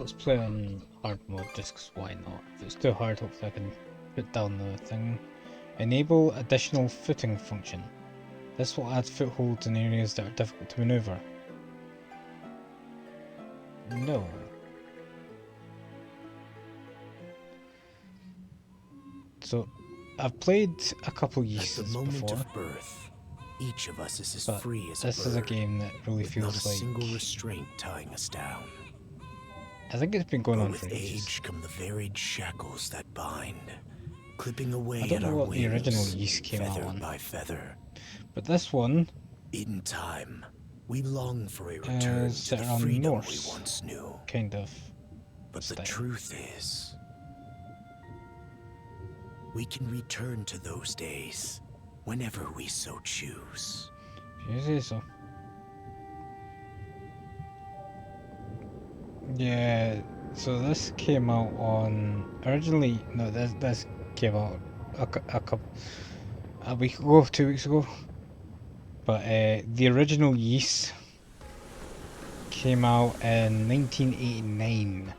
let's play on hard mode just 'cause why not? If it's too hard, hopefully I can put down the thing. Enable additional footing function. This will add footholds in areas that are difficult to maneuver. No. So, I've played a couple Ys before. Of birth, each of us is as but free as this a bird, is a game that really with feels not a like single restraint tying us down. I think it's been going on with for ages. age come the varied shackles that bind, clipping away I don't at know our what wings, the original Ys came out feather on, by feather. but this one In time, we long for a return to the around freedom Norse, we once knew. kind of. But style. the truth is, we can return to those days whenever we so choose. If you say so. Yeah, so this came out on originally. No, this came out a week ago, 2 weeks ago. But the original Ys came out in 1989.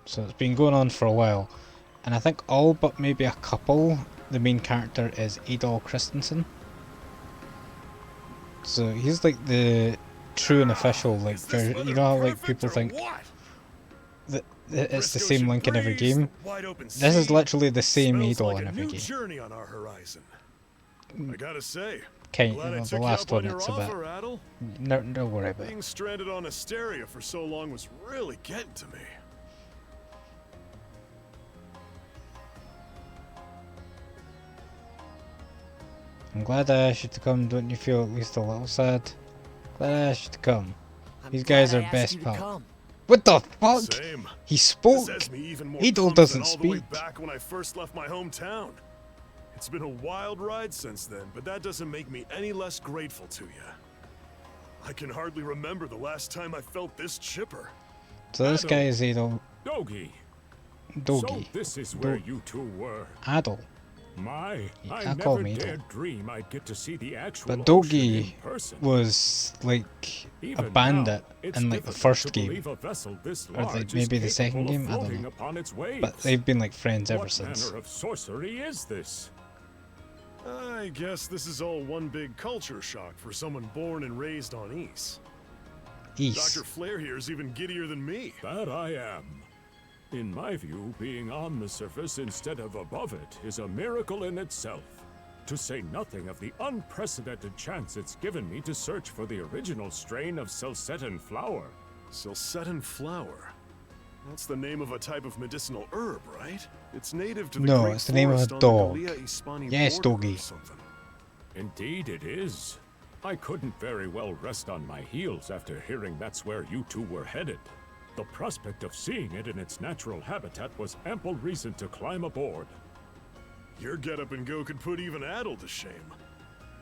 So it's been going on for a while, and I think all but maybe a couple, the main character is Adol Christensen. So he's like the true and official like version. You know how like people think that it's the same Link in every game? This is literally the same Adol in every game. I gotta say, Okay, the last one it's a bit. No worry about it. Being stranded on Asteria for so long was really getting to me. I'm glad I asked you to come, don't you feel at least a little sad? Glad I asked you to come. These guys are best pal. What the fuck? Same. He spoke! Adol doesn't speak. Back when I first left my hometown. It's been a wild ride since then, but that doesn't make me any less grateful to you. I can hardly remember the last time I felt this chipper. So this guy is Adol. Dogi. Dogi. So this is where you two were. Adol. I I call never him dared Adol. dream I'd get to see the actual But ocean Dogi in person. was like a Even bandit now, it's in like the difficult first to game. believe a vessel this Or like large maybe is the second capable of game, I don't floating know. upon its waves. But they've been like friends ever What since. manner of sorcery is this? I guess this is all one big culture shock for someone born and raised on Ys. Ys. Dr. Flair here is even giddier than me. That I am. In my view, being on the surface instead of above it is a miracle in itself. To say nothing of the unprecedented chance it's given me to search for the original strain of Selcetan flower. Selcetan flower? That's the name of a type of medicinal herb, right? It's native to the No, Great it's the name of a Forest on dog. the Gallia-Hispani Yes, border or Dogi. something. Indeed it is. I couldn't very well rest on my heels after hearing that's where you two were headed. The prospect of seeing it in its natural habitat was ample reason to climb aboard. Your get-up and go could put even Adol to shame.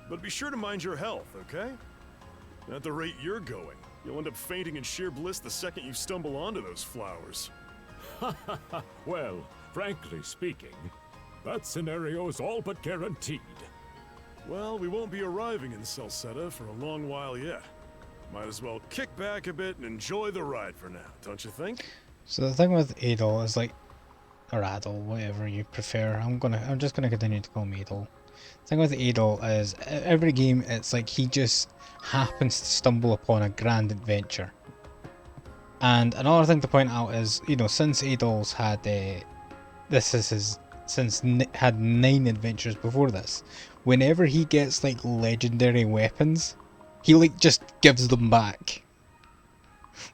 But be sure to mind your health, okay? At the rate you're going, you'll end up fainting in sheer bliss the second you stumble onto those flowers. Well, frankly speaking, that scenario is all but guaranteed. Well, we won't be arriving in Selceta for a long while yet. Might as well kick back a bit and enjoy the ride for now, don't you think? So the thing with Adol is like, or Adol, whatever you prefer. I'm just gonna continue to call him Adol. The thing with Adol is every game it's like he just happens to stumble upon a grand adventure. And another thing to point out is, you know, since Adol's had had 9 adventures before this, whenever he gets like legendary weapons, he like just gives them back.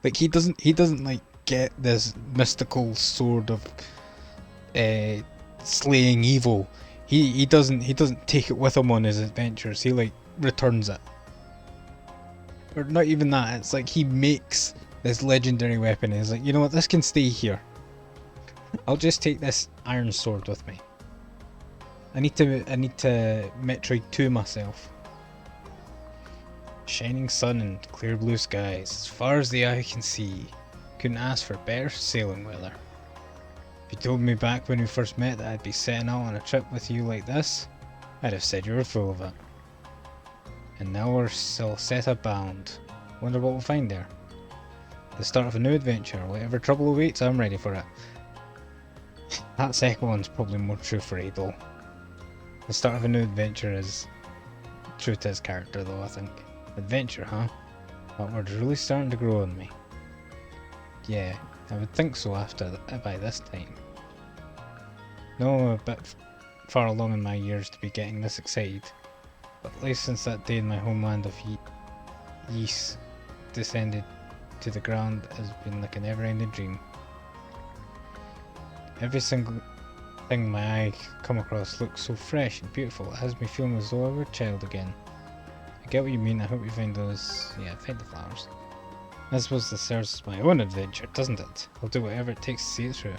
Like he doesn't like get this mystical sword of slaying evil. He doesn't take it with him on his adventures. He like returns it. Or not even that, it's like he makes this legendary weapon and he's like, you know what, this can stay here. I'll just take this iron sword with me. I need to Metroid 2 myself. Shining sun and clear blue skies, as far as the eye can see. Couldn't ask for better sailing weather. If you told me back when we first met that I'd be setting out on a trip with you like this, I'd have said you were full of it. And now we're Selceta bound. Wonder what we'll find there. The start of a new adventure. Whatever trouble awaits, I'm ready for it. That second one's probably more true for Adol. The start of a new adventure is true to his character though, I think. Adventure, huh? That word's really starting to grow on me. Yeah, I would think so by this time. No, I'm a bit far along in my years to be getting this excited, but life since that day in my homeland of Ys descended to the ground has been like a never-ending dream. Every single thing my eye come across looks so fresh and beautiful, it has me feeling as though I were a child again. I get what you mean, I hope you find those... yeah, find the flowers. I suppose this serves as my own adventure, doesn't it? I'll do whatever it takes to see it through.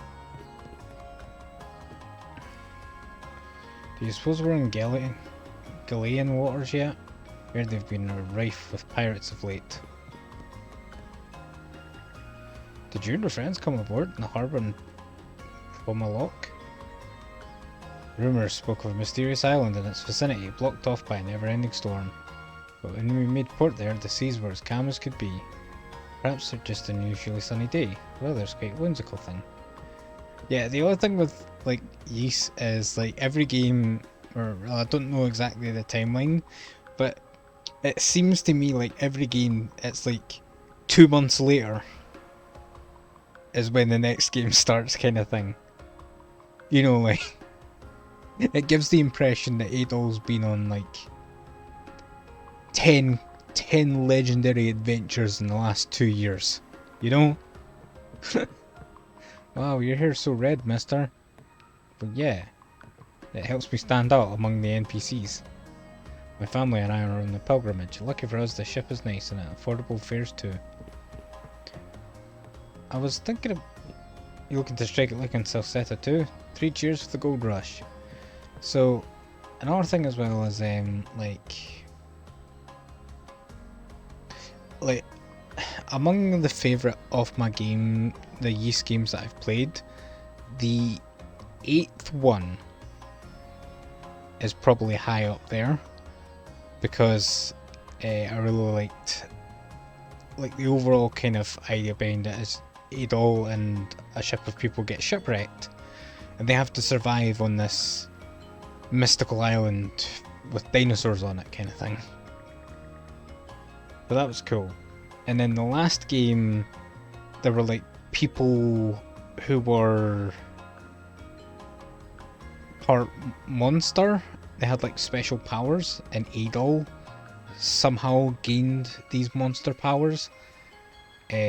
Do you suppose we're in Galilean waters yet? Where they've been rife with pirates of late. Did you and your friends come aboard in the harbour in Pomalok? Rumours spoke of a mysterious island in its vicinity, blocked off by a never-ending storm. But when we made port there, the seas were as calm as could be. Perhaps they're just an unusually sunny day. The weather's quite a whimsical thing. Yeah, the other thing with like Ys is like every game, or I don't know exactly the timeline, but it seems to me like every game it's like 2 months later is when the next game starts, kind of thing. You know, like it gives the impression that Adol's been on like 10 legendary adventures in the last 2 years. You know? Wow, your hair's so red, mister. But yeah, it helps me stand out among the NPCs. My family and I are on the pilgrimage. Lucky for us, the ship is nice and at affordable fares too. I was thinking of you looking to strike it like in Salsetta too. 3 cheers for the gold rush. So, another thing as well is like among the favourite of my game, the Ys games that I've played, the 8th one is probably high up there because I really liked like the overall kind of idea behind it is Adol and a ship of people get shipwrecked and they have to survive on this mystical island with dinosaurs on it, kind of thing. But that was cool. And then the last game, there were like people who were part monster. They had like special powers, and Adol somehow gained these monster powers.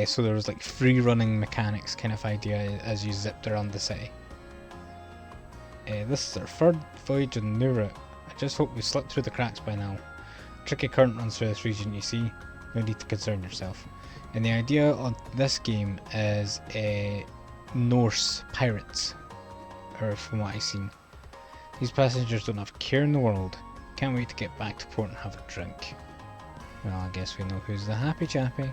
So there was like free running mechanics kind of idea as you zipped around the city. This is our 3rd voyage on the new route. I just hope we slipped through the cracks by now. Tricky current runs through this region, you see. No need to concern yourself. And the idea of this game is Norse pirates, or from what I've seen. These passengers don't have a care in the world. Can't wait to get back to port and have a drink. Well, I guess we know who's the happy chappy.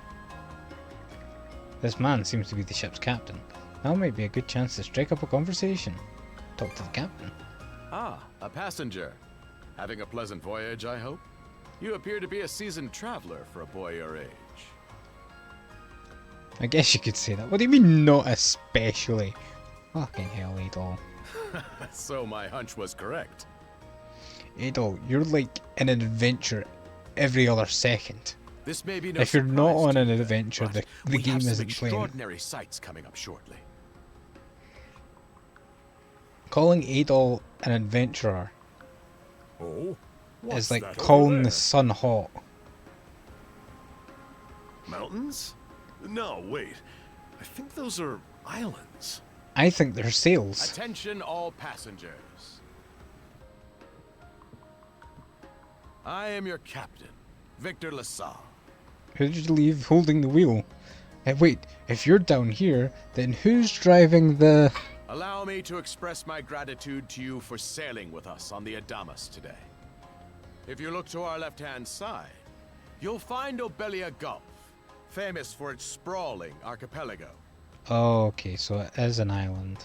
This man seems to be the ship's captain. Now might be a good chance to strike up a conversation. Talk to the captain. Ah, a passenger. Having a pleasant voyage, I hope? You appear to be a seasoned traveler for a boy your age. I guess you could say that. What do you mean, not especially? Fucking hell, Adol. So my hunch was correct. Adol, you're like in an adventure every other second. This may be no If you're not surprise on to an you, adventure, but the we game have some isn't playing. extraordinary sights coming up shortly. Calling Adol an adventurer Oh? is What's like that calling over the there? sun hot. Mountains? No, wait. I think those are islands. I think they're sails. Attention all passengers. I am your captain, Victor LaSalle. Who did you leave holding the wheel? Wait, if you're down here, then who's driving the... Allow me to express my gratitude to you for sailing with us on the Adamas today. If you look to our left-hand side, you'll find Obelia Gulf, famous for its sprawling archipelago. Oh, okay, so it is an island.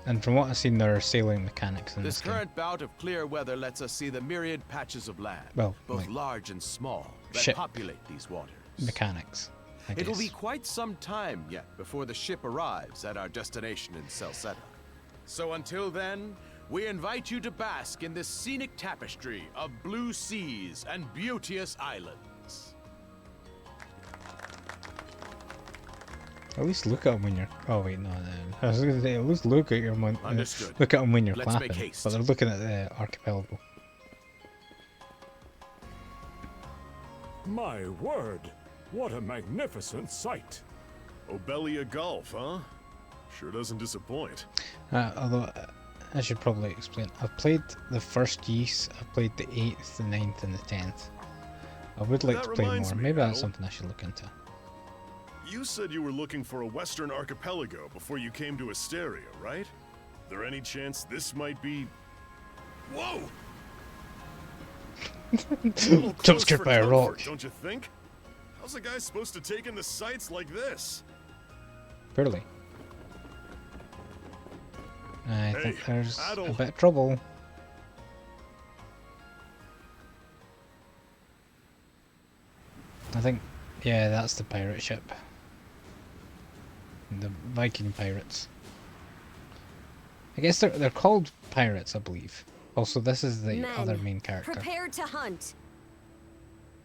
And from what I've seen, there are sailing mechanics in This this game. current bout of clear weather lets us see the myriad patches of land, Well, both like large and small, that ship populate these waters. Mechanics, I guess. It'll be quite some time yet before the ship arrives at our destination in Celceta. So until then, we invite you to bask in this scenic tapestry of blue seas and beauteous islands. At least look at them when you're. Oh wait, no. I was gonna say at least look at your Understood. look at them when you're Let's make clapping. haste. But they're looking at the archipelago. My word, what a magnificent sight. Obelia Gulf, huh? Sure doesn't disappoint. Although I should probably explain. I've played the first Ys. I've played the 8th, the 9th, and the 10th. I would like That to play more. reminds me, Maybe that's Adol. something I should look into. You said you were looking for a western archipelago before you came to Asteria, right? There any chance this might be... Whoa! Little Jump close scared for by a comfort, rock. don't you think? How's a guy supposed to take in the sights like this? Barely. I Hey, think there's a Adol. bit of trouble. I think, yeah, that's the pirate ship. The Viking pirates. I guess they're called pirates, I believe. Also, this is the other main character. Prepare to hunt.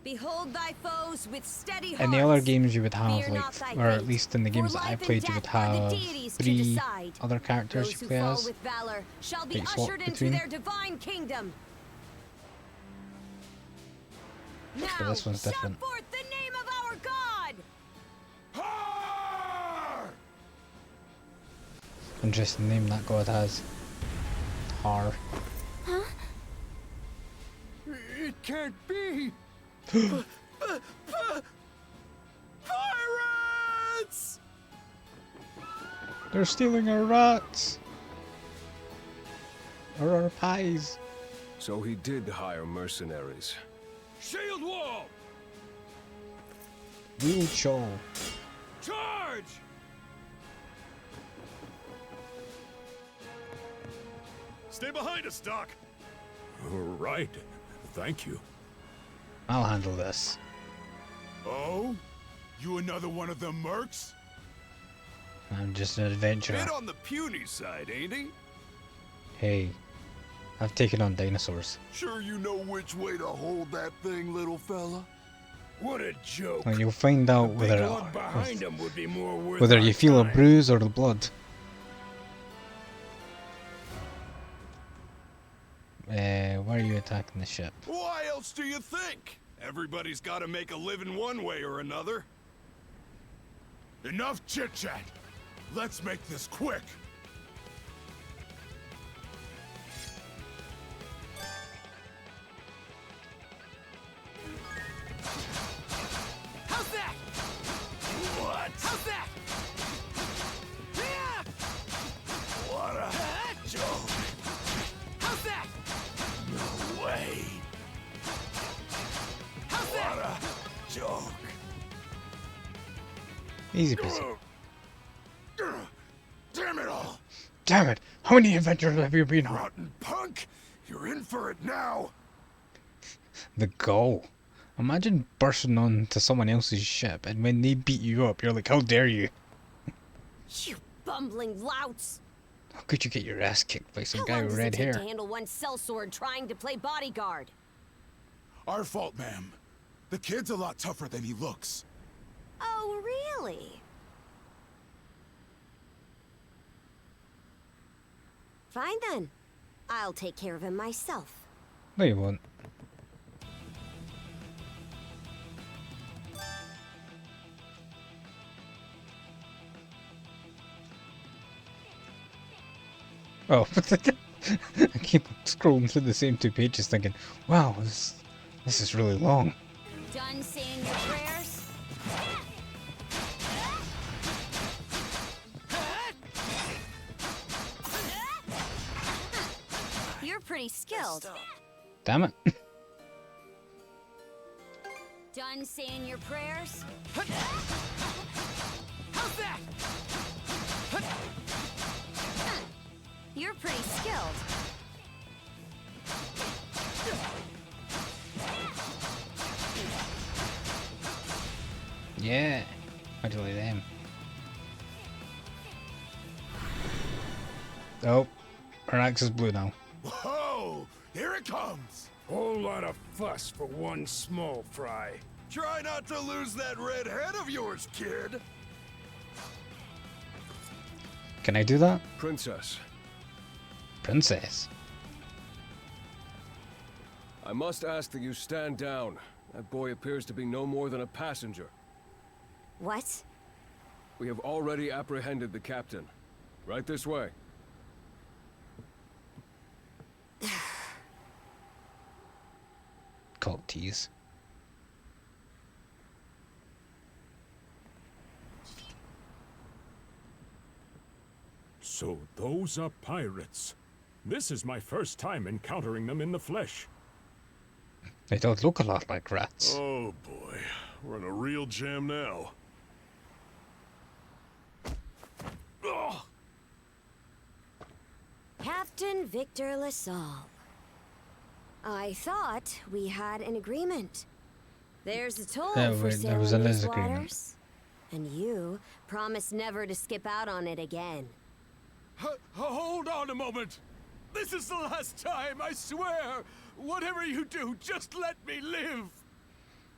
Behold thy foes with steady hearts. In the other games, you would have Fear not like, thy or at fate, least in the for games that I life and played, you would death are the have deities to 3 decide. other characters Those to who play fall as. with valor shall be that you swap ushered into between. their divine kingdom. Now, So this one's shout different. forth the name of our God. Interesting name that god has. Har. It can't be! Pirates! They're stealing our rats! Or our pies. So he did hire mercenaries. Shield wall! We'll show. Charge! Stay behind us, Doc! Right, thank you. I'll handle this. Oh? You another one of them mercs? I'm just an adventurer. Bit on the puny side, ain't he? Hey, I've taken on dinosaurs. Sure you know which way to hold that thing, little fella? What a joke. And you'll find out The whether blood behind him would be more worth whether our you feel a time. bruise or the blood. Why are you attacking the ship? Why else do you think? Everybody's got to make a living one way or another. Enough chit-chat. Let's make this quick. How's that? What? How's that? Yeah! What a joke. How's that? No way. How's What that? a joke. Easy peasy. Damn it all. Damn it! How many adventures have you been on? Rotten punk. You're in for it now. The gall. Imagine bursting onto someone else's ship and when they beat you up, you're like, how dare you? You bumbling louts. How could you get your ass kicked by some How guy long with does it red take hair? to handle one sellsword trying to play bodyguard? Our fault, ma'am. The kid's a lot tougher than he looks. Oh, really? Fine then. I'll take care of him myself. No, you won't. Oh, I keep scrolling through the same 2 pages thinking, wow, this is really long. Done saying your prayers? You're pretty skilled. Damn it. Done saying your prayers? How's that? skilled. Yeah. I do like them. Oh, her axe is blue now. Whoa! Here it comes! Whole lot of fuss for one small fry. Try not to lose that red head of yours, kid! Can I do that? Princess, Princess. I must ask that you stand down. That boy appears to be no more than a passenger. What? We have already apprehended the captain. Right this way. Cock tease. So those are pirates. This is my first time encountering them in the flesh. They don't look a lot like rats. Oh boy, we're in a real jam now. Ugh. Captain Victor LaSalle. I thought we had an agreement. There's a toll Yeah, for there was a sailing these disagreement. waters. And you promised never to skip out on it again. Hold on a moment. This is the last time, I swear. Whatever you do, just let me live.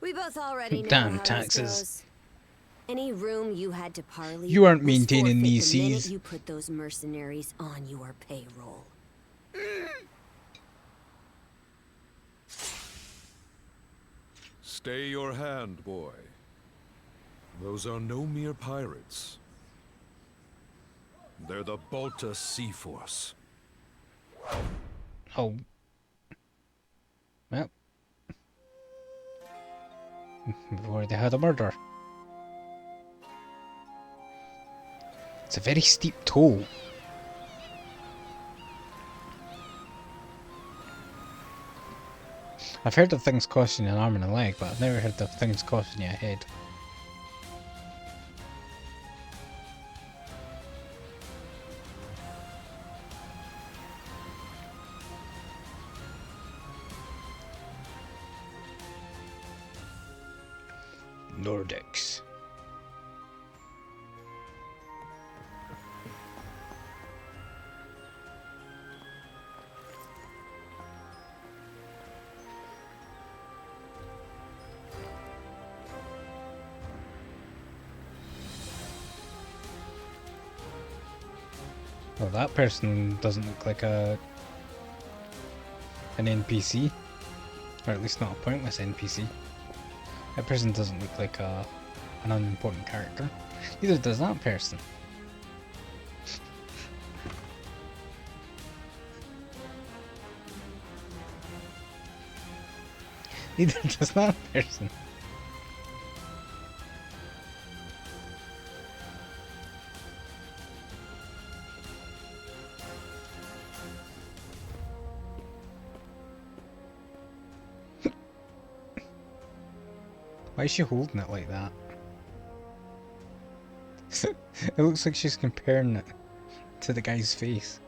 We both already know Damn how this taxes. goes. Any room you had to parley, You aren't was maintaining forfeit these the minute seas. you put those mercenaries on your payroll. Stay your hand, boy. Those are no mere pirates. They're the Balta Sea Force. Oh. Well. We've already had a murder. It's a very steep toll. I've heard of things costing you an arm and a leg, but I've never heard of things costing you a head. Nordics. Well, that person doesn't look like an NPC, or at least not a pointless NPC. That person doesn't look like an unimportant character. Neither does that person. Neither does that person. Why is she holding it like that? It looks like she's comparing it to the guy's face.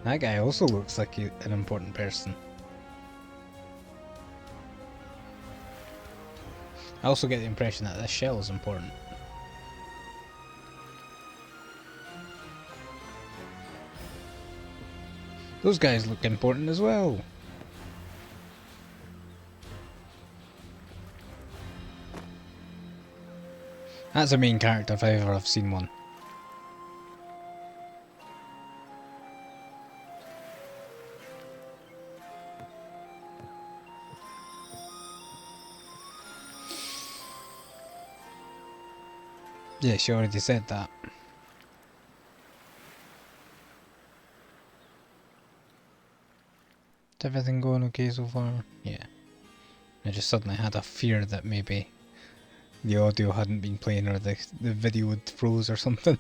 That guy also looks like an important person. I also get the impression that this shell is important. Those guys look important as well. That's a main character if I ever have seen one. Yeah, she already said that. Is everything going okay so far? Yeah. I just suddenly had a fear that maybe the audio hadn't been playing or the video would froze or something.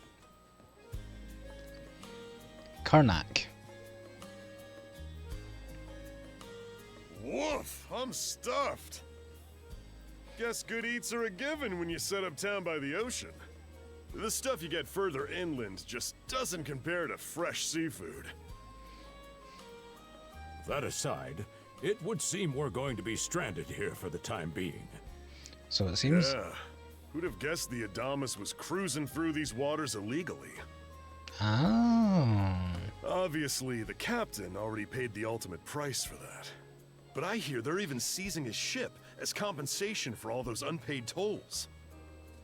Karnak. Woof! I'm stuffed. Guess good eats are a given when you set up town by the ocean. The stuff you get further inland just doesn't compare to fresh seafood. That aside, it would seem we're going to be stranded here for the time being. So it seems. Yeah. Who'd have guessed the Adamas was cruising through these waters illegally? Oh. Obviously, the captain already paid the ultimate price for that. But I hear they're even seizing his ship as compensation for all those unpaid tolls.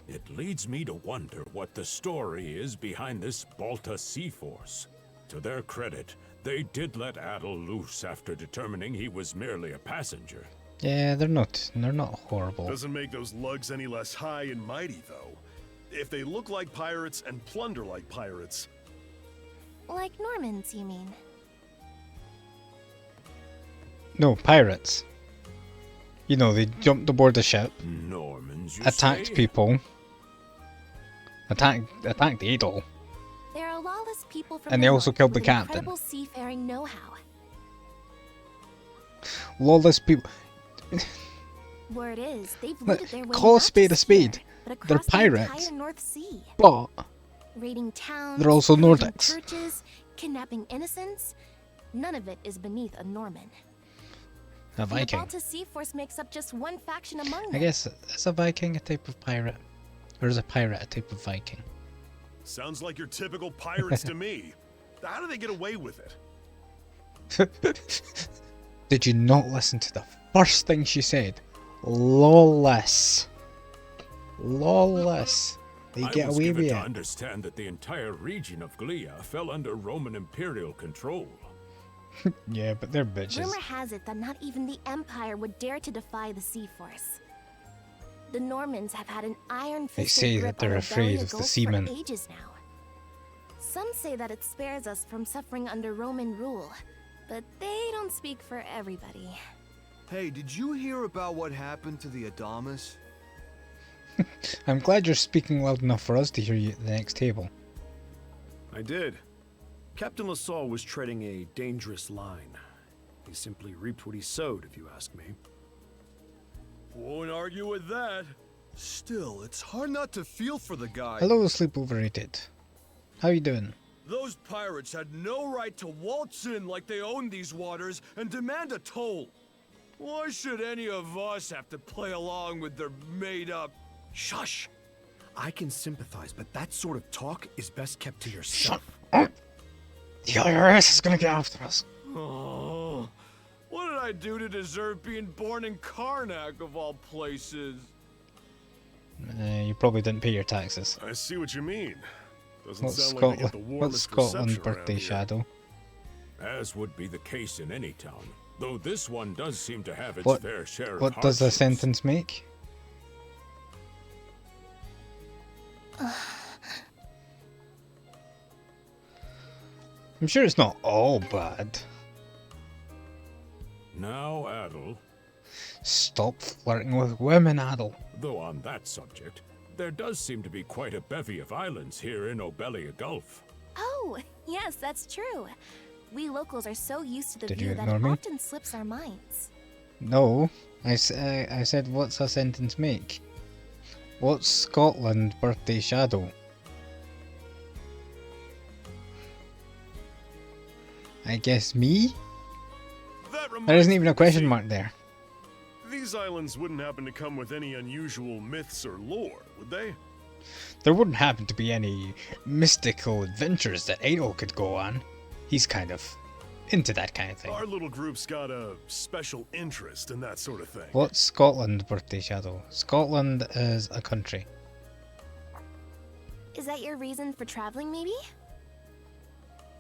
It leads me to wonder what the story is behind this Balta Sea Force. To their credit, they did let Adol loose after determining he was merely a passenger. Yeah, they're not horrible. Doesn't make those lugs any less high and mighty, though. If they look like pirates and plunder like pirates... Like Normans, you mean? No, pirates. You know, they jumped aboard the ship, Normans, you attacked say? people, attacked Adol, There are lawless people from and they also north killed the with captain. incredible seafaring know-how. Lawless people. Word is, they've Look, looted their way call a not spade a just spade. here, but They're across the pirates. entire North Sea. But Raiding towns, they're also pillaging Nordics. churches, kidnapping innocents. None of it is beneath a Norman. A The Viking. Balta Sea Force makes up just one faction among them. I guess, is a Viking a type of pirate? Or is a pirate a type of Viking? Sounds like your typical pirates to me. How do they get away with it? Did you not listen to the first thing she said? Lawless. Lawless. They get I was away given with to it. understand that the entire region of Glia fell under Roman imperial control. Yeah, but they're bitches. Rumor has it that not even the Empire would dare to defy the Sea Force. The Normans have had an iron-fisted say grip that they're on afraid Abelia of the Gulf seamen. for ages now. Some say that it spares us from suffering under Roman rule, but they don't speak for everybody. Hey, did you hear about what happened to the Adamas? I'm glad you're speaking loud enough for us to hear you at the next table. I did. Captain LaSalle was treading a dangerous line. He simply reaped what he sowed, if you ask me. Won't argue with that. Still, it's hard not to feel for the guy. Hello, Sleep Overrated. How you doing? Those pirates had no right to waltz in like they owned these waters and demand a toll. Why should any of us have to play along with their made-up... Shush! I can sympathize, but that sort of talk is best kept to yourself. The IRS is gonna get after us. Oh, what did I do to deserve being born in Karnak, of all places? You probably didn't pay your taxes. I see what you mean. Doesn't What's sound like they get Scotland? the What's warmest Scotland reception around birthday here. shadow? As would be the case in any town, though this one does seem to have its What? fair share of What does the hardships. sentence make? I'm sure it's not all bad. Now, Adol, Stop flirting with women, Adol. though on that subject, there does seem to be quite a bevy of islands here in Obelia Gulf. Oh, yes, that's true. We locals are so used to the Did you view that ignore it me? often slips our minds. No, I said what's a sentence make? What's Scotland birthday shadow? I guess me? That There isn't reminds even me, a question see, mark there. These islands wouldn't happen to come with any unusual myths or lore, would they? There wouldn't happen to be any mystical adventures that Adol could go on. He's kind of into that kind of thing. Our little group's got a special interest in that sort of thing. What's Scotland birthday shadow? Scotland is a country. Is that your reason for traveling, maybe?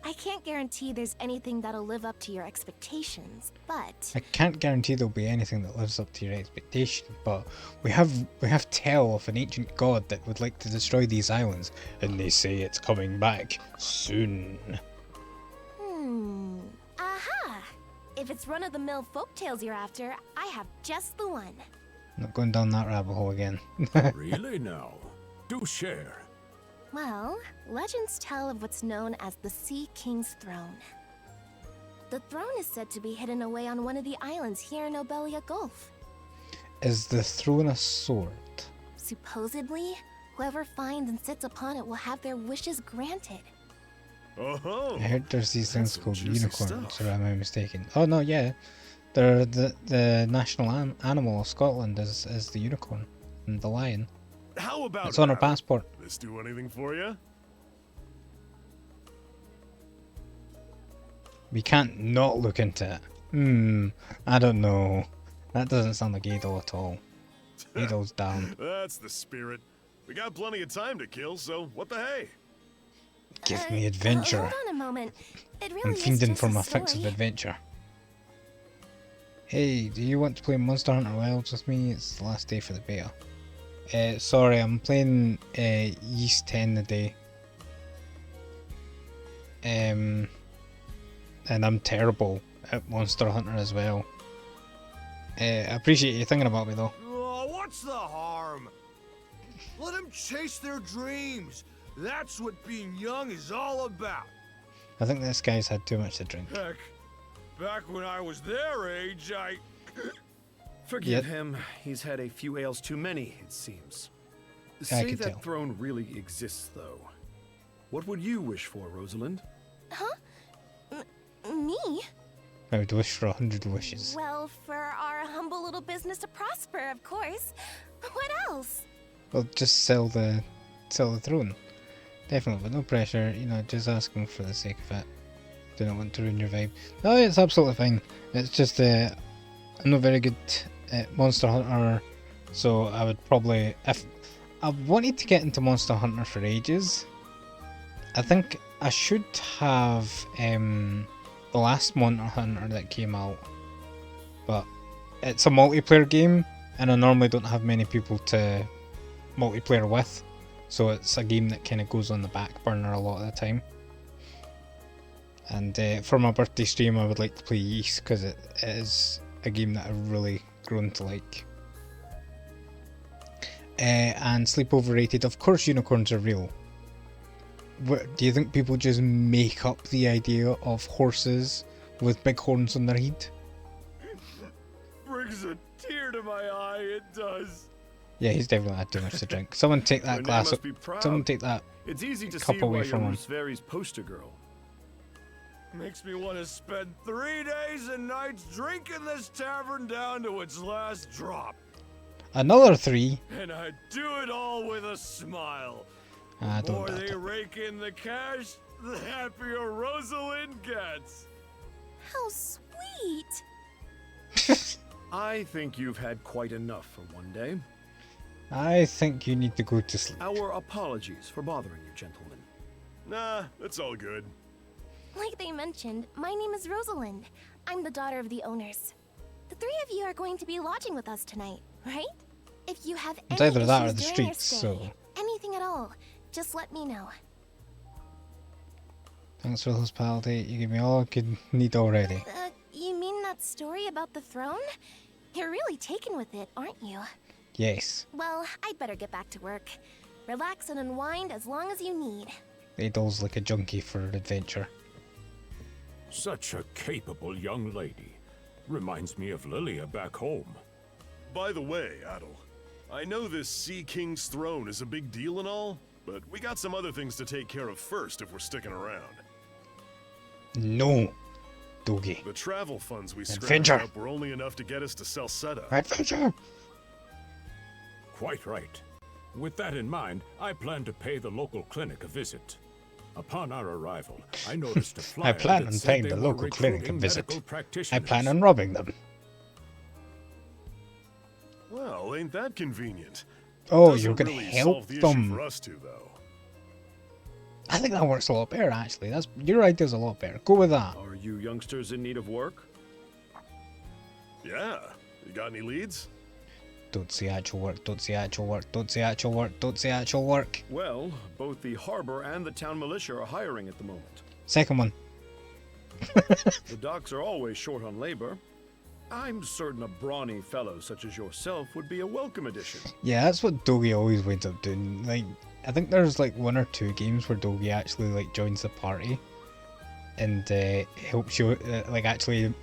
I can't guarantee there's anything that'll live up to your expectations, but... I can't guarantee there'll be anything that lives up to your expectation, but we have tell of an ancient god that would like to destroy these islands, and they say it's coming back soon. Aha! If it's run-of-the-mill folktales you're after, I have just the one. Not going down that rabbit hole again. Really now? Do share. Well, legends tell of what's known as the Sea King's Throne. The throne is said to be hidden away on one of the islands here in Obelia Gulf. Is the throne a sword? Supposedly, Whoever finds and sits upon it will have their wishes granted. Oh, I heard there's these things some called juicy unicorns, stuff. or am I mistaken? Oh no, yeah. They're the national animal of Scotland is the unicorn and the lion. How about It's on our Adol? passport. This do anything for you? We can't not look into it. I don't know. That doesn't sound like Adol at all. Adol's down. That's the spirit. We got plenty of time to kill, so what the hey? Give me adventure. Hold on a moment. It really I'm is fiending just for a my fix of story. adventure. Hey, do you want to play Monster Hunter Wilds with me? It's the last day for the beta. Sorry, I'm playing Ys 10 today. And I'm terrible at Monster Hunter as well. I appreciate you thinking about me though. Oh, what's the harm? Let them chase their dreams. That's what being young is all about. I think this guy's had too much to drink. Heck, back when I was their age, Forgive him. He's had a few ales too many, it seems. I Say can that tell. throne really exists, though. What would you wish for, Rosalind? Huh? Me? I would wish for 100 wishes. Well, for our humble little business to prosper, of course. What else? Well, just sell the throne. Definitely, but no pressure. You know, just asking for the sake of it. Do not want to ruin your vibe. No, it's absolutely fine. It's just I'm not very good at Monster Hunter, so I would probably, if I wanted to get into Monster Hunter for ages, I think I should have the last Monster Hunter that came out, but it's a multiplayer game, and I normally don't have many people to multiplayer with, so it's a game that kind of goes on the back burner a lot of the time. And for my birthday stream, I would like to play Ys because it is a game that I've really grown to like. And sleep overrated. Of course, unicorns are real. Do you think people just make up the idea of horses with big horns on their head? brings a tear to my eye, it does. Yeah, he's definitely had too much to drink. Someone take that Renee glass. must be proud. Someone take that It's easy to cup see why away you're from him. Rooseveri's poster girl. Makes me want to spend 3 days and nights drinking this tavern down to its last drop. Another 3. And I do it all with a smile. I The don't more doubt they it. rake in the cash, the happier Rosalind gets. How sweet! I think you've had quite enough for one day. I think you need to go to sleep. Our apologies for bothering you, gentlemen. Nah, it's all good. Like they mentioned, my name is Rosalind. I'm the daughter of the owners. The 3 of you are going to be lodging with us tonight, right? If you have It's any either that or issues the during your streets, stay, so anything at all, just let me know. thanks for the hospitality. You give me all I could need already. You mean that story about the throne? You're really taken with it, aren't you? Yes. Well, I'd better get back to work. Relax and unwind as long as you need. Adol's like a junkie for adventure. Such a capable young lady. Reminds me of Lilia back home. By the way, Adol, I know this Sea King's throne is a big deal and all, but we got some other things to take care of first if we're sticking around. No, Dogie. The travel funds we Adventure. scrounged up were only enough to get us to Salsetta. Adventure! Quite right. With that in mind, I plan to pay the local clinic a visit. Upon our arrival, I noticed a flyer I plan that on said paying they the were local clinic a recruiting visit. medical I practitioners. plan on robbing them. Well, ain't that convenient? Oh, Doesn't you're gonna really help solve the issue them. for us two, though. I think that works a lot better, actually. That's your idea's a lot better. Go with that. Are you youngsters in need of work? Yeah. You got any leads? Don't say actual work, don't say actual work, don't say actual work, don't say actual work. Well, both the harbor and the town militia are hiring at the moment. Second one. The docks are always short on labor. I'm certain a brawny fellow such as yourself would be a welcome addition. Yeah, that's what Dogie always winds up doing. Like, I think there's like 1 or 2 games where Dogie actually like joins the party and helps you, like actually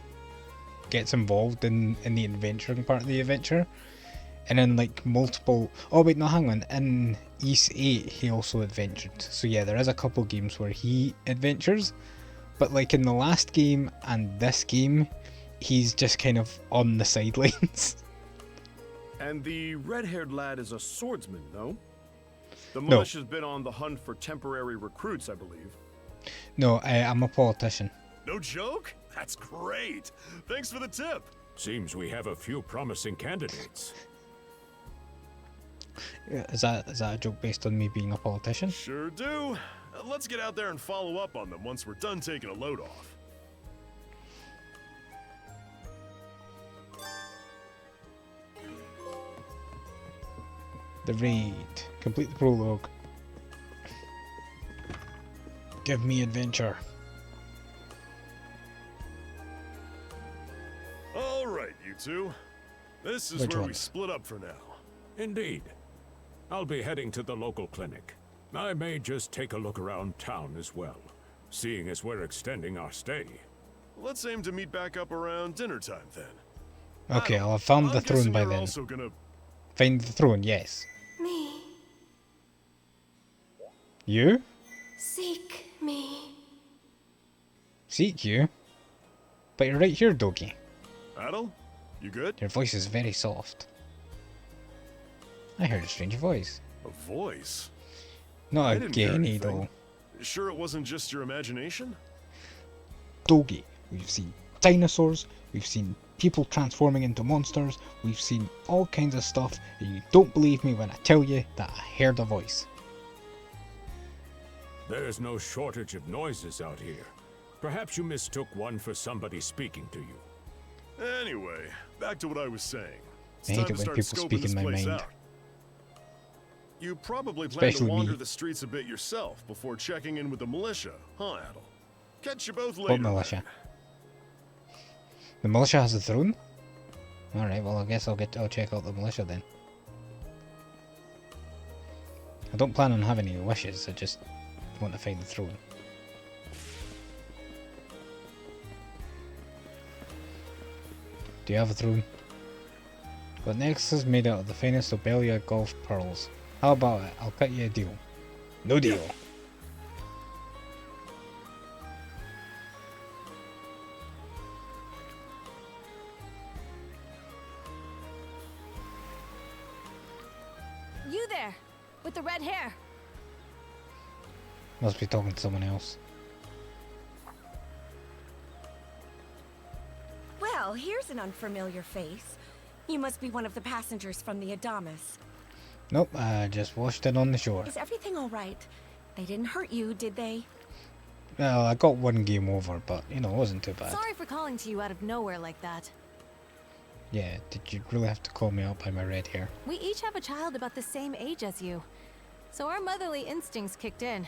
gets involved in the adventuring part of the adventure. And then like multiple... Oh wait, no, hang on. In Ys 8 he also adventured. So yeah, there is a couple games where he adventures. But like in the last game and this game, he's just kind of on the sidelines. And the red-haired lad is a swordsman, no? The No. militia's been on the hunt for temporary recruits, I believe. No, I'm a politician. No joke? That's great. Thanks for the tip. Seems we have a few promising candidates. Is that a joke based on me being a politician? Sure do. Let's get out there and follow up on them once we're done taking a load off. The raid. Complete the prologue. Give me adventure. All right, you two. This is Which where one? we split up for now. Indeed. I'll be heading to the local clinic. I may just take a look around town as well, seeing as we're extending our stay. Let's aim to meet back up around dinner time then. Okay, I'll have found the I'm throne guessing by you're then. also gonna... Find the throne, yes. Me. You? Seek me. Seek you? But you're right here, Dogi. Adol? You good? Your voice is very soft. I heard a strange voice. A voice? Not I a didn't hear Genny, anything. though. Sure it wasn't just your imagination? Dogi, we've seen dinosaurs, we've seen people transforming into monsters, we've seen all kinds of stuff, and you don't believe me when I tell you that I heard a voice. There's no shortage of noises out here. Perhaps you mistook one for somebody speaking to you. Anyway, back to what I was saying. It's I hate time it to when start people scoping speak this in my place mind. out. You probably plan Especially to wander me. the streets a bit yourself before checking in with the militia, huh, Adol? Catch you both What later. militia? The militia has a throne? Alright, well I guess I'll check out the militia then. I don't plan on having any wishes, I just want to find the throne. Do you have a throne? But next is made out of the finest Obelia golf pearls. How about it? I'll cut you a deal. No deal. You there, with the red hair. Must be talking to someone else. Well, here's an unfamiliar face. You must be one of the passengers from the Adamas. Nope, I just washed it on the shore. Is everything all right? They didn't hurt you, did they? Well, I got one game over, but, you know, it wasn't too bad. Sorry for calling to you out of nowhere like that. Yeah, did you really have to call me out by my red hair? We each have a child about the same age as you, so our motherly instincts kicked in.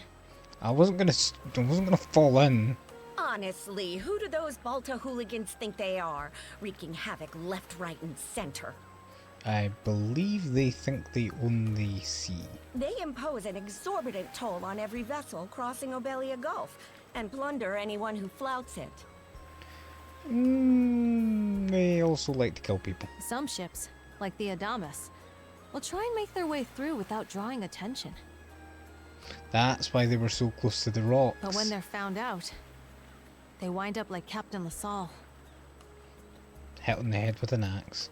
I wasn't gonna fall in. Honestly, who do those Balta hooligans think they are? Wreaking havoc left, right, and center. I believe they think they own the sea. They impose an exorbitant toll on every vessel crossing Obelia Gulf, and plunder anyone who flouts it. They also like to kill people. Some ships, like the Adamas, will try and make their way through without drawing attention. That's why they were so close to the rocks. But when they're found out, they wind up like Captain LaSalle. Hit on the head with an axe.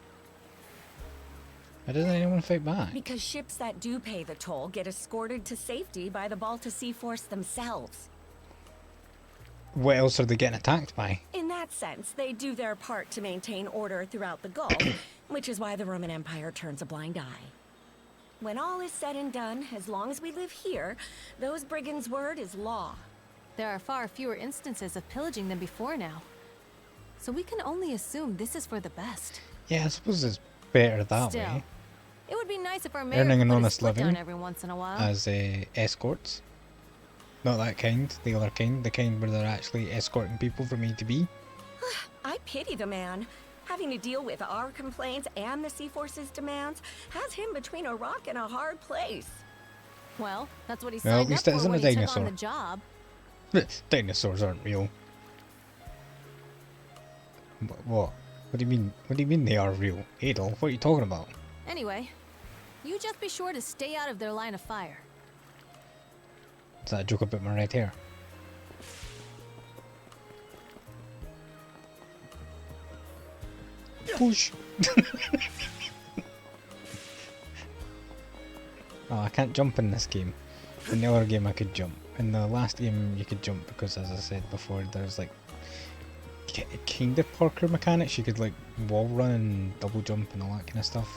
Why doesn't anyone fight back? Because ships that do pay the toll get escorted to safety by the Balta Sea Force themselves. What else are they getting attacked by? In that sense, they do their part to maintain order throughout the Gulf, which is why the Roman Empire turns a blind eye. When all is said and done, as long as we live here, those brigands' word is law. There are far fewer instances of pillaging than before now. So we can only assume this is for the best. Yeah, I suppose it's better that Still, way. it would be nice if our mayor Earning could an put a honest split down living every once in a while. as escorts. Not that kind, the other kind, the kind where they're actually escorting people from A to B. I pity the man. Having to deal with our complaints and the Sea Force's demands has him between a rock and a hard place. Well, that's what he Well, at signed least up it for isn't when a he took on dinosaur. the job. Dinosaurs aren't real. What? What do you mean? What do you mean they are real? Adol, what are you talking about? Anyway, you just be sure to stay out of their line of fire. Is that a joke about my red hair? Push! Oh, I can't jump in this game. In the other game I could jump. In the last game you could jump because, as I said before, there's like kind of parkour mechanics. You could like wall run and double jump and all that kind of stuff.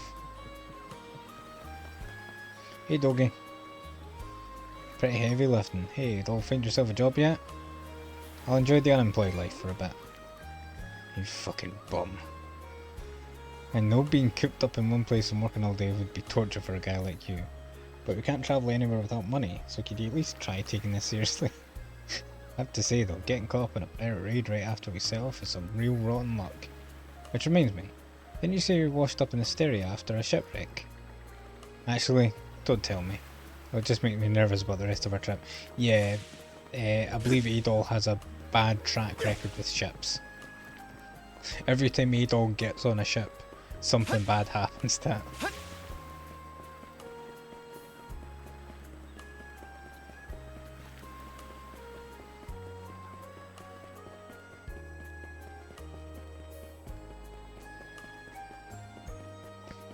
Hey doggy. Pretty heavy lifting. Hey, don't find yourself a job yet? I'll enjoy the unemployed life for a bit. You fucking bum. I know being cooped up in one place and working all day would be torture for a guy like you. But we can't travel anywhere without money, so could you at least try taking this seriously? I have to say though, getting caught up in a pirate raid right after we set off is some real rotten luck. Which reminds me, didn't you say you were washed up in Asteria after a shipwreck? Actually, don't tell me. It'll just make me nervous about the rest of our trip. Yeah, I believe Adol has a bad track record with ships. Every time Adol gets on a ship, something bad happens to it.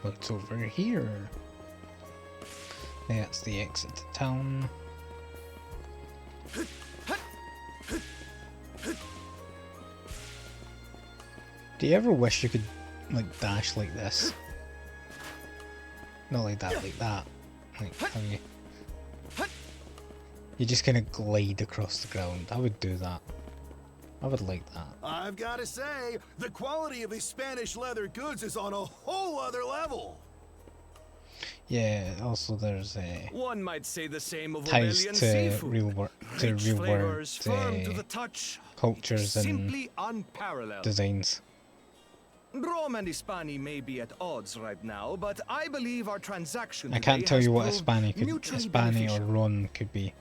What's over here? That's the exit to town. Do you ever wish you could like dash like this? Not like that, like that. Like how you just kind of glide across the ground. I would do that. I would like that. I've got to say, the quality of these Spanish leather goods is on a whole other level. Yeah, also there's one might say the same of ties Obelian to seafood. real world Firm to the touch, cultures and simply unparalleled. designs. Rome and Hispani may be at odds right now, but I believe our transaction I can't today tell has you what proved mutually Hispani or beneficial. Ron could be.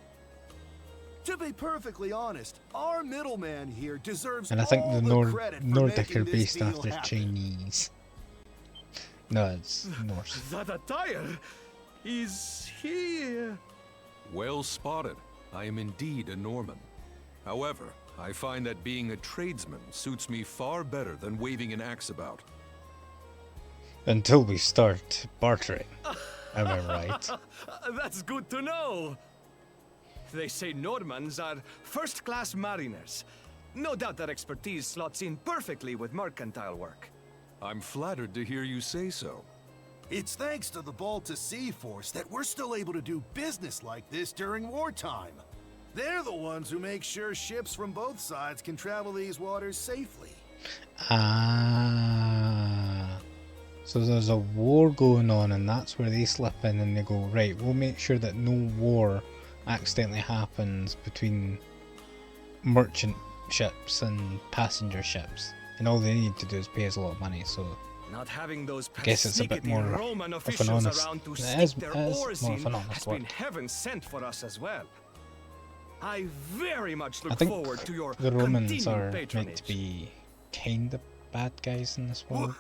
To be perfectly honest, our middleman here deserves And I think all the credit for Nordic making are this based deal after happen. Chinese. No, it's Norse. That attire is here. Well spotted. I am indeed a Norman. However, I find that being a tradesman suits me far better than waving an axe about. Until we start bartering. Am I right? That's good to know. They say Normans are first-class mariners. No doubt their expertise slots in perfectly with mercantile work. I'm flattered to hear you say so. It's thanks to the Balta Sea Force that we're still able to do business like this during wartime. They're the ones who make sure ships from both sides can travel these waters safely. Ah. So there's a war going on and that's where they slip in and they go, right, we'll make sure that no war accidentally happens between merchant ships and passenger ships. And all they need to do is pay us a lot of money, so Not having those I guess it's a bit more Roman of an officials honest, around to it stick is their more oars of in an honest has been work. heaven sent for us as well. I very much I look think forward to your the Romans continued are patronage. meant to be kind of bad guys in this world.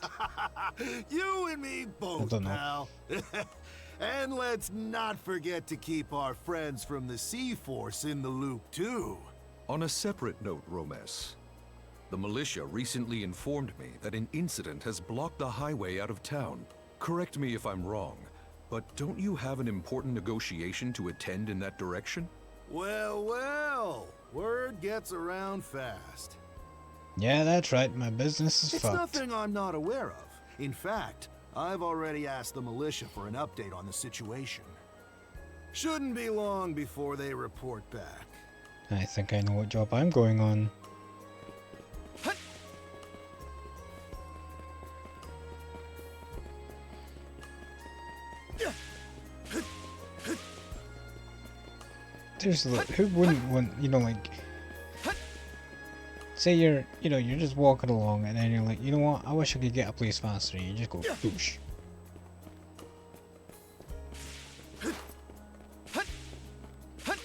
You and me I both, don't know. pal. And let's not forget to keep our friends from the Sea Force in the loop, too. On a separate note, Romes, the militia recently informed me that an incident has blocked the highway out of town. Correct me if I'm wrong, but don't you have an important negotiation to attend in that direction? Well, well, word gets around fast. Yeah, that's right, my business is It's fucked. nothing I'm not aware of. In fact, I've already asked the militia for an update on the situation. Shouldn't be long before they report back. I think I know what job I'm going on. Seriously, who wouldn't want, you know, like, say you're just walking along and then you're like, you know what, I wish I could get a place faster. You just go, boosh. You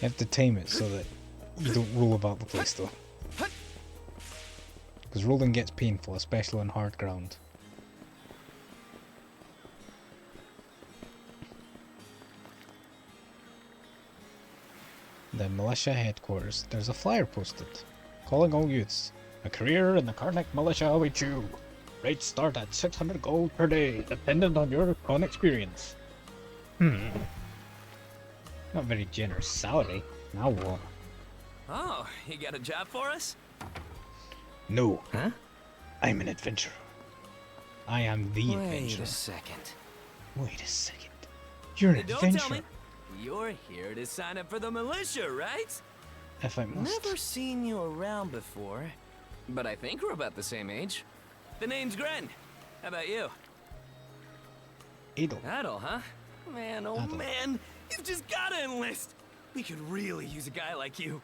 have to time it so that you don't roll about the place though. Because rolling gets painful, especially on hard ground. the militia headquarters, there's a flyer posted. Calling all youths. A career in the Karnak militia awaits you. Rates start at 600 gold per day, dependent on your con experience. Not very generous salary. Now what? Oh, you got a job for us? No. Huh? I'm an adventurer. I am the adventurer. Wait a second. Wait a second. You're an Don't adventurer. tell me. You're here to sign up for the militia, right? If I must. Never seen you around before, but I think we're about the same age. The name's Gren. How about you? Adol. Adol, huh? Man, oh Adol. man, you've just gotta enlist. We could really use a guy like you.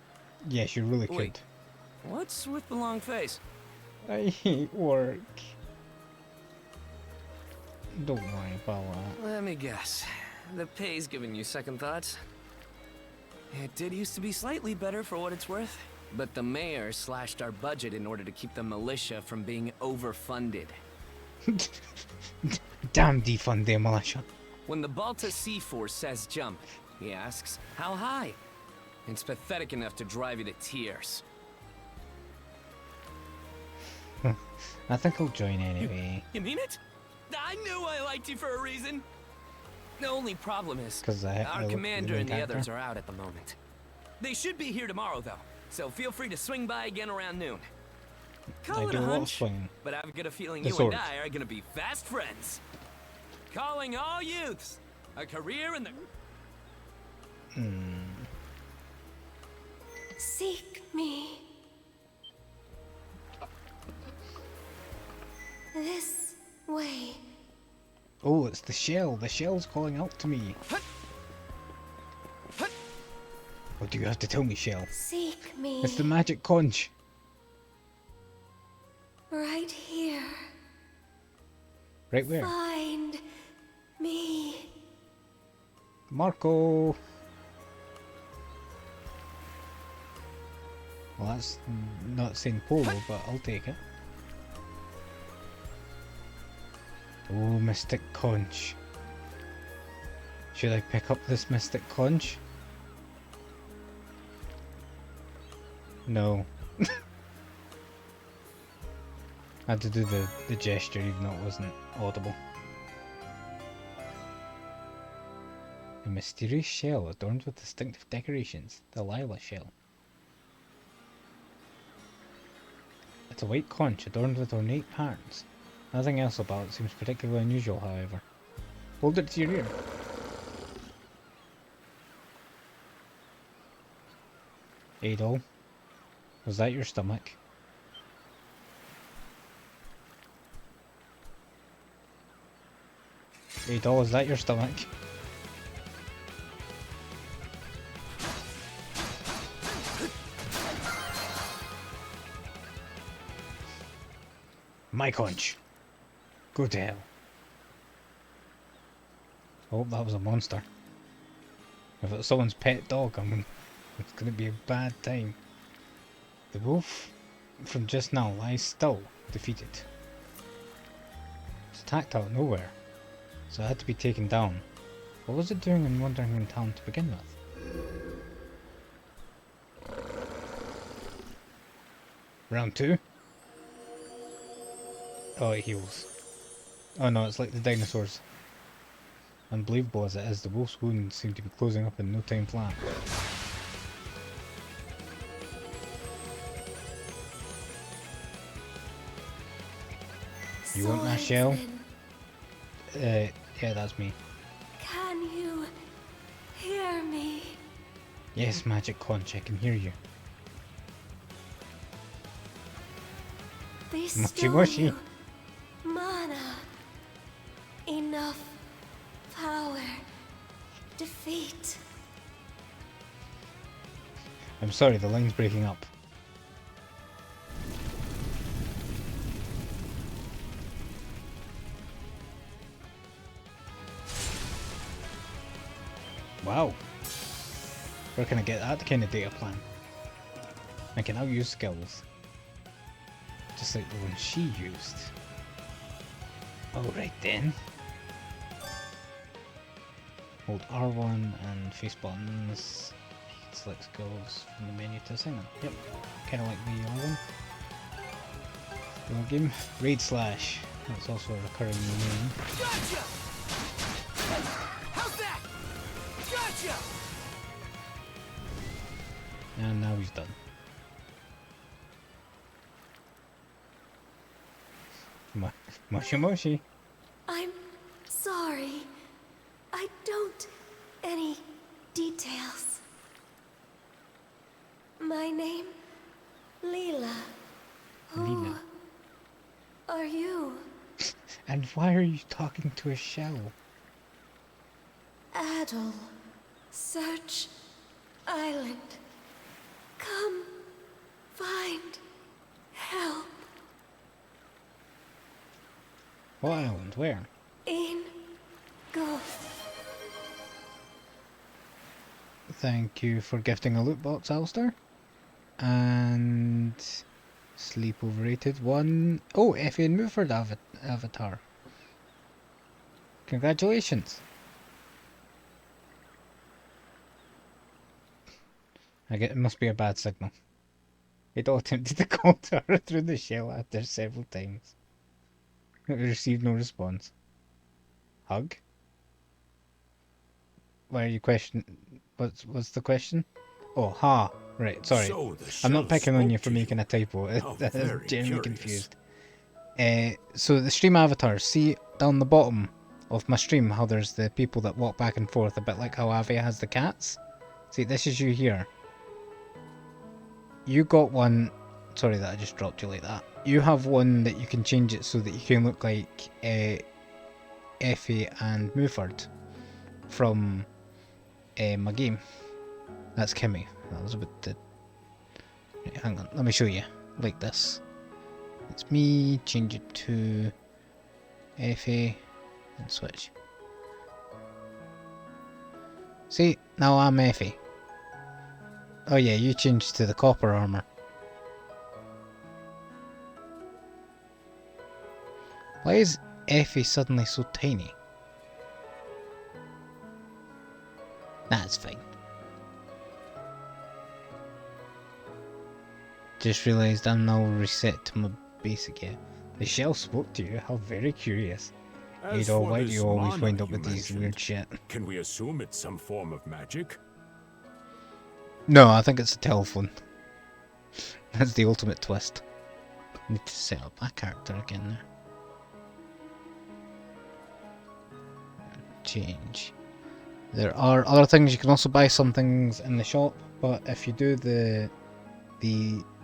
Yes, you really could. Wait, what's with the long face? I hate work. Don't worry about that. Let me guess. The pay's giving you second thoughts? It did used to be slightly better for what it's worth, but the mayor slashed our budget in order to keep the militia from being overfunded. Damn defund the militia. When the Balta Sea Force says jump, he asks, how high? It's pathetic enough to drive you to tears. I think I'll join anyway. You mean it? I knew I liked you for a reason. The only problem is, 'Cause I our look commander really and the character. others are out at the moment. They should be here tomorrow, though, so feel free to swing by again around noon. Call I it do a a lot of hunch, swinging. but I've got a feeling The you sword. and I are gonna be fast friends. Calling all youths, a career in the... Seek me. This way. Oh, it's the shell. The shell's calling out to me. What do you have to tell me, Shell? Seek me. It's the magic conch. Right here. Right where? Find me. Marco. Well, that's not saying polo, but I'll take it. Oh, mystic conch. Should I pick up this mystic conch? No. I had to do the gesture even though it wasn't audible. A mysterious shell adorned with distinctive decorations. The Lila shell. It's a white conch adorned with ornate patterns. Nothing else about it seems particularly unusual, however. Hold it to your ear. Adol, was that your stomach? Adol, is that your stomach? My conch. Go to hell. Oh, that was a monster. If it's someone's pet dog, it's gonna be a bad time. The wolf from just now lies still, defeated. It's attacked out of nowhere, so it had to be taken down. What was it doing in Wandering Town to begin with? Round 2? Oh, it heals. Oh no, it's like the dinosaurs. Unbelievable as it is, the wolf's wounds seem to be closing up in no time flat. You want that shell? Yeah, that's me. Can you hear me? Yes, magic conch, I can hear you. Bestow Moshi. you mana. Enough power. Defeat. I'm sorry, the line's breaking up. Wow. Where can I get that kind of data plan? I can now use skills. Just like the one she used. Alright then. Hold R1 and face buttons. Select skills from the menu to assign them. Yep, kind of like the other one. Game. Raid Slash. That's also a recurring name. Gotcha! How's that? Gotcha! And now he's done. Moshi Moshi. I'm sorry. I don't any details. My name, Leela. Who are you? And why are you talking to a shell? Adol. Search Island. Come find help. What island? Where? In Gulf. Thank you for gifting a loot box, Alistair. And sleep overrated. One. Oh, Effie and Muford avatar. Congratulations. I get it must be a bad signal. It all attempted to contact her through the shell after several times. It received no response. Hug? Why are you questioning? What's the question? Oh, ha. Right, sorry. So I'm not picking on you for spoke to making a typo. How I'm very genuinely curious. confused. So the stream avatars, see down the bottom of my stream how there's the people that walk back and forth, a bit like how Avia has the cats? See, this is you here. You got one... Sorry that I just dropped you like that. You have one that you can change it so that you can look like Effie and Muford from my game. That's Kimmy. That was a bit... Right, hang on, let me show you. Like this. It's me, change it to Effie, and switch. See, now I'm Effie. Oh yeah, you changed to the copper armor. Why is Effie suddenly so tiny? That's fine. Just realised I'm now reset to my basic gear. The shell spoke to you? How very curious. As Adol, for why do this you always mana wind up you with these mentioned, weird shit? Can we assume it's some form of magic? No, I think it's a telephone. That's the ultimate twist. I need to set up my character again now. Change. There are other things, you can also buy some things in the shop, but if you do the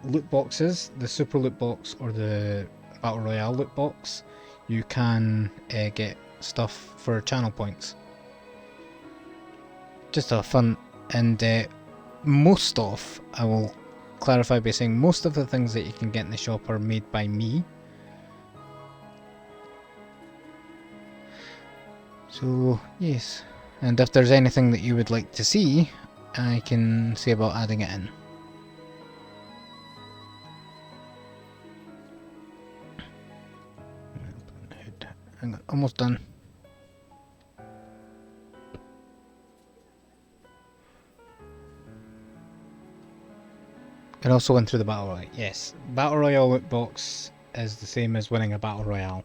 loot boxes, the super loot box or the battle royale loot box, you can get stuff for channel points. Just a fun, and most of, I will clarify by saying most of the things that you can get in the shop are made by me. So yes, and if there's anything that you would like to see, I can see about adding it in. Hang on, almost done. It also went through the battle royale. Yes, battle royale loot box is the same as winning a battle royale.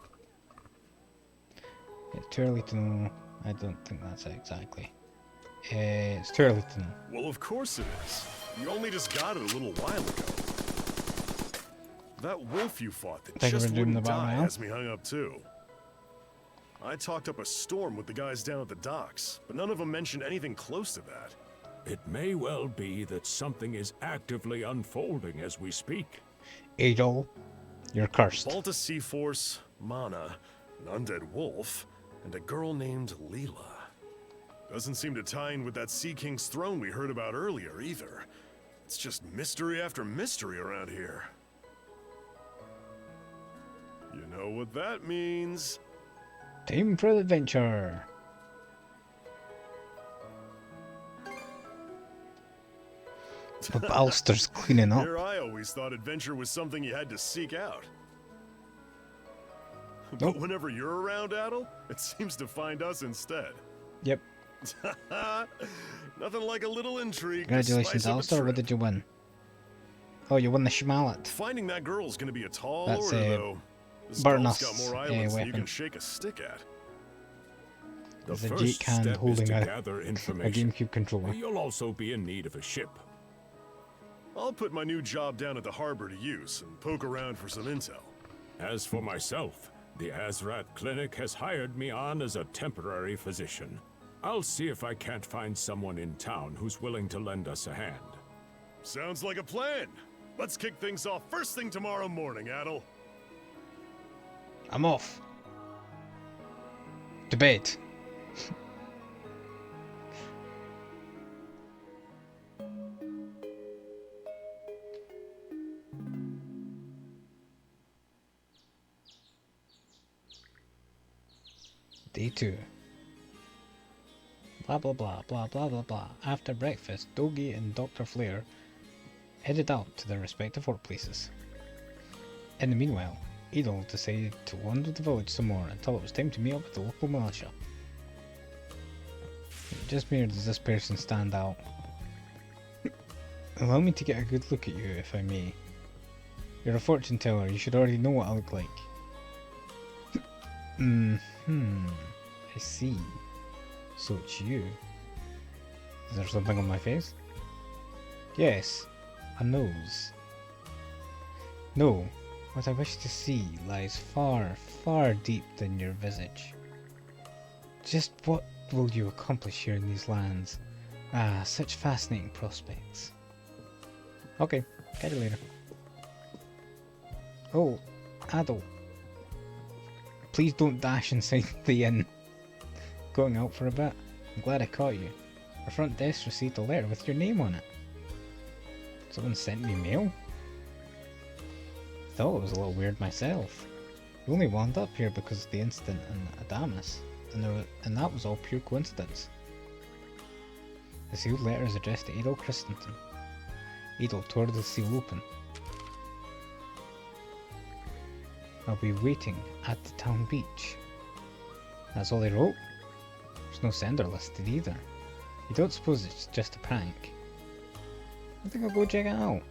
It's too early to know. I don't think that's it exactly. It's too early to know. Well, of course it is. You only just got it a little while ago. That wolf you fought that Think just we're doing wouldn't the battle die royale? has me hung up too. I talked up a storm with the guys down at the docks, but none of them mentioned anything close to that. It may well be that something is actively unfolding as we speak. Adol, you're cursed. Balta Sea Force, Mana, an undead wolf, and a girl named Leela. Doesn't seem to tie in with that Sea King's throne we heard about earlier either. It's just mystery after mystery around here. You know what that means. Time for the adventure. But Alistair's cleaning up. Here I always thought adventure was something you had to seek out. Nope. But whenever you're around, Adol, it seems to find us instead. Yep. Nothing like a little intrigue. Congratulations, Alistair. What did you win? Oh, you won the Schmallet. Finding that girl's gonna be a tall That's order, though. This Burnus, golf's got more islands than you weapon. can shake a stick at. There's a Jake hand holding a GameCube controller. You'll also be in need of a ship. I'll put my new job down at the harbor to use and poke around for some intel. As for myself, the Azrat Clinic has hired me on as a temporary physician. I'll see if I can't find someone in town who's willing to lend us a hand. Sounds like a plan. Let's kick things off first thing tomorrow morning, Adol. I'm off. To bed. Day 2. Blah blah blah blah blah blah blah. After breakfast, Dogi and Dr. Flair headed out to their respective workplaces. In the meanwhile, Adol decided to wander the village some more until it was time to meet up with the local militia. Just where does this person stand out? Allow me to get a good look at you, if I may. You're a fortune teller, you should already know what I look like. I see. So it's you. Is there something on my face? Yes, a nose. No, what I wish to see lies far, far deep in your visage. Just what will you accomplish here in these lands? Ah, such fascinating prospects. Okay, catch you later. Oh, Adol. Please don't dash inside the inn. Going out for a bit. I'm glad I caught you. Our front desk received a letter with your name on it. Someone sent me mail? I thought it was a little weird myself. We only wound up here because of the incident in Adamas, and that was all pure coincidence. The sealed letter is addressed to Adol Christensen. Adol tore the seal open. I'll be waiting at the town beach. That's all they wrote? There's no sender listed either. You don't suppose it's just a prank? I think I'll go check it out.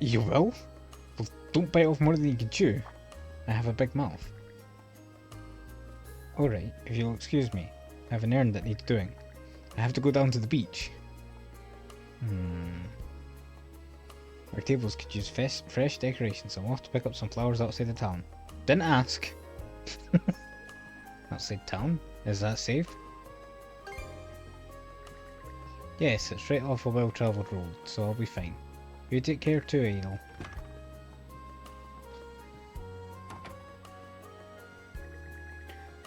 You will? Well, don't bite off more than you can chew. I have a big mouth. Alright, if you'll excuse me, I have an errand that needs doing. I have to go down to the beach. Our tables could use fresh decorations, so I'm off to pick up some flowers outside the town. Didn't ask. Outside town? Is that safe? Yes, it's right off a well-travelled road, so I'll be fine. You take care too, Adol.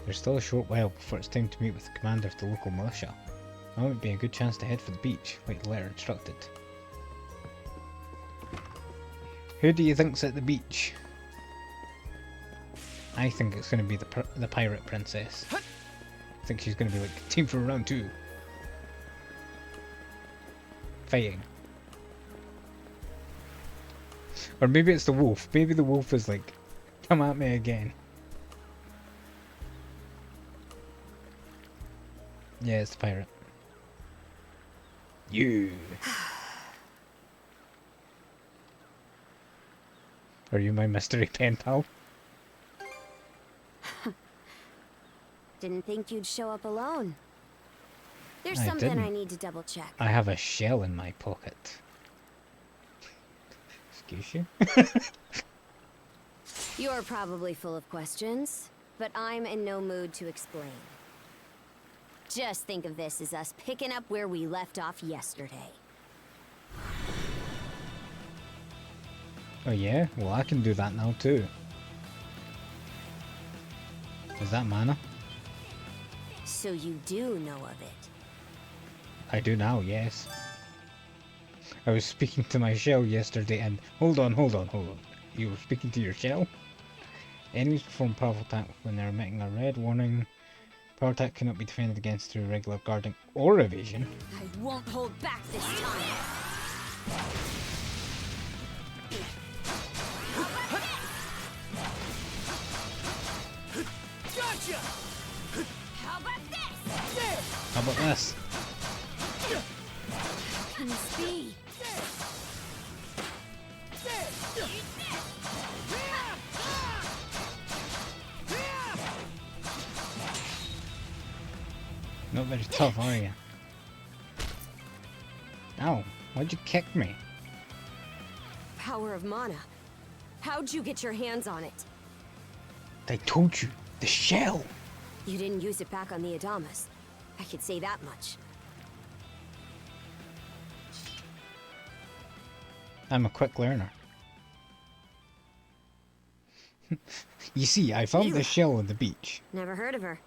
There's still a short while before it's time to meet with the commander of the local militia. Now would be a good chance to head for the beach, like the letter instructed. Who do you think's at the beach? I think it's going to be the pirate princess. I think she's going to be like team for round 2. Fighting. Or maybe it's the wolf. Maybe the wolf is like, come at me again. Yeah, it's the pirate. You. Are you my mystery pen pal? Didn't think you'd show up alone. There's something I need to double check. I have a shell in my pocket. Excuse you? You're probably full of questions, but I'm in no mood to explain. Just think of this as us picking up where we left off yesterday. Oh yeah? Well, I can do that now too. Is that mana? So you do know of it? I do now, yes. I was speaking to my shell yesterday and... Hold on. You were speaking to your shell? Enemies perform powerful attack when they're emitting a red warning. Power attack cannot be defended against through regular guarding or evasion. I won't hold back this time. Gotcha! How about this? How about this? Can this be? Not very tough, are you? Ow, why'd you kick me? Power of mana. How'd you get your hands on it? I told you, the shell! You didn't use it back on the Adamas. I could say that much. I'm a quick learner. You see, I found the shell on the beach. Never heard of her.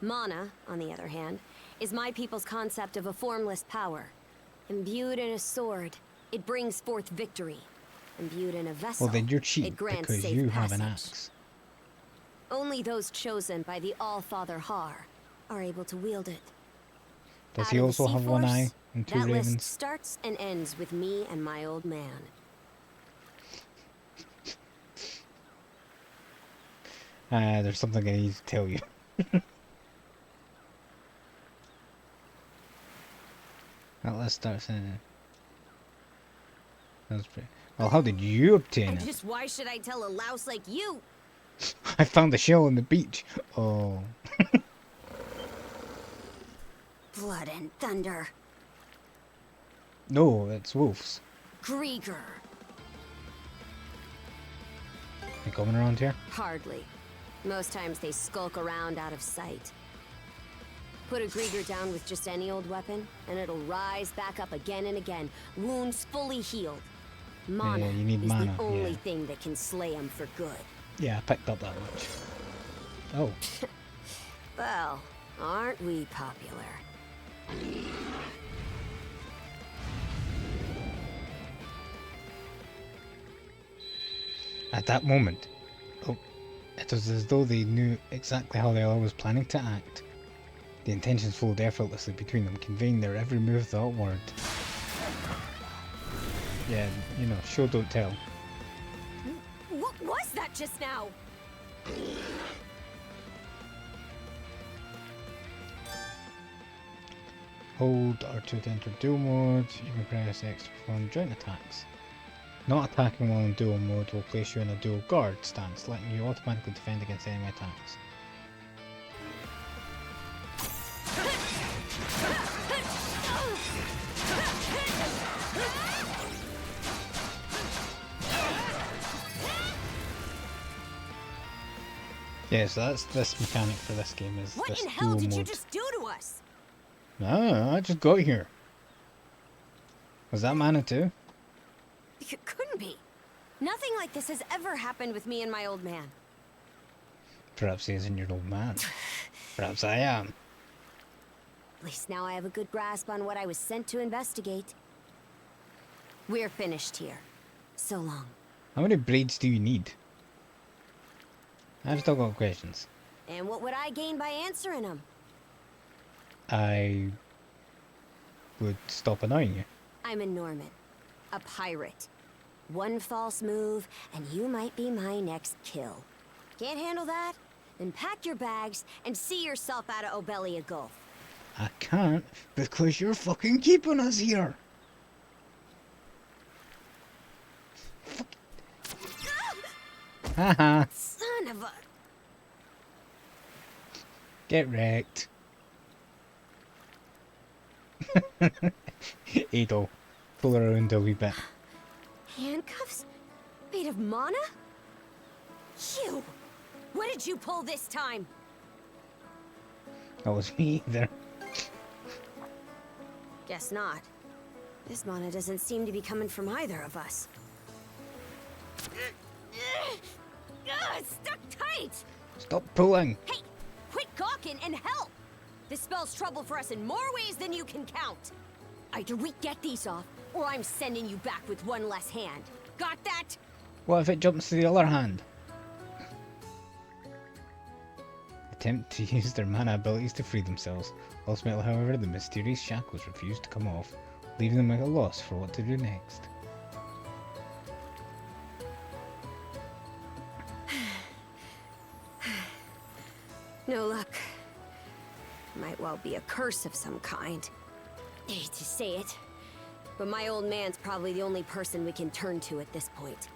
Mana, on the other hand, is my people's concept of a formless power. Imbued in a sword, it brings forth victory. Imbued in a vessel, Well, then you're cheating it grants because safe you passage. have an axe. Only those chosen by the All-Father Har are able to wield it. Does Out he of the also have one Sea-Force, eye and two that list ravens? starts and ends with me and my old man. There's something I need to tell you. That list starts in... That's pretty... Well, how did you obtain And it? just why should I tell a louse like you? I found the shell on the beach. Oh. Blood and thunder. No, it's wolves. Grieger. You coming around here? Hardly. Most times they skulk around out of sight. Put a Grieger down with just any old weapon, and it'll rise back up again and again, wounds fully healed. Mana you need is mana, the only yeah. thing that can slay him for good. Yeah, I picked up that much. Oh. Well, aren't we popular? At that moment, it was as though they knew exactly how the other was planning to act. The intentions flowed effortlessly between them, conveying their every move without word. Yeah, you know, show don't tell. What was that just now? Hold R2 to enter duel mode. You can press X to perform joint attacks. Not attacking while in duel mode will place you in a dual guard stance, letting you automatically defend against enemy attacks. Yeah, so that's this mechanic for this game, is What this in hell duel did mode. you just do to us? No, I just got here. Was that mana too? It couldn't be. Nothing like this has ever happened with me and my old man. Perhaps he isn't your old man. Perhaps I am. At least now I have a good grasp on what I was sent to investigate. We're finished here. So long. How many blades do you need? I've still got questions. And what would I gain by answering them? I would stop annoying you. I'm a Norman. A pirate. One false move, and you might be my next kill. Can't handle that? Then pack your bags and see yourself out of Obelia Gulf. I can't because you're fucking keeping us here. Haha. Son of a... Get wrecked. Adol, pull her around a wee bit. Handcuffs? Made of mana? You! What did you pull this time? That was me either. Guess not. This mana doesn't seem to be coming from either of us. It's stuck tight! Stop pulling. Hey! Quit gawking and help! This spells trouble for us in more ways than you can count. Either we get these off, or I'm sending you back with one less hand. Got that? What if it jumps to the other hand? Attempt to use their mana abilities to free themselves. Ultimately, however, the mysterious shackles refuse to come off, leaving them at a loss for what to do next. No luck. Might well be a curse of some kind. I hate to say it, but my old man's probably the only person we can turn to at this point.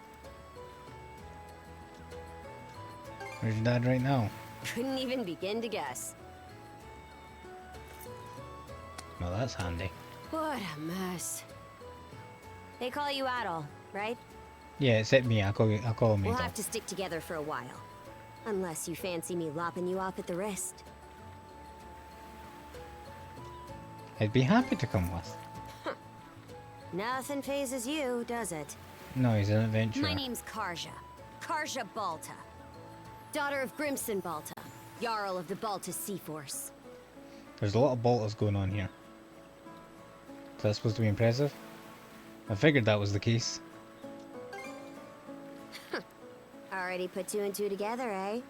Where's your dad right now? Couldn't even begin to guess. Well, that's handy. What a mess. They call you Adol, right? Yeah, except me. I'll call him We'll Adol. have to stick together for a while. Unless you fancy me lopping you off at the wrist. I'd be happy to come with. Nothing phases you, does it? No, he's an adventurer. My name's Karja. Karja Balta. Daughter of Grimson Balta, Jarl of the Balta Sea Force. There's a lot of Baltas going on here. Is that supposed to be impressive? I figured that was the case. Already put two and two together, eh?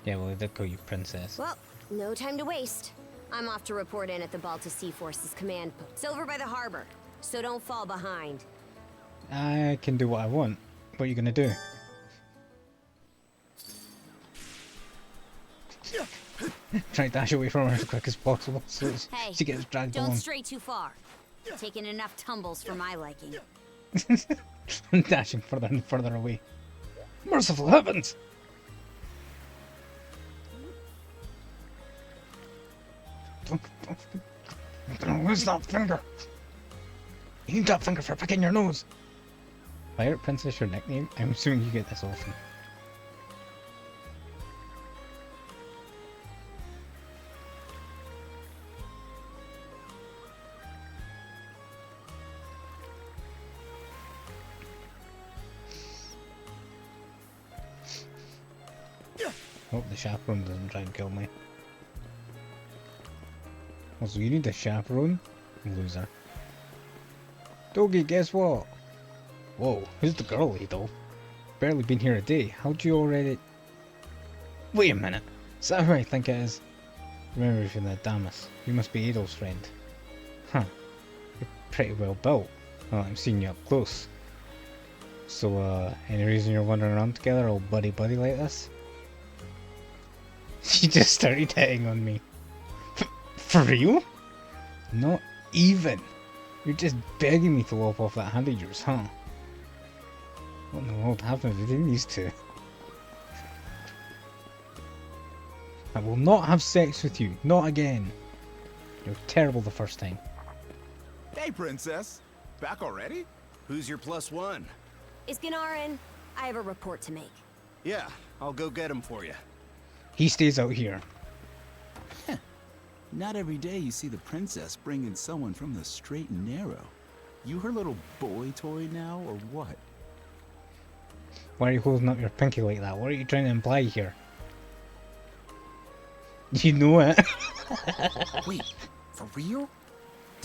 Yeah, well, they did call you princess. Well, no time to waste. I'm off to report in at the Balta Sea Force's command post. It's over by the harbor, so don't fall behind. I can do what I want. What are you gonna do? Try to dash away from her as quick as possible so Hey, she gets dragged don't along. stray too far. Taking enough tumbles for my liking. Dashing further and further away. Merciful heavens! Where's that finger? You need that finger for picking your nose. Pirate Princess your nickname? I'm assuming you get this often. Hope the chaperone doesn't try and kill me. Also, you need a chaperone? Loser. Doggy, guess what? Whoa, who's the girl, though? Barely been here a day. How'd you already... Wait a minute. Is that who I think it is? Remember you from the Adamas. You must be Adol's friend. Huh. You're pretty well built. Well, I'm seeing you up close. So, any reason you're wandering around together all buddy-buddy like this? She just started hitting on me. For real? Not even. You're just begging me to lop off that hand of yours, huh? What in the world happened between these two? I will not have sex with you. Not again. You're terrible the first time. Hey, princess. Back already? Who's your +1? Is Ganarin? I have a report to make. Yeah, I'll go get him for you. He stays out here. Not every day you see the princess bring in someone from the straight and narrow. You her little boy toy now, or what? Why are you holding up your pinky like that? What are you trying to imply here? You know it. Wait, for real?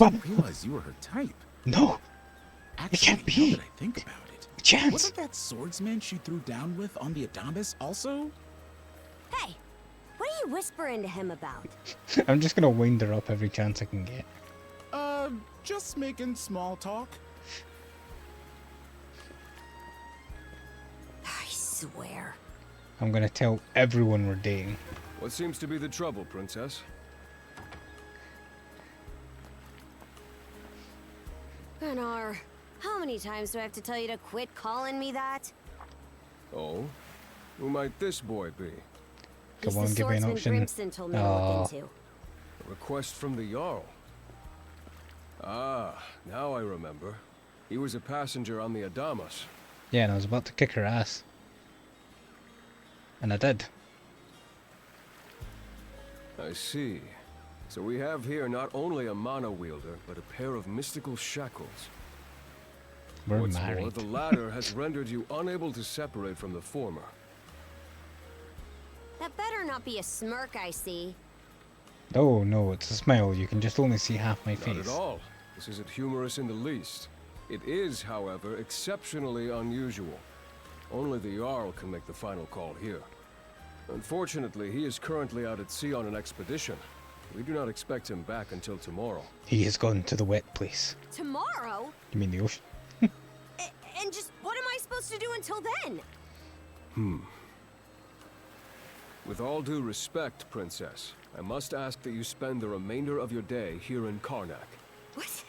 I didn't realize you were her type. No, actually, it can't be. Now that I think about it, Chance. Wasn't that swordsman she threw down with on the Adamas also? Hey, what are you whispering to him about? I'm just gonna wind her up every chance I can get. Just making small talk. I swear. I'm gonna tell everyone we're dating. What seems to be the trouble, princess? Ganar, how many times do I have to tell you to quit calling me that? Oh? Who might this boy be? Come on, give me an option. Grimson told me to look into. A request from the Jarl. Ah, now I remember. He was a passenger on the Adamas. Yeah, and I was about to kick her ass. And I did. I see. So we have here not only a mana wielder, but a pair of mystical shackles. We're What's married. more, the latter has rendered you unable to separate from the former. That better not be a smirk I see. Oh no, it's a smile. You can just only see half my Not face. at all. This isn't humorous in the least. It is, however, exceptionally unusual. Only the Jarl can make the final call here. Unfortunately, he is currently out at sea on an expedition. We do not expect him back until tomorrow. He has gone to the wet place. Tomorrow? You mean the ocean? And just what am I supposed to do until then? With all due respect, Princess, I must ask that you spend the remainder of your day here in Karnak. What?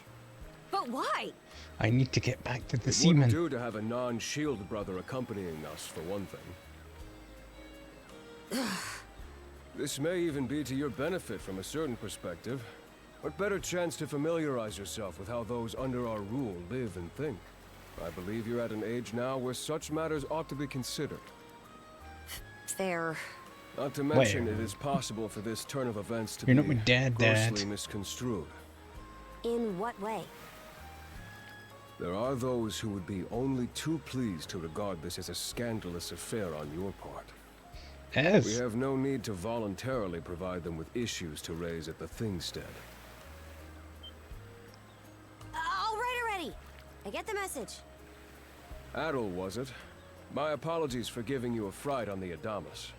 But why? I need to get back to the It seamen. wouldn't do to have a non-shield brother accompanying us, for one thing. This may even be to your benefit from a certain perspective. What better chance to familiarize yourself with how those under our rule live and think? I believe you're at an age now where such matters ought to be considered. Fair. Not to mention, it is possible for this turn of events to You're be not my dad, grossly misconstrued. In what way? There are those who would be only too pleased to regard this as a scandalous affair on your part. Yes. We have no need to voluntarily provide them with issues to raise at the Thingstead. All right already. I get the message. Adol, was it? My apologies for giving you a fright on the Adamas.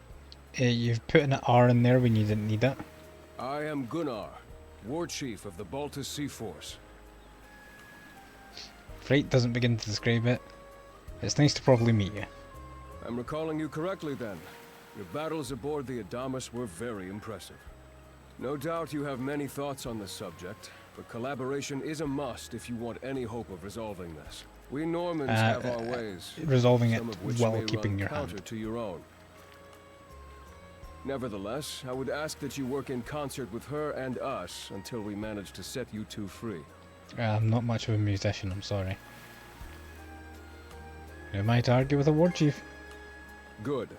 You've put an R in there when you didn't need it. I am Gunnar, War Chief of the Baltus Sea Force. Fright doesn't begin to describe it. It's nice to probably meet you. I'm recalling you correctly then. Your battles aboard the Adamas were very impressive. No doubt you have many thoughts on this subject, but collaboration is a must if you want any hope of resolving this. We Normans have our ways, resolving it some of which while may keeping run your counter hand. to your own. Nevertheless, I would ask that you work in concert with her and us until we manage to set you two free. I'm not much of a musician, I'm sorry. You might argue with a war chief. Good.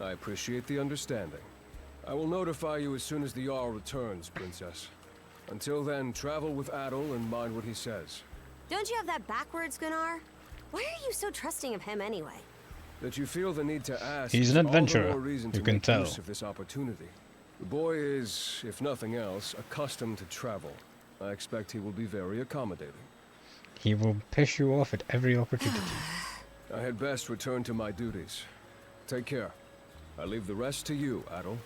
I appreciate the understanding. I will notify you as soon as the Jarl returns, Princess. Until then, travel with Adol and mind what he says. Don't you have that backwards, Gunnar? Why are you so trusting of him anyway? That you feel the need to ask He's is an all the adventurer, more reason you to can make tell. use of this opportunity. The boy is, if nothing else, accustomed to travel. I expect he will be very accommodating. He will piss you off at every opportunity. I had best return to my duties. Take care. I leave the rest to you, Adol.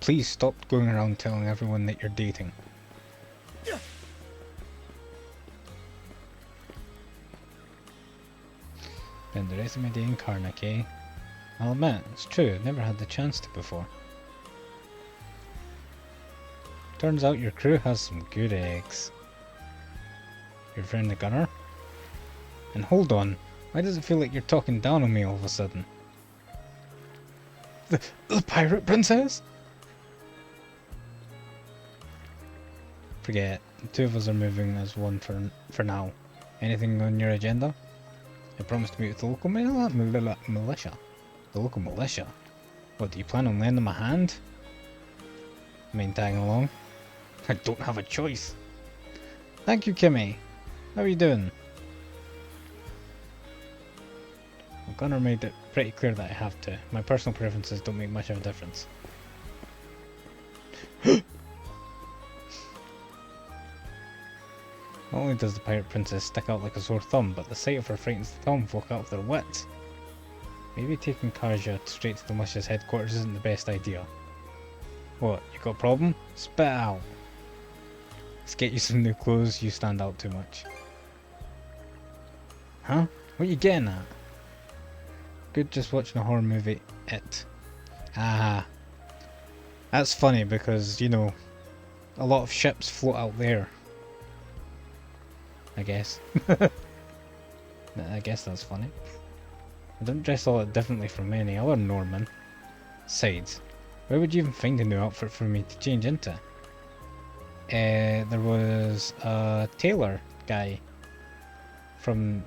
Please stop going around telling everyone that you're dating. Spend the rest of my day in Karnak, eh? I'll admit, it's true, I've never had the chance to before. Turns out your crew has some good eggs. Your friend the gunner? And hold on, why does it feel like you're talking down on me all of a sudden? The pirate princess? Forget it. The two of us are moving as one for now. Anything on your agenda? I promised to meet with the local militia. The local militia? What, do you plan on lending them a hand? I mean, tagging along? I don't have a choice. Thank you, Kimmy. How are you doing? Well, Gunnar made it pretty clear that I have to. My personal preferences don't make much of a difference. Not only does the pirate princess stick out like a sore thumb, but the sight of her frightens the common folk out of their wits. Maybe taking Karja straight to the militia's headquarters isn't the best idea. What, you got a problem? Spit it out. Let's get you some new clothes, you stand out too much. Huh? What are you getting at? Good, just watching a horror movie, It. Ah. That's funny because, you know, a lot of ships float out there. I guess. I guess that's funny. I don't dress all that differently from any other Norman. Besides, where would you even find a new outfit for me to change into? There was a tailor guy from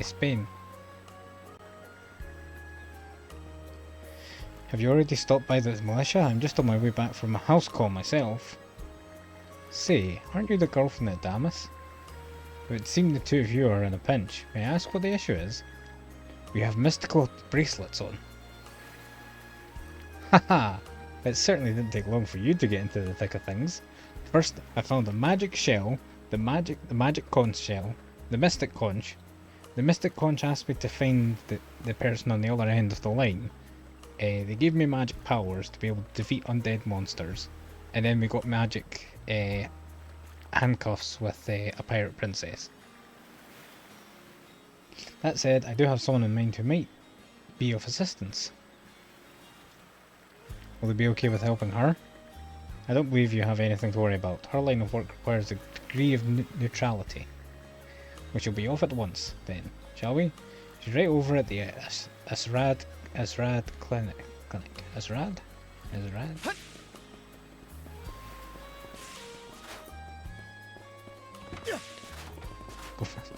Spain. Have you already stopped by the militia? I'm just on my way back from a house call myself. Say, aren't you the girl from the Adamas? It would seem the two of you are in a pinch. May I ask what the issue is? We have mystical bracelets on. Haha! It certainly didn't take long for you to get into the thick of things. First, I found a magic shell, the magic conch shell, the mystic conch. The mystic conch asked me to find the person on the other end of the line. They gave me magic powers to be able to defeat undead monsters. And then we got magic handcuffs with a pirate princess. That said, I do have someone in mind who might be of assistance. Will they be okay with helping her? I don't believe you have anything to worry about. Her line of work requires a degree of neutrality. We shall be off at once, then, shall we? She's right over at the Asrad clinic. Asrad? Go fast.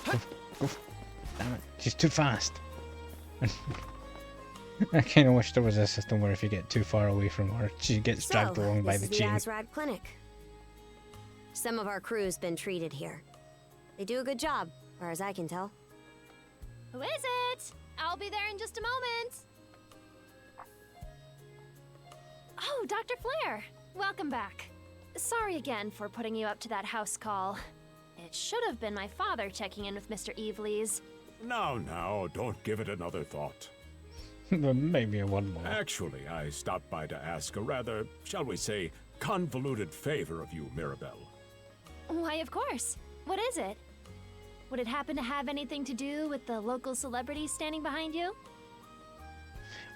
Go. Damn it. She's too fast. I kind of wish there was a system where if you get too far away from her, she gets dragged along by the chain. This is the Asrad clinic. Some of our crew's been treated here. They do a good job, as far as I can tell. Who is it? I'll be there in just a moment. Oh, Dr. Flair. Welcome back. Sorry again for putting you up to that house call. It should have been my father checking in with Mr. Evelees. Now, don't give it another thought. Maybe one more. Actually, I stopped by to ask a rather, shall we say, convoluted favor of you, Mirabelle. Why, of course. What is it? Would it happen to have anything to do with the local celebrity standing behind you?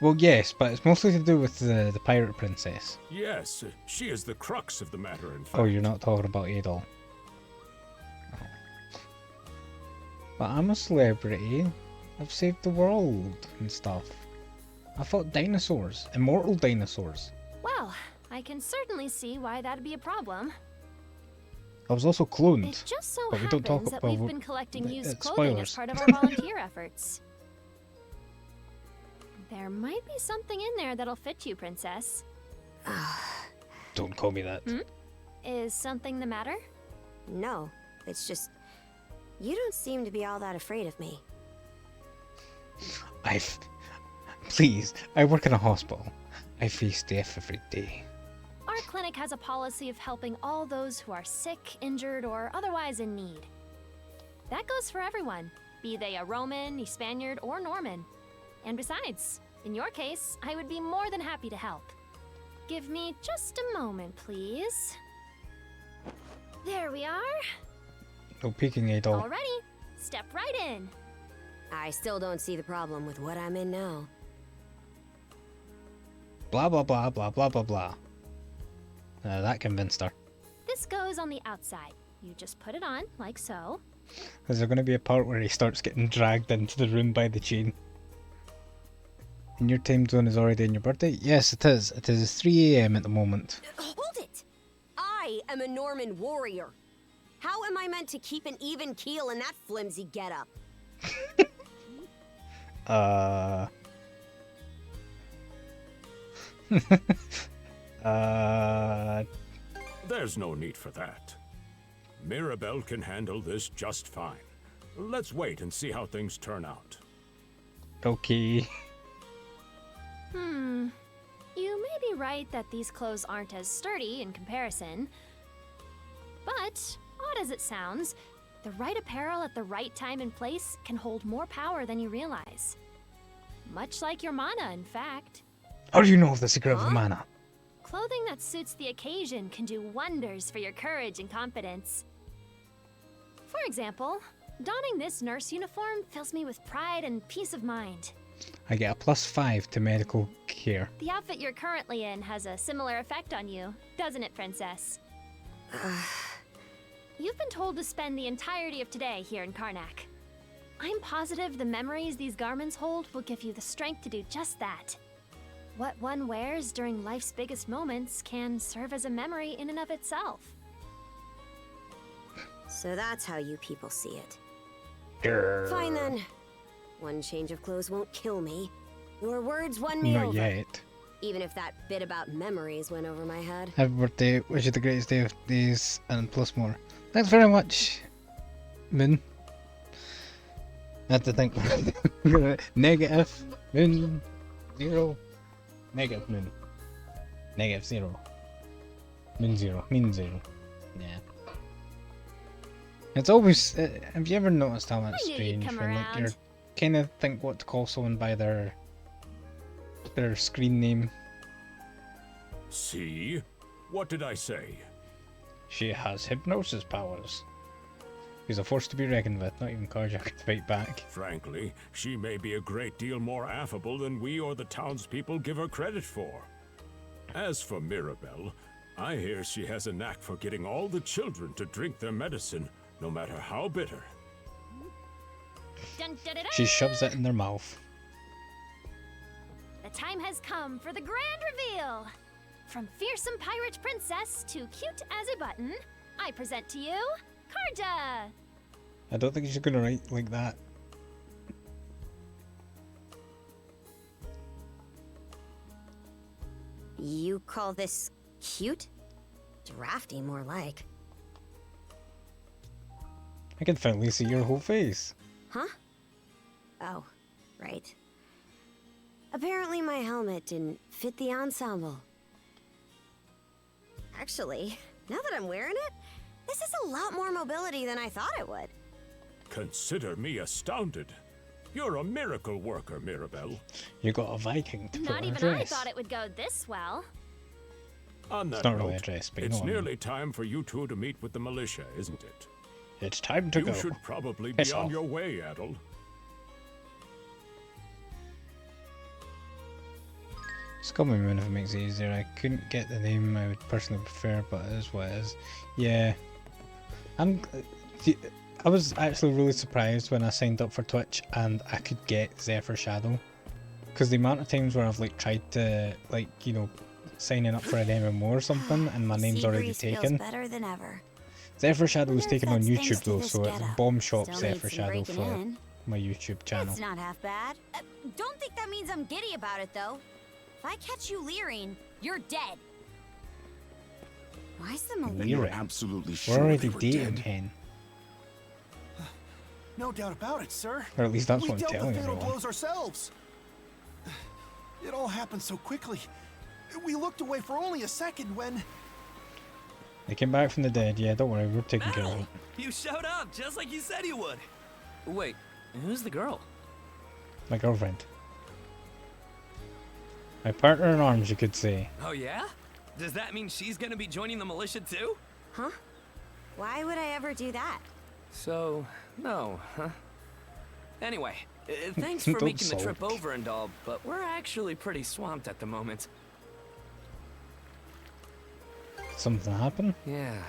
Well, yes, but it's mostly to do with the pirate princess. Yes, she is the crux of the matter, in fact. Oh, you're not talking about Adol. Oh. But I'm a celebrity. I've saved the world and stuff. I fought dinosaurs. Immortal dinosaurs. Well, I can certainly see why that'd be a problem. I was also cloned. It just so but we don't talk happens that about we've been collecting used spoilers. clothing as part of our volunteer efforts. There might be something in there that'll fit you, Princess. Don't call me that. Is something the matter? No, it's just... You don't seem to be all that afraid of me. Please, I work in a hospital. I face death every day. Our clinic has a policy of helping all those who are sick, injured, or otherwise in need. That goes for everyone, be they a Roman, a Spaniard, or Norman. And besides, in your case, I would be more than happy to help. Give me just a moment, please. There we are. No peeking, Adol. Alrighty, step right in. I still don't see the problem with what I'm in now. Blah, blah, blah, blah, blah, blah, blah. That convinced her. This goes on the outside. You just put it on, like so. Is there going to be a part where he starts getting dragged into the room by the chain? And your time zone is already in your birthday? Yes, it is. It is 3 AM at the moment. Hold it! I am a Norman warrior. How am I meant to keep an even keel in that flimsy getup? There's no need for that. Mirabelle can handle this just fine. Let's wait and see how things turn out. Okay. You may be right that these clothes aren't as sturdy in comparison. But, odd as it sounds, the right apparel at the right time and place can hold more power than you realize. Much like your mana, in fact. How do you know of the secret of the mana? Clothing that suits the occasion can do wonders for your courage and confidence. For example, donning this nurse uniform fills me with pride and peace of mind. I get a +5 to medical care. The outfit you're currently in has a similar effect on you, doesn't it, Princess? You've been told to spend the entirety of today here in Karnak. I'm positive the memories these garments hold will give you the strength to do just that. What one wears during life's biggest moments can serve as a memory in and of itself. So that's how you people see it. Grr. Fine then. One change of clothes won't kill me. Your words won me Not over. yet. Even if that bit about memories went over my head. Happy birthday. Wish you the greatest day of days and plus more. Thanks very much, Moon. I had to think. Negative Moon 0. Negative Moon. Negative 0. Moon 0. Mean 0. Yeah. It's always. Have you ever noticed how that's strange when like you're kind of think what to call someone by their screen name? See? What did I say? She has hypnosis powers. He's a force to be reckoned with, not even Karja could fight back. Frankly, she may be a great deal more affable than we or the townspeople give her credit for. As for Mirabelle, I hear she has a knack for getting all the children to drink their medicine, no matter how bitter. Dun, dun, dun, dun. She shoves it in their mouth. The time has come for the grand reveal. From fearsome pirate princess to cute as a button, I present to you Karja. I don't think she's gonna write like that. You call this cute? Drafty, more like. I can finally see your whole face. Huh? Oh, right. Apparently my helmet didn't fit the ensemble. Actually, now that I'm wearing it, this is a lot more mobility than I thought it would. Consider me astounded. You're a miracle worker, Mirabelle. You got a Viking to put Not on a even dress. I thought it would go this well. On that It's not note, really a dress, but you it's know what I mean. nearly time for you two to meet with the militia, isn't it? It's time to you go. should probably be Piss on off. your way, Adol. Just call me Moon if it makes it easier. I couldn't get the name I would personally prefer, but it is what it is. Yeah. I was actually really surprised when I signed up for Twitch and I could get Zephyr Shadow. Because the amount of times where I've like tried to, like, you know, signing up for an MMO or something and my name's already taken. Better than ever. Zephyr Shadow is taken on that's YouTube thanks to though, this so it's getup. Bomb Shop Still Zephyr needs some Shadow breaking for in. my YouTube channel. It's not half bad. Don't think that means I'm giddy about it, though. If I catch you leering, you're dead. Why's the militia? Leering. Absolutely We're sure already they were dating, dead? Hen. No doubt about it, sir. Or at least that's we what I'm dealt the telling fatal everyone. blows ourselves. It all happened so quickly. We looked away for only a second when... They came back from the dead, yeah, don't worry, we're taking care of it. You showed up just like you said you would. Wait, who's the girl? My girlfriend. My partner in arms, you could say. Oh yeah? Does that mean she's gonna be joining the militia too? Huh? Why would I ever do that? So, no, huh? Anyway, thanks for Don't making the trip sulk. over and all, but we're actually pretty swamped at the moment. Something happened? Yeah,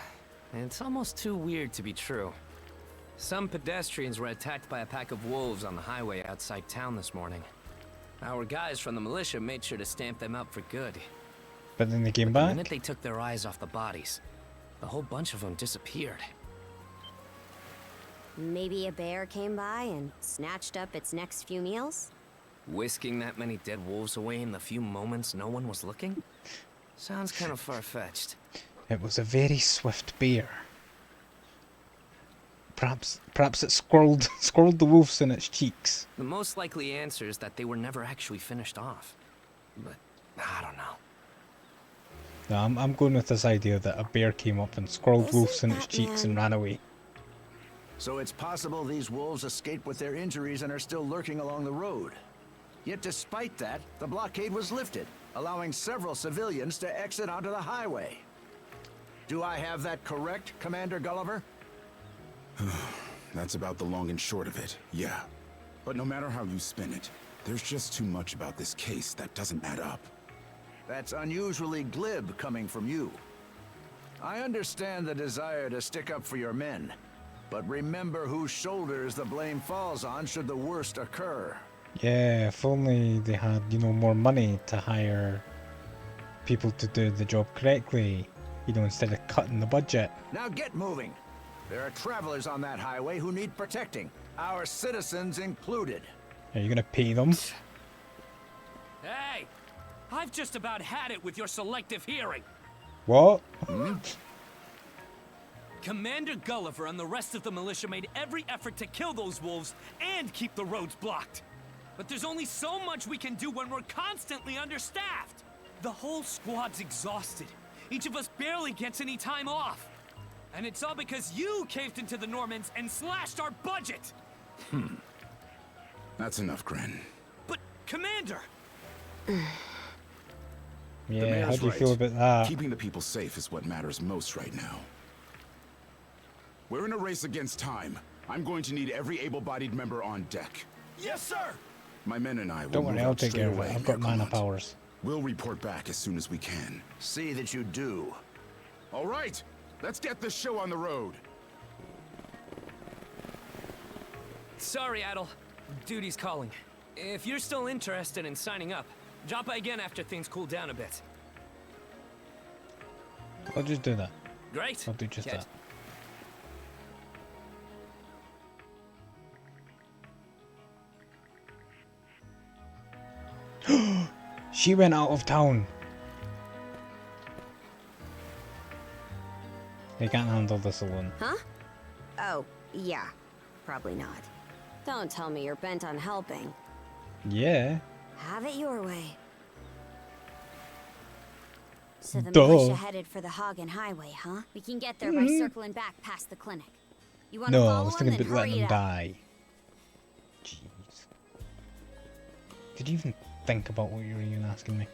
it's almost too weird to be true. Some pedestrians were attacked by a pack of wolves on the highway outside town this morning. Our guys from the militia made sure to stamp them out for good. But then they came The back? minute they took their eyes off the bodies, the whole bunch of them disappeared. Maybe a bear came by and snatched up its next few meals? Whisking that many dead wolves away in the few moments no one was looking? Sounds kind of far-fetched. It was a very swift bear. Perhaps it squirreled the wolves in its cheeks. The most likely answer is that they were never actually finished off. But I don't know. No, I'm going with this idea that a bear came up and squirreled wolves in its cheeks and ran away. So it's possible these wolves escaped with their injuries and are still lurking along the road. Yet despite that, the blockade was lifted, allowing several civilians to exit onto the highway. Do I have that correct, Commander Gulliver? That's about the long and short of it, yeah. But no matter how you spin it, there's just too much about this case that doesn't add up. That's unusually glib coming from you. I understand the desire to stick up for your men, but remember whose shoulders the blame falls on should the worst occur. Yeah, if only they had, you know, more money to hire people to do the job correctly, you know, instead of cutting the budget. Now get moving. There are travelers on that highway who need protecting, our citizens included. Are you gonna pay them? Hey! I've just about had it with your selective hearing. What? Commander Gulliver and the rest of the militia made every effort to kill those wolves and keep the roads blocked. But there's only so much we can do when we're constantly understaffed. The whole squad's exhausted. Each of us barely gets any time off. And it's all because you caved into the Normans and slashed our budget! That's enough, Gren. But, Commander! Yeah, how do you feel about that? Keeping the people safe is what matters most right now. We're in a race against time. I'm going to need every able-bodied member on deck. Yes, sir! My men and I will Don't worry, move I'll out take straight care of away, it. I've got Mayor mana Command. powers. We'll report back as soon as we can. See that you do. All right, let's get this show on the road. Sorry, Adol. Duty's calling. If you're still interested in signing up, drop by again after things cool down a bit. I'll just do that. Great. I'll do just Get. that. She went out of town. They can't handle this alone. Huh? Oh, yeah. Probably not. Don't tell me you're bent on helping. Yeah. Have it your way. So the Duh. militia headed for the Hagen Highway, huh? We can get there by circling back past the clinic. You want to No, I follow was them? thinking Then about letting hurry them it up. die. Jeez. Did you even think about what you were even asking me?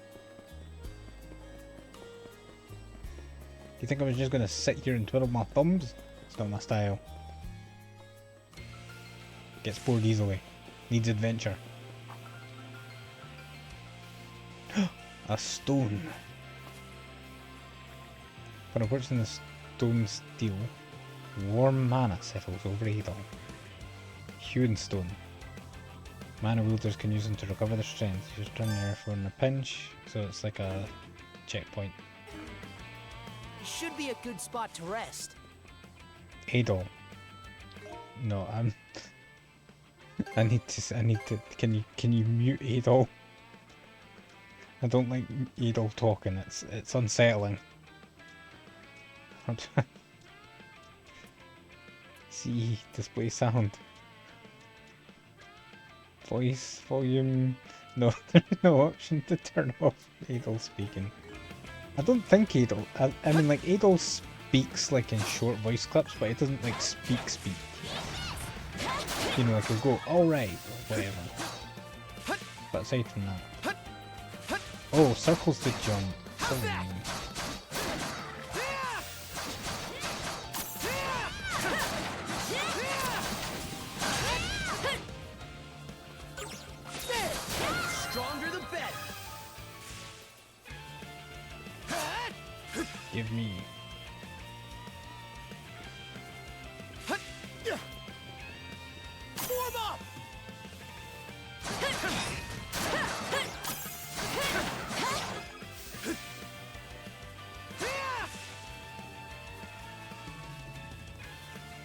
You think I was just gonna sit here and twiddle my thumbs? It's not my style. Gets bored easily. Needs adventure. A stone. But unfortunately the stone steel. Warm mana settles over Adol. Hewn stone. Mana wielders can use them to recover their strength. You just turn your phone in a pinch, so it's like a checkpoint. It should be a good spot to rest. Adol. No, I'm. I need to. Can you mute Adol? I don't like Adol talking. It's unsettling. See, display sound. Voice volume. No, there's no option to turn off Adol speaking. I don't think Adol. I mean, like Adol speaks like in short voice clips, but it doesn't like speak. You know, like he'll go all right or whatever. But aside from that, oh, circles to jump. So annoying. Stronger the better. Give me. Form up.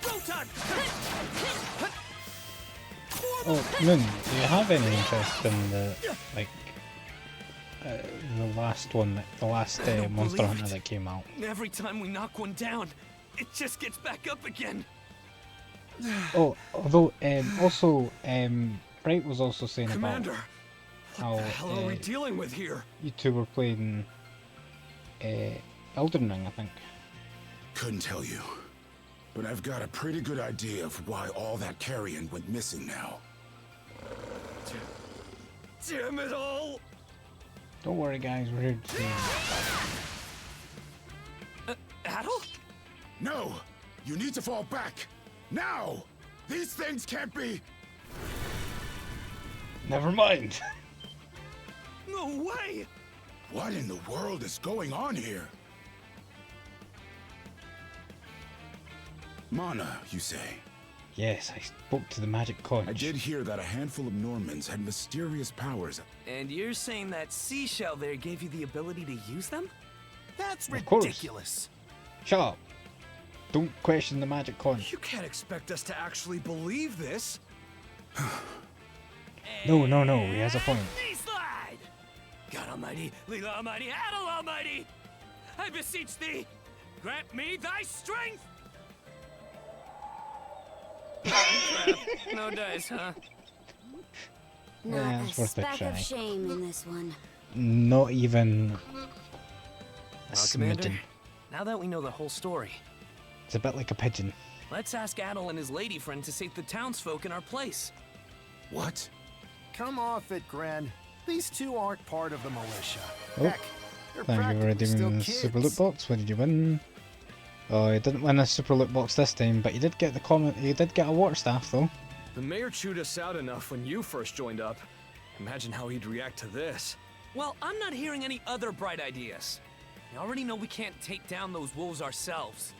Rotan. Oh, Moon, do you have any interest in the the last one, the last Monster believe Hunter it. that came out? Every time we knock one down, it just gets back up again. Oh, although also Bright was also saying Commander, about how what the hell are we dealing with here? you two were playing Elden Ring, I think. Couldn't tell you. But I've got a pretty good idea of why all that carrion went missing now. Damn it all! Don't worry, guys, we're here to see. Adol? No! You need to fall back! Now! These things can't be... Never mind. No way! What in the world is going on here? Mana, you say? Yes, I spoke to the magic conch. I did hear that a handful of Normans had mysterious powers. And you're saying that seashell there gave you the ability to use them? That's Of course. ridiculous. Shut up. Don't question the magic conch. You can't expect us to actually believe this. No, he has a point. Knee slide! God Almighty, Leela Almighty, Adol Almighty! I beseech thee, grant me thy strength! Crap. No dice, huh? Yeah, Not it's a worth a speck of try. shame in this one. Not even a Well, Commander, smidgen. now that we know the whole story, It's a bit like a pigeon. let's ask Adol and his lady friend to save the townsfolk in our place. What? Come off it, Gren. These two aren't part of the militia. Oh, Heck, they're thank you for practically still redeeming the kids. Super Loot Box. What did you win? Oh, he didn't win a super loot box this time, but he did get the comment. He did get a water staff though. The mayor chewed us out enough when you first joined up. Imagine how he'd react to this. Well, I'm not hearing any other bright ideas. You already know we can't take down those wolves ourselves.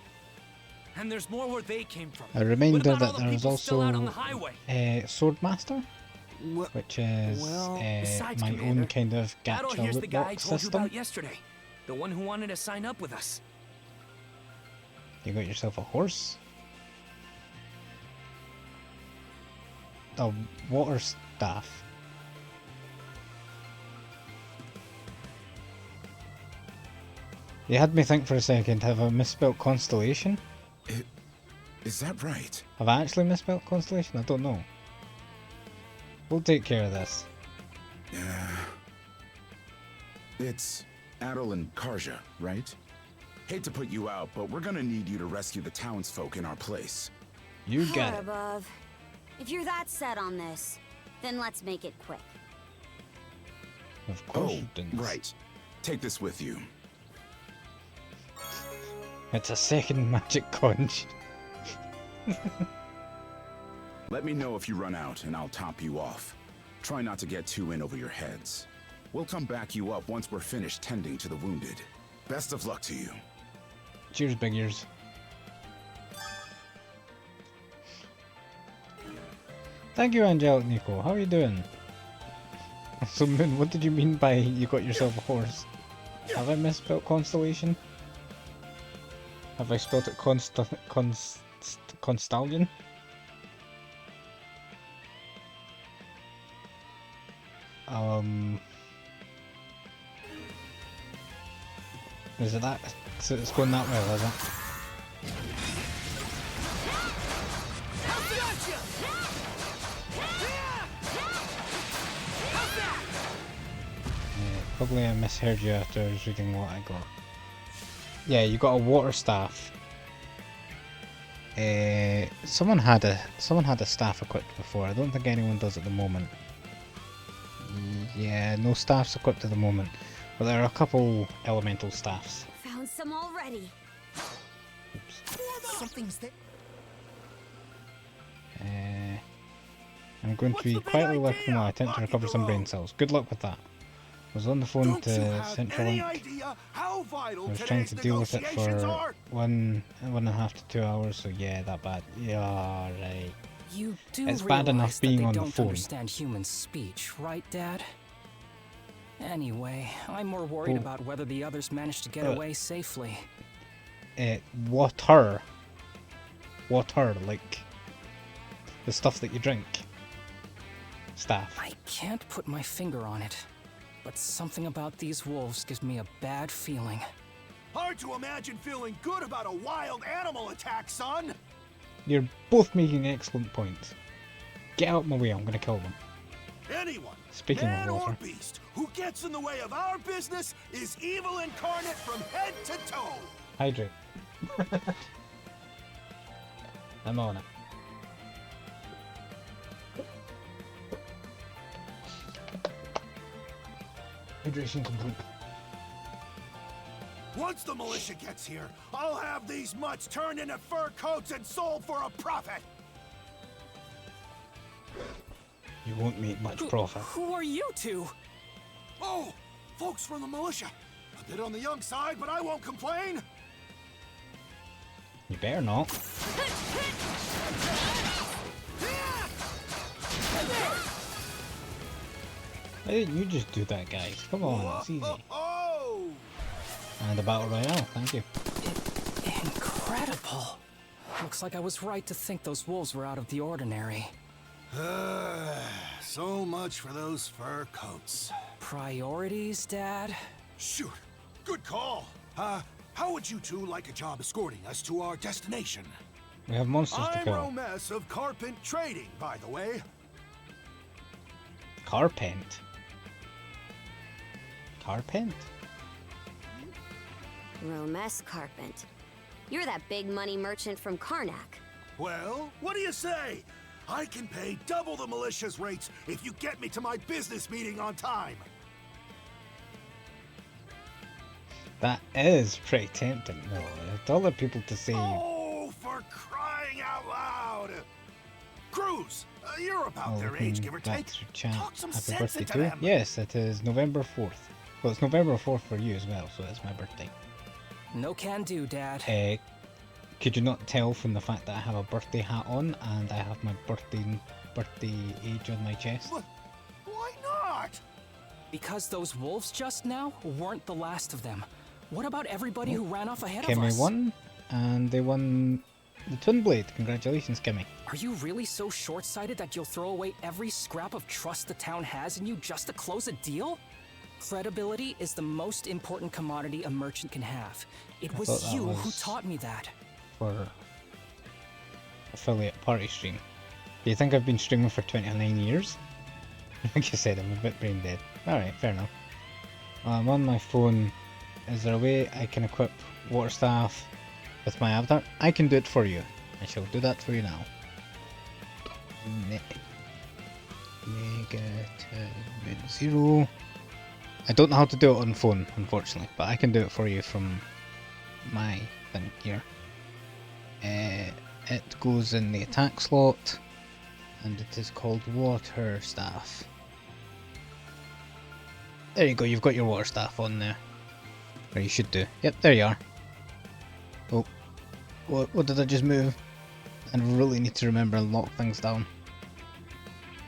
And there's more where they came from. A reminder What about that all the there is people still out on also the highway? Swordmaster, which is besides my Commander, own kind of Adol gacha here's the loot guy I box told you system. about yesterday. The one who wanted to sign up with us. You got yourself a horse. A water staff. You had me think for a second, have I misspelled Constellation? Is that right? Have I actually misspelled Constellation? I don't know. We'll take care of this. Yeah. It's Adol and Karja, right? Hate to put you out, but we're gonna need you to rescue the townsfolk in our place. You got it. Above. If you're that set on this, then let's make it quick. Of course you didn't. Right. Take this with you. It's a second magic conch. Let me know if you run out and I'll top you off. Try not to get too in over your heads. We'll come back you up once we're finished tending to the wounded. Best of luck to you. Cheers, big ears. Thank you, Angelic Nico. How are you doing? So, Moon, what did you mean by you got yourself a horse? Have I misspelled Constellation? Have I spelled it Constallion? Is it that? So it's going that way, is it? Probably I misheard you after I was reading what I got. Yeah, you got a water staff. Someone had a staff equipped before. I don't think anyone does at the moment. Yeah, no staffs equipped at the moment. But there are a couple elemental staffs. Found some already. Something's there. I'm going to be quietly left while I attempt to recover some brain cells. Good luck with that. I was on the phone to Centralink. I was trying to deal with it for 1.5 to 2 hours, so yeah, that bad. Yeah, right. You do It's bad enough being on the phone. They don't understand human speech, right, Dad? Anyway, I'm more worried about whether the others managed to get away safely. Water, like the stuff that you drink. Staff. I can't put my finger on it, but something about these wolves gives me a bad feeling. Hard to imagine feeling good about a wild animal attack, son! You're both making excellent points. Get out of my way, I'm gonna kill them. Anyone, Speaking man of water. or beast, who gets in the way of our business is evil incarnate from head to toe! Hydrate. I'm on it. Hydration complete. Once the militia gets here, I'll have these mutts turned into fur coats and sold for a profit! You won't make much profit. Who are you two? Oh, folks from the militia. A bit on the young side, but I won't complain. You better not. Why didn't you just do that, guys? Come on, it's easy. And the battle royale, thank you. Incredible. Looks like I was right to think those wolves were out of the ordinary. So much for those fur coats. Priorities, Dad? Shoot, good call. How would you two like a job escorting us to our destination? We have monsters to I'm kill. Romess of Carpent Trading, by the way. Carpent? Carpent? Romess Carpent. You're that big money merchant from Karnak. Well, what do you say? I can pay double the militia's rates if you get me to my business meeting on time. That is pretty tempting, though. It's all the people to save. Oh, for crying out loud! Cruz, you're about their age, give or take. Talk some Happy sense birthday into too. them. Yes, it is November 4th. Well, it's November 4th for you as well, so it's my birthday. No can do, Dad. Could you not tell from the fact that I have a birthday hat on and I have my birthday age on my chest? Why not? Because those wolves just now weren't the last of them. What about everybody who ran off ahead of Kimmy us? won, and they won the Twin Blade. Congratulations, Kimmy. Are you really so short-sighted that you'll throw away every scrap of trust the town has in you just to close a deal? Credibility is the most important commodity a merchant can have. It was you who taught me that. For affiliate party stream. Do you think I've been streaming for 29 years? Like I said, I'm a bit brain dead. Alright, fair enough. I'm on my phone. Is there a way I can equip water staff with my avatar? I can do it for you. I shall do that for you now. -0. I don't know how to do it on phone, unfortunately, but I can do it for you from my thing here. It goes in the attack slot, and it is called water staff. There you go, you've got your water staff on there. Or you should do. Yep, there you are. Oh, what did I just move? I really need to remember and lock things down.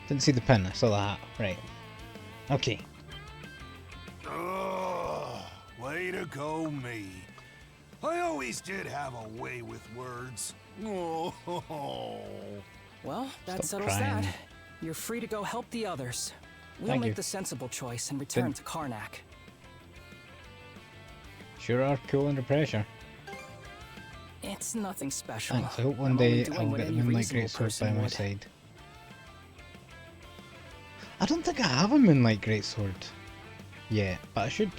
Didn't see the pin, I saw the hat. Right. Okay. Way to go, me. I always did have a way with words. Oh. Well, that Stop settles crying. that. You're free to go help the others. We'll Thank make you. the sensible choice and return to Karnak. Sure are cool under pressure. It's nothing special. Thanks, I hope one I'm only day doing I'll what get the any Moonlight reasonable Greatsword by person my would. side. I don't think I have a Moonlight Greatsword yet, but I should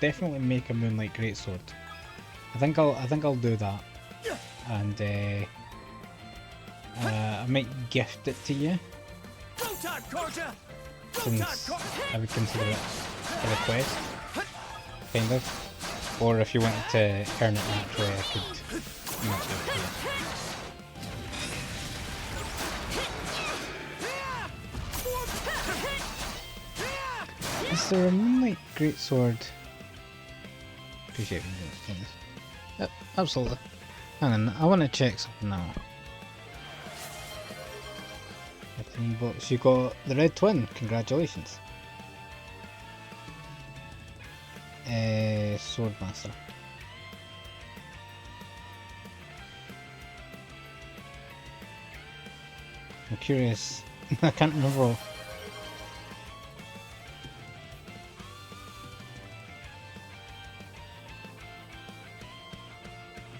definitely make a Moonlight Greatsword. I think I'll do that, and I might gift it to you, since I would consider it a request, kind of. Or if you wanted to earn it naturally, I could not do it to you. Is there a Moonlight Greatsword? Appreciate me doing this. Yep, absolutely. Hang on, I want to check something now. 15 bucks. You got the Red Twin. Congratulations. Swordmaster. I'm curious. I can't remember.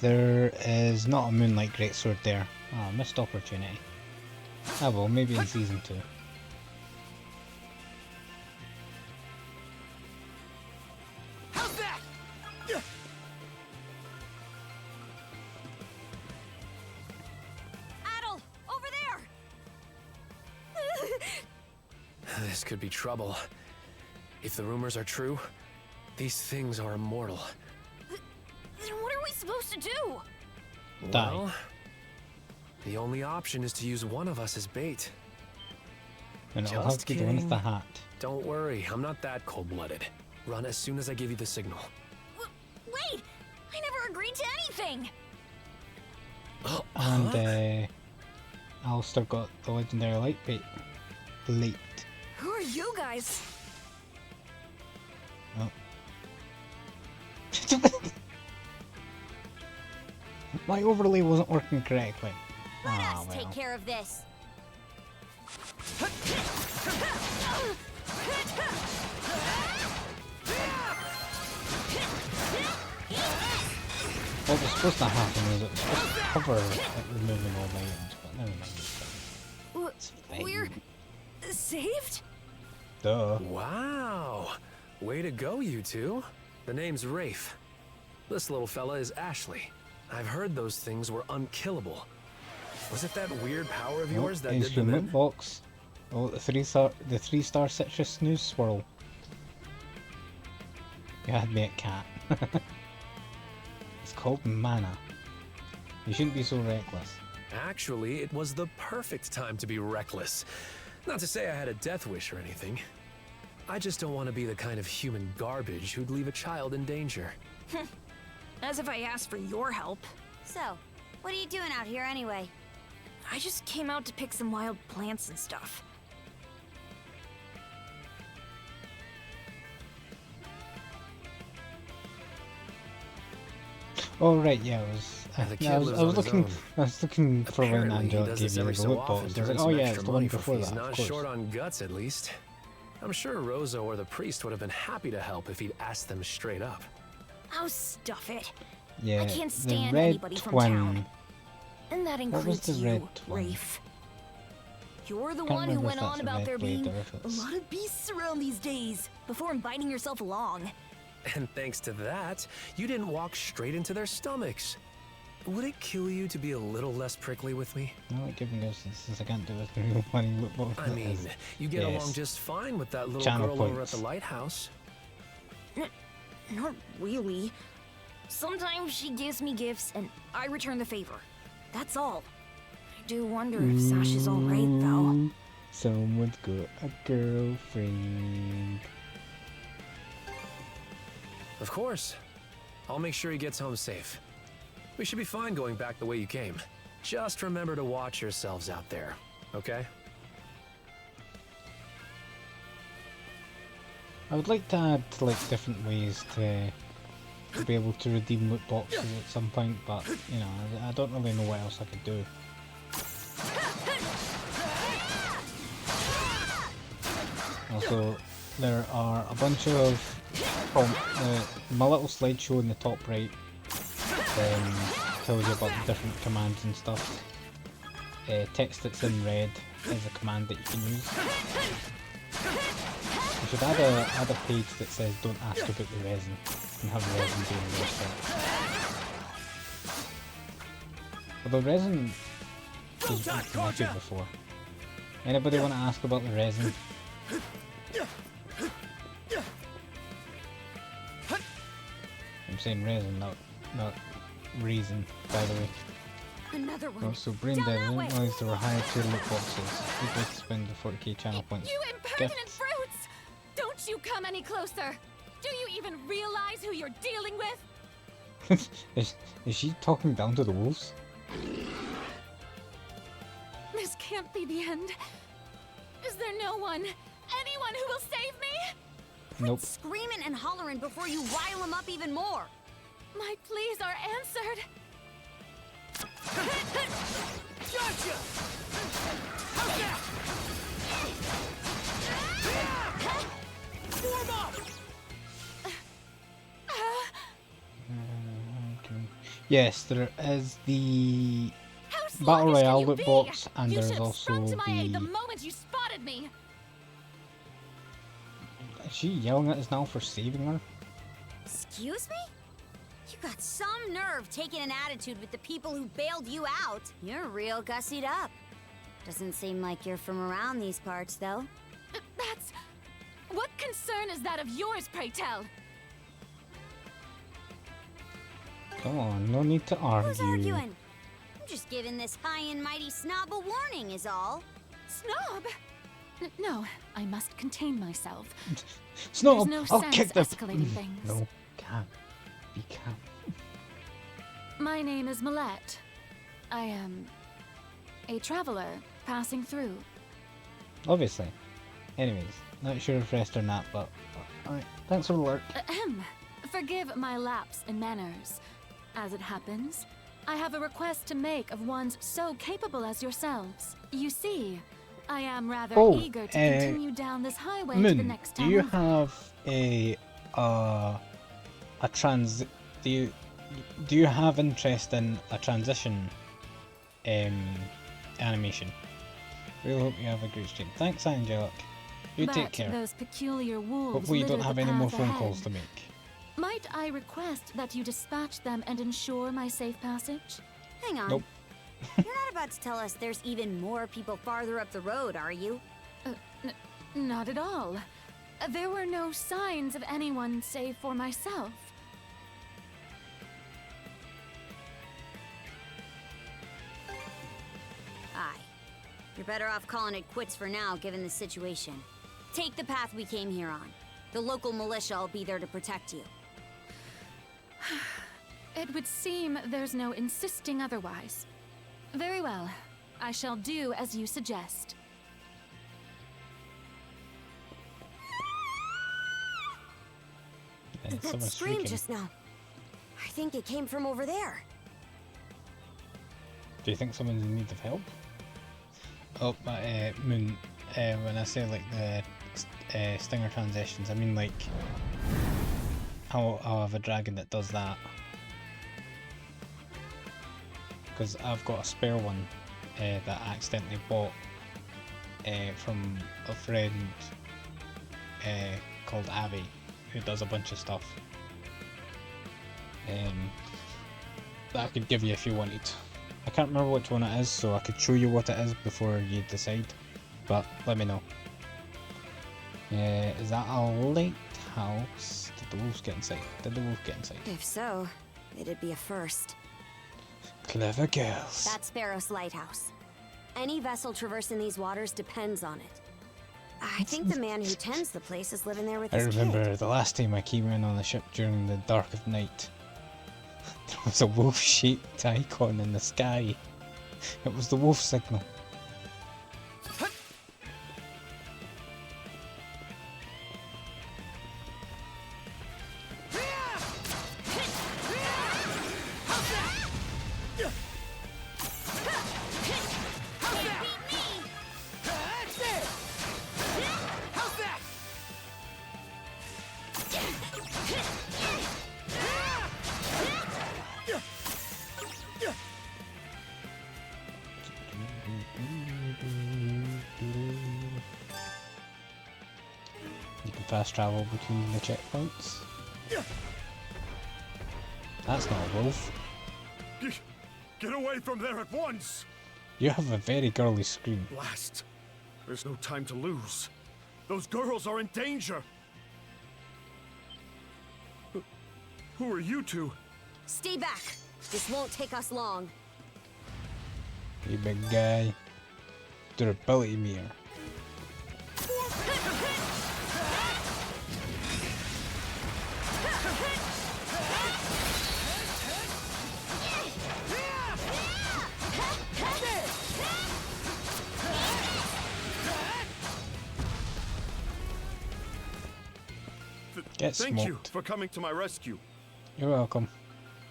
There is not a Moonlight Greatsword there. Ah, missed opportunity. Ah well, maybe in Season 2. How's that? Adol, over there! This could be trouble. If the rumors are true, these things are immortal. Then what are we supposed to do? Well, the only option is to use one of us as bait. And it'll have to be the one with the hat. Don't worry, I'm not that cold-blooded. Run as soon as I give you the signal. Wait! I never agreed to anything! And Alistair got the legendary light bait. Late. Who are you guys? Oh. My overlay wasn't working correctly. Let Ah, us well. take care of this. What was supposed to happen was it was supposed to cover it removing all the items, but never mind. fine. We're saved? Duh. Wow! Way to go, you two. The name's Rafe. This little fella is Ashley. I've heard those things were unkillable. Was it that weird power of yours that did them Instrument in? box. Oh, the three star citrus snooze swirl. You had me at cat. It's called mana. You shouldn't be so reckless. Actually, it was the perfect time to be reckless. Not to say I had a death wish or anything. I just don't want to be the kind of human garbage who'd leave a child in danger. As if I asked for your help. So, what are you doing out here anyway? I just came out to pick some wild plants and stuff. Oh right, yeah, I was looking for when Apparently, Angela he does gave this you every the so loot often box. to I was like, earn oh some yeah, extra it's the one money for before he's that, of not course. short on guts, at least. I'm sure Rosa or the priest would have been happy to help if he'd asked them straight up. Oh, stuff it. Yeah, I can't the stand red anybody from twin. town. And that What was includes the you, red twin? Rafe. You're the Can't one who remember if went that's on a about red there blade being or if a it's- lot of beasts around these days before inviting yourself along. And thanks to that, you didn't walk straight into their stomachs. Would it kill you to be a little less prickly with me? I like giving those since I can't do this real funny loot box. I mean, you get along just fine with that little Channel girl over at points. the lighthouse. Not really. Sometimes she gives me gifts and I return the favor. That's all. I do wonder if Sasha's alright though. Someone's got a girlfriend. Of course. I'll make sure he gets home safe. We should be fine going back the way you came. Just remember to watch yourselves out there, okay? I would like to add like different ways to be able to redeem loot boxes at some point, but you know, I don't really know what else I could do. Also, there are a bunch of my little slideshow in the top right tells you about the different commands and stuff. Text that's in red is a command that you can use. You should add a page that says don't ask about the resin and have resin doing the rest of it. Although resin is implemented before. Anybody want to ask about the resin? I'm saying resin, not reason, by the way. Another one. Also, brain dead, I didn't realize there were higher tier loot boxes. You'd like to spend the 40k channel points. You impertinent Gifts. brutes! Don't you come any closer! Do you even realize who you're dealing with? is she talking down to the wolves? This can't be the end. Is there no one, anyone who will save me? Nope. Screaming and hollering before you rile them up even more. My pleas are answered. Gotcha! Form up! Yes, there is the Battle Royale loot box, and You there's should have also sprung to my aid the the... moment you spotted me. Is she yelling at us now for saving her? Excuse me? You got some nerve taking an attitude with the people who bailed you out. You're real gussied up. Doesn't seem like you're from around these parts, though. That's... What concern is that of yours, pray tell? Come on, no need to argue. Who's arguing? I'm just giving this high and mighty snob a warning, is all. Snob? No, I must contain myself. Snob, There's no I'll sense kick the... escalating things. No, can't. You can't. My name is Millette. I am a traveler passing through. Obviously. Anyways, not sure if rest or not, but... Alright, thanks for the lurk. Ahem. Forgive my lapse in manners. As it happens, I have a request to make of ones so capable as yourselves. You see, I am rather eager to continue down this highway to the Moon, next do town. you over. have do you have interest in a transition animation? Really hope you have a great stream. Thanks, Angelic. You But take care. those peculiar wolves Hopefully you don't litter have the any more path phone ahead. calls to make. Might I request that you dispatch them and ensure my safe passage? Hang on. Nope. You're not about to tell us there's even more people farther up the road, are you? Not at all. There were no signs of anyone save for myself. Aye. You're better off calling it quits for now, given the situation. Take the path we came here on. The local militia will be there to protect you. It would seem there's no insisting otherwise. Very well. I shall do as you suggest. That scream just now. I think it came from over there. Do you think someone's in need of help? Oh, Moon, when I say like the stinger transitions, I mean like I'll have a dragon that does that. Because I've got a spare one that I accidentally bought from a friend called Abby, who does a bunch of stuff that I could give you if you wanted. I can't remember which one it is, so I could show you what it is before you decide, but let me know. Is that a lighthouse? Did the wolves get inside? Did the wolf get inside? If so, it'd be a first. Clever girls. That's Sparrow's lighthouse. Any vessel traversing these waters depends on it. I think the man who tends the place is living there with his remember kid. the last time I came in on the ship during the dark of night. There was a wolf-shaped icon in the sky. It was the wolf signal. Fast travel between the checkpoints. That's not a wolf. Get away from there at once! You have a very girly scream. Blast! There's no time to lose. Those girls are in danger! Who are you two? Stay back! This won't take us long. You big guy. Durability meter. Thank you for coming to my rescue. You're welcome.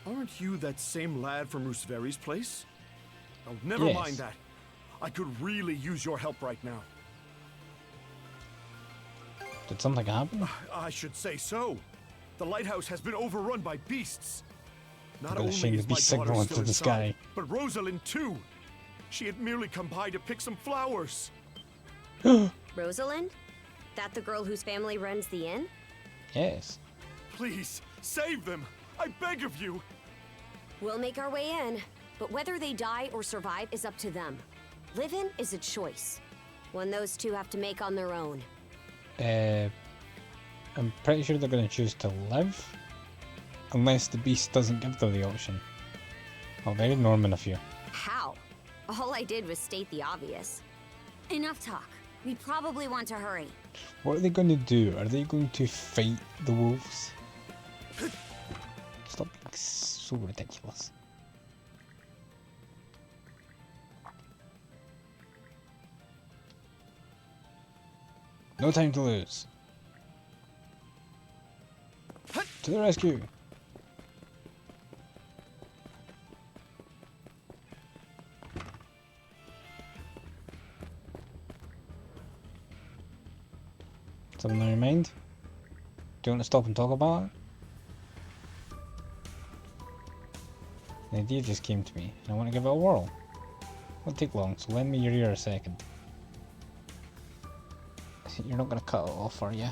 Aren't you that same lad from Rooseveri's place? Oh, never Yes. mind that. I could really use your help right now. Did something happen? I should say so. The lighthouse has been overrun by beasts. Not Gonna only shame is the my beast daughter signal still into the inside, sky. but Rosalind too. She had merely come by to pick some flowers. Rosalind? That the girl whose family runs the inn? Yes. Please, save them! I beg of you! We'll make our way in, but whether they die or survive is up to them. Living is a choice. One those two have to make on their own. I'm pretty sure they're going to choose to live. Unless the beast doesn't give them the option. Oh, very Norman of you. How? All I did was state the obvious. Enough talk. We probably want to hurry. What are they going to do? Are they going to fight the wolves? Stop being so ridiculous. No time to lose. To the rescue! Something on your mind? Do you want to stop and talk about it? The idea just came to me, and I want to give it a whirl. Won't take long, so lend me your ear a second. You're not going to cut it off, are you?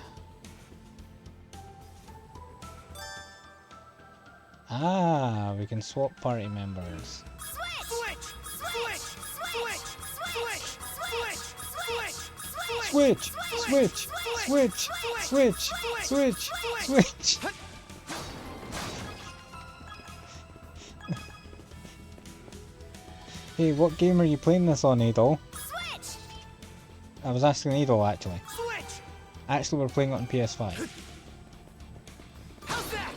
Ah, we can swap party members. Switch! Switch! Switch! Switch! Switch! Switch! Hey, what game are you playing this on, Adol? Switch! I was asking Adol actually. Switch! Actually, we're playing it on PS5. How's that?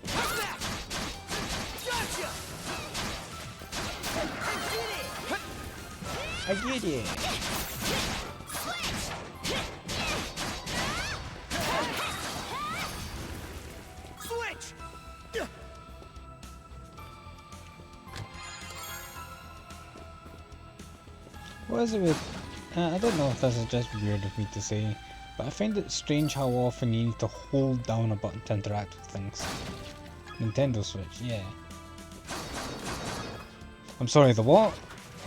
How's that? Gotcha! I get it! Switch! What is it with... I don't know if this is just weird of me to say, but I find it strange how often you need to hold down a button to interact with things. Nintendo Switch, yeah. I'm sorry, the what?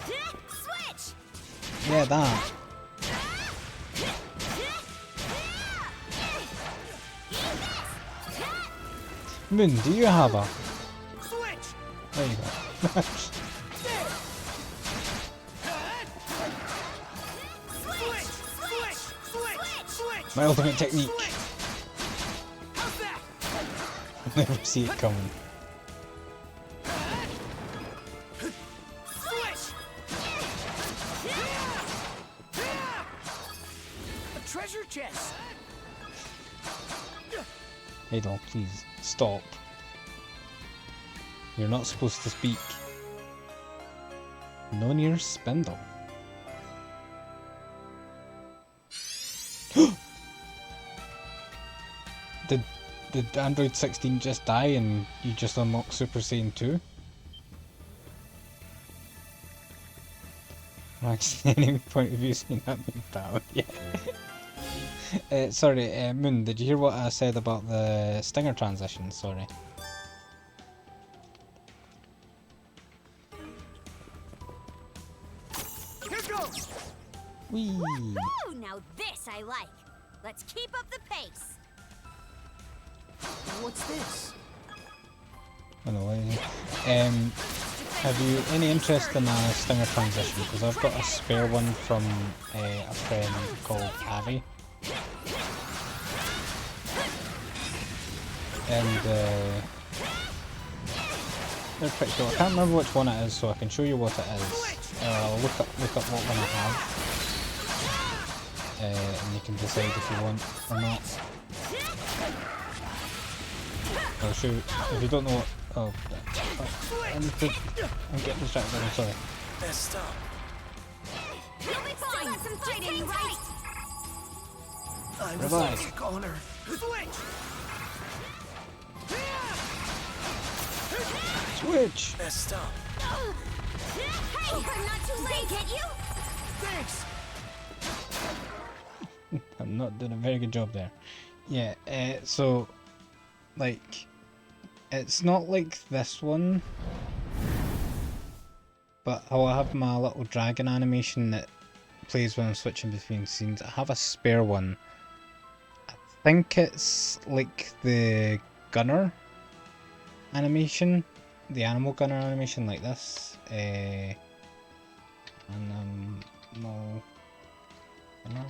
Switch! Yeah, that. Moon, do you have a... Switch! There you go. My ultimate technique. I never see it coming. A treasure chest! Adol, please, stop. You're not supposed to speak. No near spindle. Did Android 16 just die and you just unlock Super Saiyan 2? Max, any point of view saying that being valid, yeah. Sorry, Moon, did you hear what I said about the stinger transition? Sorry. Here goes! Whee! Woo! Now this I like. Let's keep up the pace. What's this? I know. Have you any interest in a stinger transition? Because I've got a spare one from a friend called Abby. And they're pretty cool. I can't remember which one it is, so I can show you what it is. I'll look up what one I have. And you can decide if you want or not. I'll show you, if you don't know what... Oh, I'm getting distracted, I'm sorry. Messed up. You'll be fine. Got some fight in you, right? I was Revive. a goner. Switch! Switch! Messed up. Hey, I'm not too late. Get you? Thanks. I'm not doing a very good job there. Yeah, so... Like... It's not like this one, but I'll have my little dragon animation that plays when I'm switching between scenes. I have a spare one. I think it's like the gunner animation, the animal gunner animation like this. And no, gunner?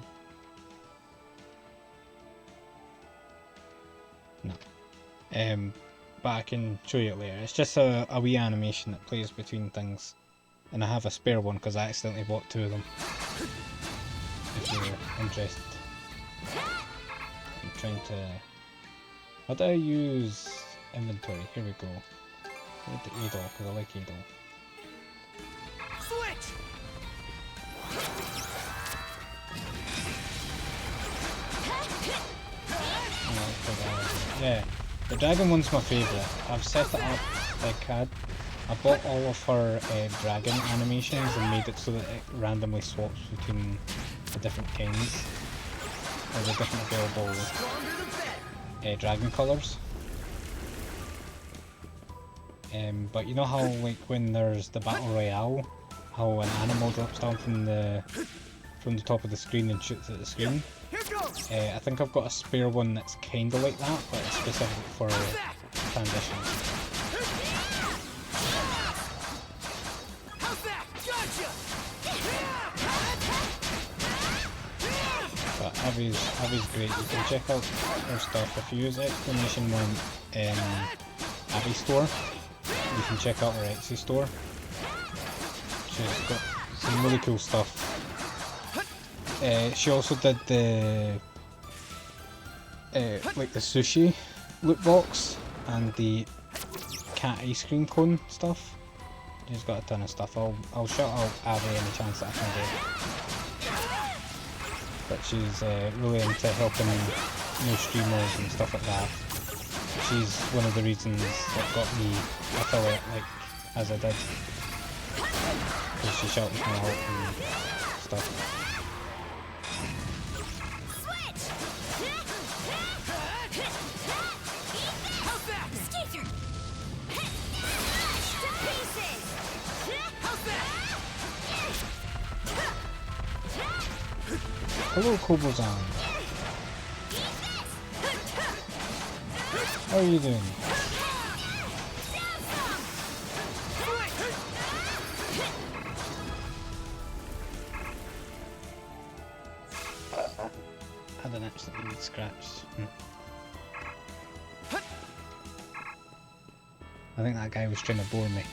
No. But I can show you it later. It's just a wee animation that plays between things. And I have a spare one because I accidentally bought two of them. If you're interested. I'm trying to... How do I use inventory? Here we go. Go to Adol because I like Adol. Switch! Yeah. The dragon one's my favourite. I've set it up like I bought all of her dragon animations and made it so that it randomly swaps between the different kinds or the different available dragon colours. But you know how like when there's the battle royale, how an animal drops down from the top of the screen and shoots at the screen? I think I've got a spare one that's kinda like that, but it's specific for transitions. Abby's great. You can check out her stuff. If you use exclamation one in Abby's store, you can check out her Etsy store. She's got some really cool stuff. She also did the like the sushi loot box and the cat ice cream cone stuff. She's got a ton of stuff. I'll shout out Abby any chance that I can get. But she's really into helping new streamers and stuff like that. She's one of the reasons that got me affiliate like as I did. Because she shouted me out and stuff. Hello, Kobozan. How are you doing? I didn't actually get scratched. I think that guy was trying to bore me.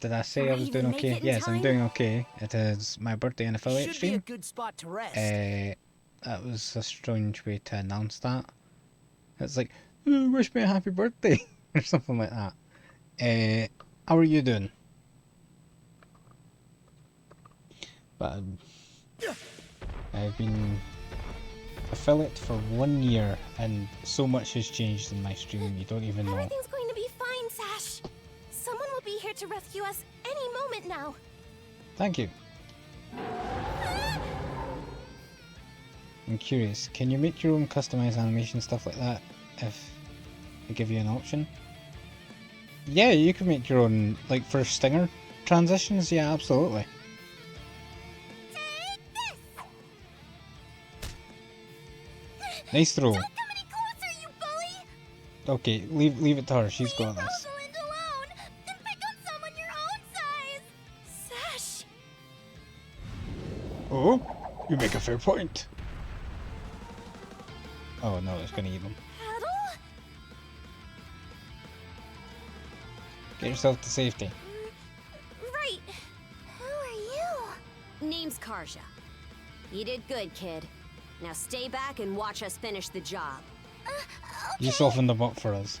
Did I say I was doing okay? Yes, I'm doing okay. It is my birthday and affiliate stream. Should be a good spot to rest. That was a strange way to announce that. It's like, "Ooh, wish me a happy birthday," or something like that. How are you doing? But I've been affiliate for 1 year, and so much has changed in my streaming. You don't even know. Everything's going to be fine, Sash. Someone will be here to rescue us any moment now. Thank you. I'm curious, can you make your own customized animation stuff like that if I give you an option? Yeah, you can make your own, like for stinger transitions, yeah, absolutely. Nice throw. Don't come any closer, you bully! Okay, leave it to her, she's got this. Rosalind alone, then pick on someone your own size. Sash! Oh, you make a fair point. Oh no, it's gonna eat them. Adol? Get yourself to safety. Right. Who are you? Name's Karja. You did good, kid. Now stay back and watch us finish the job. You softened them up for us.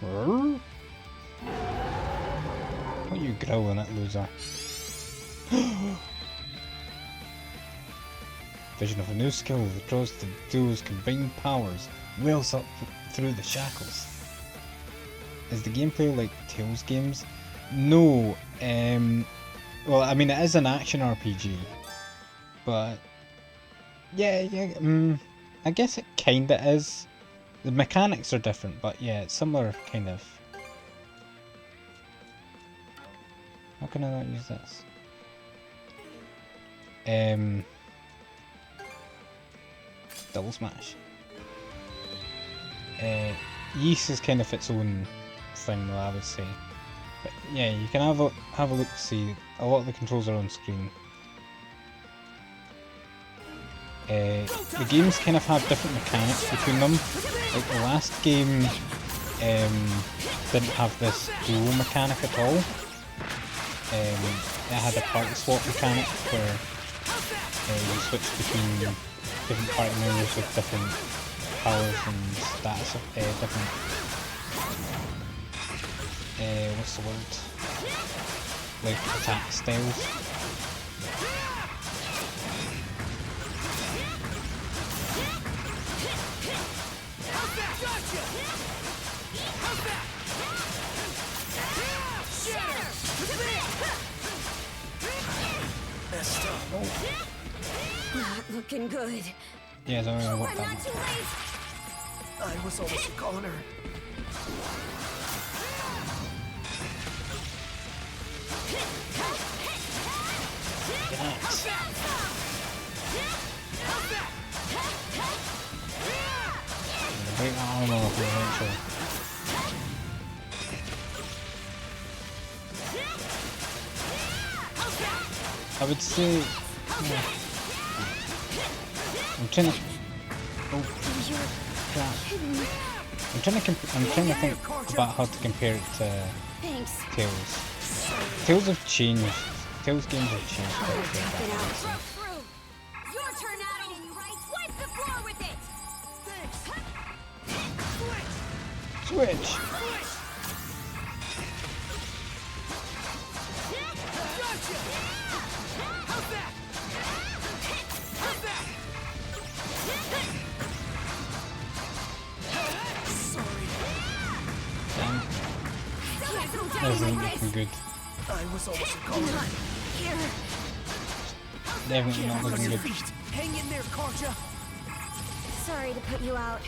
What are you growling at, loser? Vision of a new skill that draws the duo's combined powers, wails up through the shackles. Is the gameplay like Tales games? No. Well, I mean, it is an action RPG, but yeah, I guess it kinda is. The mechanics are different, but yeah, it's similar, kind of. How can I not use this? Double smash. Ys is kind of its own thing, though, I would say. But yeah, you can have a look. See, a lot of the controls are on screen. The games kind of have different mechanics between them. Like the last game didn't have this duo mechanic at all. It had a party swap mechanic where you switch between different party members with different powers and status of different what's the word? Like attack styles. Not looking good. Yeah, it's already worked out. Not too late. I was almost a goner. Yes. Break that armor off eventually. I would say... I'm trying to... Oh, crap. I'm trying to think about how to compare it to Tales. Tales have changed. Tales games have changed quite a bit. Your turn, Adol. Wipe the floor with it. Switch. That isn't looking good. I was almost gone. Here. Definitely not looking good. Hang in there, Karja. Sorry to put you out.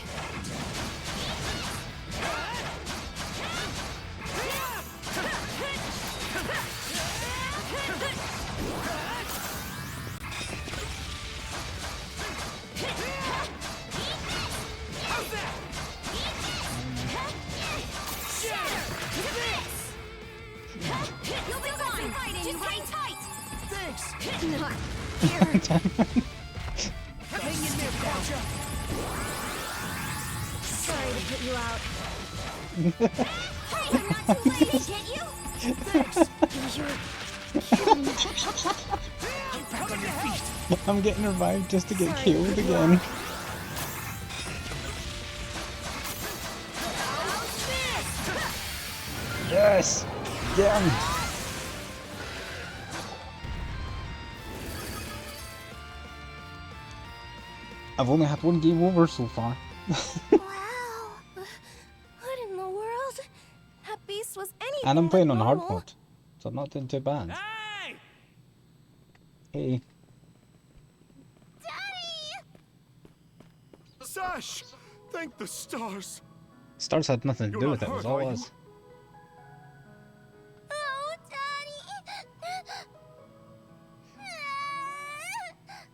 You'll be fine. Just hang tight. Thanks. Not Hang in there, Karja. Sorry to put you out. Hey, I'm not too late to get you. Get back on your feet. I'm getting revived just to get killed again. Yes! Get him! I've only had one game over so far. Wow. What in the world? That beast was anything And I'm playing but on hard normal. mode, so I'm not doing too bad. Hey. Sash! Thank the stars. Stars had nothing to do You're with it, not it was hurt, all are you? us. Oh, Daddy!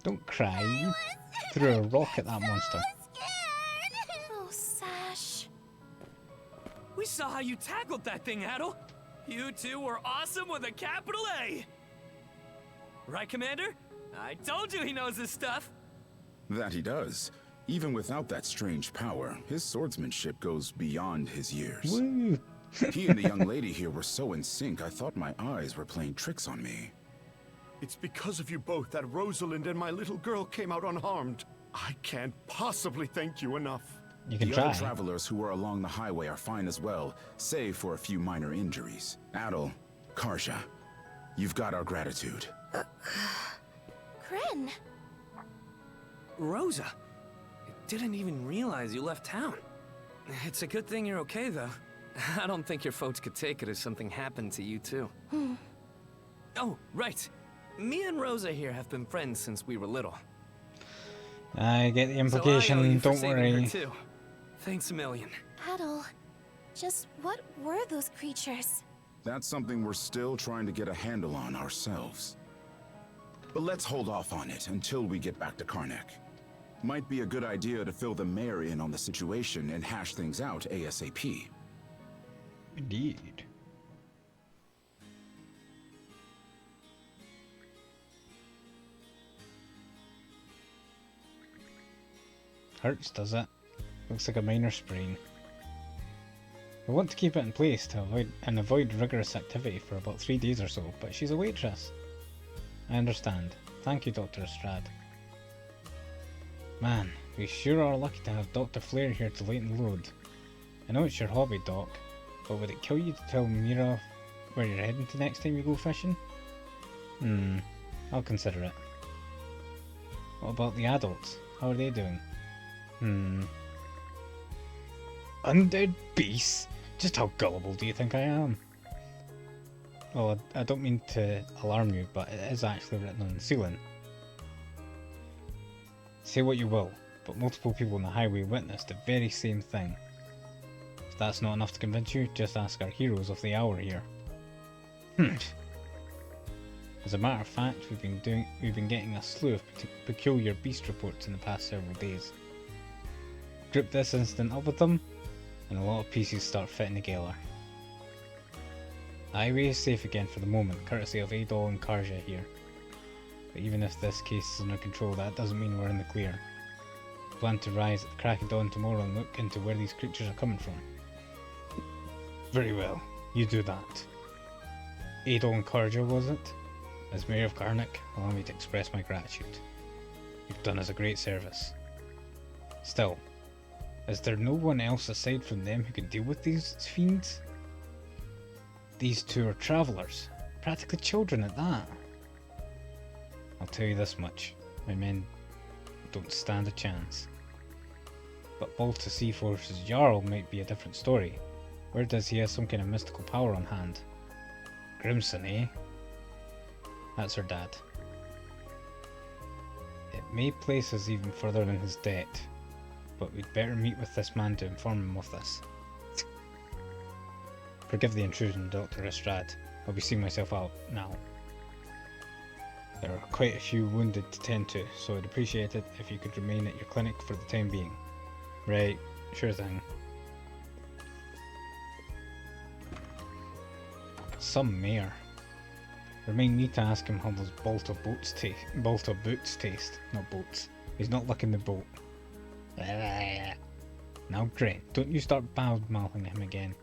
Don't cry. You threw a rock at that monster. Oh, Sash. We saw how you tackled that thing, Adol. You two were awesome with a capital A. Right, Commander? I told you he knows his stuff. That he does. Even without that strange power, his swordsmanship goes beyond his years. Woo. He and the young lady here were so in sync, I thought my eyes were playing tricks on me. It's because of you both that Rosalind and my little girl came out unharmed. I can't possibly thank you enough. You can the try. other travelers who were along the highway are fine as well, save for a few minor injuries. Adol, Karja, you've got our gratitude. Kren. Rosa, didn't even realize you left town. It's a good thing you're okay, though. I don't think your folks could take it if something happened to you, too. Oh, right. Me and Rosa here have been friends since we were little. I get the So I owe implication, you for don't saving her, worry. too. Thanks a million. Adol, just what were those creatures? That's something we're still trying to get a handle on ourselves. But let's hold off on it until we get back to Karnak. Might be a good idea to fill the mayor in on the situation and hash things out ASAP. Indeed. Hurts, does it? Looks like a minor sprain. We want to keep it in place to avoid rigorous activity for about 3 days or so, but she's a waitress. I understand. Thank you, Dr. Estrad. Man, we sure are lucky to have Dr. Flair here to lighten the load. I know it's your hobby, Doc, but would it kill you to tell Mira where you're heading to next time you go fishing? I'll consider it. What about the adults? How are they doing? Undead beasts? Just how gullible do you think I am? Well, I don't mean to alarm you, but it is actually written on the ceiling. Say what you will, but multiple people on the highway witnessed the very same thing. If that's not enough to convince you, just ask our heroes of the hour here. As a matter of fact, we've been getting a slew of peculiar beast reports in the past several days. Group this incident up with them, and a lot of pieces start fitting together. The highway is safe again for the moment, courtesy of Adol and Karja here. But even if this case is under control, that doesn't mean we're in the clear. I plan to rise at the crack of dawn tomorrow and look into where these creatures are coming from. Very well, you do that. Adol Encourager, was it? As Mayor of Karnak, allow me to express my gratitude. You've done us a great service. Still, is there no one else aside from them who can deal with these fiends? These two are travellers, practically children at that. I'll tell you this much, my men don't stand a chance. But Balta Seaforce's Jarl might be a different story. Where does he have some kind of mystical power on hand? Grimson, eh? That's her dad. It may place us even further in his debt, but we'd better meet with this man to inform him of this. Forgive the intrusion, Dr. Estrad. I'll be seeing myself out now. There are quite a few wounded to tend to, so I'd appreciate it if you could remain at your clinic for the time being. Right, sure thing. Some mayor. Remind me to ask him how those Balta boots taste. Not boats. He's not licking the boat. Now Gren, don't you start bad-mouthing him again.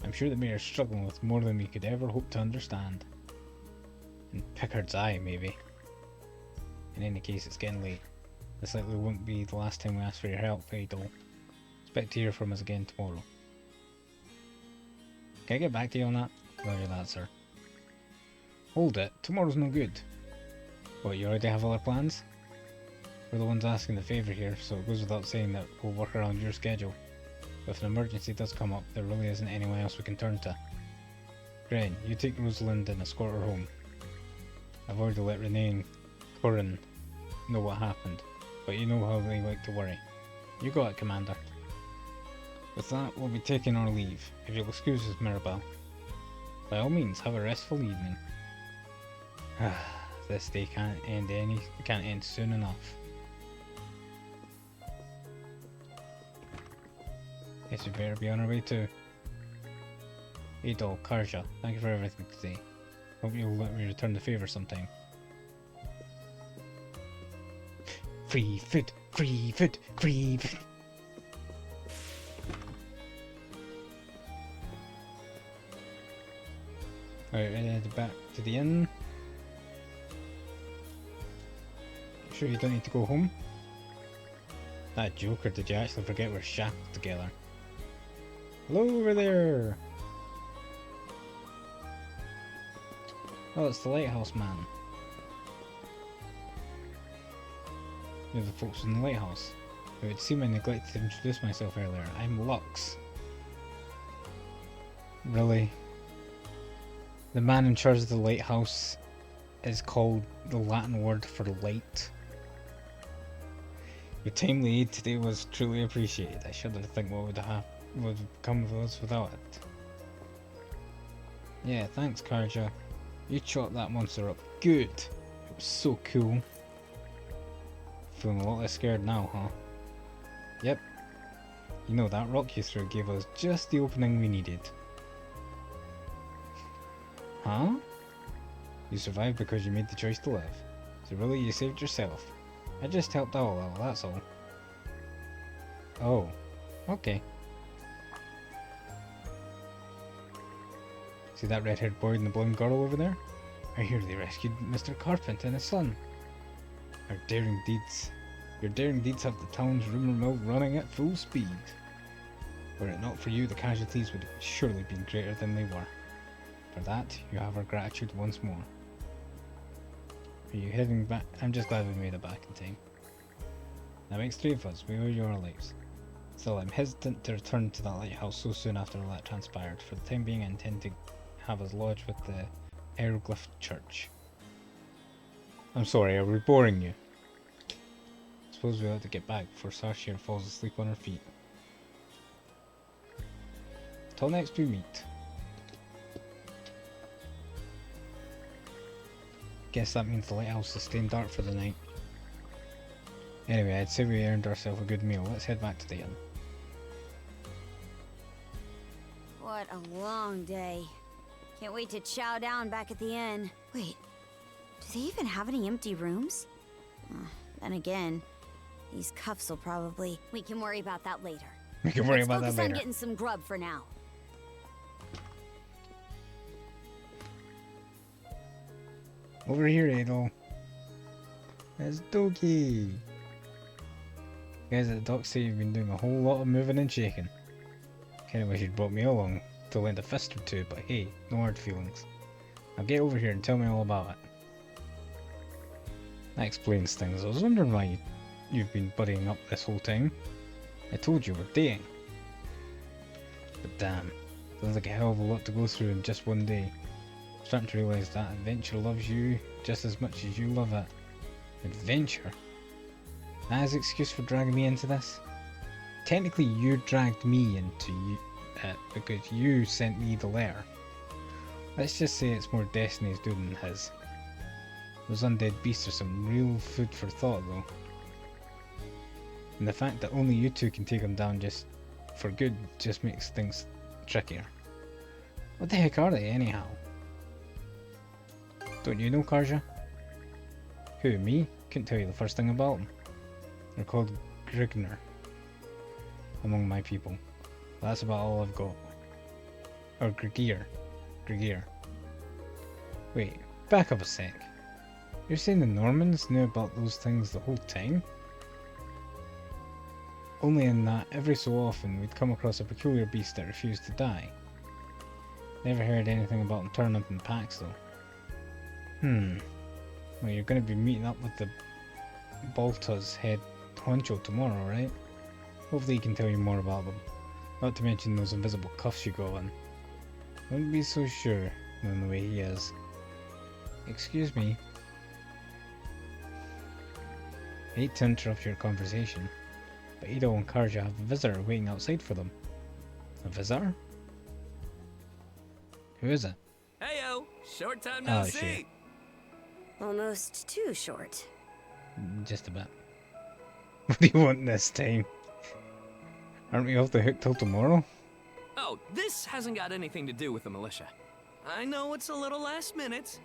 I'm sure the mayor's struggling with more than we could ever hope to understand. In Pickard's eye, maybe. In any case, it's getting late. This likely won't be the last time we ask for your help, Adol. Expect to hear from us again tomorrow. Can I get back to you on that? Roger that, sir. Hold it, tomorrow's no good. What, you already have other plans? We're the ones asking the favour here, so it goes without saying that we'll work around your schedule. But if an emergency does come up, there really isn't anyone else we can turn to. Gren, you take Rosalind and escort her home. I've already let Renee and Corin know what happened, but you know how they like to worry. You got it, Commander. With that, we'll be taking our leave. If you'll excuse us, Mirabelle. By all means, have a restful evening. This day can't end soon enough. Guess we better be on our way too. Adol, Karja, thank you for everything today. Hope you'll let me return the favour sometime. Free food, free food, free food. Alright, ready to head back to the inn. Sure you don't need to go home? That joker, did you actually forget we're shackled together? Hello over there! Oh, it's the lighthouse man. You're the folks in the lighthouse. It would seem I neglected to introduce myself earlier. I'm Lux. Really? The man in charge of the lighthouse is called the Latin word for light. Your timely aid today was truly appreciated. I shudder to think what would come of us without it. Yeah, thanks, Karja. You chopped that monster up good. It was so cool. Feeling a lot less scared now, huh? Yep. You know, that rock you threw gave us just the opening we needed. Huh? You survived because you made the choice to live. So really, you saved yourself. I just helped out a little, that's all. Oh. Okay. See that red-haired boy and the blonde girl over there? I hear they rescued Mr. Carpent and his son. Your daring deeds have the town's rumour mill running at full speed. Were it not for you, the casualties would have surely been greater than they were. For that, you have our gratitude once more. Are you heading back? I'm just glad we made it back in time. That makes three of us. We owe you our lives. Still, I'm hesitant to return to that lighthouse so soon after all that transpired. For the time being, I intend to have us lodge with the Hieroglyph Church. I'm sorry, are we boring you? Suppose we ought to get back before Sarshir falls asleep on her feet. Till next we meet. Guess that means the lighthouse is staying dark for the night. Anyway, I'd say we earned ourselves a good meal. Let's head back to the inn. What a long day. Can't wait to chow down back at the inn. Wait, do Do they even have any empty rooms? Then again, these cuffs will probably... We can worry about that later. We can worry about that Let's later. focus on getting some grub for now. Over here, Adol. There's Doki. Guys at the dock say you've been doing a whole lot of moving and shaking. Kinda wish you'd brought me along to lend a fist or two, but hey, no hard feelings. Now get over here and tell me all about it. That explains things. I was wondering why you've been buddying up this whole time. I told you we're dating. But damn, sounds like a hell of a lot to go through in just one day. I'm starting to realise that adventure loves you just as much as you love it. Adventure? That is an excuse for dragging me into this? Technically you dragged me into it because you sent me the letter. Let's just say it's more Destiny's doing than his. Those undead beasts are some real food for thought though. And the fact that only you two can take them down just for good just makes things trickier. What the heck are they anyhow? Don't you know, Karja? Who, me? Couldn't tell you the first thing about them. They're called Grigner among my people. That's about all I've got. Or Grigier. Wait, back up a sec. You're saying the Normans knew about those things the whole time? Only in that every so often we'd come across a peculiar beast that refused to die. Never heard anything about them turning up in packs though. Well, you're going to be meeting up with the Balta's head honcho tomorrow, right? Hopefully he can tell you more about them. Not to mention those invisible cuffs you got on. Wouldn't be so sure, knowing the way he is. Excuse me. I hate to interrupt your conversation, but Adol and Karja have a visitor waiting outside for them. A visitor? Who is it? Heyo, short time no see. Shit. Almost too short. Just a bit. What do you want this time? Aren't we off the hook till tomorrow? Oh, this hasn't got anything to do with the militia. I know it's a little last minute,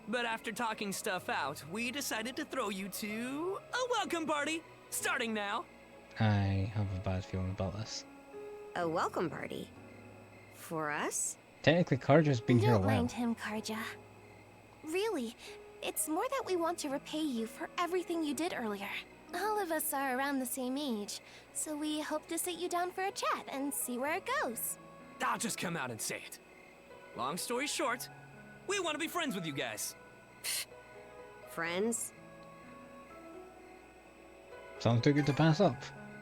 but after talking stuff out, we decided to throw you to a welcome party, starting now. I have a bad feeling about this. A welcome party? For us? Technically, Karja's been here a Don't while. mind him, Karja. Really, it's more that we want to repay you for everything you did earlier. All of us are around the same age, so we hope to sit you down for a chat and see where it goes. I'll just come out and say it. Long story short, we want to be friends with you guys. Friends? Sounds too good to pass up.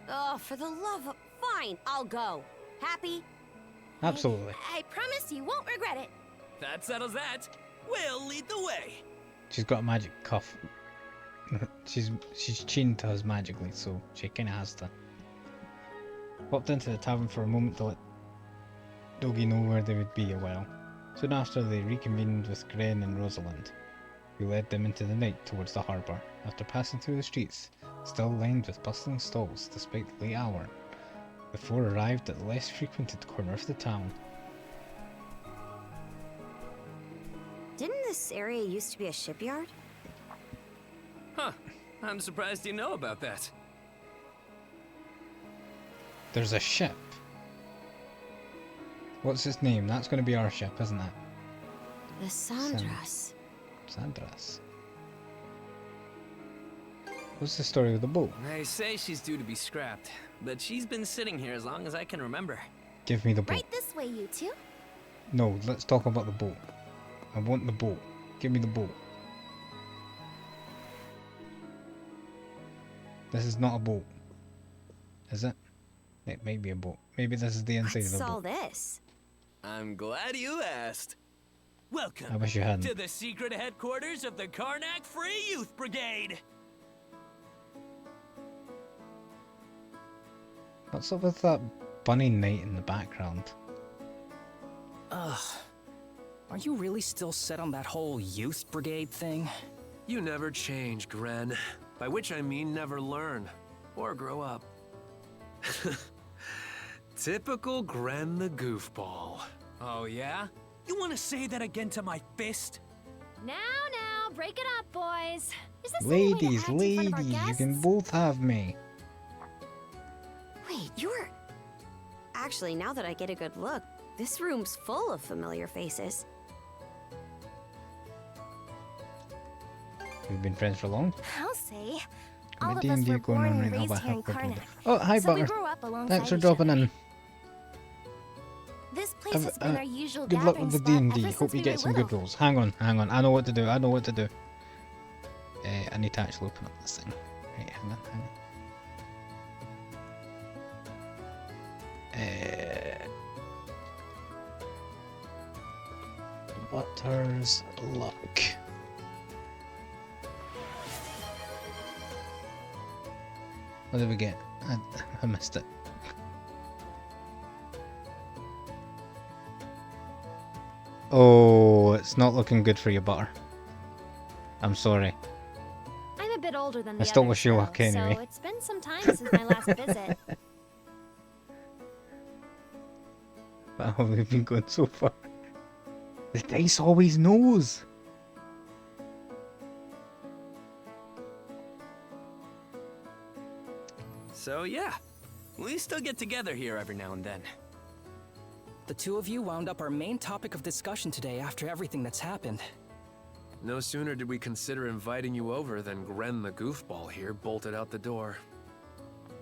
Oh, for the love of... Fine, I'll go. Happy? Absolutely. I promise you won't regret it. That settles that. We'll lead the way. She's got a magic cuff. she's chained to us magically, so she kinda has to. Popped into the tavern for a moment to let Dogi know where they would be a while. Soon after they reconvened with Gren and Rosalind, who led them into the night towards the harbour. After passing through the streets, still lined with bustling stalls despite the late hour, the four arrived at the less frequented corner of the town. Didn't this area used to be a shipyard? Huh. I'm surprised you know about that. There's a ship. What's its name? That's going to be our ship, isn't it? The Sandras. Sandras. What's the story with the boat? They say she's due to be scrapped, but she's been sitting here as long as I can remember. Give me the boat. Right this way, you two. No, let's talk about the boat. I want the boat. Give me the boat. This is not a boat. Is it? It might be a boat. Maybe this is the inside of the What's all boat. this? I'm glad you asked. Welcome I wish you hadn't. to the secret headquarters of the Karnak Free Youth Brigade. What's up with that bunny knight in the background? Ugh. Are you really still set on that whole youth brigade thing? You never change, Gren. By which I mean never learn. Or grow up. Typical Gren the goofball. Oh yeah? You want to say that again to my fist? Now, break it up, boys. Is this Ladies, you can both have me. Wait, you're... Actually, now that I get a good look, this room's full of familiar faces. We've been friends for long. I'll say. My All of us D&D were going born on and right now, raised but I here in have good Karnak. idea. Oh, hi, So we Butter. grew up alongside Thanks for each dropping other. in. This place has been our usual Good luck with the gathering spot D&D. ever Hope since you we get were some little. good rolls. Hang on. I know what to do. I need to actually open up this thing. Right, hang on. Butter's luck. What did we get? I missed it. Oh, it's not looking good for you, Butter. I'm sorry. I'm a bit older than the I still others, wish you luck though, anyway. so it's been some time since my last visit. But how have we been going so far? The dice always knows. So yeah, we still get together here every now and then. The two of you wound up our main topic of discussion today after everything that's happened. No sooner did we consider inviting you over than Gren the goofball here bolted out the door.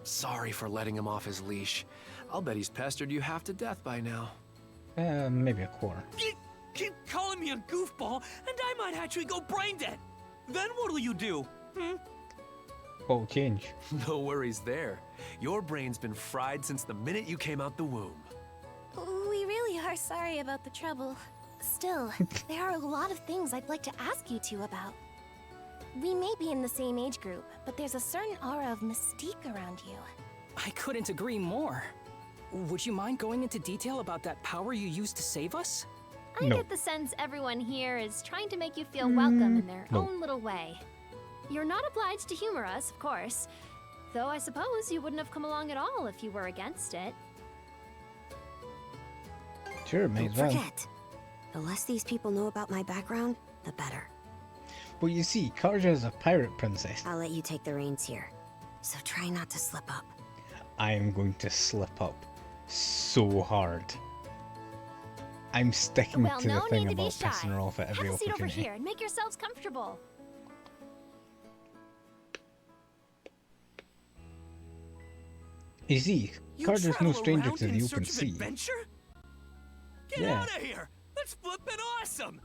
Sorry for letting him off his leash. I'll bet he's pestered you half to death by now. Maybe a quarter. Keep calling me a goofball, and I might actually go brain dead. Then what'll you do? What'll change? No worries there. Your brain's been fried since the minute you came out the womb. We really are sorry about the trouble. Still, there are a lot of things I'd like to ask you two about. We may be in the same age group, but there's a certain aura of mystique around you. I couldn't agree more. Would you mind going into detail about that power you used to save us? I get the sense everyone here is trying to make you feel welcome in their no. own little way. You're not obliged to humor us, of course. Though I suppose you wouldn't have come along at all if you were against it. Sure, may Don't as well. forget, the less these people know about my background, the better. Well, you see, Karja is a pirate princess. I'll let you take the reins here, so try not to slip up. I am going to slip up so hard. I'm sticking Well, to no the thing need to be about shy. pissing her off at every Have a seat over opportunity. here and make yourselves comfortable. You see, You Karja's no travel stranger around to in the search open of sea. adventure? Get Yeah. out of here! That's flippin' awesome!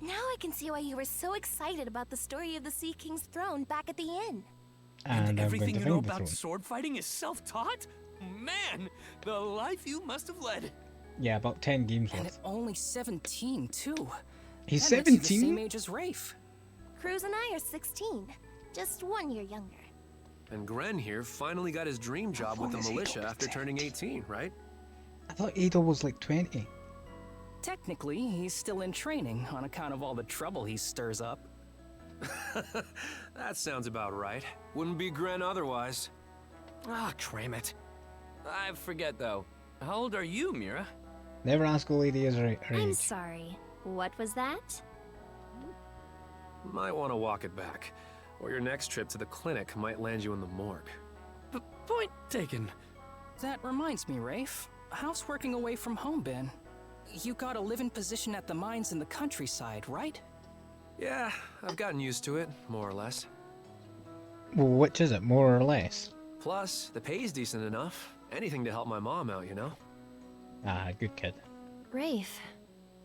Now I can see why you were so excited about the story of the Sea King's throne back at the inn. And I'm going Everything to you know find the about throne. sword fighting is self-taught? Man, the life you must have led. Yeah, about 10 games And worth. only 17, too. He's That makes you the 17? same age as Rafe. Cruz and I are 16, just 1 year younger. And Gren here finally got his dream job with the long is he militia got after turning 18, right? I thought Adol was like 20. Technically, he's still in training on account of all the trouble he stirs up. That sounds about right. Wouldn't be Gren otherwise. Ah, cram it. I forget though. How old are you, Mira? Never ask a lady her I'm age. sorry. What was that? Might want to walk it back, or your next trip to the clinic might land you in the morgue. Point taken. That reminds me, Rafe. How's working away from home been? You got a live-in position at the mines in the countryside, right? Yeah, I've gotten used to it, more or less. Well, which is it, more or less? Plus, the pay's decent enough. Anything to help my mom out, you know? Ah, good kid. Rafe.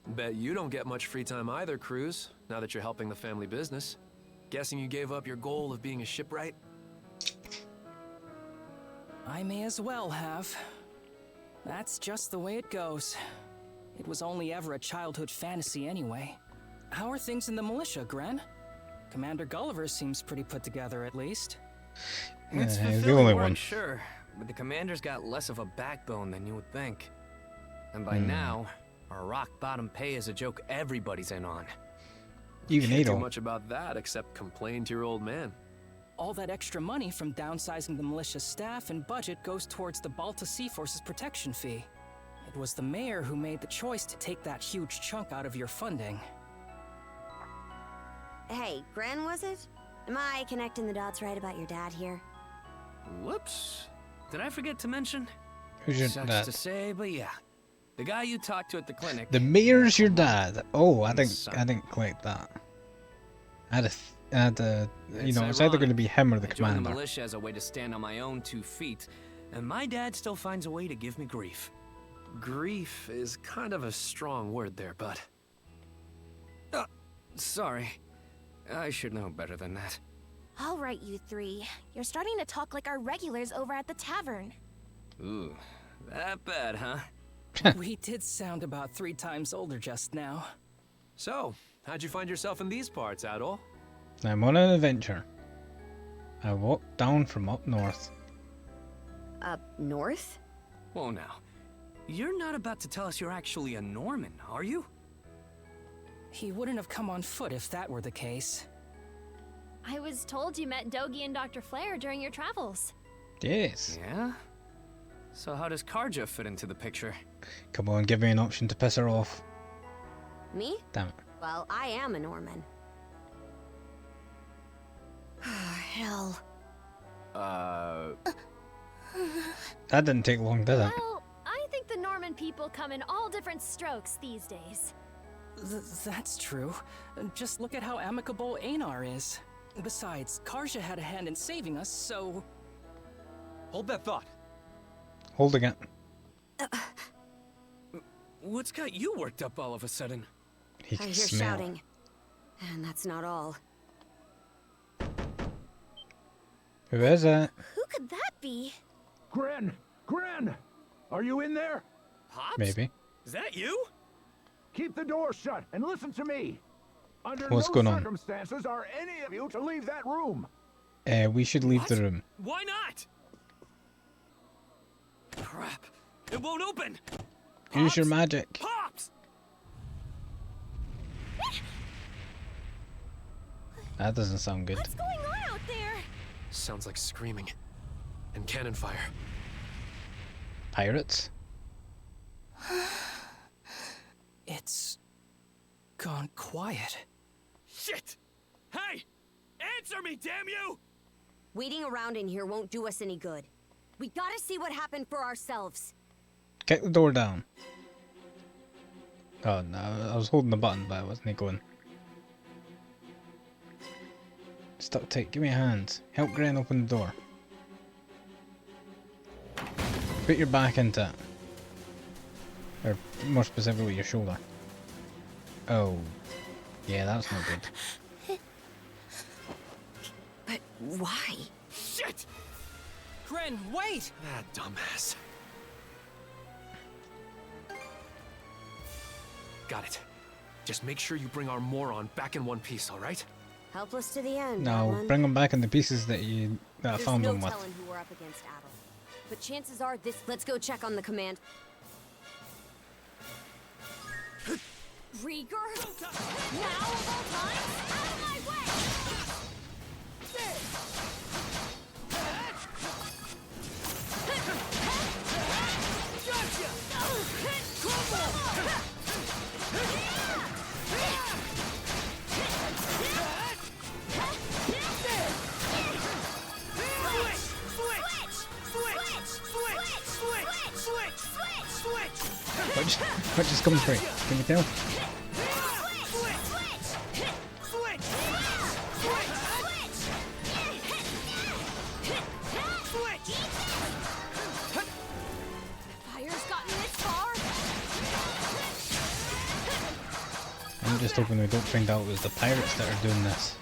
Bet you don't get much free time either, Cruz, now that you're helping the family business. Guessing you gave up your goal of being a shipwright? I may as well have. That's just the way it goes. It was only ever a childhood fantasy anyway. How are things in the militia, Gren? Commander Gulliver seems pretty put together, at least. It's the fulfilling only work, one. sure, but the commander's got less of a backbone than you would think. And by now, our rock-bottom pay is a joke everybody's in on. Even Can't do Adol. much about that except complain to your old man. All that extra money from downsizing the militia staff and budget goes towards the Balta Sea Force's protection fee. It was the mayor who made the choice to take that huge chunk out of your funding. Hey, Gren, was it? Am I connecting the dots right about your dad here? Whoops. Did I forget to mention? Who's your Sucks dad? to say, but yeah. The guy you talked to at the clinic. The mayor's your dad. Oh, I didn't collect that. I had a, you know, it's either going to be him or the I joined the commander. militia as a way to stand on my own 2 feet, and my dad still finds a way to give me grief. Grief is kind of a strong word there, bud. Sorry. I should know better than that. All right, you three. You're starting to talk like our regulars over at the tavern. Ooh, that bad, huh? We did sound about 3 times older just now. So, how'd you find yourself in these parts, Adol? I'm on an adventure. I walked down from up north. Up north? Whoa now. You're not about to tell us you're actually a Norman, are you? He wouldn't have come on foot if that were the case. I was told you met Dogi and Dr. Flair during your travels. Yes. Yeah? So how does Karja fit into the picture? Come on, give me an option to piss her off. Me? Damn it. Well, I am a Norman. Hell. That didn't take long, did it? Well, I think the Norman people come in all different strokes these days. That's true. Just look at how amicable Einar is. Besides, Karja had a hand in saving us, so... Hold that thought. Holding it. What's got you worked up all of a sudden? He I can hear smell. shouting. And that's not all. Who is it? Who could that be? Gren! Gren! Are you in there? Pops? Maybe. Is that you? Keep the door shut and listen to me. Under What's no going on? circumstances are any of you to leave that room. We should leave the room. Why not? Crap. It won't open. Use your magic. Pops! That doesn't sound good. What's going on out there? Sounds like screaming. And cannon fire. Pirates? It's... gone quiet. Shit! Hey! Answer me, damn you! Waiting around in here won't do us any good. We gotta see what happened for ourselves. Kick the door down. Oh no, I was holding the button, but I wasn't going. Stuck tight, give me a hand. Help Gren open the door. Put your back into it. Or more specifically, your shoulder. Oh. Yeah, that's not good. But why? Shit! Gren, wait! That dumbass. Got it. Just make sure you bring our moron back in one piece, alright? Helpless to the end. No, Alan. bring them back in the pieces that I There's found no them with. telling who we're up against, Adol. But chances are this. Let's go check on the command. Rieger? Now of all times? Out of my way! What just comes through? Can you tell? Fire's gotten this far? I'm just hoping we don't find out it was the pirates that are doing this.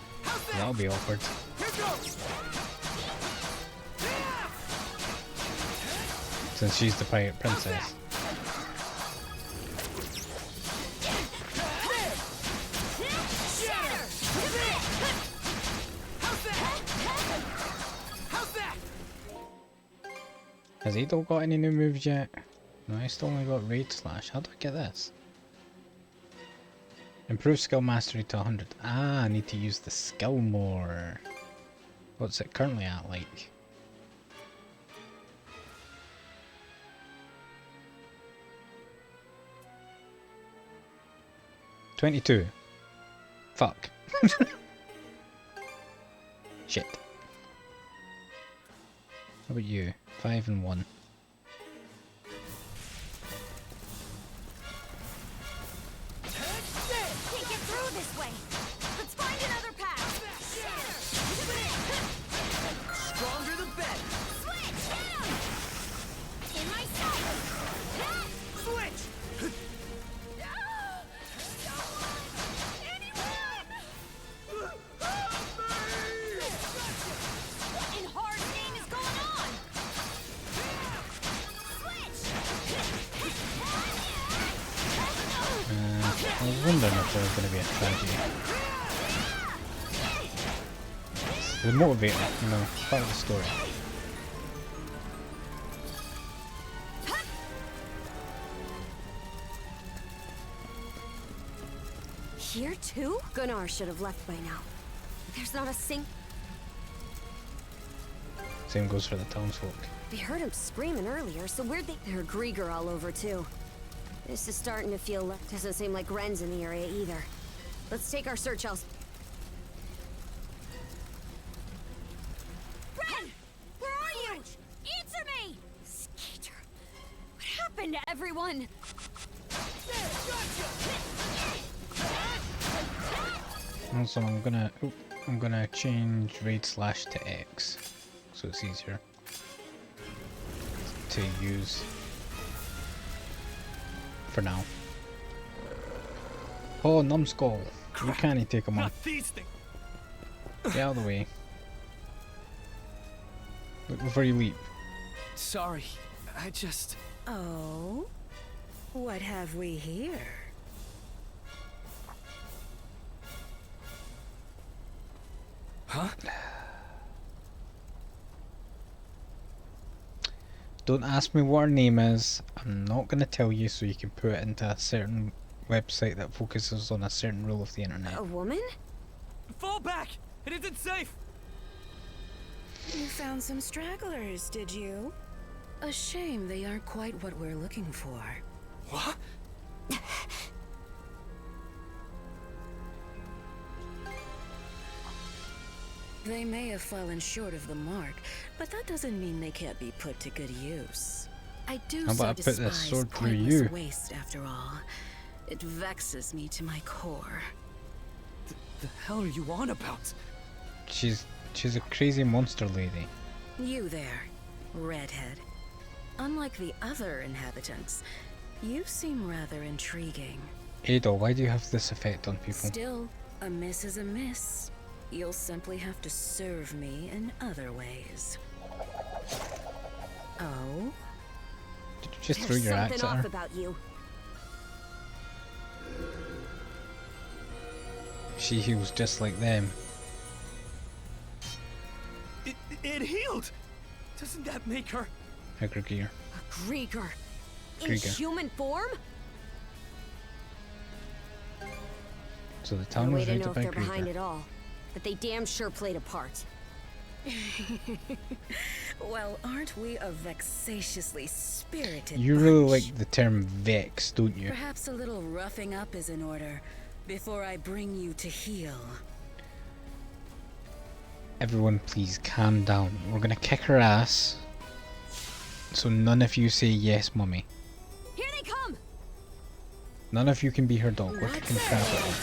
That'll be awkward. Since she's the pirate princess. Has Adol got any new moves yet? No, I still only got Raid Slash. How do I get this? Improve skill mastery to 100. Ah, I need to use the skill more. What's it currently at, like? $22. Fuck. Shit. How about you? 5 and 1. Can't get through this way. Let's find another path. Stronger the better. Switch! In my sight! Switch! What in hard's name is going on? I was wondering if there was going to be a tragedy. It's the motivator, you know, part of the story. Here too? Gunnar should have left by now. There's not a sing. Same goes for the townsfolk. They heard him screaming earlier, so where'd they? There are Grieger all over too. This is starting to feel. Doesn't seem like Ren's in the area either. Let's take our search elsewhere. Ren! Where are you? Answer me! Skeeter. What happened to everyone? Also, I'm gonna change raid slash to X, so it's easier to use for now. Oh, numbskull! You can't take him on. Get out of the way. Look before you leap. Sorry, I just... Oh? What have we here? Huh? Don't ask me what her name is. I'm not gonna tell you so you can put it into a certain website that focuses on a certain rule of the internet. A woman? Fall back! It isn't safe! You found some stragglers, did you? A shame they aren't quite what we're looking for. What? They may have fallen short of the mark, but that doesn't mean they can't be put to good use. I do How so about I put this despise sword through pointless you? waste, after all. It vexes me to my core. The hell are you on about? She's a crazy monster lady. You there, redhead. Unlike the other inhabitants, you seem rather intriguing. Adol, why do you have this effect on people? Still, a miss is a miss. You'll simply have to serve me in other ways. Oh? Did you just throw There's your axe something at off her? about you. She heals just like them. It healed! Doesn't that make her... Aggregator. A Grieger. In Grieger. human form? So the No town way was to raided know if by they're behind Grieger. it all. But they damn sure played a part. Well, aren't we a vexatiously spirited You bunch? really like the term vex, don't you? Perhaps a little roughing up is in order before I bring you to heel. Everyone please calm down. We're gonna kick her ass. So none of you say yes, mummy. Here they come! None of you can be her dog. We're kicking crap at her.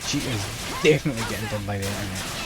She is definitely getting done by the internet.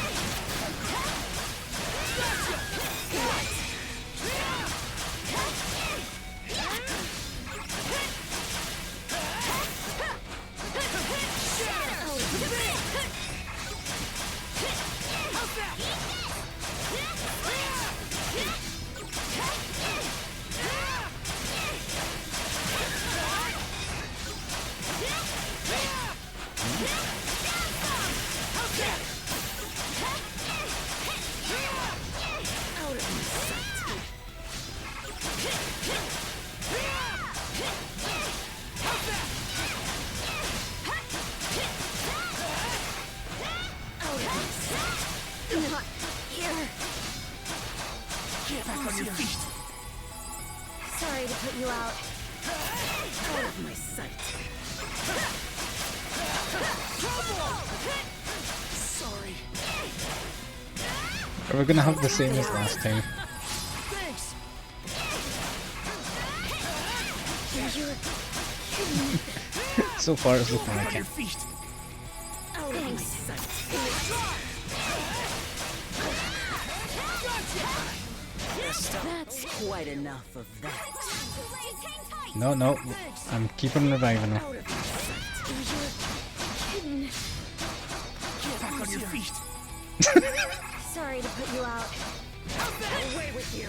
Not here. Get back on your feet! Sorry to put you out. Out of my sight. Sorry. Are we gonna have the same as last time? Thanks. So far it's looking like On your it. feet. That's quite enough of that. No, no, I'm keeping reviving her. Get back on your feet. Sorry to put you out. Away with you.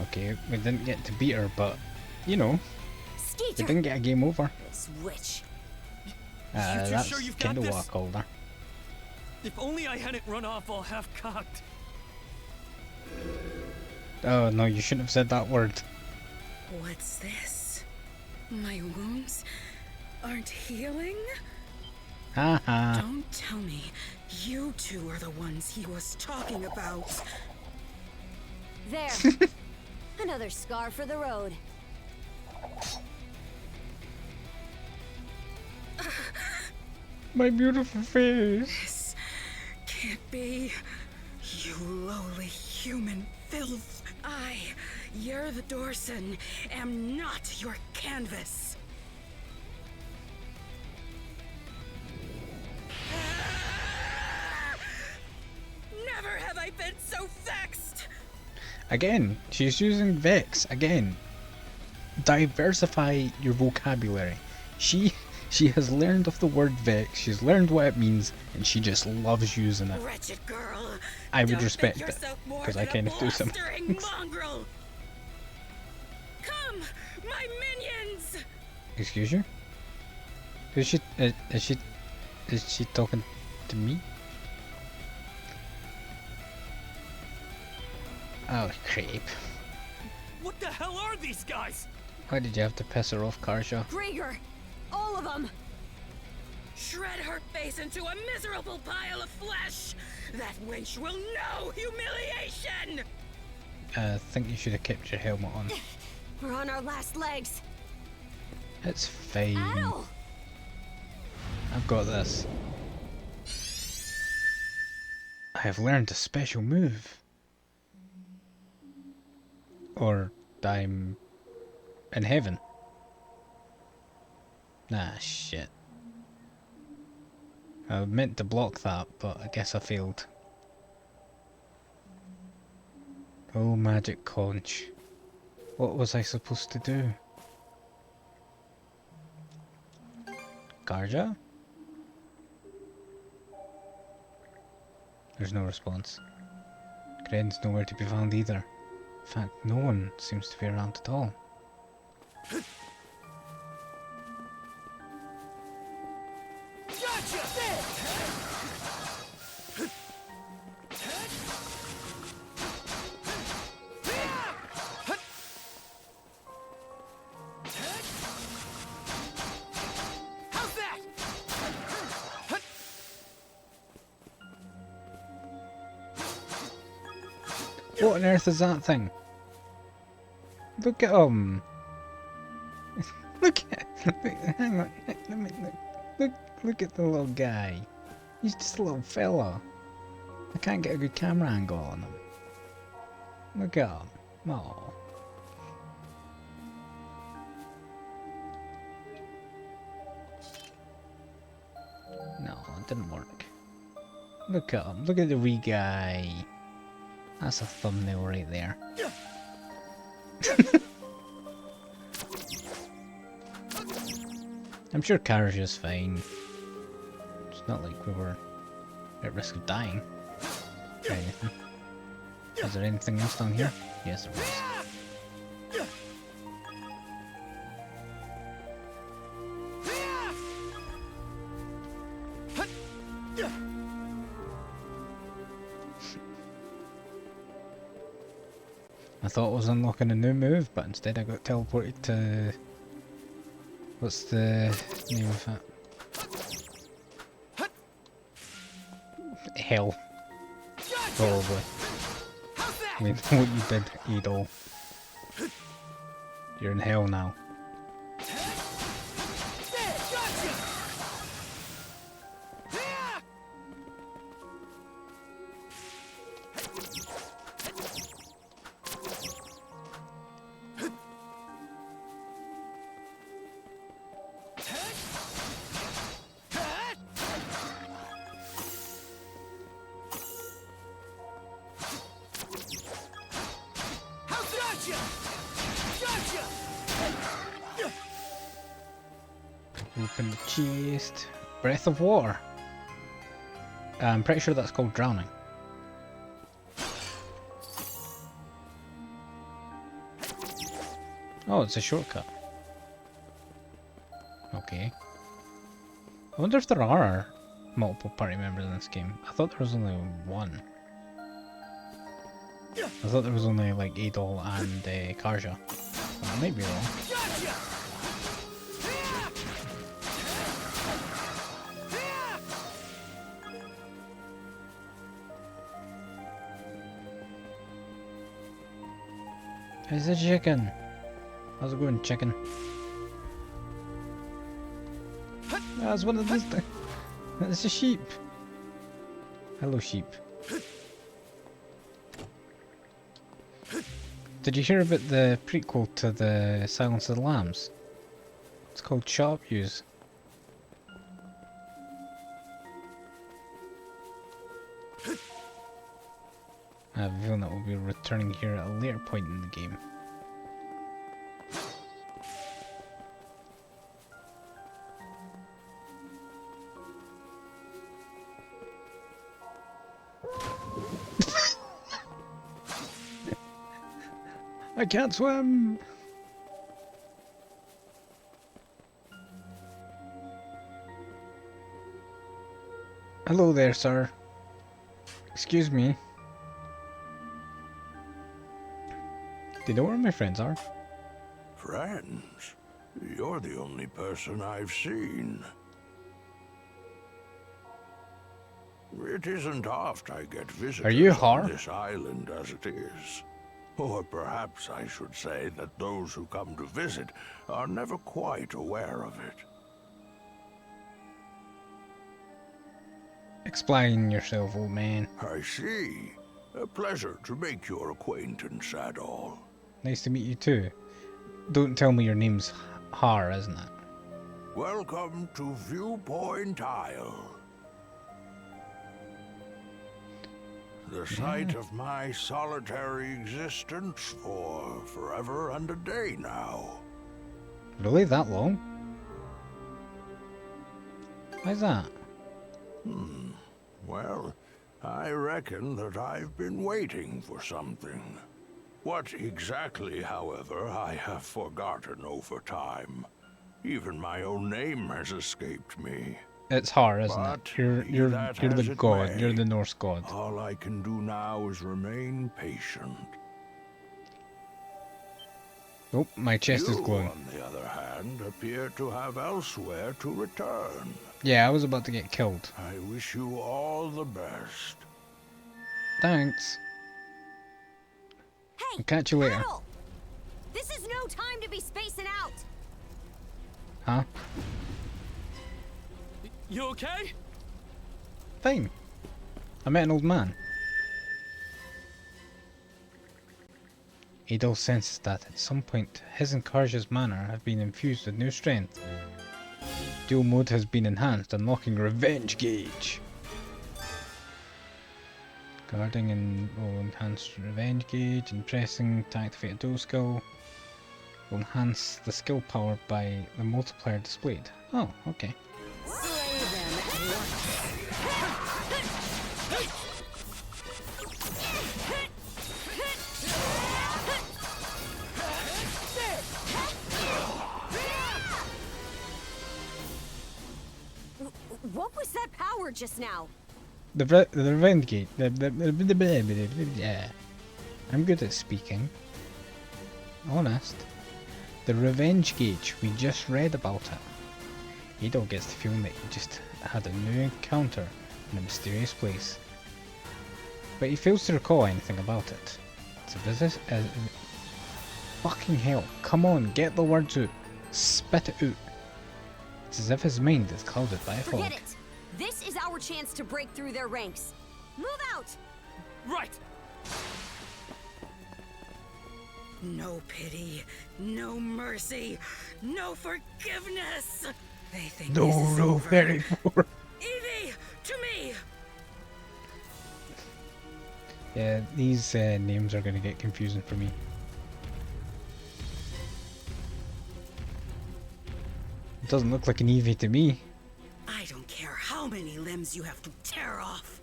Okay, we didn't get to beat her, but you know, we didn't get a game over. Switch. That's sure you've kind got of this? walk older. If only I hadn't run off all half-cocked. Oh no, you shouldn't have said that word. What's this? My wounds aren't healing? Haha. Don't tell me you two are the ones he was talking about. There. Another scar for the road. My beautiful face. This can't be. You lowly human filth. I, you're the Dorson, am not your canvas. Never have I been so vexed. Again, she's using Vex. Again, diversify your vocabulary. She has learned of the word Vex. She's learned what it means, and she just loves using it. Wretched girl. I would Don't respect think it yourself more because I than a kind of do some. blustering mongrel. Come, my minions. Excuse you? Is she talking to me? Oh, creep. What the hell are these guys? Why did you have to piss her off, Karsha? Grieger! All of them! Shred her face into a miserable pile of flesh! That wench will know humiliation! I think you should have kept your helmet on. We're on our last legs. It's fine. Adol! I've got this. I have learned a special move. Or I'm in heaven. Nah, shit. I meant to block that, but I guess I failed. Oh, magic conch. What was I supposed to do? Garja? There's no response. Gren's nowhere to be found either. In fact, no one seems to be around at all. What on earth is that thing? Look at him. Look at. Hang on. Let me look. Look at the little guy. He's just a little fella. I can't get a good camera angle on him. Look at him. Oh. No, it didn't work. Look at him. Look at the wee guy. That's a thumbnail right there. I'm sure Karja's fine. It's not like we were at risk of dying or anything. Is there anything else down here? Yes, there is. I thought I was unlocking a new move, but instead I got teleported to... What's the name of it? hell. Probably. I mean, what you did, Adol. You're in hell now. Open the chest. Breath of water. I'm pretty sure that's called drowning. Oh, it's a shortcut. Okay. I wonder if there are multiple party members in this game. I thought there was only one. I thought there was only like Adol and Karja. Well, I might be wrong. It's a chicken. How's it going, chicken? That's one of these things. It's a sheep. Hello, sheep. Did you hear about the prequel to the Silence of the Lambs? It's called Sharp Use. I have a feeling that we'll be returning here at a later point in the game. I can't swim! Hello there, sir. Excuse me. Do you know where my friends are? Friends? You're the only person I've seen. It isn't oft I get visitors Are you on Har? this island as it is. Or perhaps I should say that those who come to visit are never quite aware of it. Explain yourself, old man. I see. A pleasure to make your acquaintance, Adol. Nice to meet you too. Don't tell me your name's Har, isn't it? Welcome to Viewpoint Isle. The site of my solitary existence for forever and a day now. Really? That long? Why's that? Well, I reckon that I've been waiting for something. What exactly, however, I have forgotten over time. Even my own name has escaped me. It's Har, isn't it? You're the god. You're the Norse god. All I can do now is remain patient. Oh, my chest is glowing. You, on the other hand, appear to have elsewhere to return. Yeah, I was about to get killed. I wish you all the best. Thanks. Hey, I'll catch you later. Adol! This is no time to be spacing out. Huh? You okay? Fine. I met an old man. Adol senses that at some point his and Karja's manner have been infused with new strength. Dual mode has been enhanced, unlocking Revenge Gauge. Guarding and will enhance Revenge Gauge, and pressing to activate a dual skill will enhance the skill power by the multiplier displayed. Oh, okay. Slay them at once. What was that power just now? The Revenge Gauge. Yeah. I'm good at speaking. Honest. The Revenge Gauge, we just read about it. Adol gets the feeling that he just had a new encounter in a mysterious place But he fails to recall anything about it. So does this... fucking hell, come on, get the words out. Spit it out. It's as if his mind is clouded by a fog. Forget it! This is our chance to break through their ranks. Move out! Right! No pity, no mercy, no forgiveness. They think this is No, over. very poor. Evie, to me! Yeah, these names are going to get confusing for me. It doesn't look like an Eevee to me. I don't care how many limbs you have to tear off.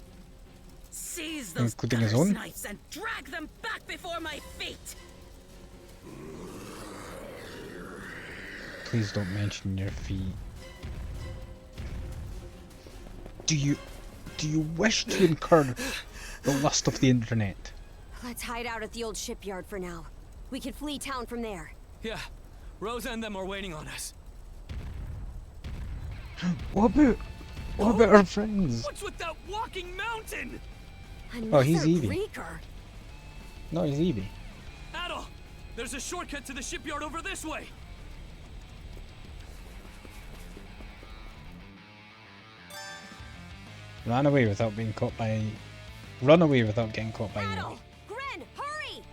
Seize those Including his own? knights and drag them back before my feet. Please don't mention your feet. Do you wish to incur the lust of the internet? Let's hide out at the old shipyard for now. We can flee town from there. Yeah, Rosa and them are waiting on us. What about our friends? What's with that walking mountain? Oh, he's Eevee. Grieger. No, he's Eevee. Adol, there's a shortcut to the shipyard over this way. Run away without being caught by... Run away without getting caught by Eevee. Gren, hurry!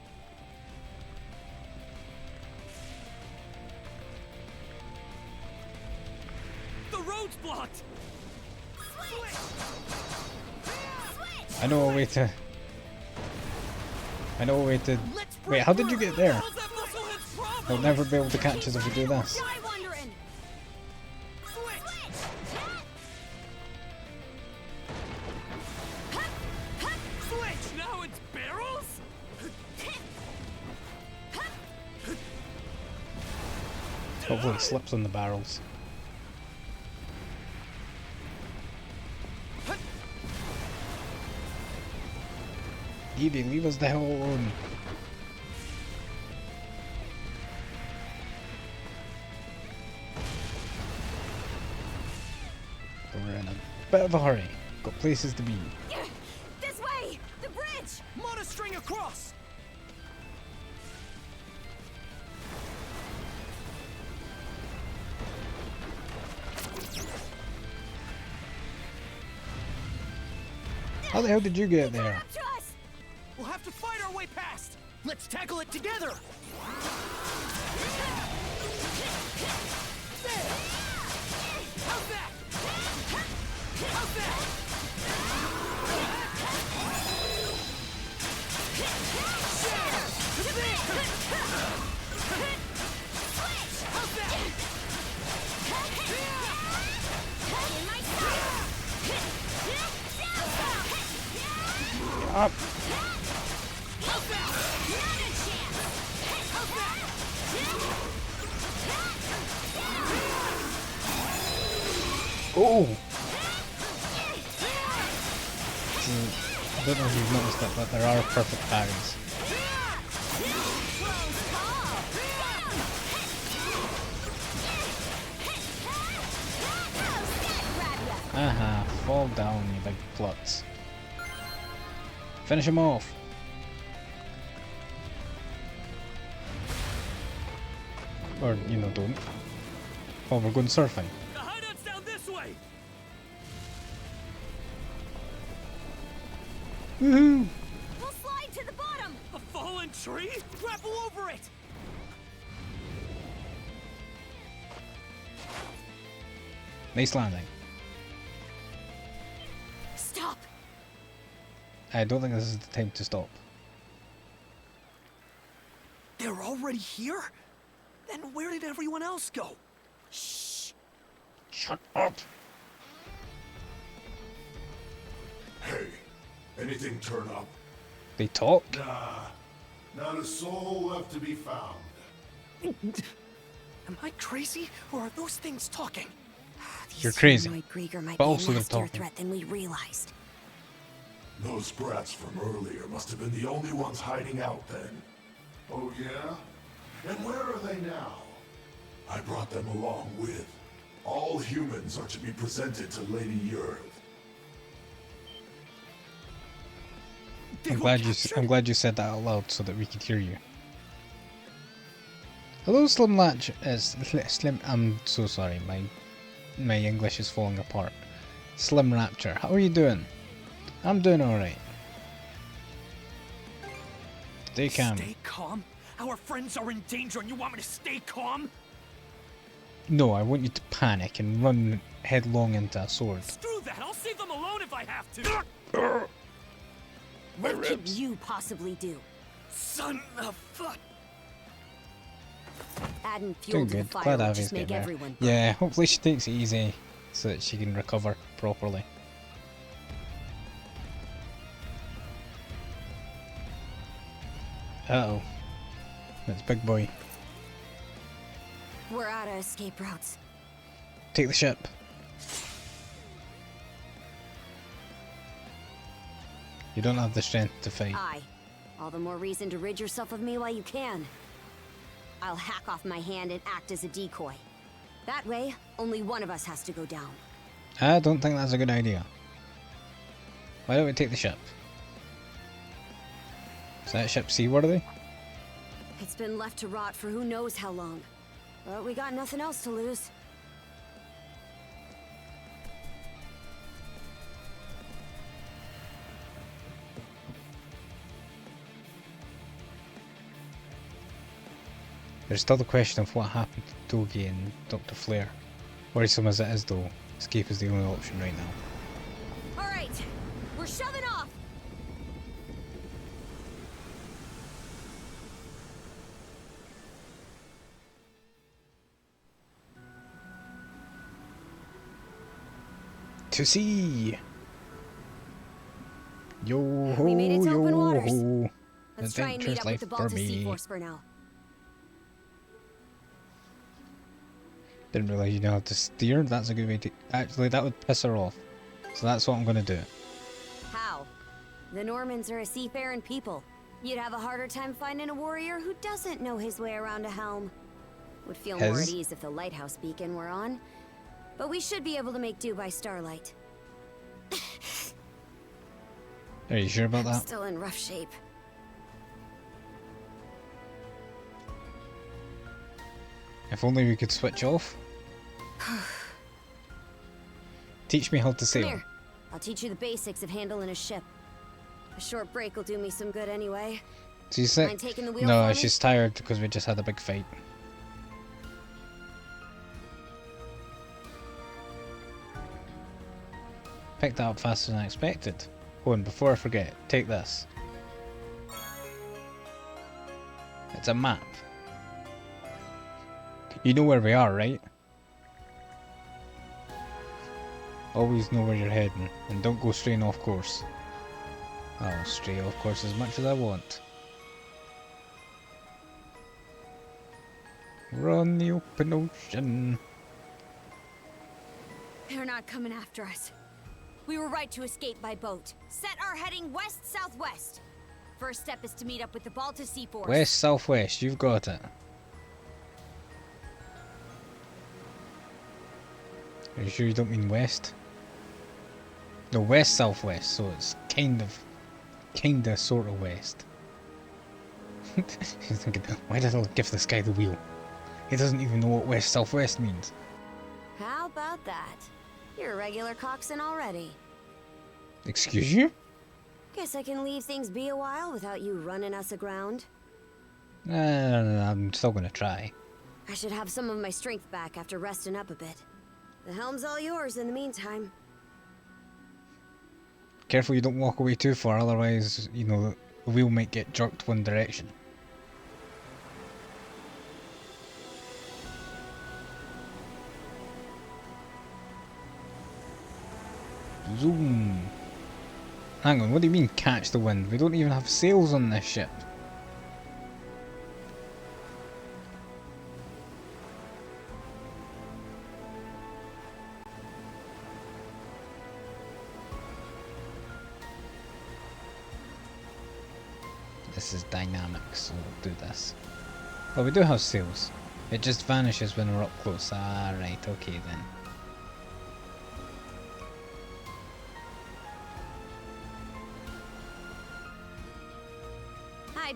The road's blocked. I know a way to... Wait, how did you get there? They'll never be able to catch us if we do this. Switch! Now it's barrels? Hopefully it slips on the barrels. Eevee, leave us the hell alone. We're in a bit of a hurry. Got places to be. This way! The bridge! Monostring across! How the hell did you get there? We'll have to fight our way past! Let's tackle it together! How's that? How's that? Up. Oh! I don't know if you've noticed it, but there are perfect parries. Aha, fall down, you big klutz. Finish him off. Or, you know, don't. Oh, we're going surfing. The hideout's down this way. Woohoo! We'll slide to the bottom! A fallen tree? Grapple over it! Nice landing. Stop! I don't think this is the time to stop. They're already here? Then where did everyone else go? Shh! Shut up! Hey, anything turn up? They talk? Nah, not a soul left to be found. Am I crazy, or are those things talking? You're crazy. Humanoid Grieger might But be also a they're nastier talking. threat than we realized. Those brats from earlier must have been the only ones hiding out then. Oh yeah? And where are they now? I brought them along with. All humans are to be presented to Lady Earth. I'm glad you said that out loud so that we could hear you. Hello, Slim Latch. Slim. I'm so sorry. My English is falling apart. Slim Rapture. How are you doing? I'm doing all right. Stay calm. Stay calm? Our friends are in danger and you want me to stay calm? No, I want you to panic and run headlong into a sword. Screw that! I'll save them alone if I have to! What could you possibly do? Son of fuck! Adding fuel Doing to the good. fire Glad will Avi's just make getting there. everyone. Yeah, hopefully she takes it easy so that she can recover properly. Uh-oh. That's Big Boy. We're out of escape routes. Take the ship. You don't have the strength to fight. Aye. All the more reason to rid yourself of me while you can. I'll hack off my hand and act as a decoy. That way, only one of us has to go down. I don't think that's a good idea. Why don't we take the ship? Is that ship seaworthy? It's been left to rot for who knows how long. But we got nothing else to lose. There's still the question of what happened to Dogi and Dr. Flare. Worrisome as it is though, escape is the only option right now. Alright, we're shoving off! To sea! Yo ho, We made it to yo open waters. ho. Let's try and meet Adventure's up with life the for Baltic me. Sea Force for now. Didn't realise you know how to steer. That's a good way to. Actually, that would piss her off. So that's what I'm gonna do. How? The Normans are a seafaring people. You'd have a harder time finding a warrior who doesn't know his way around a helm. Would feel more at ease if the lighthouse beacon were on. But we should be able to make do by starlight. Are you sure about that? Still in rough shape. If only we could switch off. Teach me how to Come sail. here. I'll teach you the basics of handling a ship. A short break will do me some good anyway. She's sick. Mind taking the wheel No, for me? she's tired because we just had a big fight. Picked that up faster than I expected. Oh, and before I forget, take this. It's a map. You know where we are, right? Always know where you're heading, and don't go straying off course. I'll stray off course as much as I want. We're on the open ocean. They're not coming after us. We were right to escape by boat. Set our heading west-southwest. First step is to meet up with the Baltic Sea Force. West, southwest, you've got it. Are you sure you don't mean west? No, west, southwest, so it's kinda, sorta west. He's thinking, why did I give this guy the wheel? He doesn't even know what west, southwest means. How about that? You're a regular coxswain already. Excuse you? Guess I can leave things be a while without you running us aground. No, I'm still gonna try. I should have some of my strength back after resting up a bit. The helm's all yours in the meantime. Careful you don't walk away too far, otherwise, you know, the wheel might get jerked one direction. Zoom. Hang on, what do you mean catch the wind? We don't even have sails on this ship. This is dynamic, so we'll do this. Well, we do have sails. It just vanishes when we're up close. Ah, right, okay then.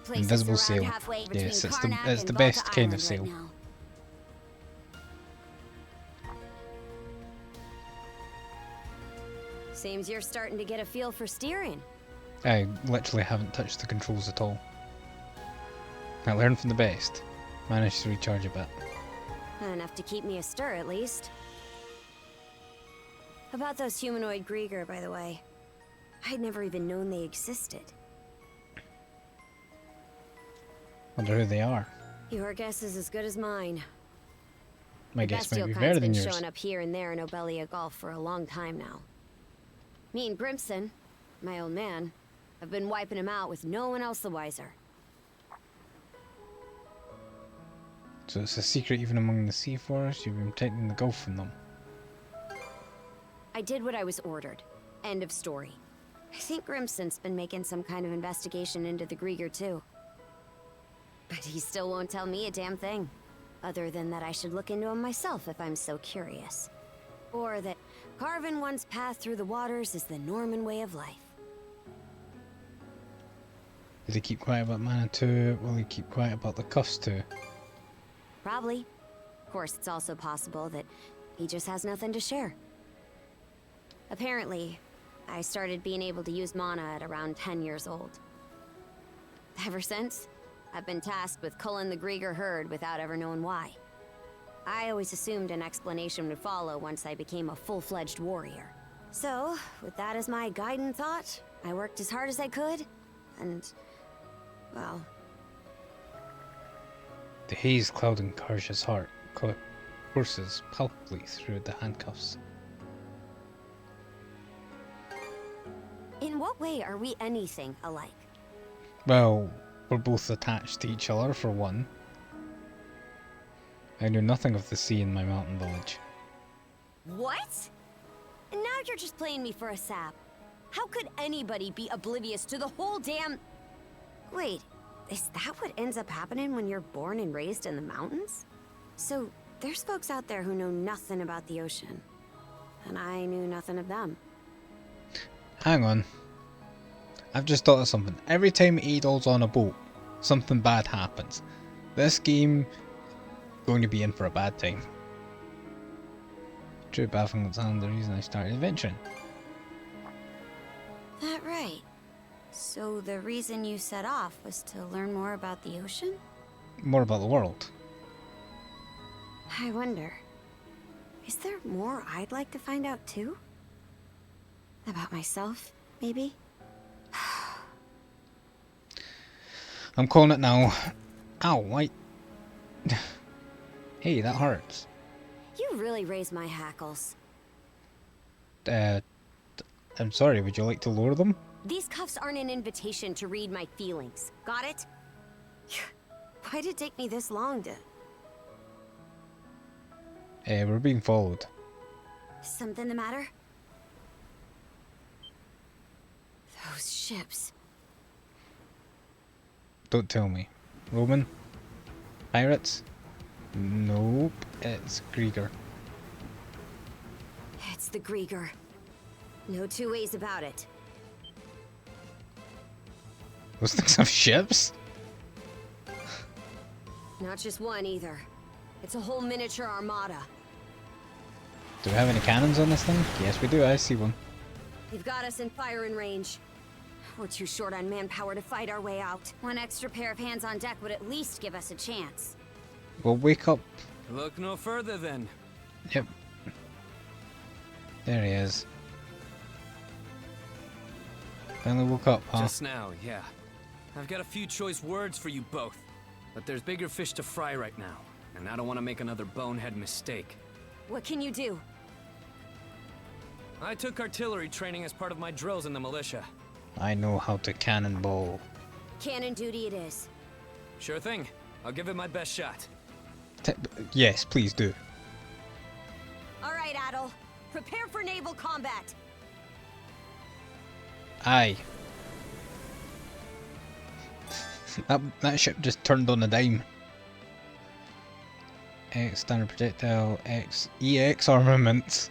places Invisible around sail. halfway between Yes, it's Karnak the and best Balta kind of Island sail. right now. Seems you're starting to get a feel for steering. I literally haven't touched the controls at all. I learned from the best. Managed to recharge a bit. Enough to keep me astir, at least. About those humanoid Grieger, by the way. I'd never even known they existed. Wonder who they are. Your guess is as good as mine. My The guess might bestial be kind's better than been yours. showing up here and there in Obelia Golf for a long time now. Me and Grimson, my old man, have been wiping him out with no one else the wiser. So it's a secret even among the sea forests. You've been protecting the Gulf from them. I did what I was ordered. End of story. I think Grimson's been making some kind of investigation into the Grieger too. But he still won't tell me a damn thing. Other than that I should look into him myself if I'm so curious. Or that carving one's path through the waters is the Norman way of life. Did he keep quiet about Manitou? Will he keep quiet about the cuffs too? Probably. Of course, it's also possible that he just has nothing to share. Apparently, I started being able to use mana at around 10 years old. Ever since, I've been tasked with culling the Grieger herd without ever knowing why. I always assumed an explanation would follow once I became a full-fledged warrior. So, with that as my guiding thought, I worked as hard as I could, and, well... The haze clouding Karja's heart courses palpably through the handcuffs. In what way are we anything alike? Well, we're both attached to each other, for one. I knew nothing of the sea in my mountain village. What? And now you're just playing me for a sap. How could anybody be oblivious to the whole damn... Wait, is that what ends up happening when you're born and raised in the mountains? So, there's folks out there who know nothing about the ocean. And I knew nothing of them. Hang on. I've just thought of something. Every time Adol's on a boat, something bad happens. This game going to be in for a bad time. True, baffling that's the reason I started adventuring. That right. So the reason you set off was to learn more about the ocean? More about the world. I wonder, is there more I'd like to find out too? About myself, maybe? I'm calling it now. Ow, why? Hey, that hurts. You really raised my hackles. I'm sorry, would you like to lower them? These cuffs aren't an invitation to read my feelings. Got it? Why did it take me this long to... We're being followed. Something the matter? Those ships. Don't tell me. Roman? Pirates? Nope, it's Grieger. It's the Grieger. No two ways about it. Those things have ships? Not just one either. It's a whole miniature armada. Do we have any cannons on this thing? Yes, we do. I see one. They've got us in firing range. We're too short on manpower to fight our way out. One extra pair of hands on deck would at least give us a chance. Well, wake up. Look no further then. Yep. There he is. Finally woke up, huh? Just now, yeah. I've got a few choice words for you both. But there's bigger fish to fry right now. And I don't want to make another bonehead mistake. What can you do? I took artillery training as part of my drills in the militia. I know how to cannonball. Cannon duty it is. Sure thing. I'll give it my best shot. Yes, please do. All right, Adol. Prepare for naval combat. Aye. that ship just turned on a dime. X standard projectile, X EX armaments.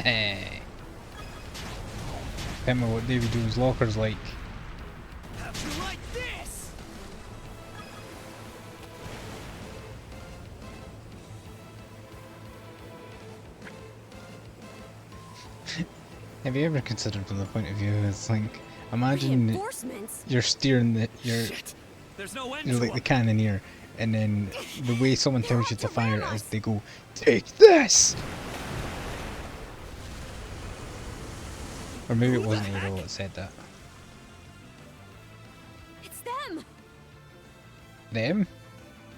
Hey. Tell me what Davy Jones' locker's like. How'd you like this? Have you ever considered from the point of view, it's like, imagine you're steering There's no end you're to like the 'em. cannoneer, and then the way someone tells you to fire is they go, take this! Or maybe it wasn't Adol that said that. It's them! Them?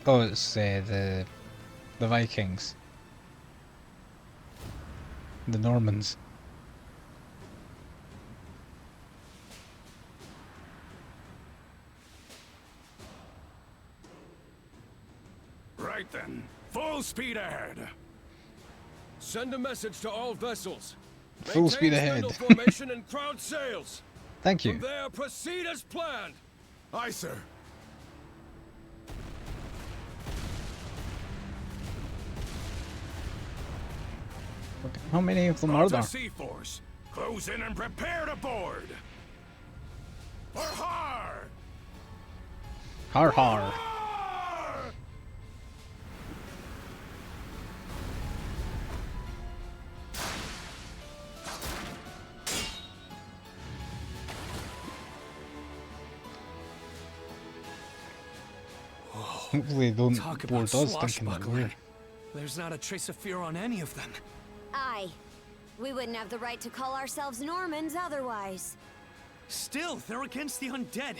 Oh, it's the Vikings. The Normans. Right then, full speed ahead. Send a message to all vessels. Full speed ahead. Maintain spindle formation and crowd sails. Thank you. From there, proceed as planned. Aye, sir. Okay. How many of them are there? Sea Force, close in and prepare to board. For har! Har har. Hopefully they don't Talk board about us thinking that swashbuckling. weird. There's not a trace of fear on any of them. Aye. We wouldn't have the right to call ourselves Normans otherwise. Still, they're against the undead.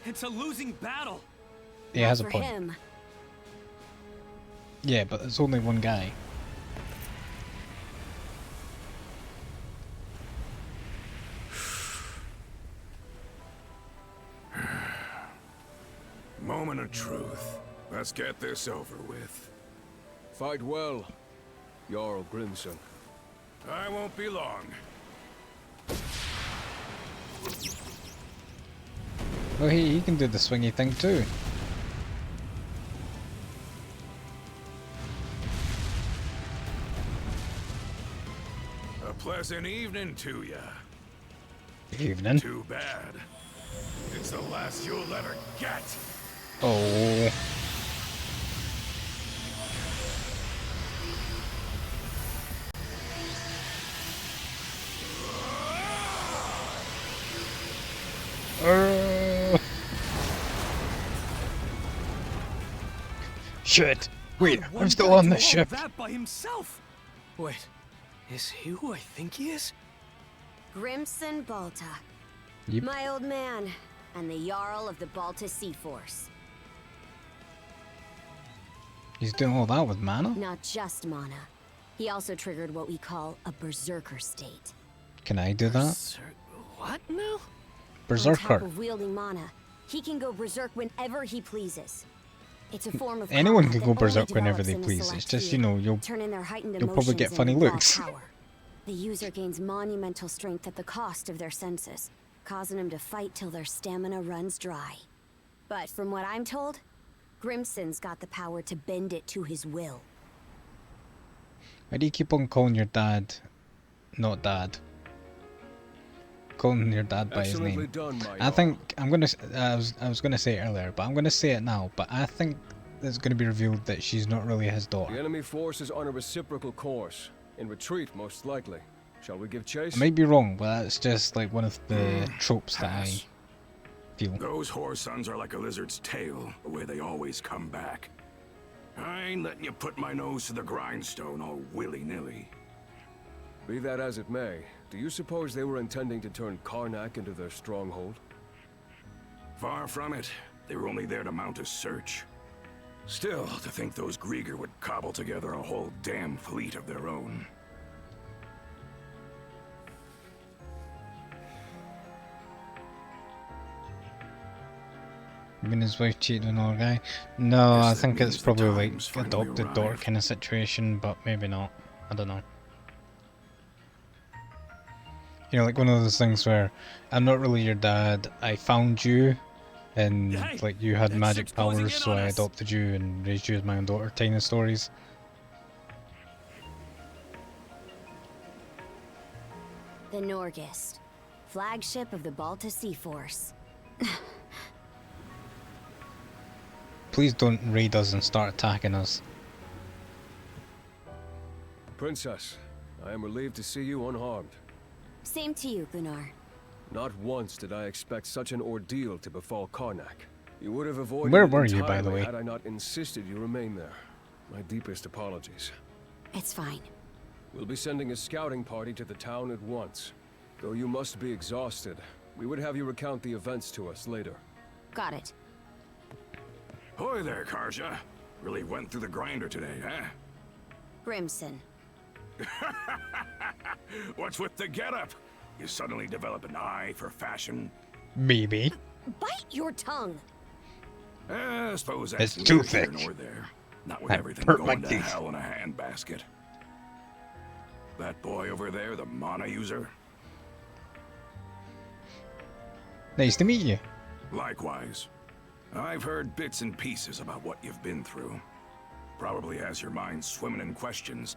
It's a losing battle. He has a For point. him. Yeah, but it's only one guy. Moment of truth. Let's get this over with. Fight well, Jarl Grimson. I won't be long. Oh, he can do the swingy thing too. A pleasant evening to ya. Evening. Too bad. It's the last you'll ever get. Oh. Shit! Wait, I'm still on the ship. That by himself. Wait, is he who I think he is? Grimson Balta. Yep. My old man, and the Jarl of the Balta Sea Force. He's doing all that with mana? Not just mana. He also triggered what we call a berserker state. Can I do that? What now? Berserker. On top of wielding mana, he can go berserk whenever he pleases. It's a form of Anyone combat can that go only berserk whenever develops they in a please. It's select just, few. you know, you'll Turn in their heightened probably emotions get and funny raw looks. power. The user gains monumental strength at the cost of their senses, causing them to fight till their stamina runs dry. But from what I'm told, Grimson's got the power to bend it to his will. Why do you keep on calling your dad not dad? Calling your dad by his Excellently name. done, my I think I'm gonna. I was gonna say it earlier, but I'm gonna say it now. But I think it's gonna be revealed that she's not really his The daughter. enemy force is on a reciprocal course. In retreat, most likely. Shall we give chase? I might be wrong, but that's just like one of the tropes that I feel. Those whore sons are like a lizard's tail, the way they always come back. I ain't letting you put my nose to the grindstone all willy-nilly. Be that as it may, do you suppose they were intending to turn Karnak into their stronghold? Far from it. They were only there to mount a search. Still, to think those Grieger would cobble together a whole damn fleet of their own. You mean his wife cheated on another guy? No, I Guess that think it's means the probably like time's finally adopted daughter arrived. kind of situation, but maybe not. I don't know. You know, like one of those things where I'm not really your dad. I found you, and Hey, like you had that magic ship's closing powers, in so on I us. adopted you and raised you as my own daughter. Kind of stories. The Norgist, flagship of the Balta Sea Force. Please don't raid us and start attacking us. Princess, I am relieved to see you unharmed. Same to you, Gunnar. Not once did I expect such an ordeal to befall Karnak. You would have avoided Where it were you, by the entirely way? had I not insisted you remain there. My deepest apologies. It's fine. We'll be sending a scouting party to the town at once. Though you must be exhausted, we would have you recount the events to us later. Got it. Hoy there, Karja. Really went through the grinder today, huh? Grimson. What's with the getup? You suddenly develop an eye for fashion? Maybe. Bite your tongue. I suppose that's It's too neither here thick. nor there. Not with I everything hurt my going to teeth. hell in a handbasket. That boy over there, the mana user? Nice to meet you. Likewise. I've heard bits and pieces about what you've been through. Probably has your mind swimming in questions.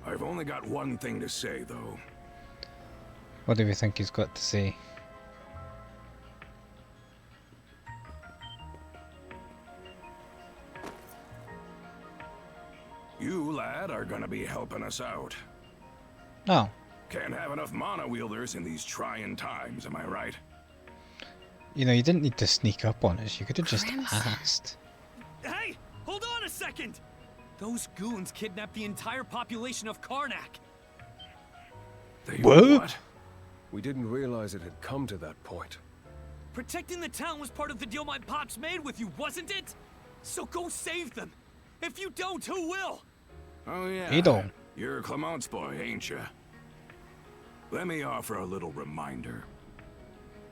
I've only got one thing to say, though. What do we think he's got to say? You, lad, are gonna be helping us out. Oh. Can't have enough mana wielders in these trying times, am I right? You know, you didn't need to sneak up on us. You could have just asked. Hey, hold on a second! Those goons kidnapped the entire population of Karnak. What? We didn't realize it had come to that point. Protecting the town was part of the deal my pops made with you, wasn't it? So go save them. If you don't, who will? Oh yeah. Adol. You're Clement's boy, ain't ya? Let me offer a little reminder.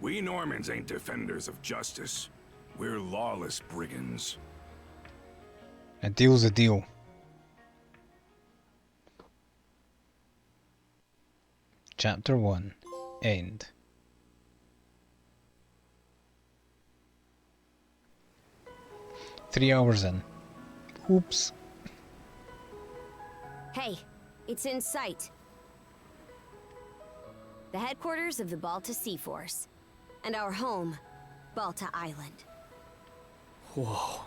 We Normans ain't defenders of justice. We're lawless brigands. A deal's a deal. Chapter 1. End. Three hours in. Oops. Hey, it's in sight. The headquarters of the Balta Sea Force. And our home, Balta Island. Whoa.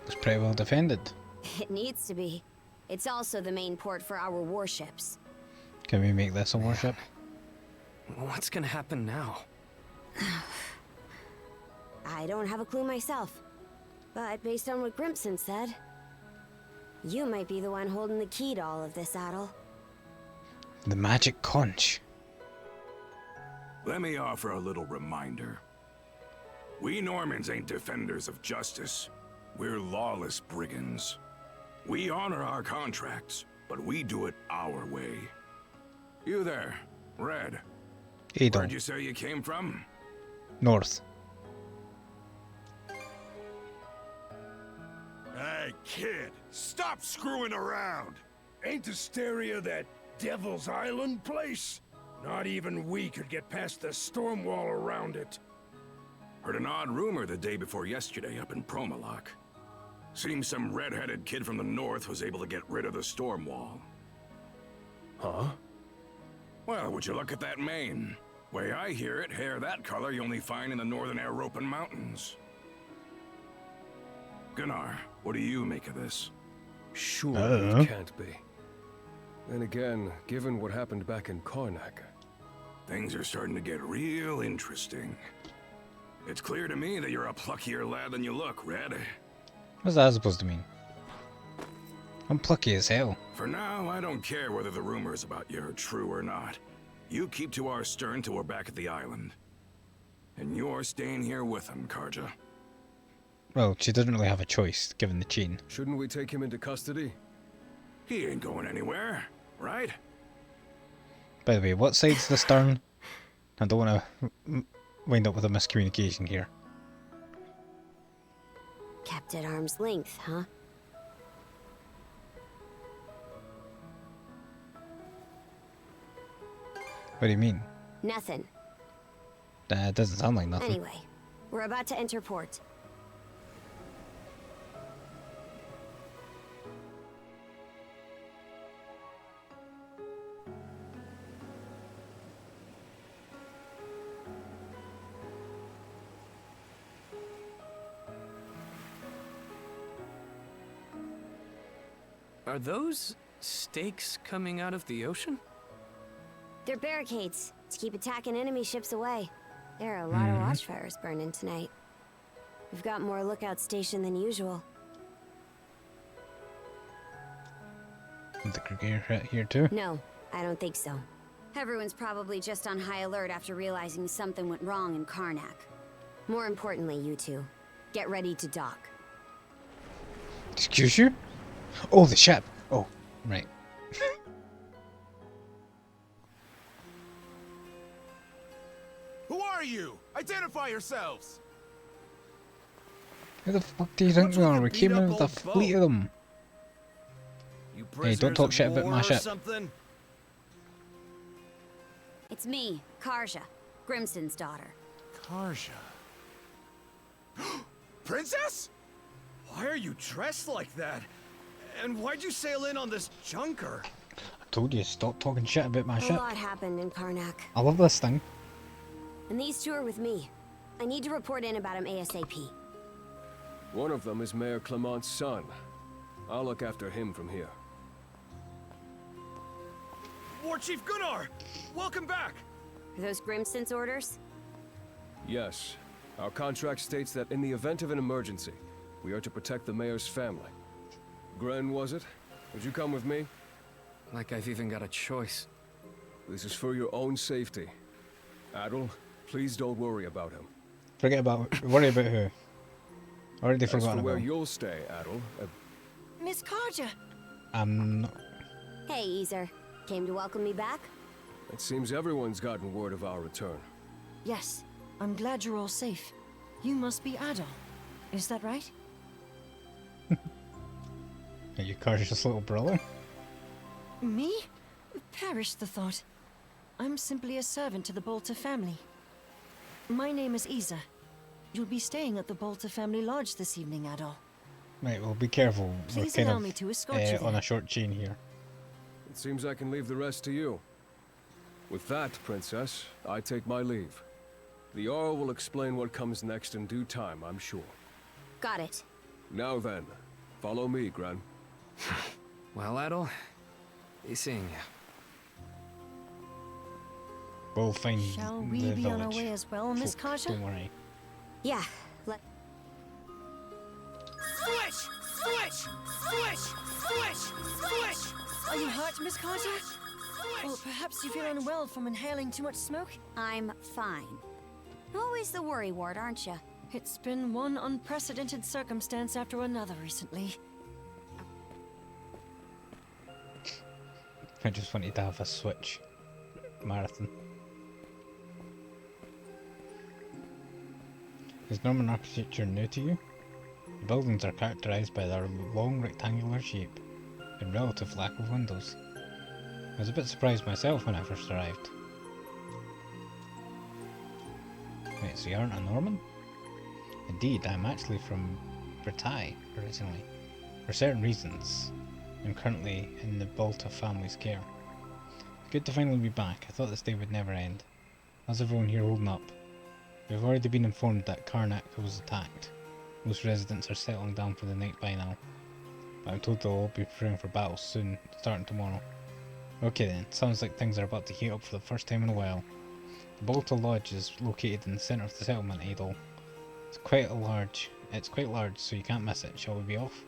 It's pretty well defended. It needs to be. It's also the main port for our warships. Can we make this a warship? What's gonna happen now? I don't have a clue myself. But based on what Grimson said, you might be the one holding the key to all of this, Adol. The magic conch. Let me offer a little reminder. We Normans ain't defenders of justice. We're lawless brigands. We honor our contracts, but we do it our way. You there, Red. Adol. Where'd you say you came from? North. Hey, kid, stop screwing around. Ain't Asteria that Devil's Island place? Not even we could get past the storm wall around it. Heard an odd rumor the day before yesterday up in Promalock. Seems some red-headed kid from the north was able to get rid of the storm wall. Huh? Well, would you look at that mane? Way I hear it, hair that color you only find in the northern European mountains. Gunnar, what do you make of this? Sure, it can't be. Then again, given what happened back in Karnak... Things are starting to get real interesting. It's clear to me that you're a pluckier lad than you look, Red. What's that supposed to mean? I'm plucky as hell. For now, I don't care whether the rumors about you are true or not. You keep to our stern till we're back at the island. And you're staying here with him, Karja. Well, she doesn't really have a choice, given the chain. Shouldn't we take him into custody? He ain't going anywhere, right? By the way, what side's the stern? I don't want to wind up with a miscommunication here. Kept at arm's length, huh? What do you mean? Nothing. That doesn't sound like nothing. Anyway, we're about to enter port. Are those stakes coming out of the ocean? They're barricades to keep attacking enemy ships away. There are a lot of watchfires burning tonight. We've got more lookout stationed than usual. Is the Gregarious Rat here too? No, I don't think so. Everyone's probably just on high alert after realizing something went wrong in Karnak. More importantly, you two, get ready to dock. Excuse you? Oh, the ship. Oh, right. Who are you? Identify yourselves! Who the fuck do you think we are? We came in with a fleet of them. Hey, don't talk shit about my ship. It's me, Karja, Grimson's daughter. Karja. Princess? Why are you dressed like that? And why'd you sail in on this junker? I told you, stop talking shit about my A ship. lot happened in Karnak. I love this thing. And these two are with me. I need to report in about him ASAP. One of them is Mayor Clement's son. I'll look after him from here. War Chief Gunnar! Welcome back! Are those Grimson's orders? Yes. Our contract states that in the event of an emergency, we are to protect the mayor's family. Gren, was it? Would you come with me? Like I've even got a choice. This is for your own safety. Adol, please don't worry about him. Worry about who? Already As forgotten for where about. you'll stay, Adol. Miss Karja! I'm Hey, Ys. Came to welcome me back? It seems everyone's gotten word of our return. Yes, I'm glad you're all safe. You must be Adol. Is that right? Are you Karja's little brother? Me? Perish the thought. I'm simply a servant to the Bolter family. My name is Ys. You'll be staying at the Bolter family lodge this evening, Adol. Right, well, be careful. Please We're allow kind me of to escort you on there. a short chain here. It seems I can leave the rest to you. With that, Princess, I take my leave. The Jarl will explain what comes next in due time, I'm sure. Got it. Now then, follow me, Gren. Well, Adol, be seeing you. We'll find Shall the we be on our village. way as well, Miss Folk, Karja? don't worry. Yeah, let... Switch! Switch! Switch! Switch! Switch! Are you hurt, Miss Karja? Or perhaps you feel unwell from inhaling too much smoke? I'm fine. Always the worry ward, aren't you? It's been one unprecedented circumstance after another recently. I just wanted to have a Switch marathon. Is Norman architecture new to you? The buildings are characterised by their long rectangular shape and relative lack of windows. I was a bit surprised myself when I first arrived. Wait, so you aren't a Norman? Indeed, I'm actually from Bretagne originally. For certain reasons, I'm currently in the Bolter family's care. Good to finally be back. I thought this day would never end. How's everyone here holding up? We've already been informed that Karnak was attacked. Most residents are settling down for the night by now. But I'm told they'll all be preparing for battle soon, starting tomorrow. Okay then, sounds like things are about to heat up for the first time in a while. The Bolter Lodge is located in the centre of the settlement, Adol. It's quite large, so you can't miss it. Shall we be off?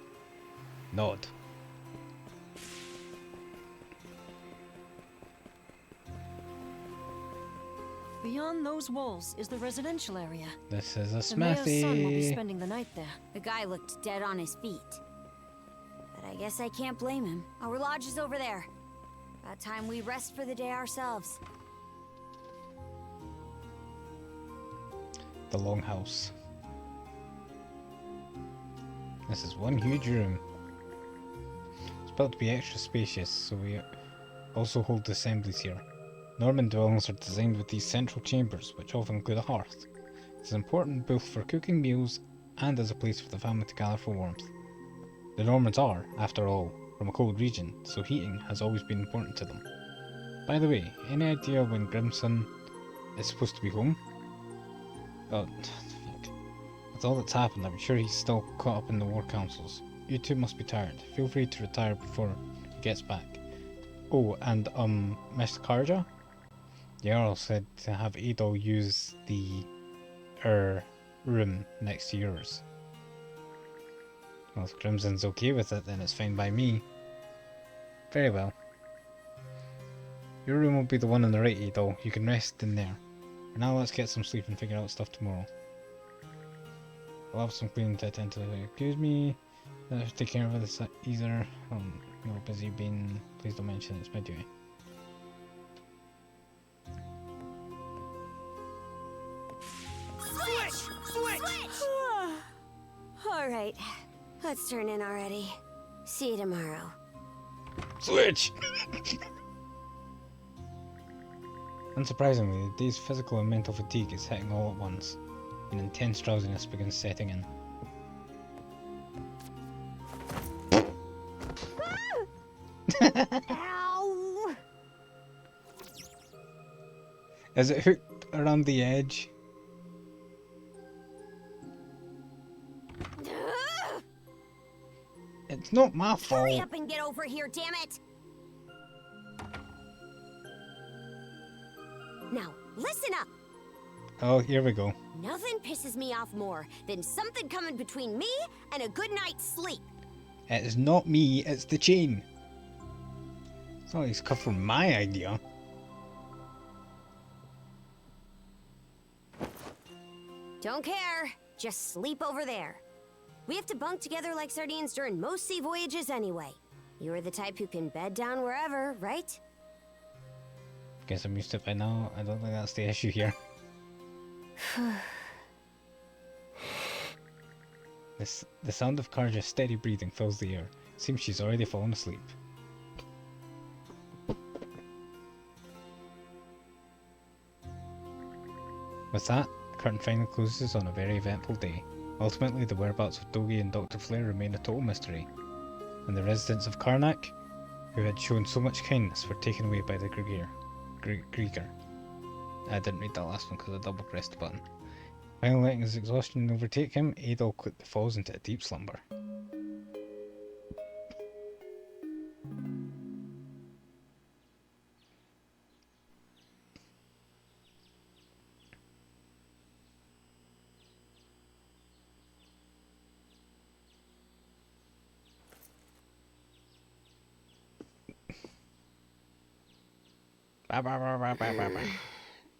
Nod. Beyond those walls is the residential area. This is a The mayor's son will be smithy. spending the night there. The guy looked dead on his feet. But I guess I can't blame him. Our lodge is over there. About time we rest for the day ourselves. The Longhouse. This is one huge room. It's built to be extra spacious, so we also hold assemblies here. Norman dwellings are designed with these central chambers, which often include a hearth. It's important both for cooking meals and as a place for the family to gather for warmth. The Normans are, after all, from a cold region, so heating has always been important to them. By the way, any idea when Grimson is supposed to be home? Oh, fuck. With all that's happened, I'm sure he's still caught up in the war councils. You two must be tired. Feel free to retire before he gets back. Oh, and Miss Karja? The Earl said to have Adol use the room next to yours. Well, if Crimson's okay with it, then it's fine by me. Very well. Your room will be the one on the right, Adol. You can rest in there. For now, let's get some sleep and figure out stuff tomorrow. I'll have some cleaning to attend to. Excuse me. Let's take care of this either. You're busy being. Please don't mention it's my duty. Switch! Alright, let's turn in already. See you tomorrow. Switch! Unsurprisingly, the day's physical and mental fatigue is hitting all at once, and intense drowsiness begins setting in. Ow! Is it hooked around the edge? It's not my fault. Hurry up and get over here, damn it! Now, listen up! Oh, here we go. Nothing pisses me off more than something coming between me and a good night's sleep. It is not me, it's the chain. It's not like it's come from my idea. Don't care. Just sleep over there. We have to bunk together like sardines during most sea voyages anyway. You're the type who can bed down wherever, right? Guess I'm used to it by now. I don't think that's the issue here. The sound of Karja's steady breathing fills the air. Seems she's already fallen asleep. With that, the curtain finally closes on a very eventful day. Ultimately, the whereabouts of Dogi and Dr. Flare remain a total mystery, and the residents of Karnak, who had shown so much kindness, were taken away by the Grieger. I didn't read that last one because I double pressed the button. Finally letting his exhaustion overtake him, Adol quickly falls into a deep slumber.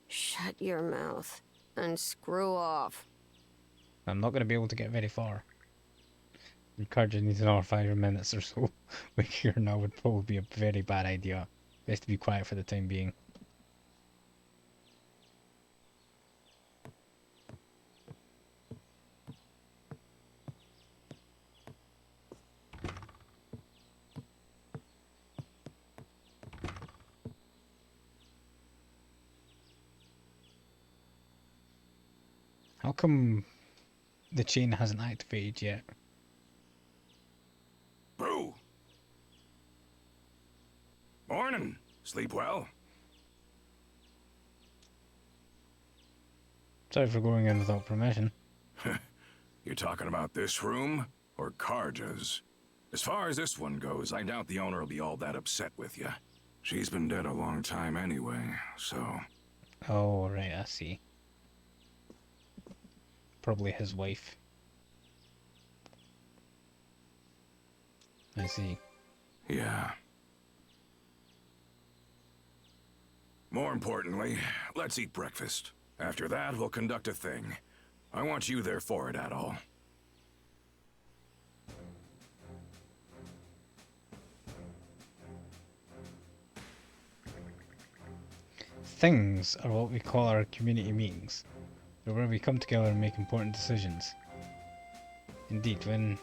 Shut your mouth and screw off. I'm not going to be able to get very far. Karja needs another 5 minutes or so. Which here now would probably be a very bad idea. Best to be quiet for the time being. How come the chain hasn't activated yet? Brew! Morning. Sleep well? Sorry for going in without permission. You're talking about this room or Karja's? As far as this one goes, I doubt the owner will be all that upset with you. She's been dead a long time anyway, so... Oh, right, I see. Probably his wife. I see. Yeah. More importantly, let's eat breakfast. After that, we'll conduct a thing. I want you there for it, Adol. Things are what we call our community meetings. They're where we come together and make important decisions. Indeed, when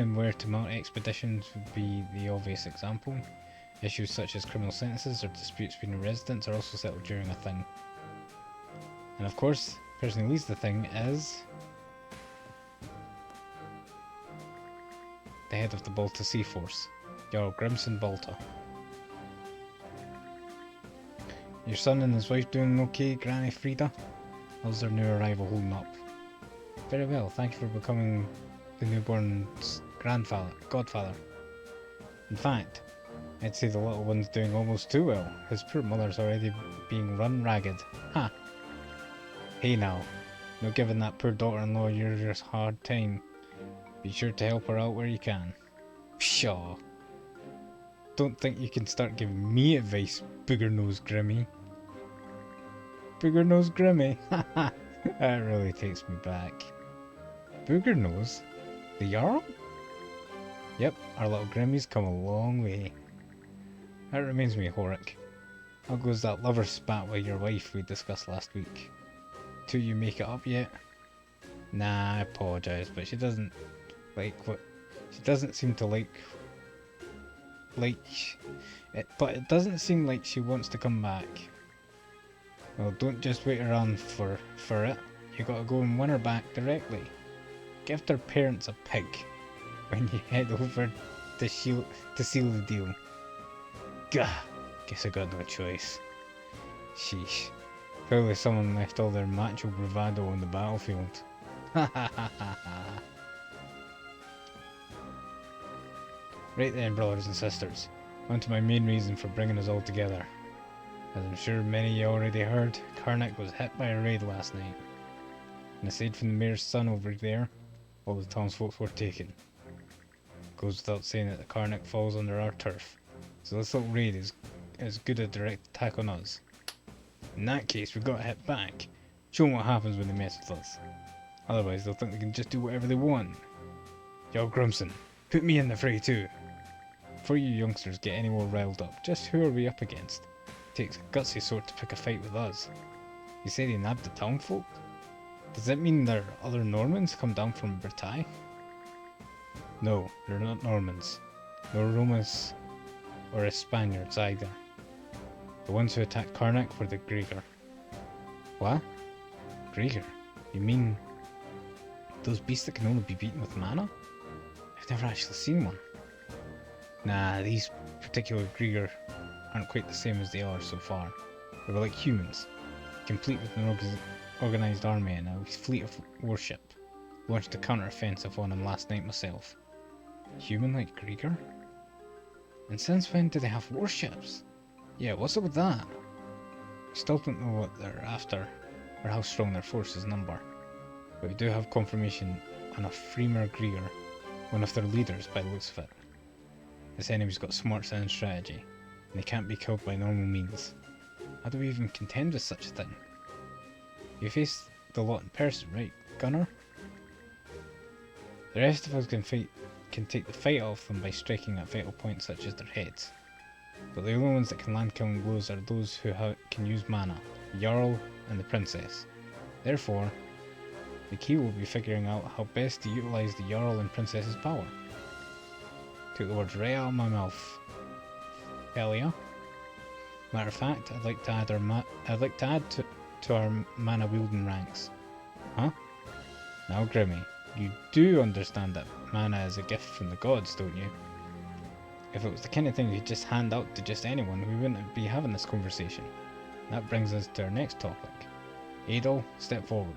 and where to mount expeditions would be the obvious example. Issues such as criminal sentences or disputes between residents are also settled during a thing. And of course, the person who leads the thing is the head of the Balta Sea Force, Jarl Grimson Balta. Your son and his wife doing okay, Granny Frida? How's their new arrival holding up? Very well, thank you for becoming the newborn's godfather. In fact, I'd say the little one's doing almost too well. His poor mother's already being run ragged. Ha! Hey now, no giving that poor daughter-in-law yours a hard time. Be sure to help her out where you can. Pshaw. Don't think you can start giving me advice, booger-nose Grimmy. Booger-nose Grimmy? Haha, that really takes me back. Booger-nose? The Jarl? Yep, our little Grimmy's come a long way. That reminds me, Horik. How goes that lover spat with your wife we discussed last week? Do you make it up yet? Nah, I apologise, but she doesn't like what... She doesn't seem to like it, but it doesn't seem like she wants to come back. Well, don't just wait around for it. You gotta go and win her back directly. Give their parents a pig when you head over to seal the deal. Gah! Guess I got no choice. Sheesh. Clearly someone left all their macho bravado on the battlefield. Ha ha ha ha ha. Right then, brothers and sisters, on to my main reason for bringing us all together. As I'm sure many of you already heard, Karnak was hit by a raid last night. And aside from the mayor's son over there, all the townsfolk were taken. Goes without saying that the Karnak falls under our turf, so this little raid is as good a direct attack on us. In that case, we've got to hit back, show them what happens when they mess with us. Otherwise, they'll think they can just do whatever they want. Yo, Grimson, put me in the fray too. Before you youngsters get any more riled up, just who are we up against? It takes a gutsy sort to pick a fight with us. You say they nabbed the townfolk? Does that mean they're other Normans come down from Bretagne? No, they're not Normans. Nor Romans or Spaniards either. The ones who attacked Karnak were the Grieger. What? Grieger? You mean those beasts that can only be beaten with mana? I've never actually seen one. Nah, these particular Grieger aren't quite the same as they are so far. They were like humans, complete with an organised army and a fleet of warship. Launched a counter-offensive on them last night myself. Human like Grieger? And since when do they have warships? Yeah, what's up with that? We still don't know what they're after, or how strong their forces number. But we do have confirmation on a Freemer Grieger, one of their leaders by the looks of it. This enemy's got smarts and strategy, and they can't be killed by normal means. How do we even contend with such a thing? You faced the lot in person, right, Gunnar? The rest of us can take the fight off them by striking at vital points such as their heads. But the only ones that can land killing blows are those who can use mana, the Jarl and the Princess. Therefore, the key will be figuring out how best to utilise the Jarl and Princess's power. Took the words right out of my mouth. Hell yeah. Matter of fact, I'd like to add to our mana wielding ranks. Huh? Now Grimmy, you do understand that mana is a gift from the gods, don't you? If it was the kind of thing you just hand out to just anyone, we wouldn't be having this conversation. That brings us to our next topic. Adol, step forward.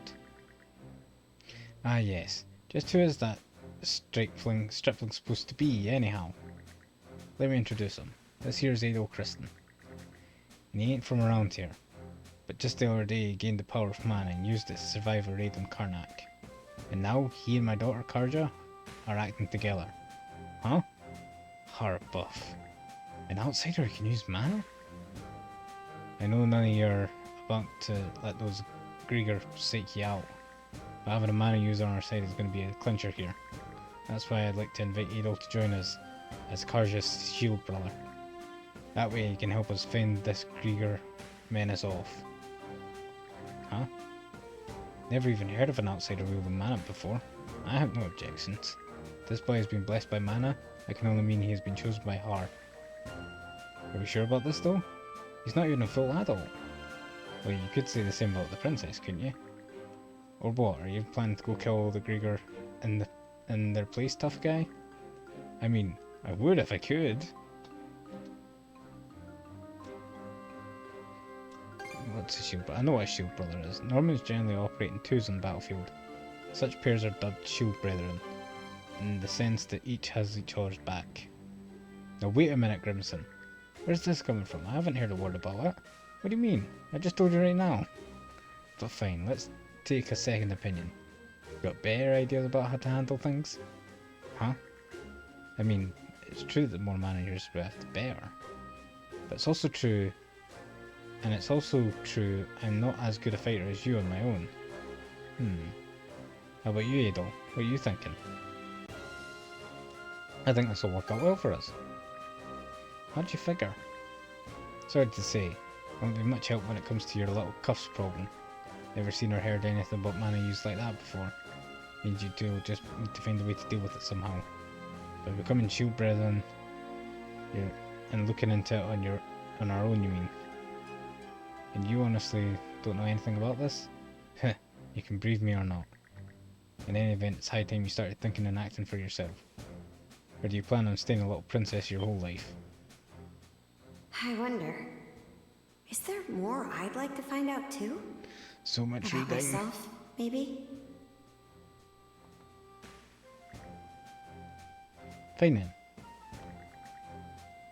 Ah yes, just who is that stripling supposed to be, anyhow? Let me introduce him. This here's Adol Kristen. And he ain't from around here, but just the other day he gained the power of mana and used it to survive a raid on Karnak. And now he and my daughter Karja are acting together. Huh? Heart buff. An outsider who can use mana? I know none of you are about to let those Grieger psych you out, but having a mana user on our side is going to be a clincher here. That's why I'd like to invite Adol to join us as Karja's shield brother. That way he can help us fend this Grieger menace off. Huh? Never even heard of an outsider wielding mana before. I have no objections. This boy has been blessed by mana. That can only mean he has been chosen by Har. Are we sure about this though? He's not even a full adult. Well, you could say the same about the princess, couldn't you? Or what? Are you planning to go kill the Grieger in their place, tough guy? I mean, I would if I could. What's a shield brother? I know what a shield brother is. Normans generally operate in twos on the battlefield. Such pairs are dubbed shield brethren, in the sense that each has each other's back. Now wait a minute, Grimson. Where's this coming from? I haven't heard a word about it. What do you mean? I just told you right now. But fine, let's take a second opinion. Got better ideas about how to handle things? Huh? I mean, it's true that more managers we have, the better. But it's also true, I'm not as good a fighter as you on my own. How about you, Adol? What are you thinking? I think this will work out well for us. How'd you figure? Sorry to say, I won't be much help when it comes to your little cuffs problem. Never seen or heard anything about mana used like that before. Means you do just need to find a way to deal with it somehow. By becoming shield brethren, and looking into it on our own, you mean? And you honestly don't know anything about this? Heh, you can brief me or not. In any event, it's high time you started thinking and acting for yourself. Or do you plan on staying a little princess your whole life? I wonder, is there more I'd like to find out too? So much about reading. Myself, maybe? Fine then.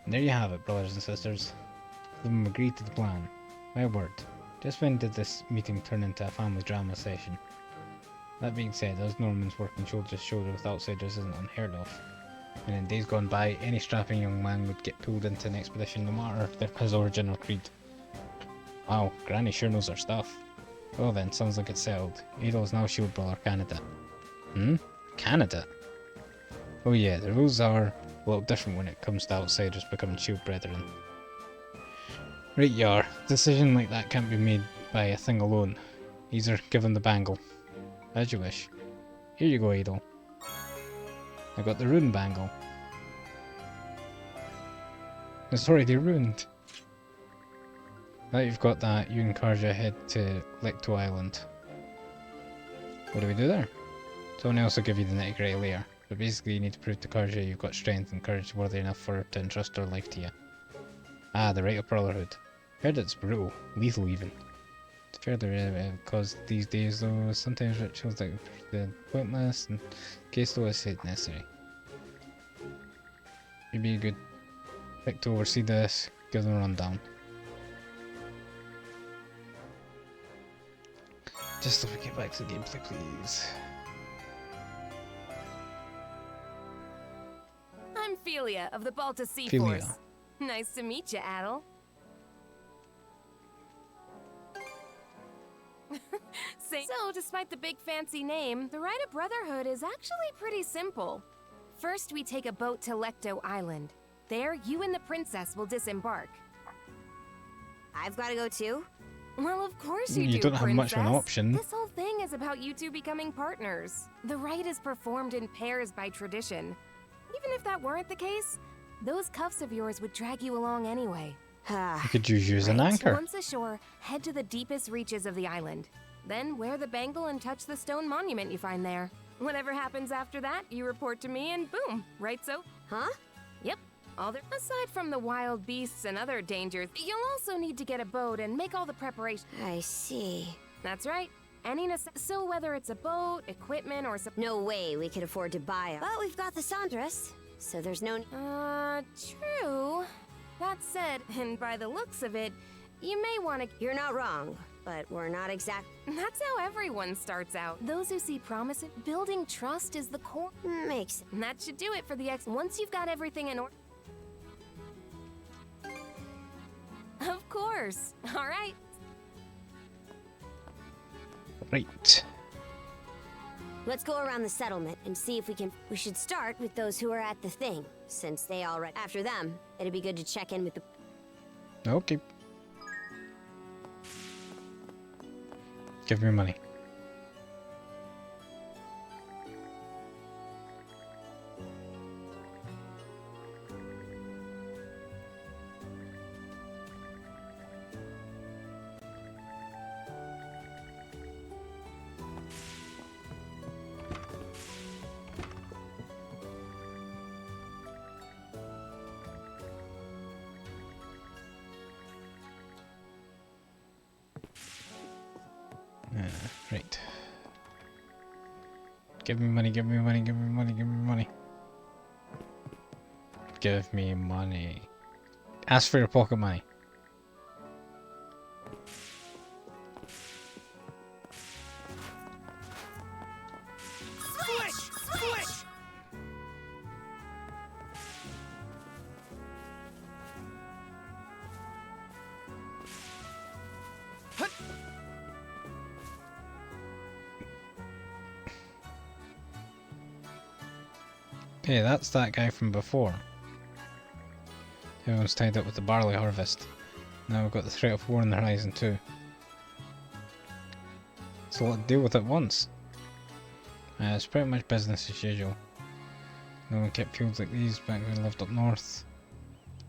And there you have it, brothers and sisters. Them agreed to the plan. My word. Just when did this meeting turn into a family drama session? That being said, us Normans working shoulder to shoulder with outsiders isn't unheard of. And in days gone by, any strapping young man would get pulled into an expedition no matter his origin or creed. Wow, Granny sure knows her stuff. Well then, sounds like it's settled. Adol is now shield brother candidate. Candidate? Oh yeah, the rules are a little different when it comes to outsiders becoming shield brethren. Right you are. A decision like that can't be made by a thing alone. Either give him the bangle. As you wish. Here you go, Adol. I got the rune bangle. It's already ruined. Now you've got that, you and Karja head to Lecto Island. What do we do there? Someone else will give you the nitty gritty later. But basically you need to prove to Karja you've got strength and courage worthy enough for her to entrust her life to you. Ah, the right of Brotherhood. Heard it's brutal, lethal even. It's fairly because these days though, sometimes rituals like the pointless and case though is necessary. You'd be a good pick to oversee this, give them a rundown. Just let me get back to the gameplay, please. I'm Philia of the Balta Sea Philia. Force. Nice to meet you, Adol. So, despite the big fancy name, the Rite of Brotherhood is actually pretty simple. First, we take a boat to Lecto Island. There, you and the princess will disembark. I've got to go too? Well, of course you do, You don't have much of an princess. option. This whole thing is about you two becoming partners. The rite is performed in pairs by tradition. Even if that weren't the case, those cuffs of yours would drag you along anyway. You could use you as an anchor. Once ashore, head to the deepest reaches of the island. Then wear the bangle and touch the stone monument you find there. Whatever happens after that, you report to me and boom, right so? Huh? Yep. Aside from the wild beasts and other dangers, you'll also need to get a boat and make all the preparations. I see. That's right. So whether it's a boat, equipment, or some— No way we could afford to buy it. But we've got the Sandras, so there's no— true. That said, and by the looks of it, you may want to— You're not wrong, but we're not exact— That's how everyone starts out. Those who see promise in building trust is the core— Makes sense. And that should do it for the X. Once you've got everything in order— Of course. All right. Right. Let's go around the settlement and see if we can— We should start with those who are at the thing, since they already— After them, it'd be good to check in with the— Okay. Give me money. Right. Give me money, give me money, give me money, give me money. Give me money. Ask for your pocket money. Swish! Swish! Hey, that's that guy from before. Everyone's tied up with the barley harvest. Now we've got the threat of war on the horizon too. So let's deal with it once. It's pretty much business as usual. No one kept fields like these back when we lived up north.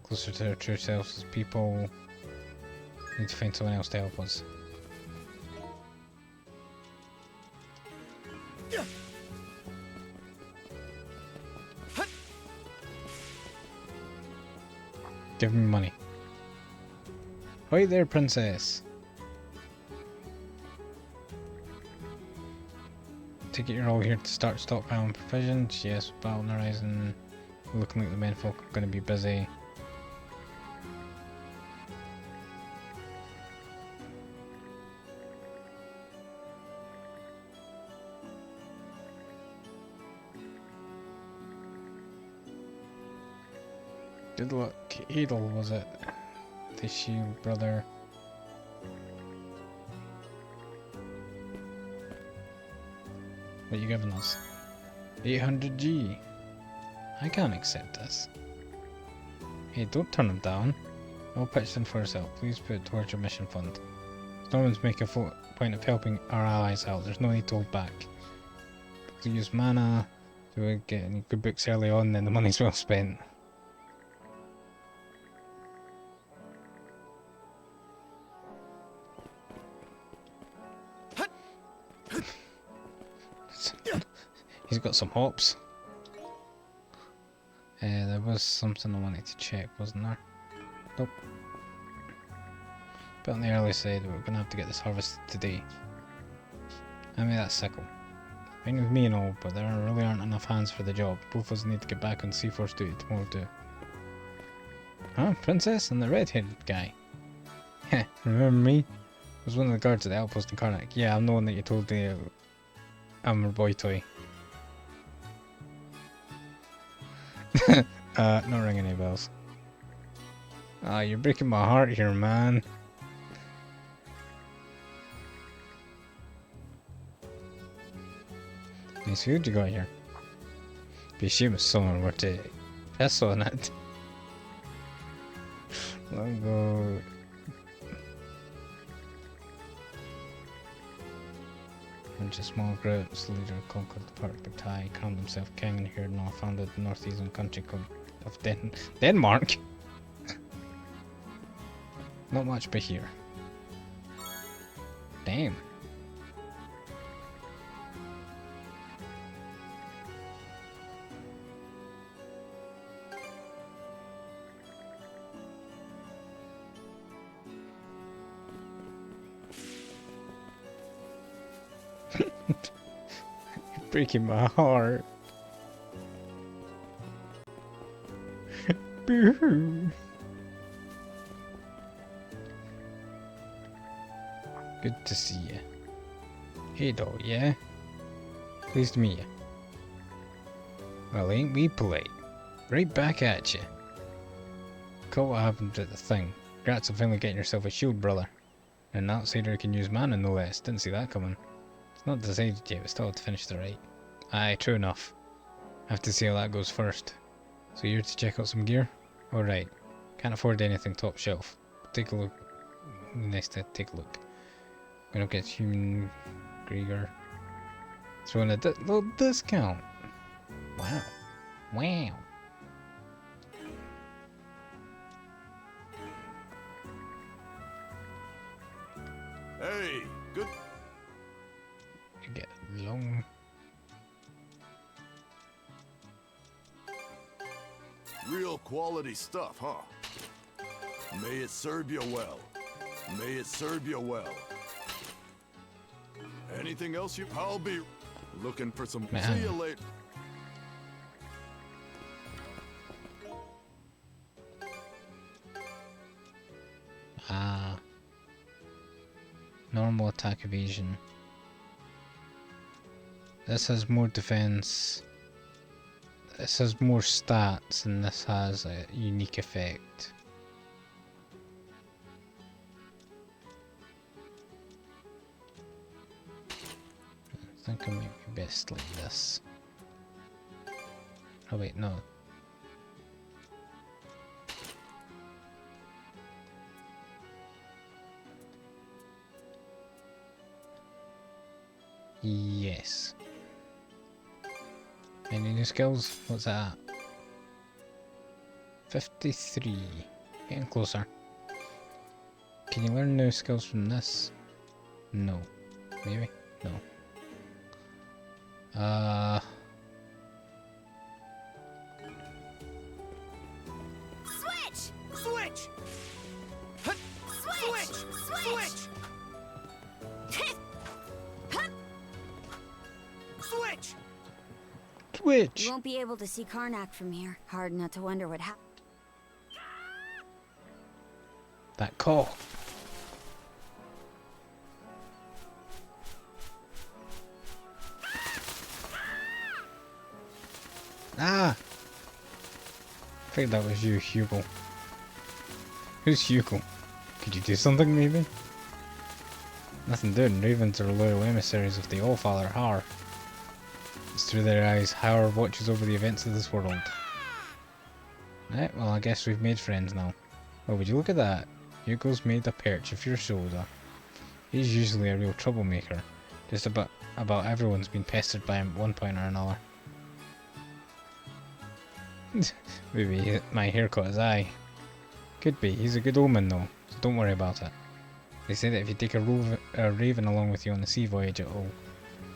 Closer to our true selves as people. Need to find someone else to help us. Give me money. Hi there, princess. Take it you're all here to start stockpiling provisions. Yes, battle on the horizon. Looking like the menfolk are going to be busy. Good luck, Adol, was it? The shield brother. What are you giving us? 800G. I can't accept this. Hey, don't turn him down. All pitched in for herself. Please put it towards your mission fund. Normans make a point of helping our allies out. There's no need to hold back. To use mana to get any good books early on, then the money's well spent. He's got some hops. There was something I wanted to check, wasn't there? Nope. But on the early side, we're gonna have to get this harvested today. I mean, that's sickle. Fine with me and all, but there really aren't enough hands for the job. Both of us need to get back on C-Force duty tomorrow too. Huh? Princess and the red-headed guy? Heh, remember me? I was one of the guards at the outpost in Karnak. Yeah, I'm the one that you told the I'm a boy toy. Not ringing any bells. Ah, you're breaking my heart here, man. Nice food you got here. Be ashamed if someone were to piss on it. Let me go. Bunch of small groups, the leader conquered the park of Tai, crowned himself king, and here now founded the northeastern country called of Denmark. Not much but here. Damn. Breaking my heart. Boo-hoo. Good to see you. Adol, yeah? Pleased to meet you. Well, ain't we polite? Right back at you. Call what happened at the thing. Congrats on finally getting yourself a shield, brother. And an outsider can use mana, no less. Didn't see that coming. It's not decided yet, but still have to finish the rite. Aye, true enough. Have to see how that goes first. So you're to check out some gear? Alright. Can't afford anything top shelf. Take a look. Nice to take a look. Gonna get human Grieger. Throwing a little discount. Wow. Wow. Hey, good. You get long. Real quality stuff, huh? May it serve you well. May it serve you well. Anything else you... I'll be looking for some... Man. See you later. Ah. Normal attack evasion. This has more defense. This has more stats, and this has a unique effect. I think it might be best like this. Oh wait, no. Yes. Any new skills? What's that? 53. Getting closer. Can you learn new skills from this? No. Maybe? No. Switch! Switch! Switch! Switch! Switch! Switch! You won't be able to see Karnak from here. Hard not to wonder what happened. That call. Ah! I think that was you, Hugo. Who's Hugo? Could you do something, maybe? Nothing doing. Ravens are loyal emissaries of the Allfather Har. It's through their eyes Har watches over the events of this world. Right, well I guess we've made friends now. Oh, would you look at that? Hugo's made a perch of your shoulder. He's usually a real troublemaker. Just about everyone's been pestered by him at one point or another. Maybe my hair caught his eye. Could be. He's a good omen though, so don't worry about it. They say that if you take a raven along with you on the sea voyage, it will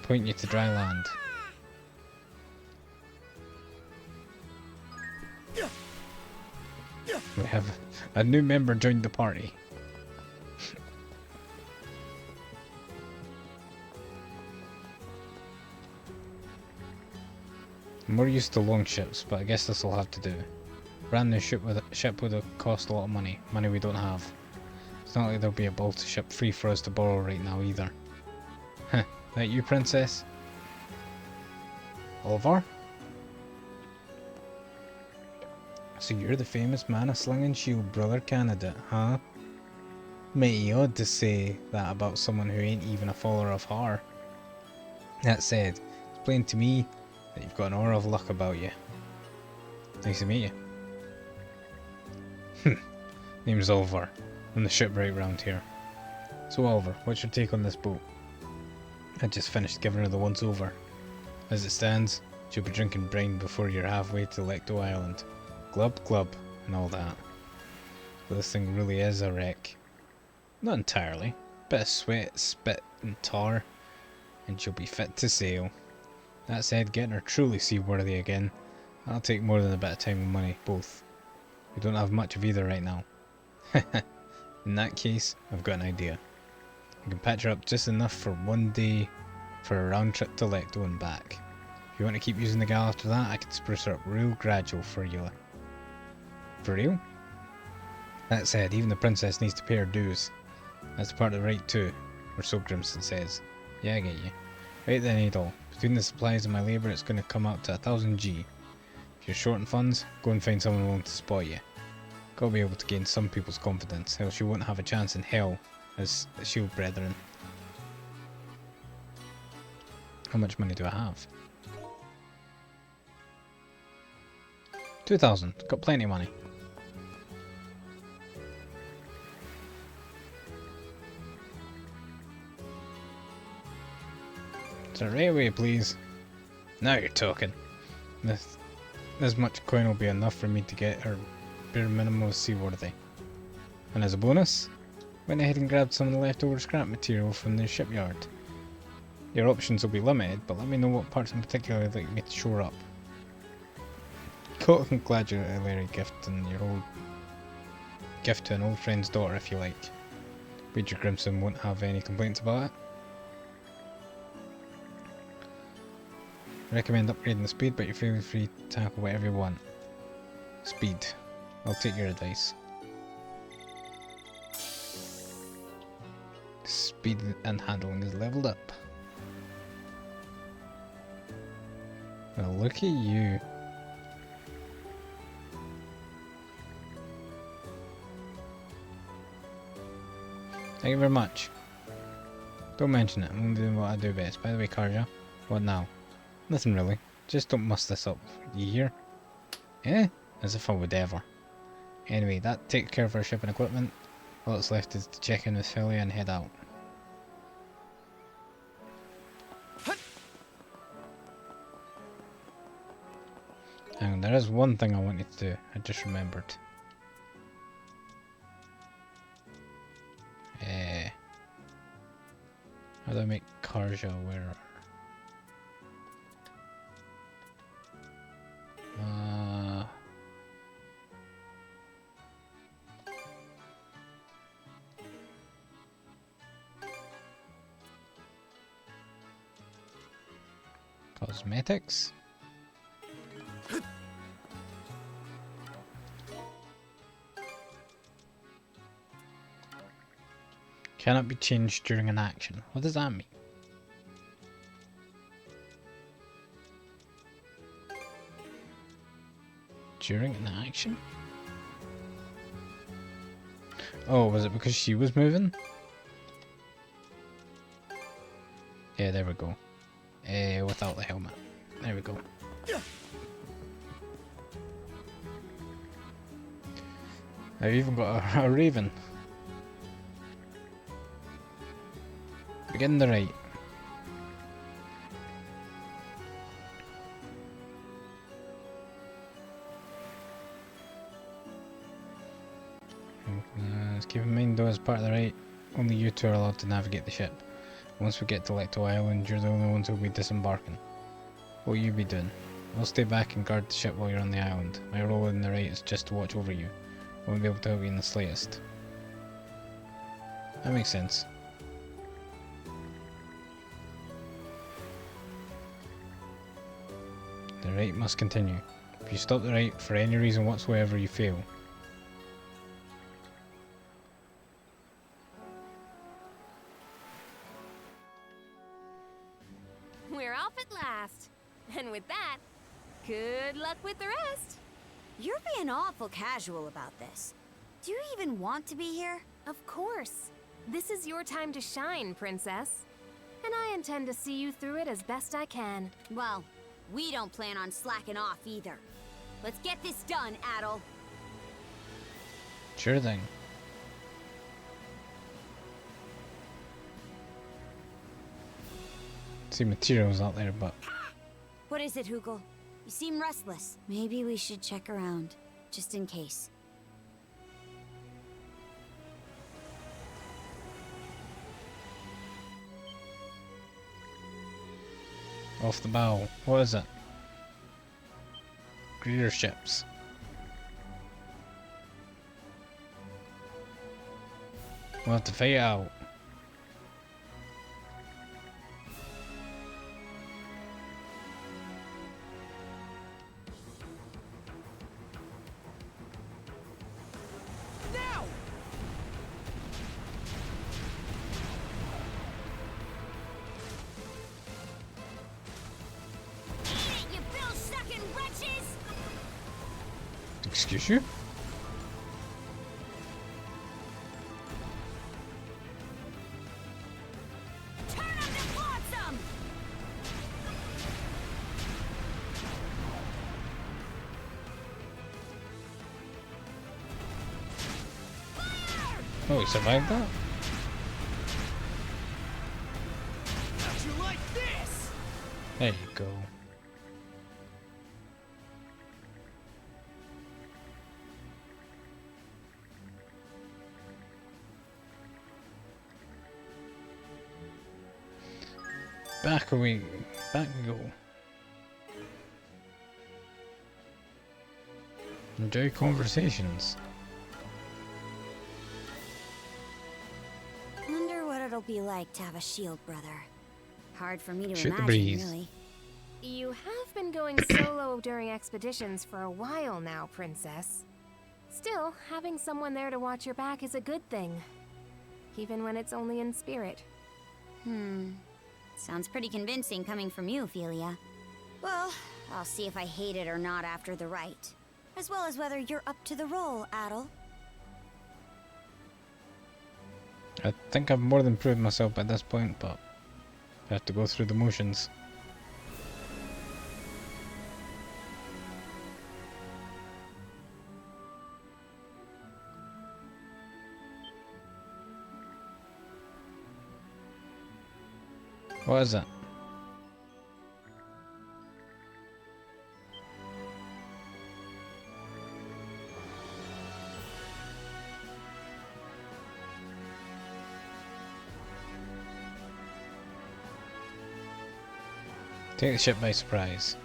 point you to dry land. We have a new member joined the party. I'm more used to long ships, but I guess this will have to do. Brand new ship would have cost a lot of money we don't have. It's not like there'll be a Balta ship free for us to borrow right now either. Huh, that you, princess? Oliver? So you're the famous mana-slinging shield brother candidate, huh? Mighty odd to say that about someone who ain't even a follower of Har. That said, it's plain to me that you've got an aura of luck about you. Nice to meet you. Name's Oliver. I'm the shipwright round here. So Oliver, what's your take on this boat? I just finished giving her the once over. As it stands, she'll be drinking brine before you're halfway to Lecto Island. Glub glub and all that. But this thing really is a wreck. Not entirely. Bit of sweat, spit and tar, and she'll be fit to sail. That said, getting her truly seaworthy again, that'll take more than a bit of time and money, both. We don't have much of either right now. In that case, I've got an idea. I can patch her up just enough for one day for a round trip to Lecto and back. If you want to keep using the gal after that, I can spruce her up real gradual for you. For real? That said, even the princess needs to pay her dues. That's part of the right too, or so Grimson says. Yeah, I get you. Right then, Adol. Between the supplies and my labour, it's going to come out to 1000 G. If you're short on funds, go and find someone willing to spot you. Gotta be able to gain some people's confidence, else you won't have a chance in hell as the Shield Brethren. How much money do I have? 2,000. Got plenty of money. So right away, please. Now you're talking. This much coin will be enough for me to get her bare minimum seaworthy. And as a bonus, went ahead and grabbed some of the leftover scrap material from the shipyard. Your options will be limited, but let me know what parts in particular you'd like me to shore up. Congratulatory gift and your old gift to an old friend's daughter if you like. Wager Grimson won't have any complaints about it. Recommend upgrading the speed, but you're feeling free to tackle whatever you want. Speed. I'll take your advice. Speed and handling is leveled up. Well, look at you. Thank you very much. Don't mention it, I'm doing what I do best. By the way, Karja, what now? Nothing really. Just don't muss this up. You hear? Eh? As if I would ever. Anyway, that takes care of our ship and equipment. All that's left is to check in with Philly and head out. And there is one thing I wanted to do. I just remembered. How do I make Karja aware? Cosmetics? Cannot be changed during an action. What does that mean? During an action? Oh, was it because she was moving? Yeah, there we go. Without the helmet. There we go. I've even got a raven. Begin the right. Let's keep in mind though, as part of the right, only you two are allowed to navigate the ship. Once we get to Lecto Island, you're the only ones who will be disembarking. What will you be doing? I'll stay back and guard the ship while you're on the island. My role in the right is just to watch over you. I won't be able to help you in the slightest. That makes sense. The right must continue. If you stop the right for any reason whatsoever, you fail. We're off at last. And with that, good luck with the rest. You're being awful casual about this. Do you even want to be here? Of course. This is your time to shine, Princess. And I intend to see you through it as best I can. Well, we don't plan on slacking off either. Let's get this done, Adol. Sure thing. See materials out there, but What is it, Hugel? You seem restless. Maybe we should check around, just in case. off the bow. What is it? Greeter ships. We'll have to fight it out. Excuse you? Turn up the flotsam! Oh, he survived that? How'd you like this? There you go. Back we go. Enjoy conversations. Wonder what it'll be like to have a shield brother. Hard for me to Shoot the imagine, breeze. really. You have been going solo during expeditions for a while now, Princess. Still, having someone there to watch your back is a good thing. Even when it's only in spirit. Sounds pretty convincing coming from you, Ophelia. Well, I'll see if I hate it or not after the rite. As well as whether you're up to the role, Adol. I think I've more than proved myself at this point, but I have to go through the motions. What is it? Take the ship by surprise.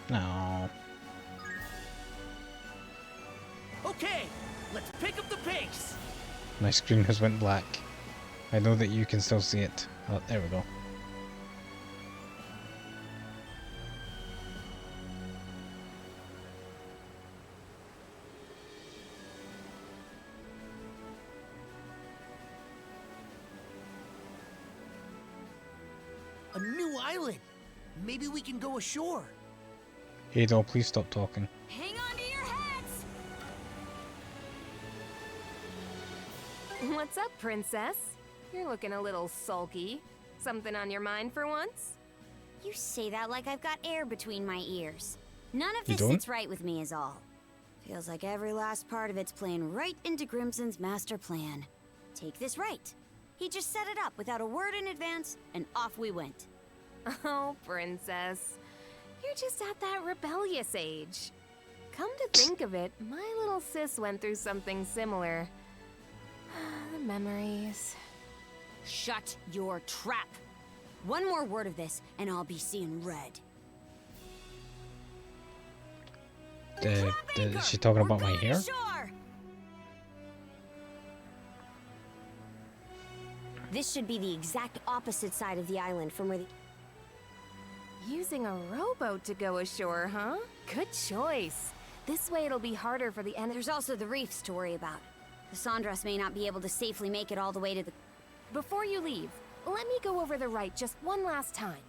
No. Okay, let's pick up the pace. My screen has went black. I know that you can still see it. Oh, there we go. A new island. Maybe we can go ashore. Adol, please stop talking. Hang on to your hats! What's up, Princess? You're looking a little sulky. Something on your mind for once? You say that like I've got air between my ears. None of You this don't? sits right with me is all. Feels like every last part of it's playing right into Grimson's master plan. Take this right. He just set it up without a word in advance, and off we went. Oh, Princess. You're just at that rebellious age. Come to think of it, my little sis went through something similar. The memories. Shut your trap. One more word of this, and I'll be seeing red. Is she talking about my hair? Sure. This should be the exact opposite side of the island from where the... Using a rowboat to go ashore, huh? Good choice. This way it'll be harder for the enemy. There's also the reefs to worry about. The Sandras may not be able to safely make it all the way to the... Before you leave, let me go over the rite just one last time.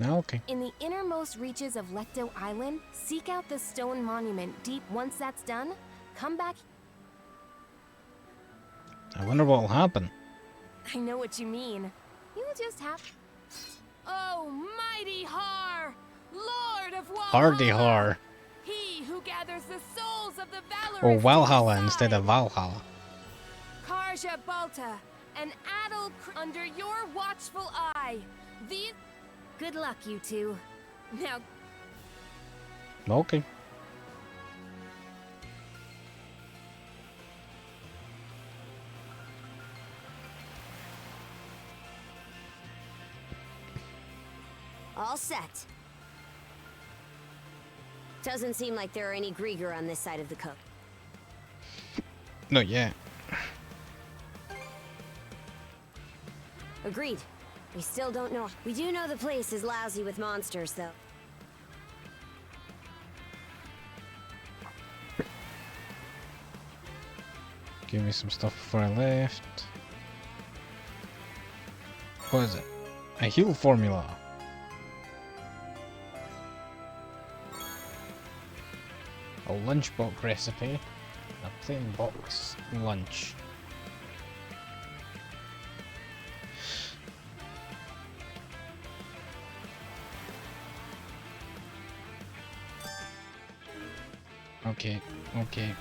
Oh, okay. In the innermost reaches of Lecto Island, seek out the stone monument deep. Once that's done, come back. I wonder what'll happen. I know what you mean. You'll just have... Oh, mighty Har! Lord of Valhalla! Hardy Har. He who gathers the souls of the valorous... Or Valhalla instead of Valhalla. Karja Balta and Adol under your watchful eye. These... Good luck, you two. Now... Okay. All set. Doesn't seem like there are any Grieger on this side of the coast. Not yet. Agreed. We still don't know. We do know the place is lousy with monsters, though. Give me some stuff before I left. What is it? A heal formula. A lunchbox recipe. A plain box lunch. Okay, okay.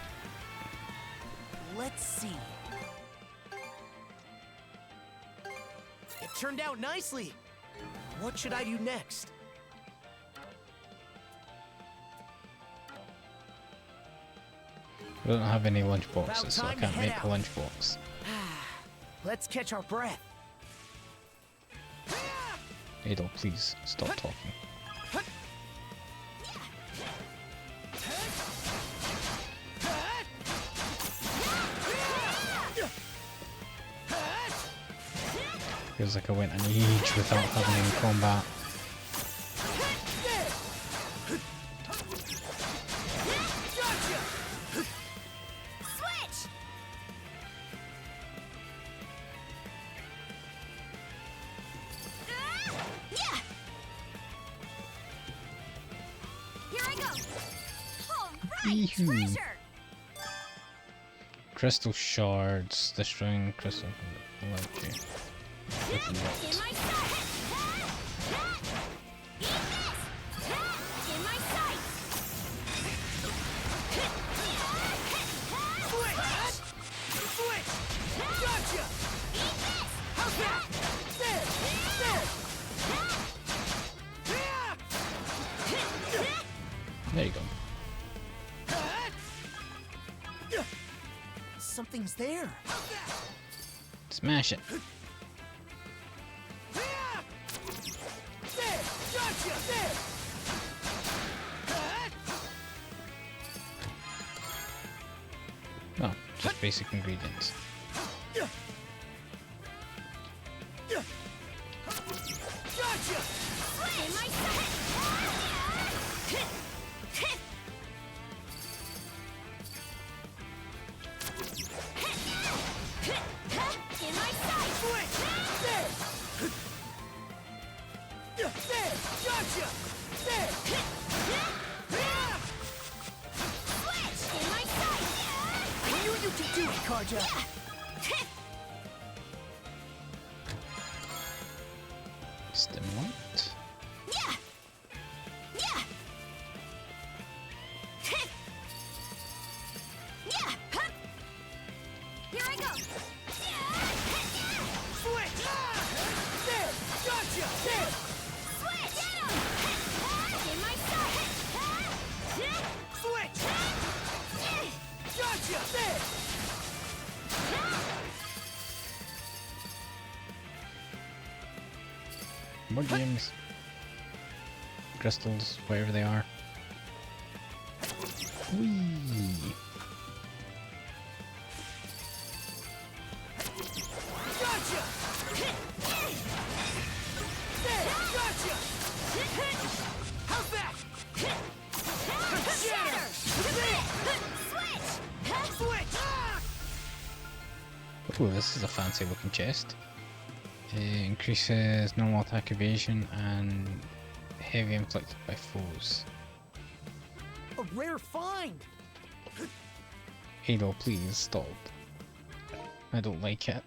Let's see. It turned out nicely. What should I do next? I don't have any lunch boxes, so I time to can't head make a out. lunch box. Let's catch our breath. Adol, please stop talking. Feels like I went an age without having any combat. Switch! Yeah! Here I go! Alright, treasure! Crystal shards, destroying crystal from the light. In my sight! Eat this! In my sight! Switch! Gotcha! Eat this! How's that? There you go. Something's there. Smash it. Oh, just basic ingredients. Gotcha! In my sight! In my sight! Gotcha! Switch! In my sight! I knew you could do it, Karja. Stimulant. Yeah! Yeah! Yeah! Hup. Here I go! Switch! There! Gotcha! There! Switch! Get him! In my sight! Switch! Gotcha! There! More gems. Crystals, whatever they are. Whee! Gotcha! There! Gotcha! How's that? Shatter! Switch! Switch! Oh, this is a fancy looking chest. It increases normal attack evasion and heavy inflicted by foes. A rare find. Adol, please stop. I don't like it.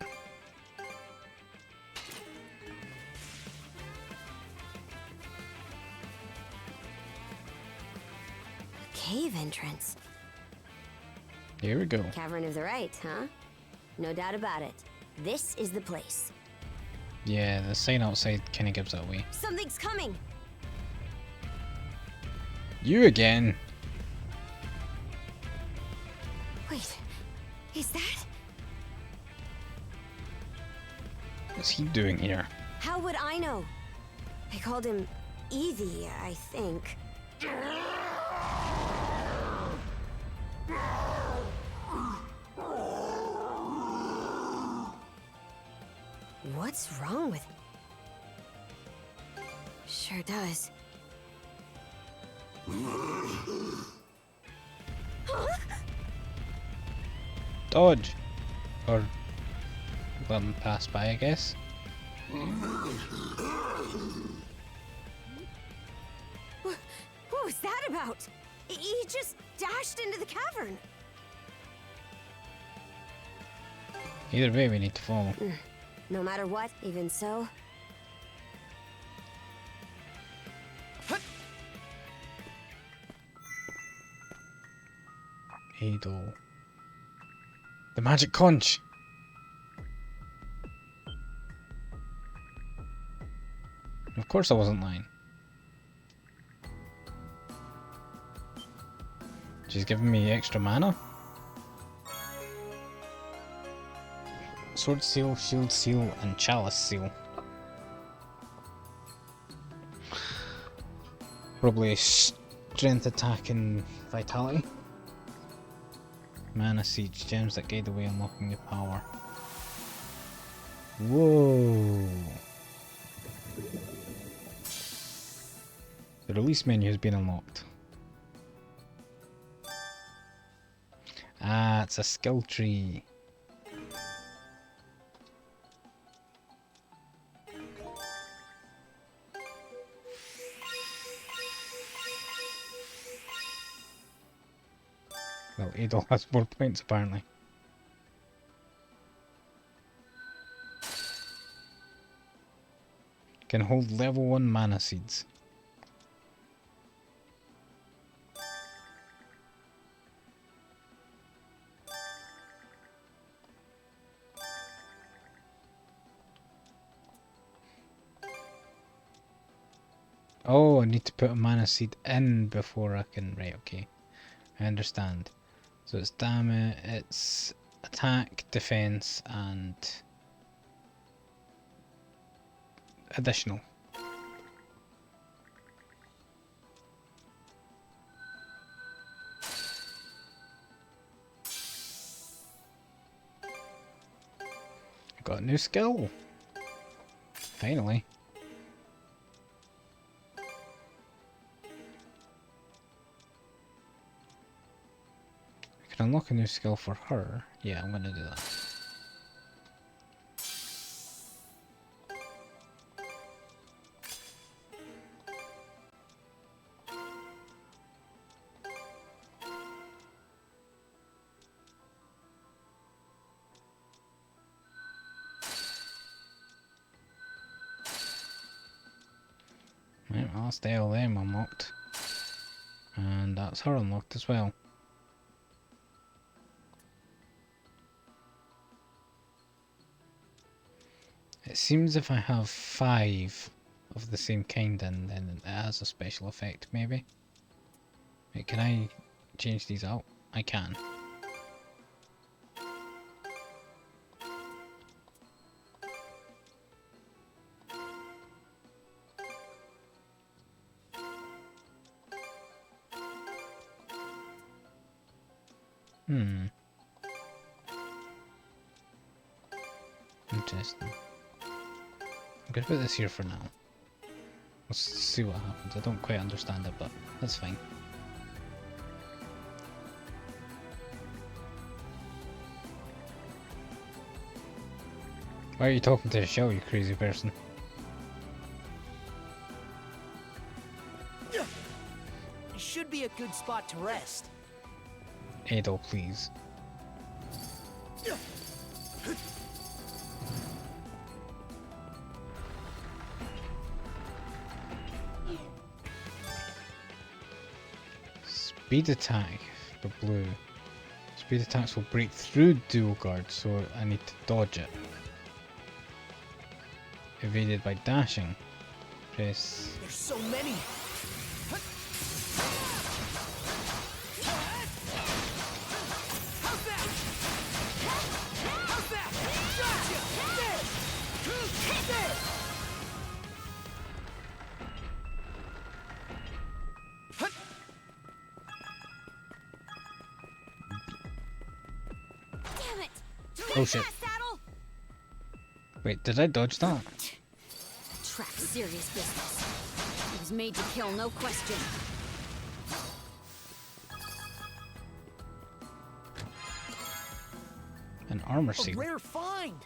Cave entrance. Here we go. Cavern of the Right, huh? No doubt about it. This is the place. Yeah, the sign outside kinda gives it away. Something's coming! You again! Wait, is that? What's he doing here? How would I know? They called him Evie, I think. What's wrong with... Sure does. Dodge! Or let him pass by, I guess. What was that about? He just dashed into the cavern. Either way, we need to follow. No matter what, even so. Adol. The magic conch! Of course I wasn't lying. She's giving me extra mana? Sword seal, shield seal, and chalice seal. Probably strength, attack, and vitality. Mana siege, gems that guide the way, unlocking the power. Whoa. The release menu has been unlocked. Ah, it's a skill tree. Well, Adol has more points apparently. Can hold level 1 mana seeds. Oh, I need to put a mana seed in before I can... Right, okay. I understand. So it's damage, it's attack, defense, and additional. I got a new skill. Finally. I can unlock a new skill for her. Yeah, I'm gonna do that. Right, well, that's the LM unlocked. And that's her unlocked as well. It seems if I have 5 of the same kind in, then it has a special effect, maybe. Wait, can I change these out? I can. Interesting. I'm gonna put this here for now. Let's see what happens. I don't quite understand it, but that's fine. Why are you talking to the shell, you crazy person? It should be a good spot to rest. Adol, please. Speed attack for blue. Speed attacks will break through dual guard, so I need to dodge it. Evaded by dashing. Press. There's so many. Oh shit. Wait, did I dodge that? Trap's serious business. He was made to kill, no question. An armor A seal. rare find.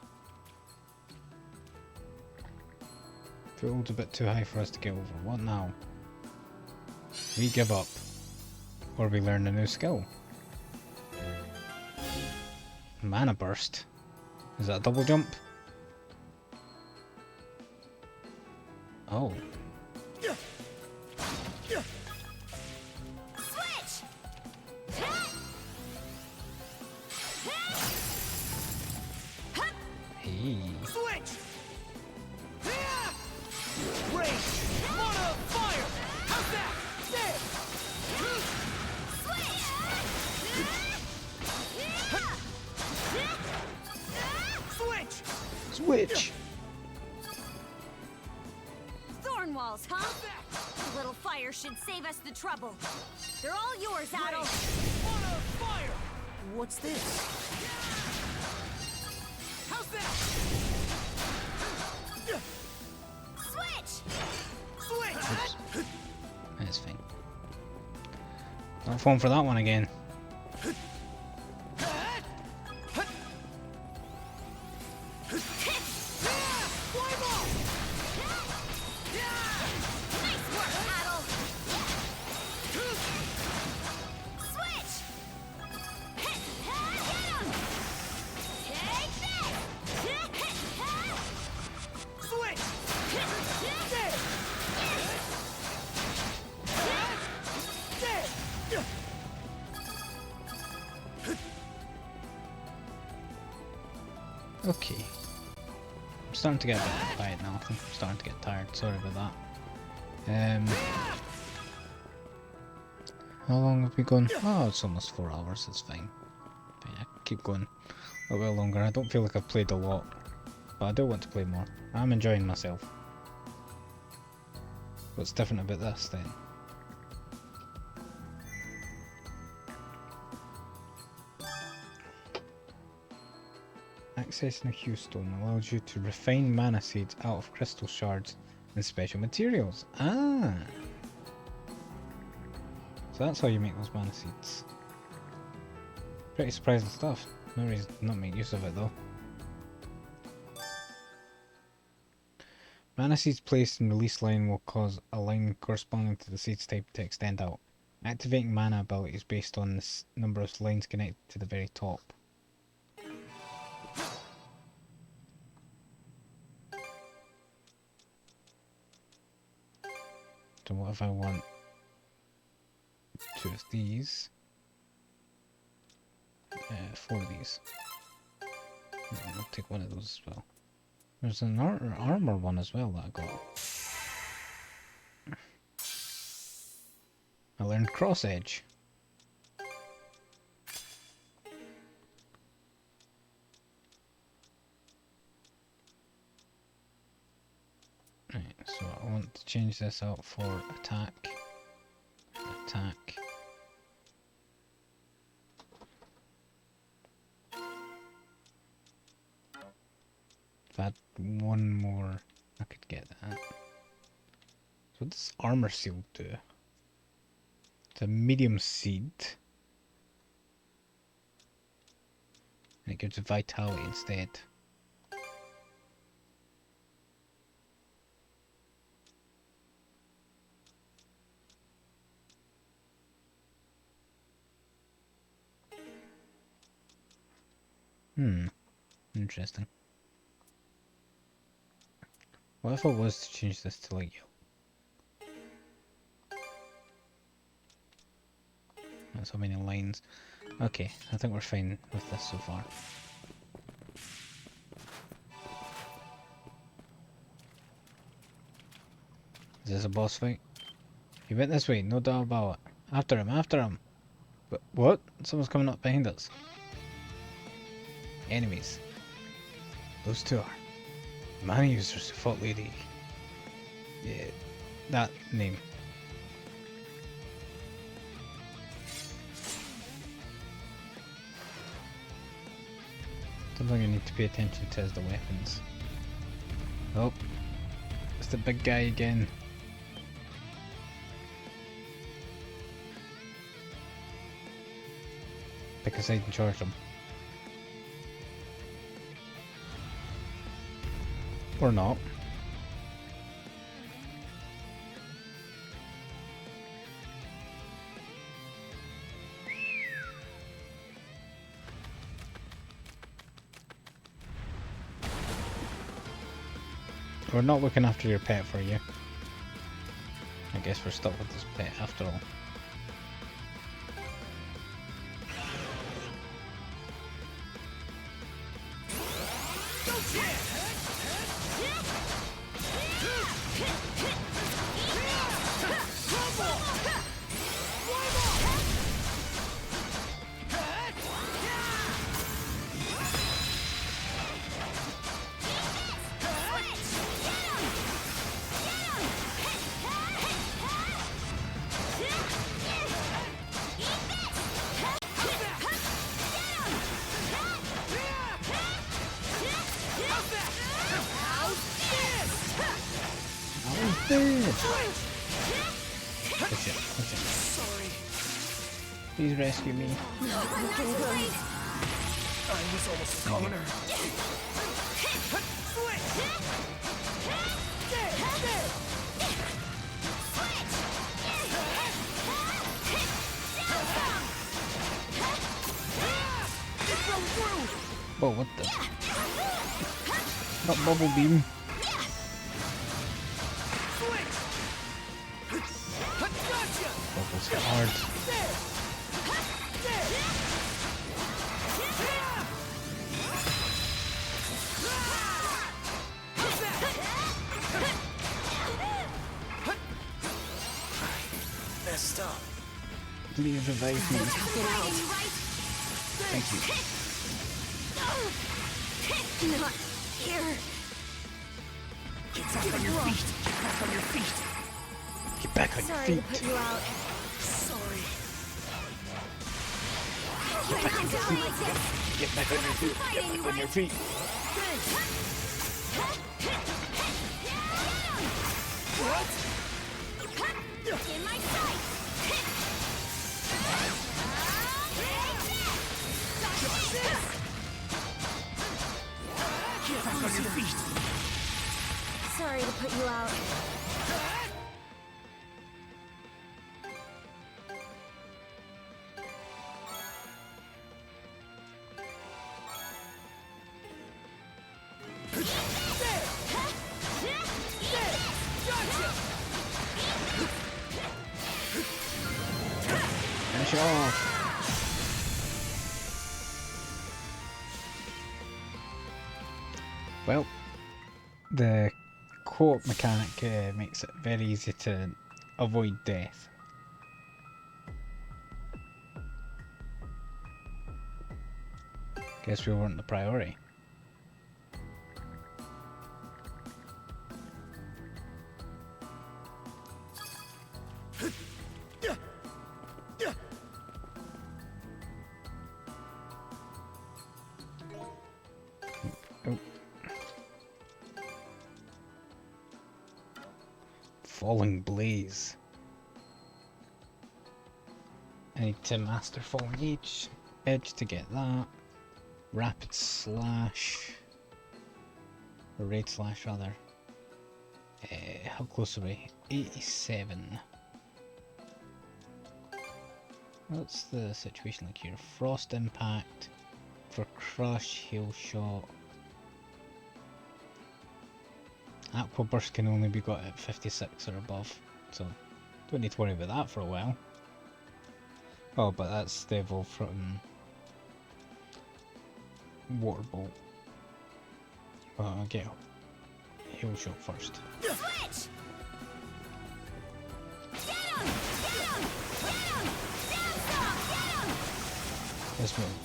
Feels a bit too high for us to get over. What now? We give up. Or we learn a new skill. Mana burst. Is that a double jump? Oh. Switch! Hey. Switch! Range! Mana fire! How's that? There! Switch! Switch! Thorn walls, huh? A little fire should save us the trouble. They're all yours, Adol. Mana fire! What's this? How's that? Oops. That's fine. Not falling for that one again. Okay. I'm starting to get a bit quiet now. I think I'm starting to get tired. Sorry about that. How long have we gone? Oh, it's almost 4 hours. It's fine. Fine, I can keep going a little longer. I don't feel like I've played a lot, but I do want to play more. I'm enjoying myself. What's different about this then? Accessing a Hue Stone allows you to refine mana seeds out of crystal shards and special materials. Ah! So that's how you make those mana seeds. Pretty surprising stuff. No reason to not make use of it though. Mana seeds placed in release line will cause a line corresponding to the seed's type to extend out. Activating mana abilities based on the number of lines connected to the very top. So what if I want 2 of these? 4 of these. I'll take 1 of those as well. There's an armor one as well that I got. I learned cross edge. Right, so I want to change this out for attack. Attack. If I had 1 more, I could get that. So what does armor seal do? It's a medium seed. And it gives it vitality instead. Interesting. What if I was to change this to like yellow? That's how many lines. Okay, I think we're fine with this so far. Is this a boss fight? He went this way, no doubt about it. After him, after him! But what? Someone's coming up behind us. Enemies. Those 2 are mana users who fought Lady. Yeah, that name. Something I need to pay attention to is the weapons. Oh, it's the big guy again. Pick a side and charge him. Or not. We're not looking after your pet for you. I guess we're stuck with this pet after all. this? What's it? Sorry. Please rescue me. Looking good. I was almost a commoner. Oh, what the? Not bubble beam. Bubbles hit hard. Messed up. Please revive me. Thank you. Not here. Get back on your feet. Get back on your feet. Get back on your Sorry feet. to put you out. Sorry. Get back on your feet. Get back on your feet. Get back on your feet. What? In my sight. Get back on your feet. Sorry to put you out. Finish it off. Well, the co-op mechanic makes it very easy to avoid death. Guess we weren't the priority. Oh. Falling Blaze. I need to master Falling Edge to get that. Rapid Slash. Or Raid Slash rather. How close are we? 87. What's the situation like here? Frost Impact. For Crush, Hail Shot. Aqua Burst can only be got at 56 or above, so don't need to worry about that for a while. Oh, but that's the evolve from Water Bolt. Well, I'll get Hail Shot first. Switch! Get him! Get him! Get him! Down stop! Get him! Let's move.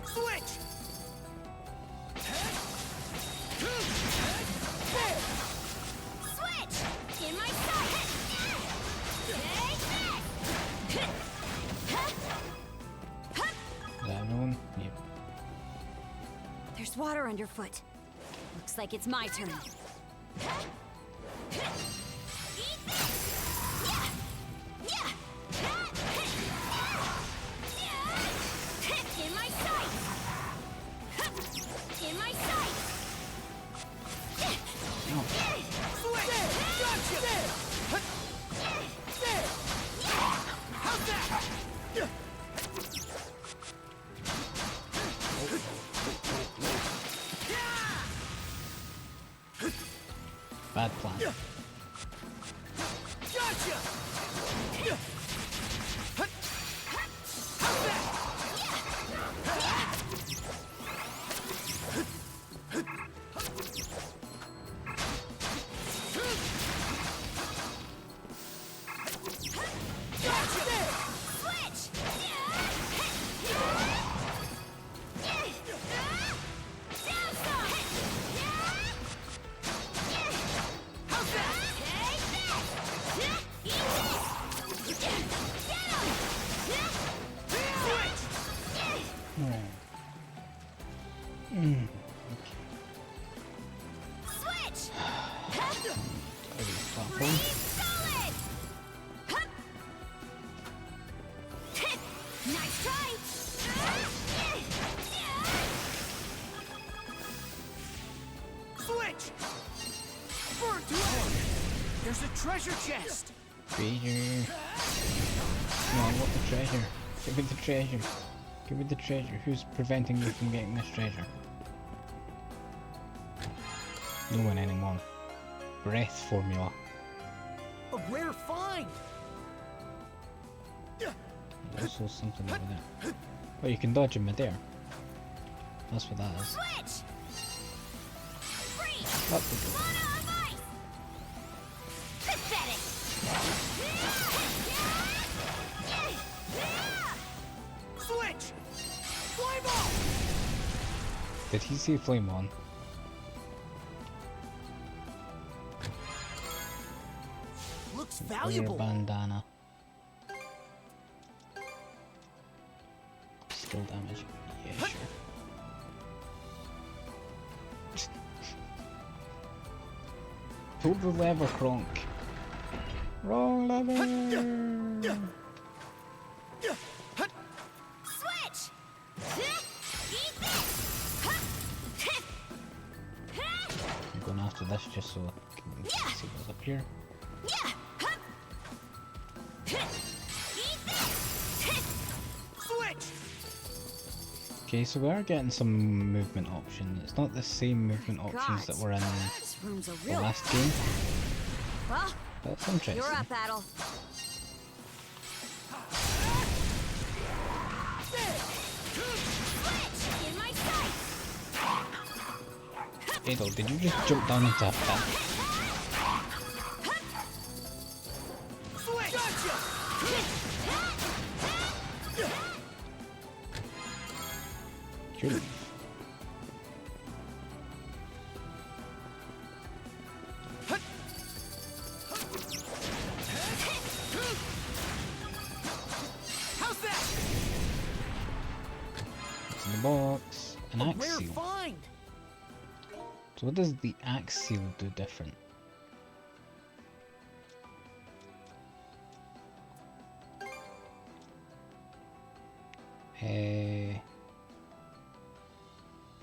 Switch! Switch! In my sight! Is that everyone? Yep. There's water underfoot. Looks like it's my turn. In my sight! In my sight! How's that? Bad plan. Gotcha! Eat No. Switch! Platform. Solid! Hup! Nice try! Switch! Burnt wood! There's a treasure chest! Treasure. No, I want the treasure. Give me the treasure. Give me the treasure. Who's preventing me from getting this treasure? No one anymore. Breath formula. A rare find! Also something over there. Oh, you can dodge in midair. That's what that is. Switch! Up we go. Pathetic! Switch! Flame on! Did he say flame on? Looks Fire valuable. bandana. Skill damage. Yeah, sure. Pull the lever, Kronk. Wrong lever. Switch! Eat this! I'm going after this just so I can see what's up here. Switch! Okay, so we are getting some movement options. It's not the same movement options that were in This room's a the real last game. Well, That's interesting. you're up, Adol. Switch! In my sight! Adol, did you just jump down into a pit? Switch! Gotcha! Cool. How's that? It's in the box. An axe Rare seal. find! So what does the axe seal do different?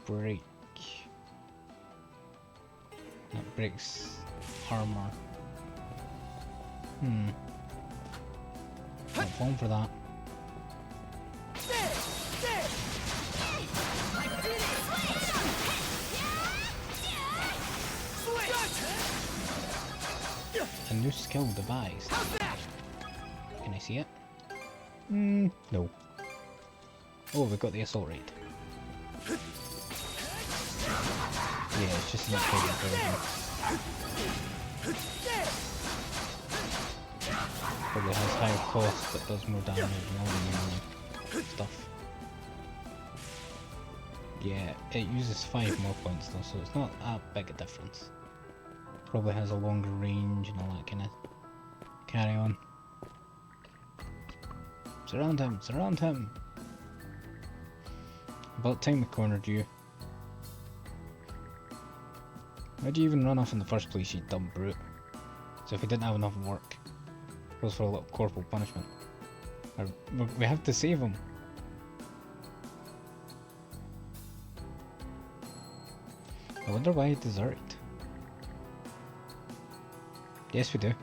Break. That breaks armor. Not falling for that. A new skill devised. Can I see it? No. Oh, we got the assault rate. Yeah, it's just an upgraded version. Probably has higher cost but does more damage and all the stuff. Yeah, it uses 5 more points though, so it's not that big a difference. Probably has a longer range and all that kind of carry on. Surround him! Surround him! About time we cornered you. Why'd you even run off in the first place, you dumb brute? So if he didn't have enough work, it goes for a little corporal punishment. Or, we have to save him. I wonder why he deserted. Yes, we do.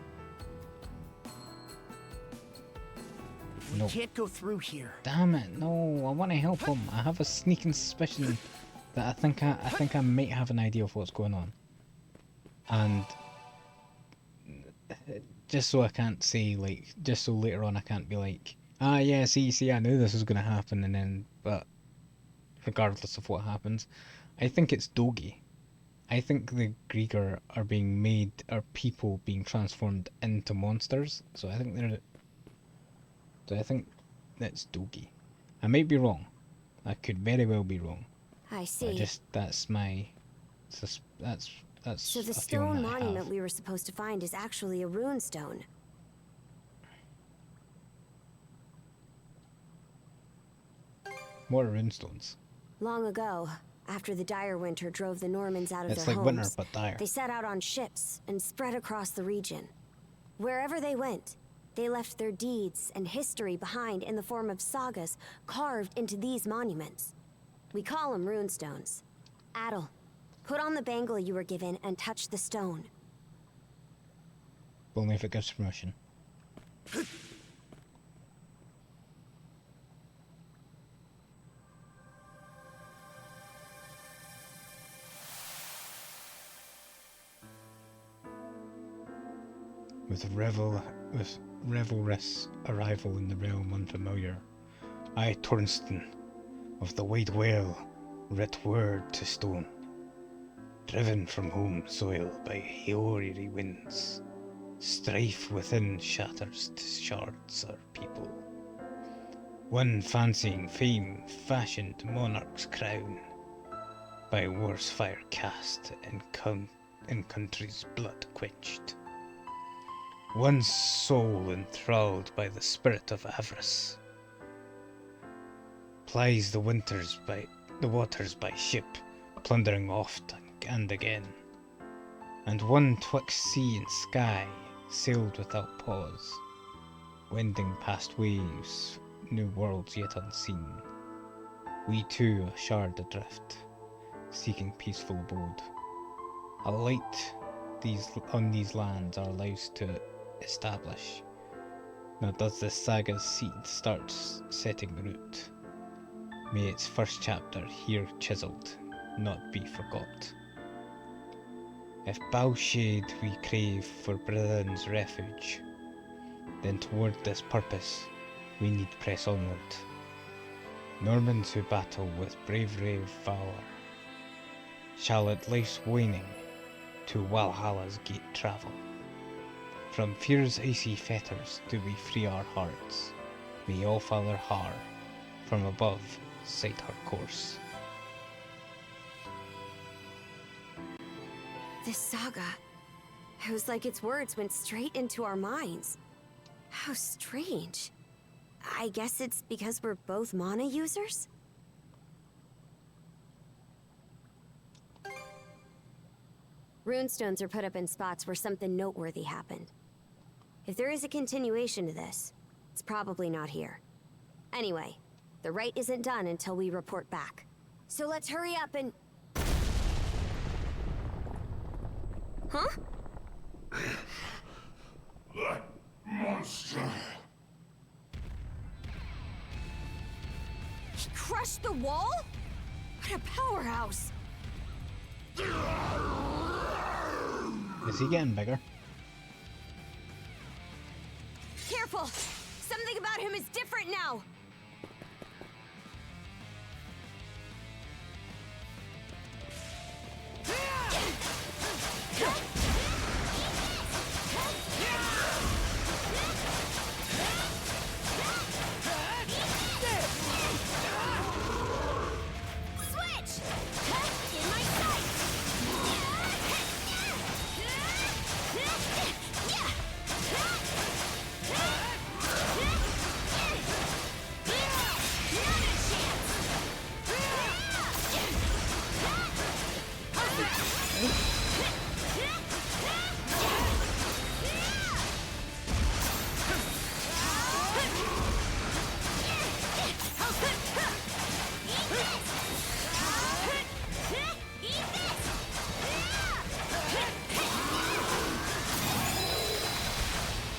We can't go through here. Damn it! No, I want to help him. I have a sneaking suspicion that I think I might have an idea of what's going on, and just so I can't say like, just so later on I can't be like, ah yeah, see, I knew this was gonna happen, and then, but regardless of what happens, I think it's Dogi. I think the Grieger are being made, are people being transformed into monsters. So I think that's Dogi. I might be wrong. I could very well be wrong. I see. That's my, that's So the a feeling stone that I monument have. we were supposed to find is actually a rune stone. More runestones. Long ago, after the dire winter drove the Normans out of It's their like homes, winter, but dire. they set out on ships and spread across the region. Wherever they went, they left their deeds and history behind in the form of sagas carved into these monuments. We call them runestones. Adol, put on the bangle you were given and touch the stone. Only if it gives permission. With revelrous arrival in the realm unfamiliar, I, Tornston, of the Wide Whale, writ word to stone, driven from home soil by hoary winds, strife within shatters to shards our people. One fancying fame fashioned monarch's crown, by war's fire cast in country's blood quenched. One soul enthralled by the spirit of avarice plies the waters by ship, plundering oft and again. And one twixt sea and sky sailed without pause, wending past waves, new worlds yet unseen. We too a shard adrift, seeking peaceful abode. A light on these lands our lives to establish. Now does this saga's seed start setting root? May its first chapter here chiselled not be forgot. If bowshade we crave for brethren's refuge, then toward this purpose we need press onward. Normans who battle with bravery of valour shall at life's waning to Valhalla's gate travel. From fear's icy fetters do we free our hearts. May all Father Har from above sight her course. This saga, it was like its words went straight into our minds. How strange. I guess it's because we're both mana users? Runestones are put up in spots where something noteworthy happened. If there is a continuation to this, it's probably not here. Anyway, the rite isn't done until we report back. So let's hurry up and... Huh? That monster. He crushed the wall? What a powerhouse! Is he getting bigger? Careful! Something about him is different now!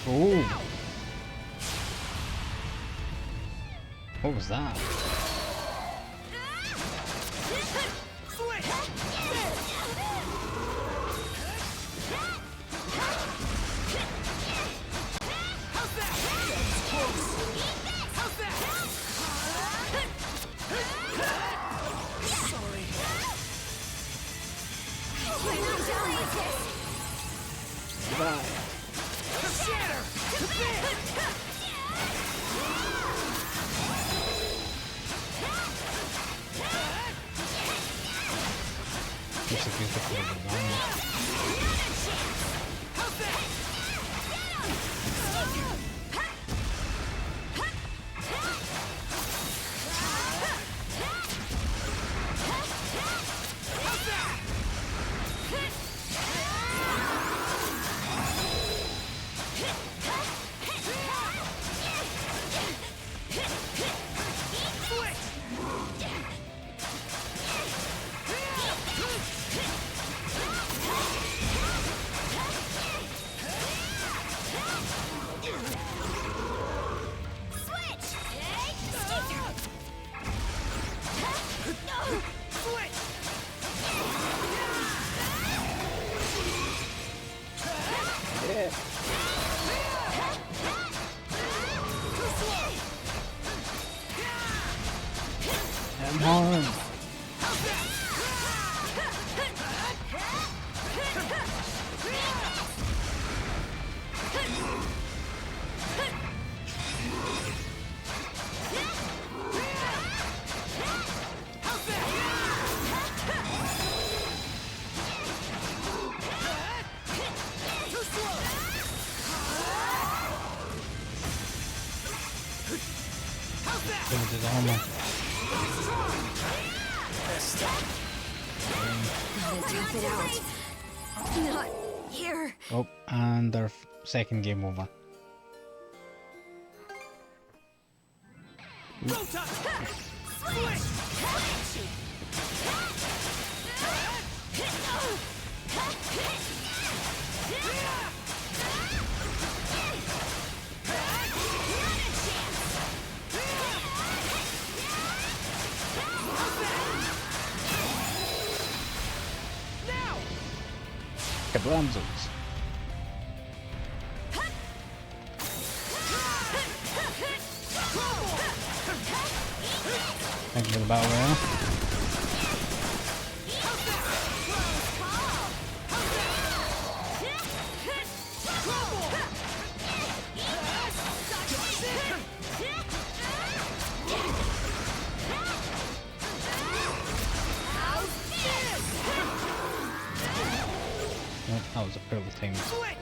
Ooh. What was that? Come on. Limited armor. Gotta tough it out. Not here. Oh, and our second game over. Kablamzos. Thank you for the battle royale. Oh, that was a fairly timed block.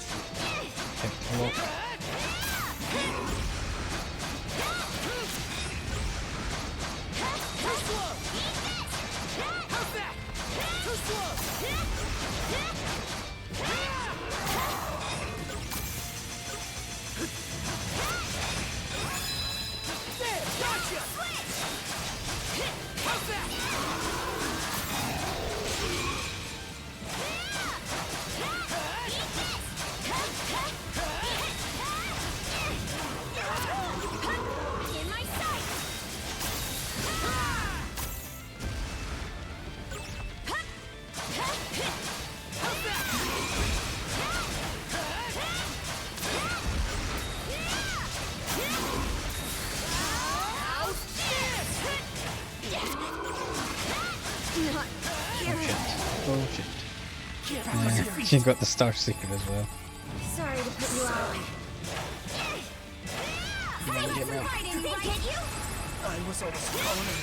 Oh shit. She got the Star Seeker as well. Sorry to put you out. You wanna get me up? I was almost calling her.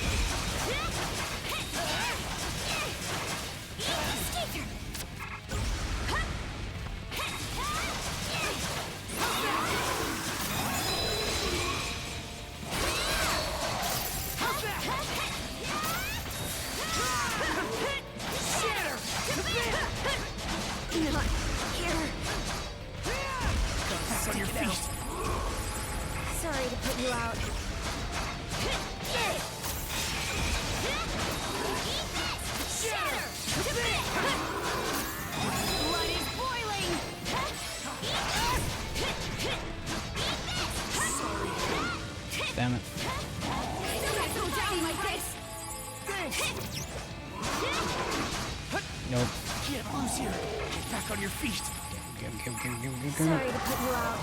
Not here. Back on your feet. Sorry to put you out. Blood is boiling. Damn it. Don't go down like this. Nope. Can't lose here. Get back on your feet. Sorry to put you out.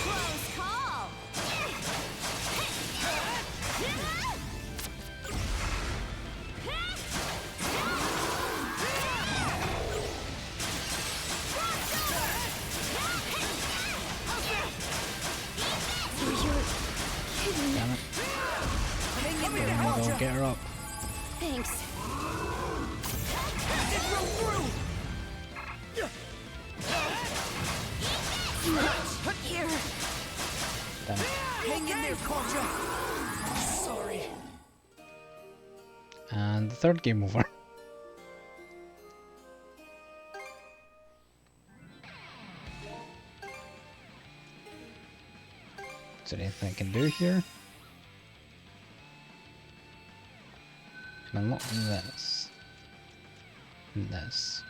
Close call. Damn it. Go get her up. Thanks. Not here. Damn it. Hang in there, Contra. Sorry. And the third game over. Is there anything I can do here? Can unlock this. And this.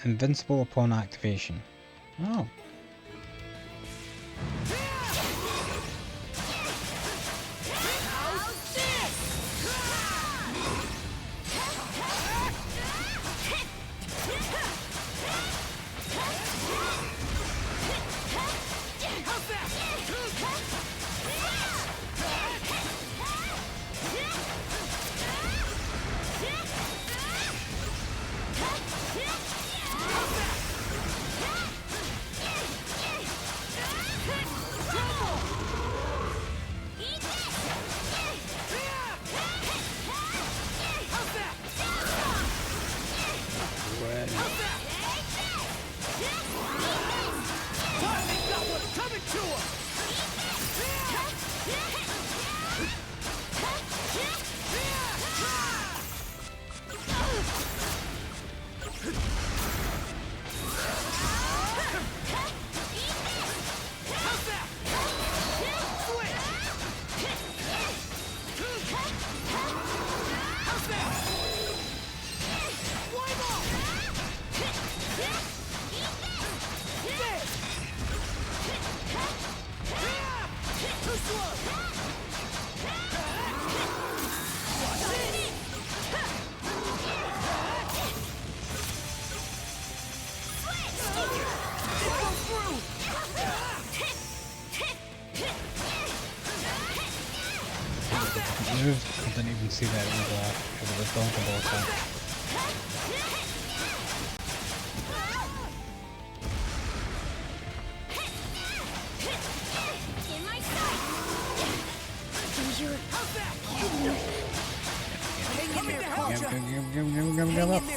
Invincible upon activation. Oh. I didn't even see that it was going to both sides.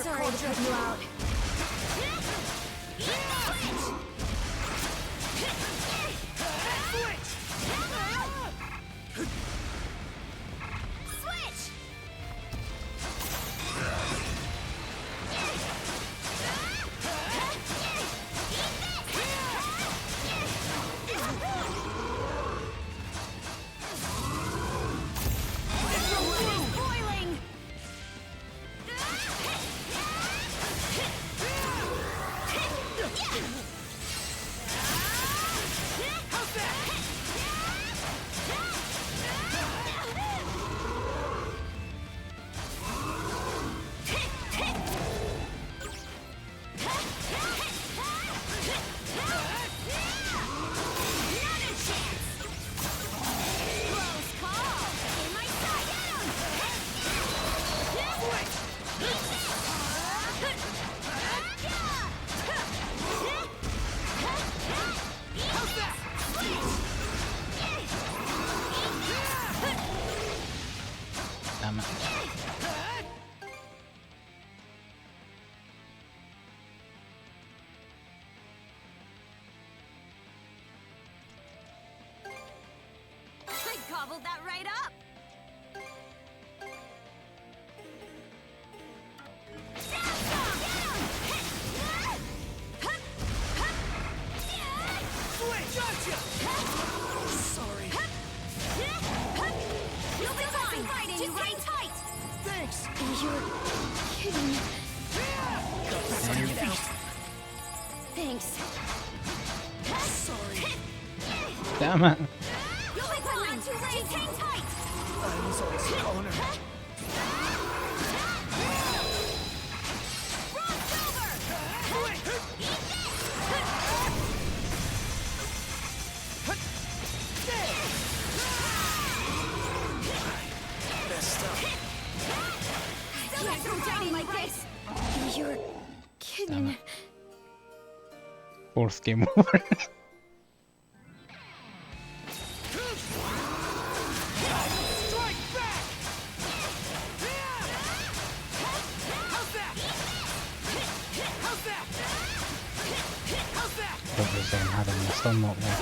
Sorry to put you out. Gobbled that right up! Sorry. You'll be fine! Fighting you right tight! Thanks! You're kidding. Back on your feet. Thanks. Sorry. Damn it. You'll be fine! Not too late! Hang tight! I was always a corner. You're kidding. Fourth game over. What was having the stun lock there.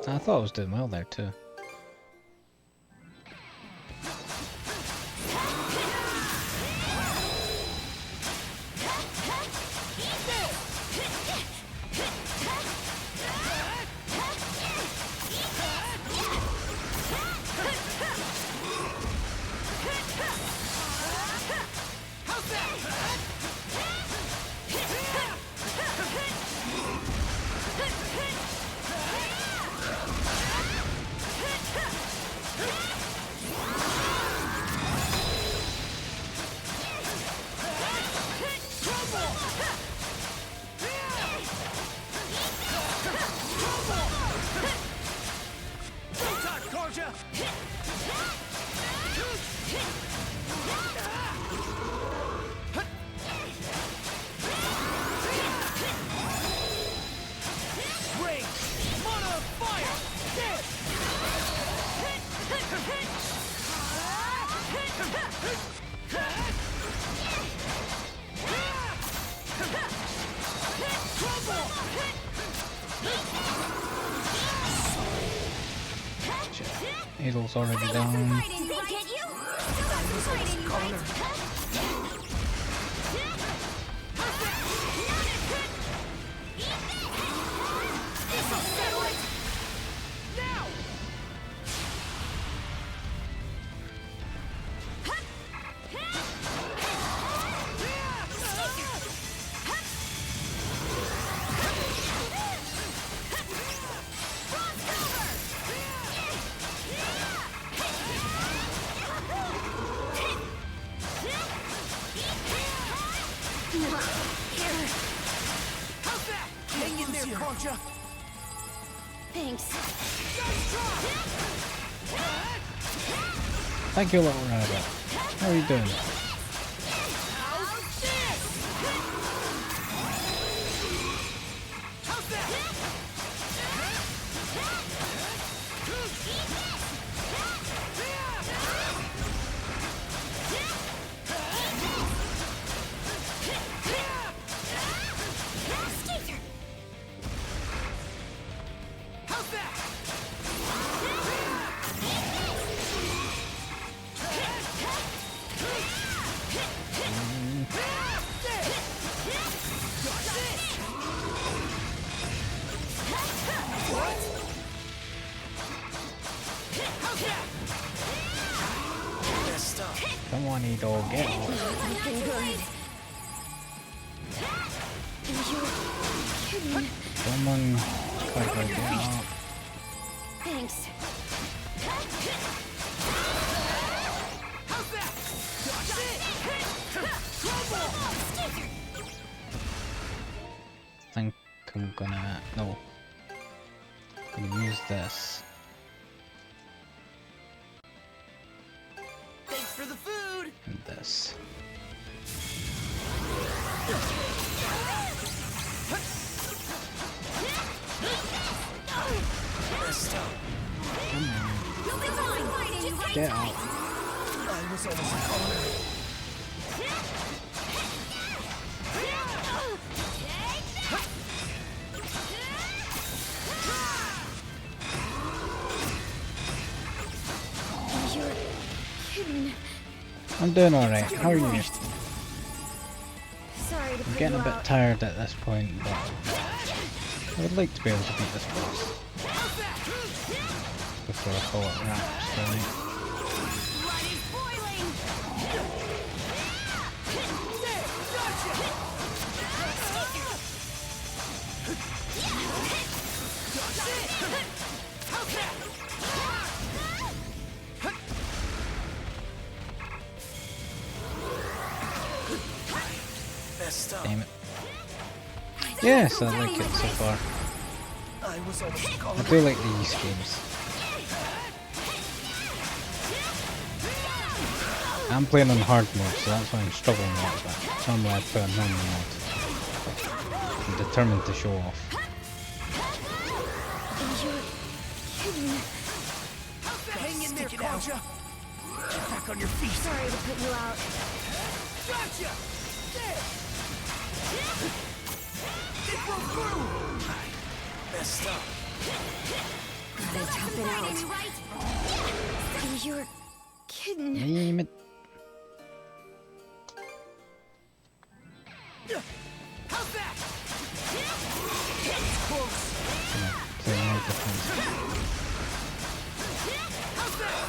I thought I was doing well there too. Adol's already down. Thank you, little rabbit. How are you doing? Come on, Adol, get off. Come on, Piper, get off. Thanks. I think I'm gonna... no. I'm gonna use this. Thanks for the food. And this. Come on. Get out. I was almost a corner. I'm doing alright. How are you? Sorry to I'm getting a bit tired at this point, but I would like to be able to beat this boss before I call it wraps tonight. Damn it. Yes, I like it so far. I do like the Ys games. I'm playing on hard mode, so that's why I'm struggling a lot, but normally I play on normal mode. I'm determined to show off. Hang in there, Concha. Get back on your feet. Sorry to put you out. Gotcha. There. It broke through. I messed up. Then tough it out. You're kidding. Name it. How's that? Play more defense. How's that?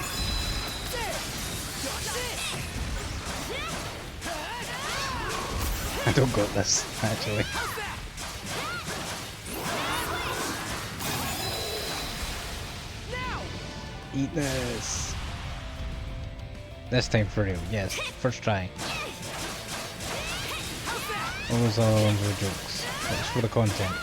I don't got this, actually. Eat this. This time for real, yes. First try. All those other ones were jokes. That's for the content.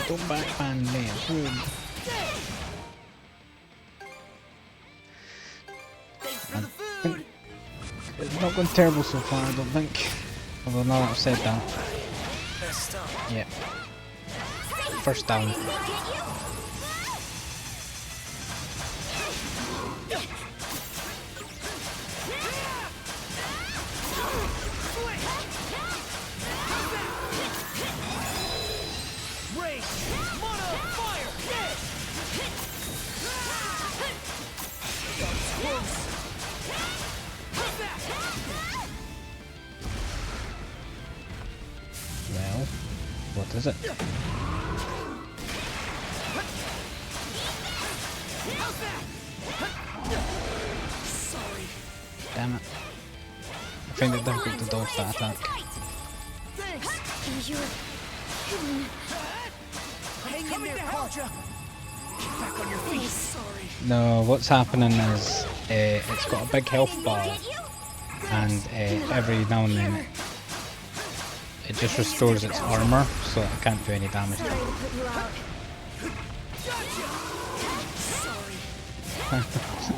Don't backband me, it's rude. It's not going terrible so far, I don't think. Although now that I've said that. Yeah. First down. Well, what is it? Damn it. I find it difficult to dodge that attack. You're kidding. Hang in there, Roger. Get back on your feet. Sorry. No, what's happening is it's got a big health bar, and every now and then it just restores its armor, so it can't do any damage to it.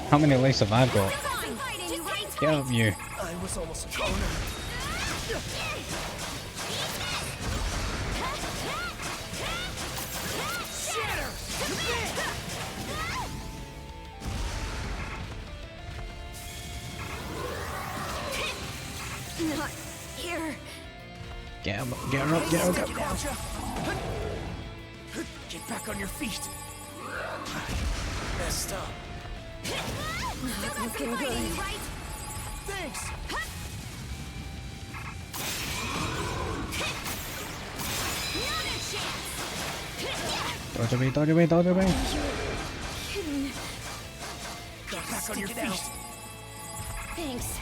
How many lives have I got? Get up, you. I was almost a corner. Not here. Get her up, get her up, get her up. Get back on your feet. Messed up. Not looking good. Thanks. Dodge away, dodge away, dodge away. Get back on your feet. Thanks.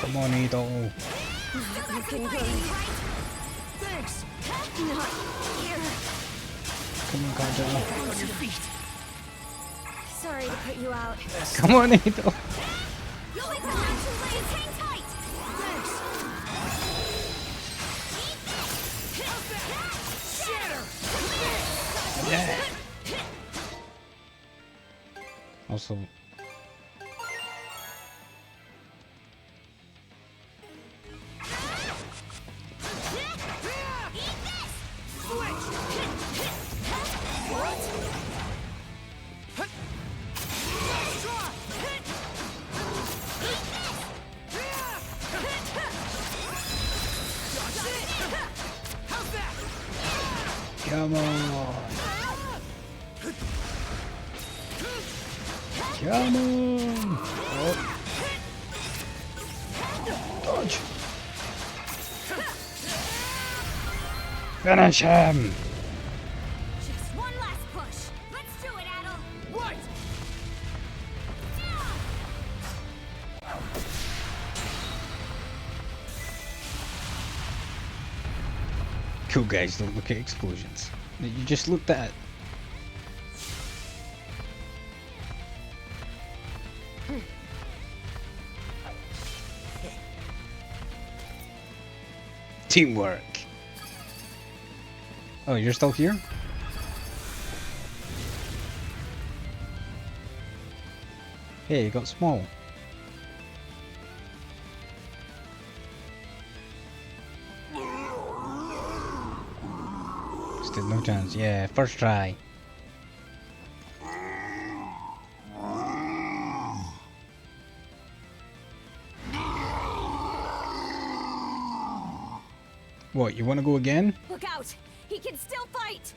Come on, Adol. Looking good. Thanks. Not here. Come on, Godzilla. Back on your feet. Sorry to put you out. Come on, Adol. You'll be behind too late. Hang tight. Thanks. Shatter. Yeah. Also. Come on. Come on. Oh. Dodge. Finish him. Just one last push. Let's do it, Adol. Right. Cool guys don't look at explosions. You just looked at it. Teamwork. Oh, you're still here? Hey, you got small. Still no chance. Yeah, first try. What, you want to go again? Look out! He can still fight!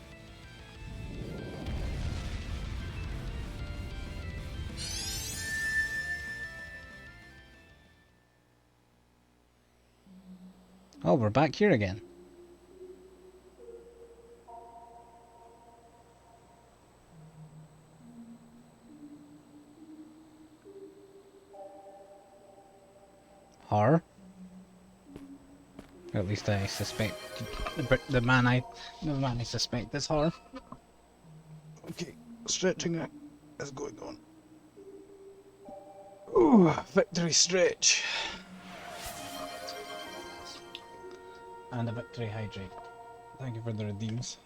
Oh, we're back here again. Her? Or at least I suspect the man I suspect is her. Okay, stretching it is going on. Ooh, victory stretch. And a victory hydrate. Thank you for the redeems.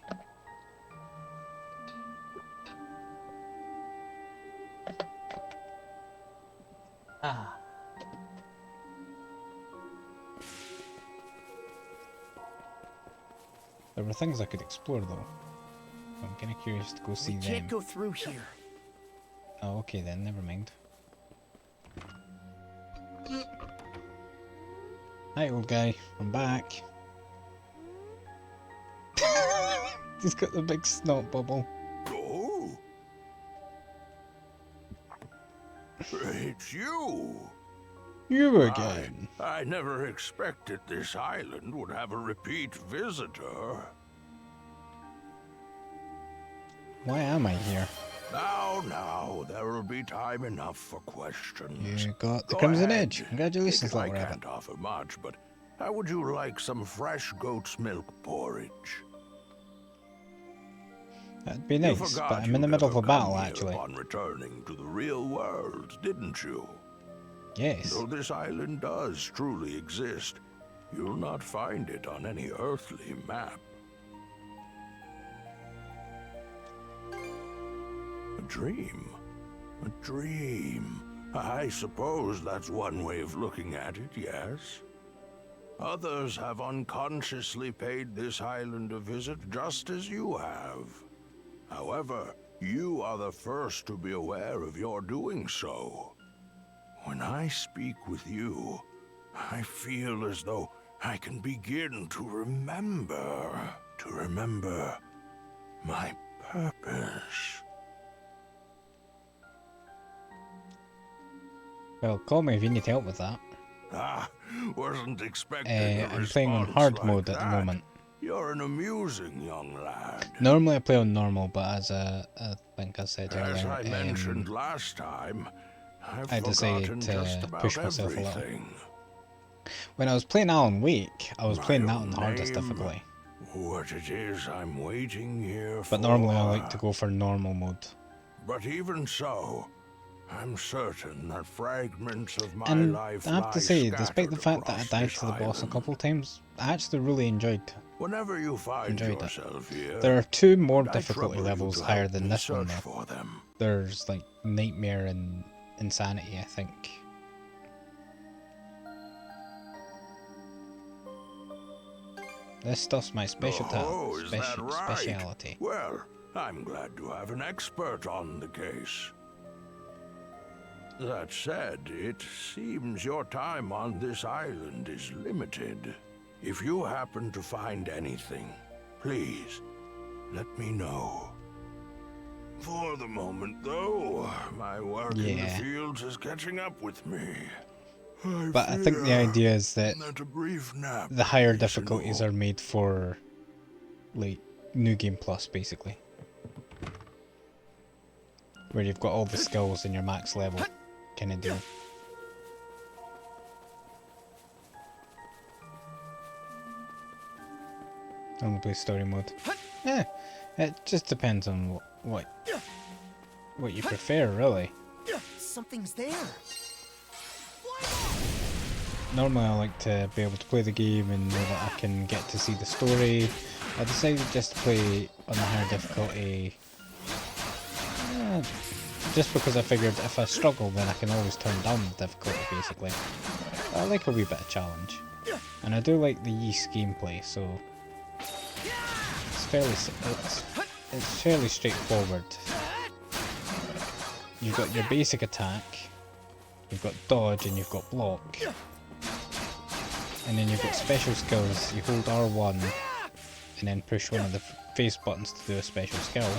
Ah. There were things I could explore though. I'm kind of curious to go see them. Can't go through here. Oh, okay then, never mind. Hi, old guy. I'm back. He's got the big snot bubble. Oh, it's you. You again. I never expected this island would have a repeat visitor. Why am I here? Now, there will be time enough for questions. You got the Go Crimson ahead. Edge. Congratulations, I little rabbit. can't offer much, but how would you like some fresh goat's milk porridge? That'd be You nice, but forgot I'm in the you'd middle of never a battle come here actually. upon returning to the real world, didn't you? Yes. Though this island does truly exist, you'll not find it on any earthly map. A dream? A dream. I suppose that's one way of looking at it, yes? Others have unconsciously paid this island a visit just as you have. However, you are the first to be aware of your doing so. When I speak with you, I feel as though I can begin to remember my purpose. Well, call me if you need help with that. Ah, wasn't expecting a I'm playing on response hard like mode at the that. moment. You're an amusing young lad. Normally I play on normal, but as I think I said As earlier, I mentioned last time, I decided just to about push myself a little. everything. When I was playing Alan Wake, I was My playing that own on the hardest name, difficulty. What it is I'm waiting here for. But normally I like to go for normal mode. But even so, I'm certain that fragments of my And life I have to lie say, despite the scattered fact that I across died this to the boss a island. couple times, I actually really enjoyed Whenever you find it. yourself here, There are 2 more I difficulty trouble you levels to higher help than me this one search though. for them. There's like Nightmare and Insanity, I think. This stuff's my Oh, is that right? speciality. Well, I'm glad to have an expert on the case. That said, it seems your time on this island is limited. If you happen to find anything, please, let me know. For the moment, though, my work in the Yeah. fields is catching up with me. But I think the idea is that a brief nap the higher is difficulties are made for, like, New Game Plus, basically. Where you've got all the skills in your max level kind of deal. Only play story mode. Yeah, it just depends on what you prefer, really. Something's there. Normally I like to be able to play the game and know that I can get to see the story. I decided just to play on the higher difficulty just because I figured if I struggle then I can always turn down the difficulty basically. I like a wee bit of challenge. And I do like the Ys gameplay, so it's fairly straightforward. You've got your basic attack, you've got dodge and you've got block. And then you've got special skills. You hold R1 and then push one of the face buttons to do a special skill.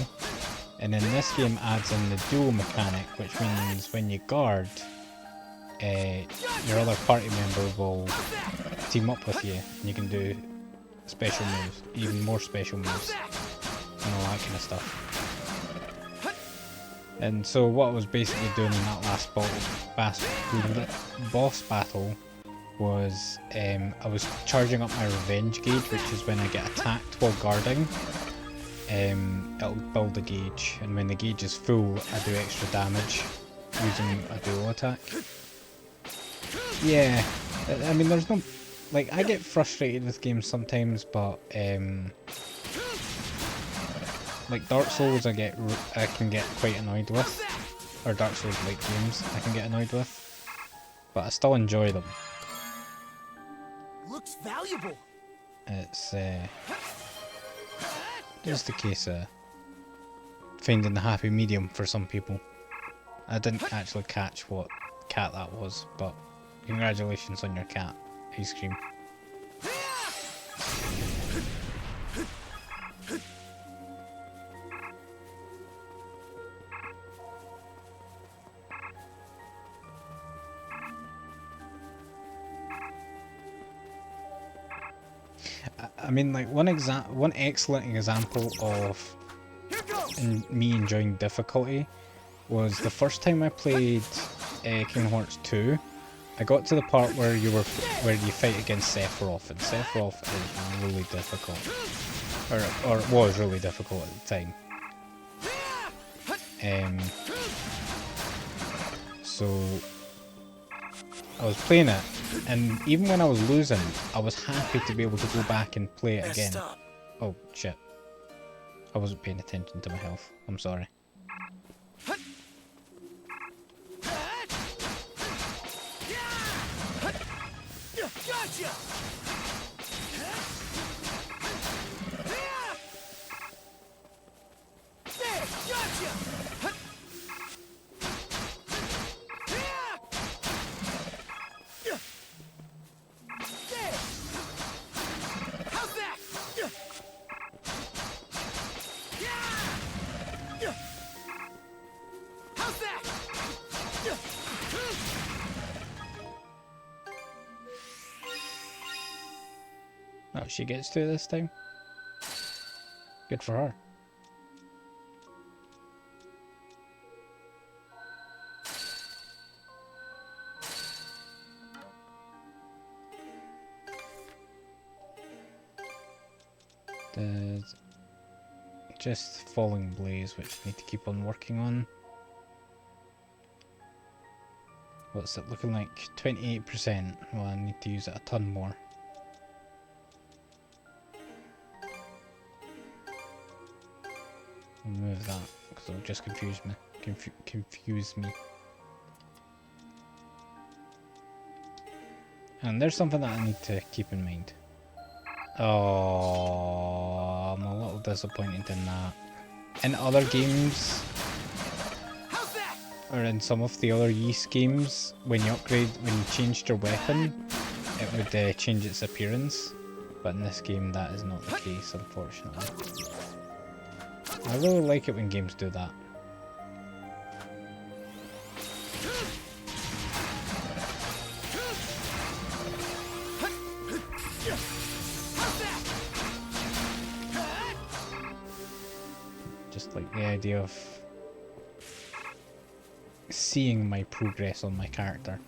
And then this game adds in the duel mechanic, which means when you guard, your other party member will team up with you and you can do special moves, even more special moves, and all that kind of stuff. And so what I was basically doing in that last boss battle was I was charging up my revenge gauge, which is when I get attacked while guarding. It'll build a gauge, and when the gauge is full I do extra damage using a dual attack. Yeah, I mean there's no... like, I get frustrated with games sometimes, but like Dark Souls I can get quite annoyed with, or Dark Souls like games I can get annoyed with, but I still enjoy them. Looks valuable. It's just a case of finding the happy medium for some people. I didn't actually catch what cat that was, but congratulations on your cat, Ice Cream. I mean, like, one excellent example of me enjoying difficulty was the first time I played Kingdom Hearts 2. I got to the part where you fight against Sephiroth, and Sephiroth is really difficult, or it was really difficult at the time. So I was playing it, and even when I was losing, I was happy to be able to go back and play it again. Oh shit. I wasn't paying attention to my health. I'm sorry. Gotcha. There, gotcha. Oh, she gets to this time? Good for her. There's just Falling Blaze, which I need to keep on working on. What's it looking like? 28%. Well, I need to use it a ton more. Remove that, because it'll just confuse me. Confuse me. And there's something that I need to keep in mind. Oh, I'm a little disappointed in that. In other games, or in some of the other Ys games, when you changed your weapon, it would change its appearance. But in this game, that is not the case, unfortunately. I really like it when games do that. Just like the idea of seeing my progress on my character.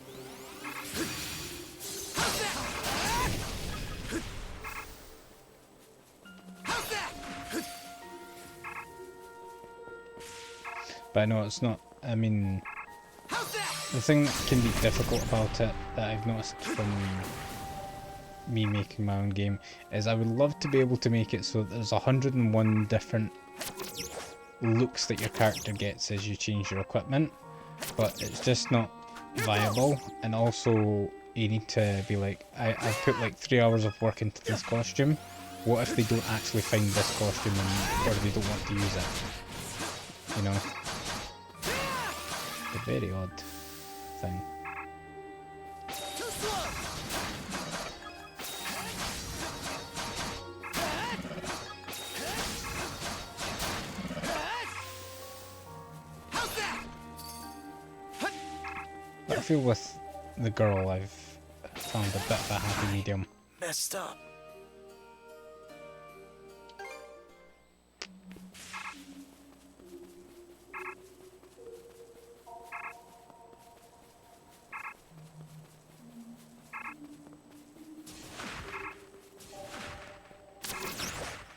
But no, it's not. I mean, the thing that can be difficult about it that I've noticed from me making my own game is I would love to be able to make it so that there's 101 different looks that your character gets as you change your equipment, but it's just not viable. And also you need to be like, I've put like 3 hours of work into this costume. What if they don't actually find this costume or they don't want to use it? You know? A very odd thing. But I feel with the girl I've found a bit of a happy medium. Messed up.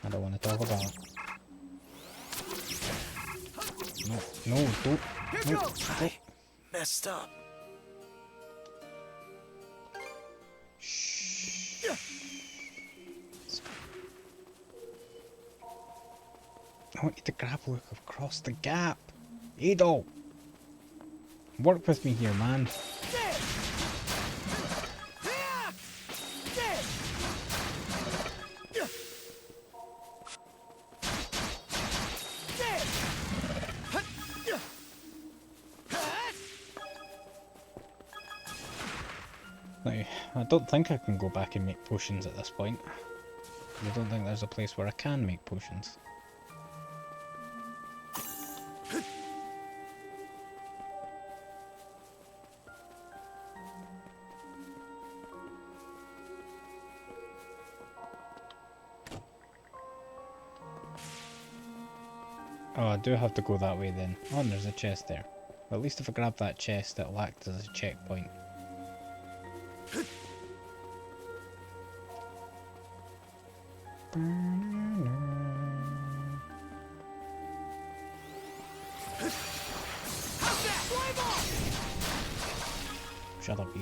I don't want to talk about it. No, don't. No, don't. Messed up. I want you to grab a look across the gap. Adol! Work with me here, man. Now, I don't think I can go back and make potions at this point. I don't think there's a place where I can make potions. Oh, I do have to go that way then. Oh, and there's a chest there. Well, at least if I grab that chest, it'll act as a checkpoint. Shut up, you.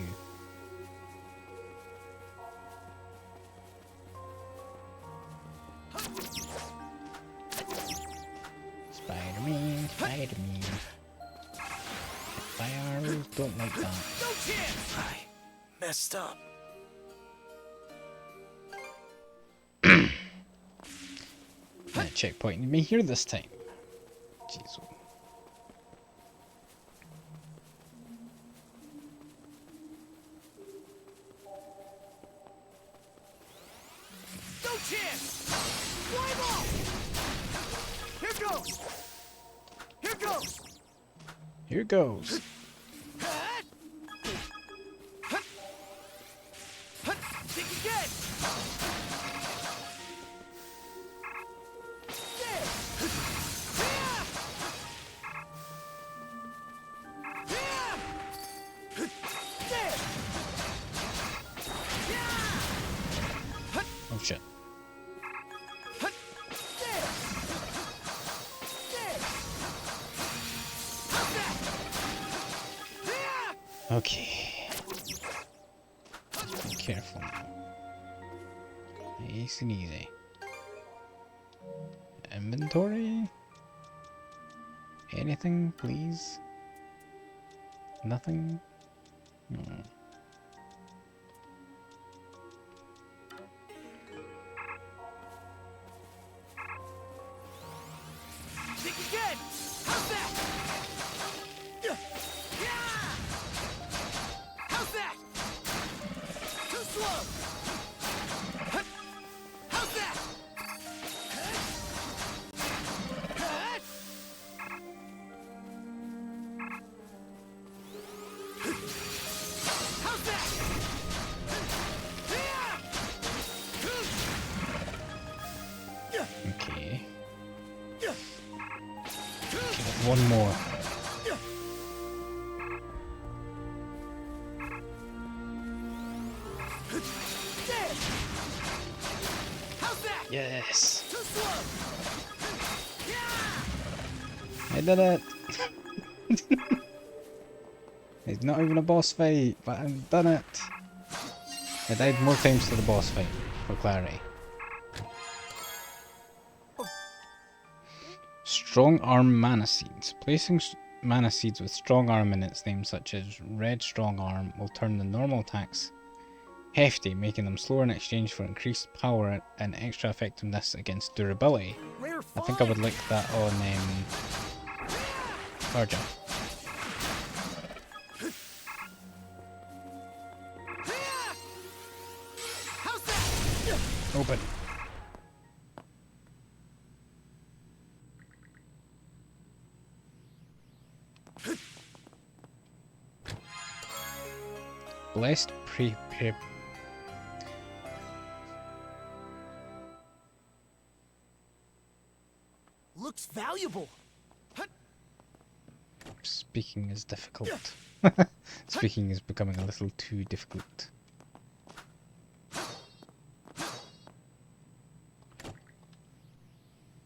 Spider-Man, Spider-Man. Fire don't like that. No chance! I messed up. That checkpoint me here this time. Jeez. No chance! Fly ball! Here goes! Here goes! Here goes. Think again! shit. Okay. Be careful now. Nice and easy. Inventory? Anything, please? Nothing? Hmm. Think again! How's that? Yeah! How's that? Too slow! How's that? How's that? Okay. Okay, one more. Yes. I did it. It's not even a boss fight, but I've done it. I died more times to the boss fight, for clarity. Strong Arm Mana Seeds. Placing Mana Seeds with Strong Arm in its name, such as Red Strong Arm, will turn the normal attacks hefty, making them slower in exchange for increased power and extra effectiveness against durability. I think I would like that on Larger. Open. Blessed prepare. Looks valuable. Speaking is difficult. Speaking is becoming a little too difficult.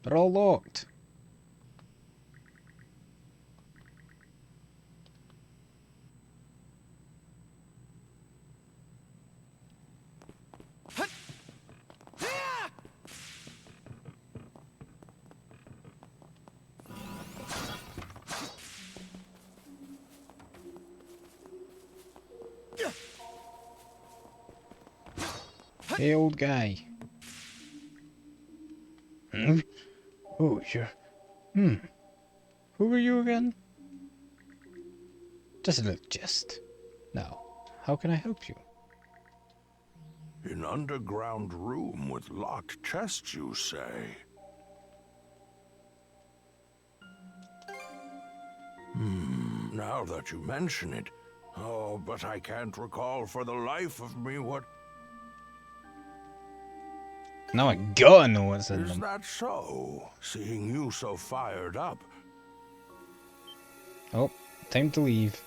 They're all locked. Hey, old guy. Hmm? Oh, sure. Hmm. Who are you again? Just a little gist. Now, how can I help you? An underground room with locked chests, you say? Now that you mention it. Oh, but I can't recall for the life of me what... Now I gotta know what's in Is them. that so? Seeing you so fired up. Oh, time to leave.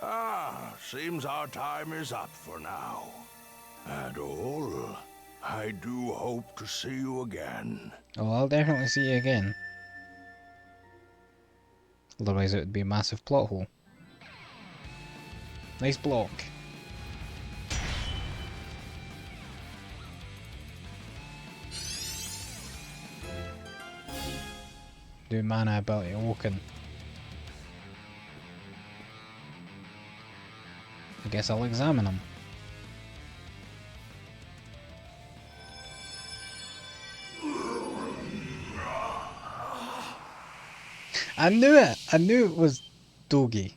Ah, seems our time is up for now. Adol, I do hope to see you again. Oh, I'll definitely see you again. Otherwise it would be a massive plot hole. Nice block. Do mana ability awoken. I guess I'll examine them. I knew it! I knew it was Dogi.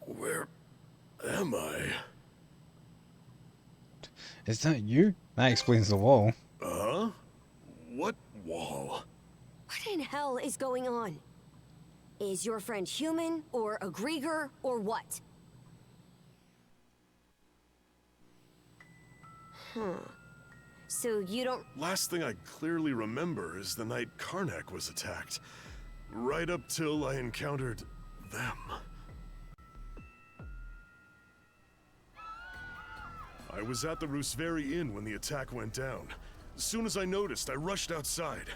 Where am I? Is that you? That explains the wall. Huh? What wall? What in hell is going on? Is your friend human, or a Grieger, or what? So you don't... Last thing I clearly remember is the night Karnak was attacked. Right up till I encountered them. I was at the Rooseveri Inn when the attack went down. As soon as I noticed, I rushed outside.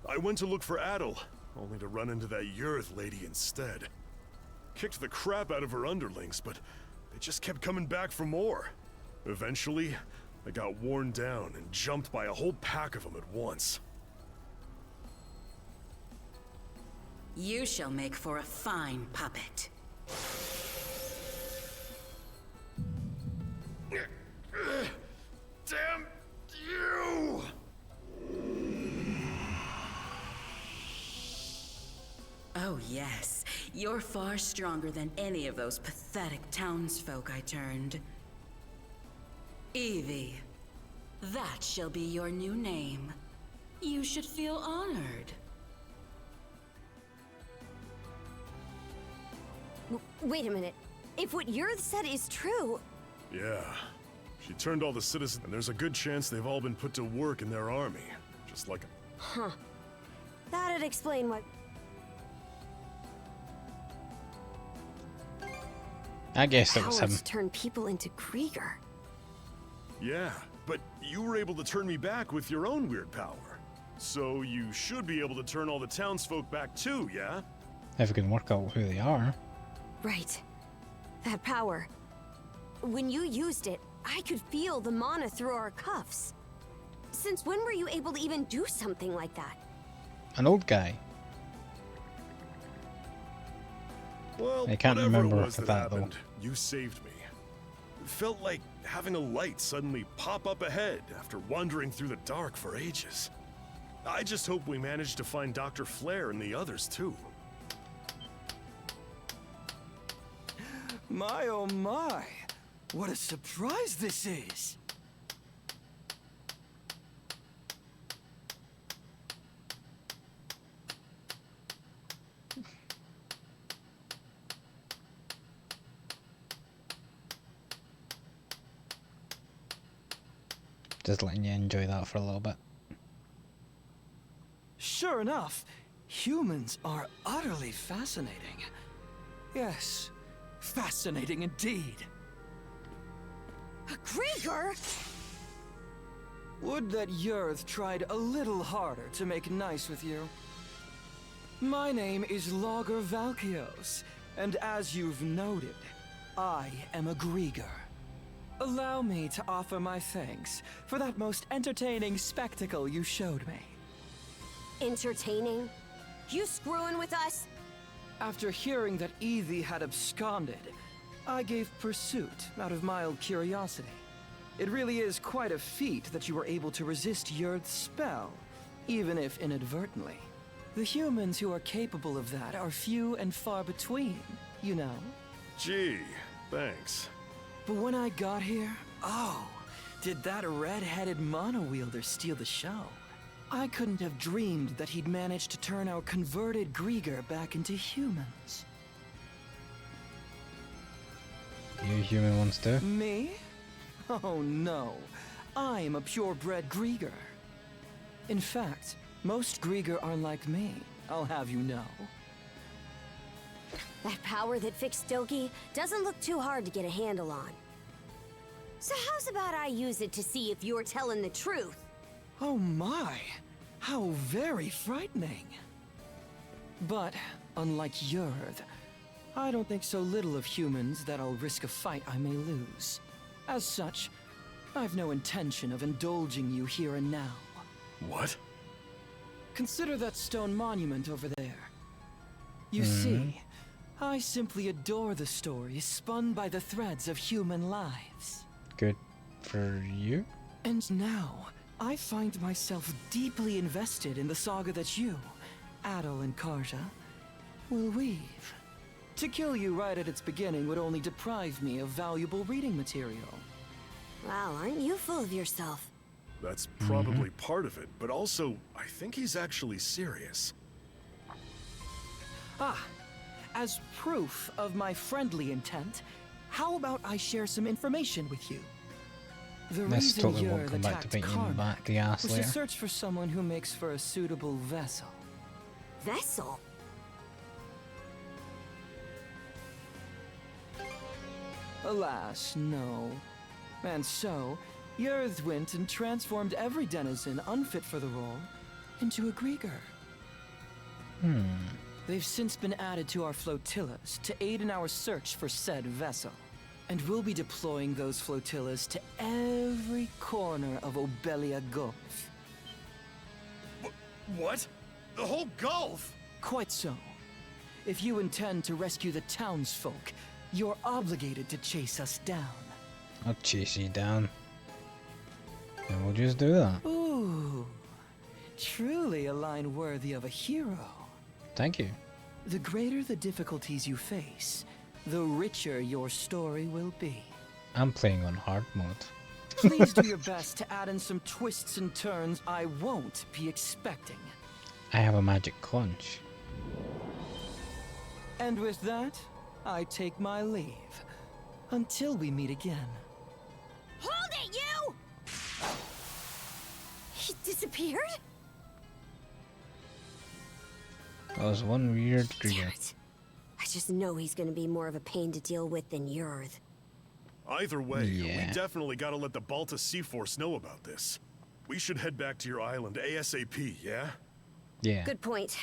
I went to look for Adol, only to run into that Yurth lady instead. Kicked the crap out of her underlings, but they just kept coming back for more. Eventually, I got worn down and jumped by a whole pack of them at once. You shall make for a fine puppet. Damn you! Oh yes, you're far stronger than any of those pathetic townsfolk I turned. Evie, that shall be your new name. You should feel honored. Wait a minute. If what Yurth said is true... Yeah. She turned all the citizens, and there's a good chance they've all been put to work in their army. Just like... Huh. That'd explain what... I guess it was him. Powers turn people into Krieger. Yeah, but you were able to turn me back with your own weird power. So you should be able to turn all the townsfolk back too, yeah? If we can work out who they are. Right. That power. When you used it, I could feel the mana through our cuffs. Since when were you able to even do something like that? An old guy. Well, I can't whatever remember it was that happened, you saved me. It felt like having a light suddenly pop up ahead after wandering through the dark for ages. I just hope we manage to find Dr. Flare and the others too. My oh my! What a surprise this is! Just letting you enjoy that for a little bit. Sure enough, humans are utterly fascinating. Yes, fascinating indeed. A Krieger? Would that Yurth tried a little harder to make nice with you. My name is Logger Valkios, and as you've noted, I am a Krieger. Allow me to offer my thanks for that most entertaining spectacle you showed me. Entertaining? You screwing with us? After hearing that Evie had absconded, I gave pursuit out of mild curiosity. It really is quite a feat that you were able to resist Yurth's spell, even if inadvertently. The humans who are capable of that are few and far between, you know. Gee, thanks. But when I got here, oh, did that red-headed mono-wielder steal the show. I couldn't have dreamed that he'd managed to turn our converted Krieger back into humans. You human ones too? Me? Oh no, I'm a purebred Krieger. In fact, most Krieger are like me, I'll have you know. That power that fixed Doki doesn't look too hard to get a handle on. So how's about I use it to see if you're telling the truth? Oh my, how very frightening. But, unlike Yurth, I don't think so little of humans that I'll risk a fight I may lose. As such, I've no intention of indulging you here and now. What? Consider that stone monument over there. You see, I simply adore the stories spun by the threads of human lives. Good for you? And now, I find myself deeply invested in the saga that you, Adol and Karja, will weave. To kill you right at its beginning would only deprive me of valuable reading material. Wow, aren't you full of yourself? That's probably part of it, but also, I think he's actually serious. Ah, as proof of my friendly intent, how about I share some information with you? The This reason totally won't Yurth come back to attacked bite you in the back the ass was to later. search for someone who makes for a suitable vessel. Vessel? Alas, no. And so, Yrth went and transformed every denizen unfit for the role into a Grieger. They've since been added to our flotillas to aid in our search for said vessel. And we'll be deploying those flotillas to every corner of Obelia Gulf. What? The whole Gulf? Quite so. If you intend to rescue the townsfolk, you're obligated to chase us down. I'll chase you down. And we'll just do that. Ooh. Truly a line worthy of a hero. Thank you. The greater the difficulties you face, the richer your story will be. I'm playing on hard mode. Please do your best to add in some twists and turns I won't be expecting. I have a magic conch. And with that, I take my leave. Until we meet again. Hold it, you! He disappeared? That was one weird Damn creature. it. I just know he's gonna be more of a pain to deal with than Yrth. Either way, Yeah. we definitely gotta let the Balta Sea Force know about this. We should head back to your island ASAP, yeah? Yeah. Good point.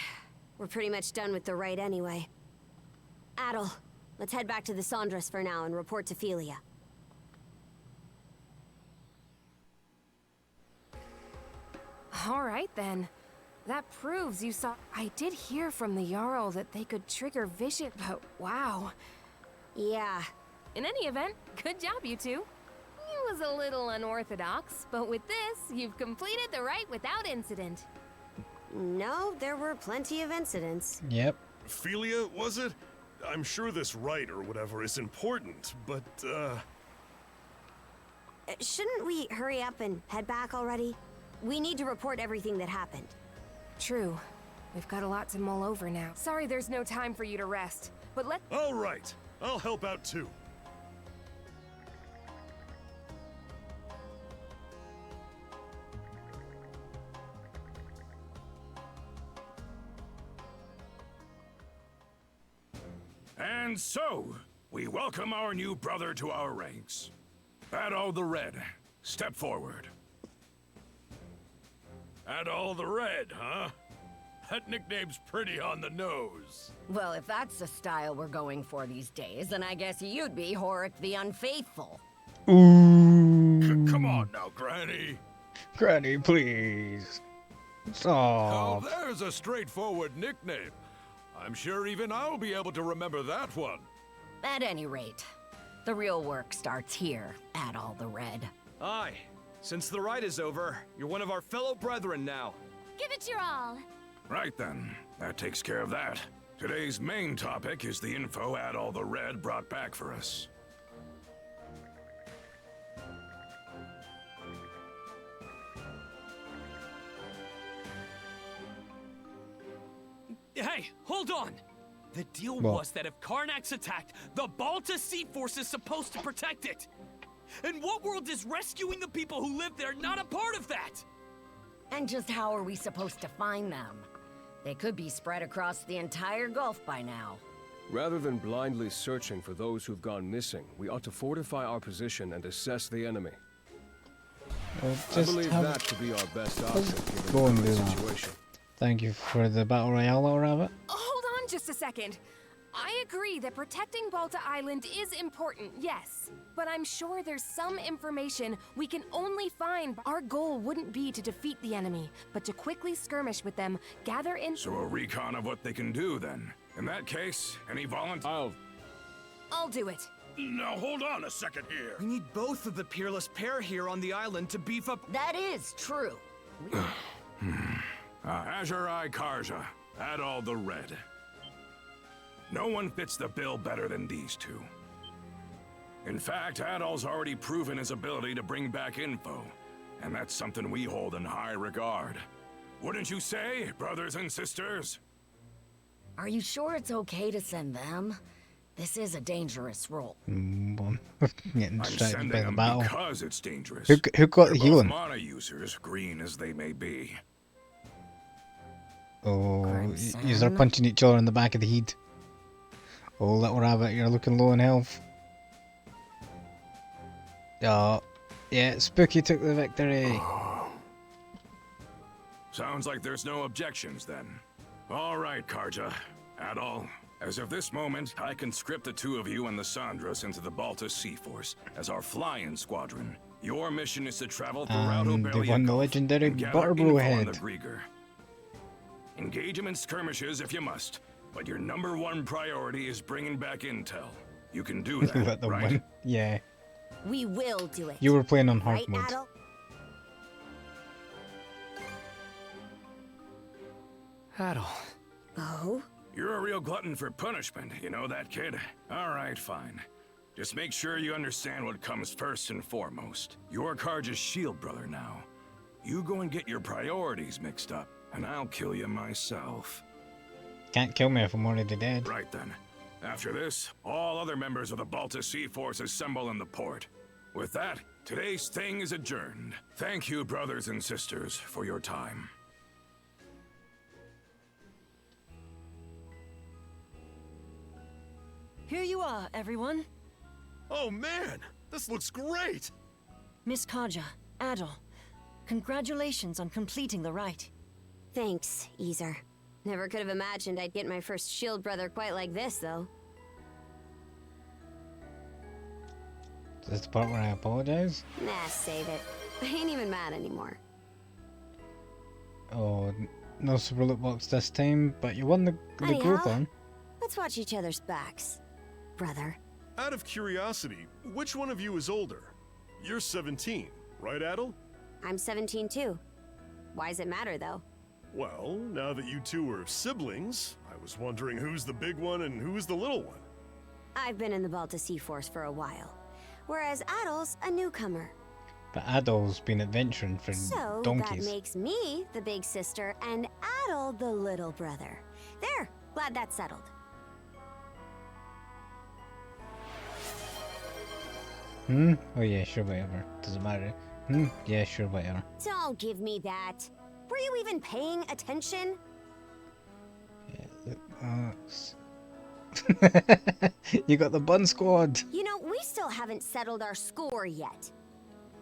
We're pretty much done with the rite anyway. Adol, let's head back to the Sondras for now and report to Philia. All right then. That proves you saw. I did hear from the Jarl that they could trigger vision, but wow. Yeah. In any event, good job, you two. It was a little unorthodox, but with this, you've completed the rite without incident. No, there were plenty of incidents. Yep. Philia, was it? I'm sure this rite or whatever is important, but, Shouldn't we hurry up and head back already? We need to report everything that happened. True. We've got a lot to mull over now. Sorry there's no time for you to rest, but let— All right. I'll help out too. And so, we welcome our new brother to our ranks. Adol the Red, step forward. Adol the Red, huh? That nickname's pretty on the nose. Well, if that's the style we're going for these days, then I guess you'd be Horik the Unfaithful. Come on now, Granny. Granny, please. Oh, Stop. there's a straightforward nickname. I'm sure even I'll be able to remember that one. At any rate, the real work starts here, Adol the Red. Aye. Since the rite is over, you're one of our fellow brethren now. Give it your all. Right then, that takes care of that. Today's main topic is the info Adol the Red brought back for us. Hey, hold on! The deal What? was that if Karnak's attacked, the Balta Sea Force is supposed to protect it! In what world is rescuing the people who live there not a part of that? And just how are we supposed to find them? They could be spread across the entire Gulf by now. Rather than blindly searching for those who've gone missing, we ought to fortify our position and assess the enemy. Well, I just believe have- that to be our best let's option given go and the do current that. situation. Thank you for the battle royale, little rabbit. Hold on just a second. I agree that protecting Balta Island is important, yes. But I'm sure there's some information we can only find. Our goal wouldn't be to defeat the enemy, but to quickly skirmish with them, gather in— So a recon of what they can do, then. In that case, any volunteers? I'll do it. Now hold on a second here. We need both of the peerless pair here on the island to beef up— That is true. Azure-Eye Karja, Adol the Red. No one fits the bill better than these two. In fact, Adol's already proven his ability to bring back info, and that's something we hold in high regard. Wouldn't you say, brothers and sisters? Are you sure it's okay to send them? This is a dangerous role. Getting I'm distracted sending by the them battle. because it's dangerous. Who got the They're both healing? mana users, green as they may be. Oh, you're punching each other in the back of the head. Oh, little rabbit, you're looking low in health. Oh, yeah, Spooky took the victory. Sounds like there's no objections then. All right, Karja. Adol, as of this moment, I conscript the two of you and the Sandras into the Balta Sea Force as our flying squadron. Your mission is to travel throughout They Obelia won the Gulf legendary and gather Butterbro info on head. the Grieger. Engage them in skirmishes if you must, but your #1 priority is bringing back intel. You can do that, Let them right? win. Yeah. We will do it. You were playing on hard right, mode. Adol? Adol. Oh? You're a real glutton for punishment, you know that, kid? All right, fine. Just make sure you understand what comes first and foremost. You're Karja's shield brother now. You go and get your priorities mixed up, and I'll kill you myself. Can't kill me if I'm already dead. Right then. After this, all other members of the Balta Sea Force assemble in the port. With that, today's thing is adjourned. Thank you, brothers and sisters, for your time. Here you are, everyone. Oh man, this looks great! Miss Karja, Adol, congratulations on completing the rite. Thanks, Ys. Never could have imagined I'd get my first shield brother quite like this, though. Is this the part where I apologize? Nah, save it. I ain't even mad anymore. Oh, no super loot box this time, but you won the Anyhow, growth on. Let's watch each other's backs, brother. Out of curiosity, which one of you is older? You're 17, right, Adol? I'm 17 too. Why does it matter, though? Well, now that you two are siblings, I was wondering who's the big one and who's the little one. I've been in the Balta Sea Force for a while, whereas Adol's a newcomer. But Adol's been adventuring for So donkeys. that makes me the big sister and Adol the little brother. There, glad that's settled. Oh yeah, sure, whatever. Doesn't matter. Yeah, sure, whatever. Don't give me that. Were you even paying attention? You got the bun squad. You know, we still haven't settled our score yet.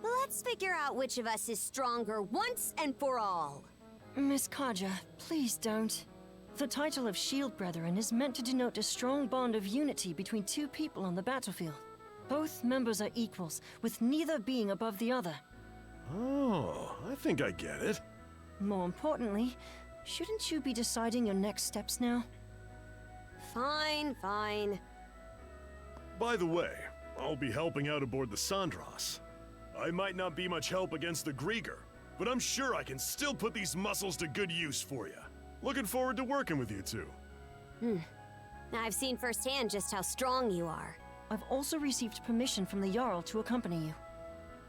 Let's figure out which of us is stronger once and for all. Miss Karja, please don't. The title of Shield Brethren is meant to denote a strong bond of unity between two people on the battlefield. Both members are equals, with neither being above the other. Oh, I think I get it. More importantly, shouldn't you be deciding your next steps now? Fine, fine. By the way, I'll be helping out aboard the Sandras. I might not be much help against the Grieger, but I'm sure I can still put these muscles to good use for you. Looking forward to working with you two. I've seen firsthand just how strong you are. I've also received permission from the Jarl to accompany you.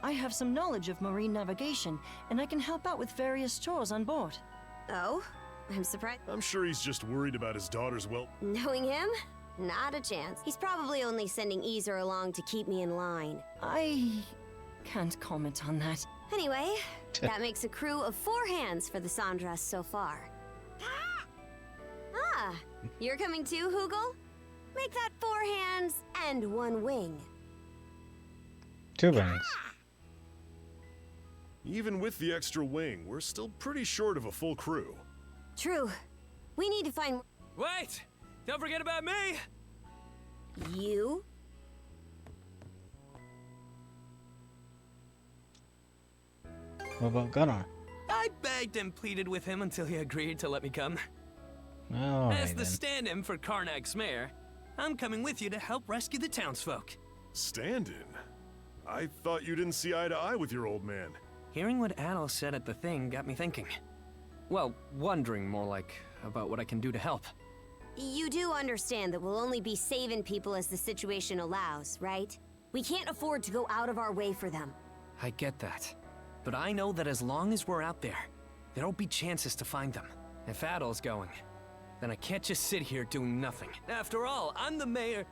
I have some knowledge of marine navigation, and I can help out with various chores on board. Oh? I'm surprised. I'm sure he's just worried about his daughter's well. Knowing him? Not a chance. He's probably only sending Ys along to keep me in line. I can't comment on that. Anyway, that makes a crew of 4 hands for the Sandras so far. Ah, you're coming too, Hoogle? Make that 4 hands and 1 wing. 2 wings. Even with the extra wing, we're still pretty short of a full crew. True. We need to find... Wait! Don't forget about me! You? What about Gunnar? I begged and pleaded with him until he agreed to let me come. Alright As the then. stand-in for Karnak's mayor, I'm coming with you to help rescue the townsfolk. Stand-in? I thought you didn't see eye to eye with your old man. Hearing what Adol said at the thing got me thinking. Well, wondering more like about what I can do to help. You do understand that we'll only be saving people as the situation allows, right? We can't afford to go out of our way for them. I get that. But I know that as long as we're out there, there'll be chances to find them. If Adol's going, then I can't just sit here doing nothing. After all, I'm the mayor...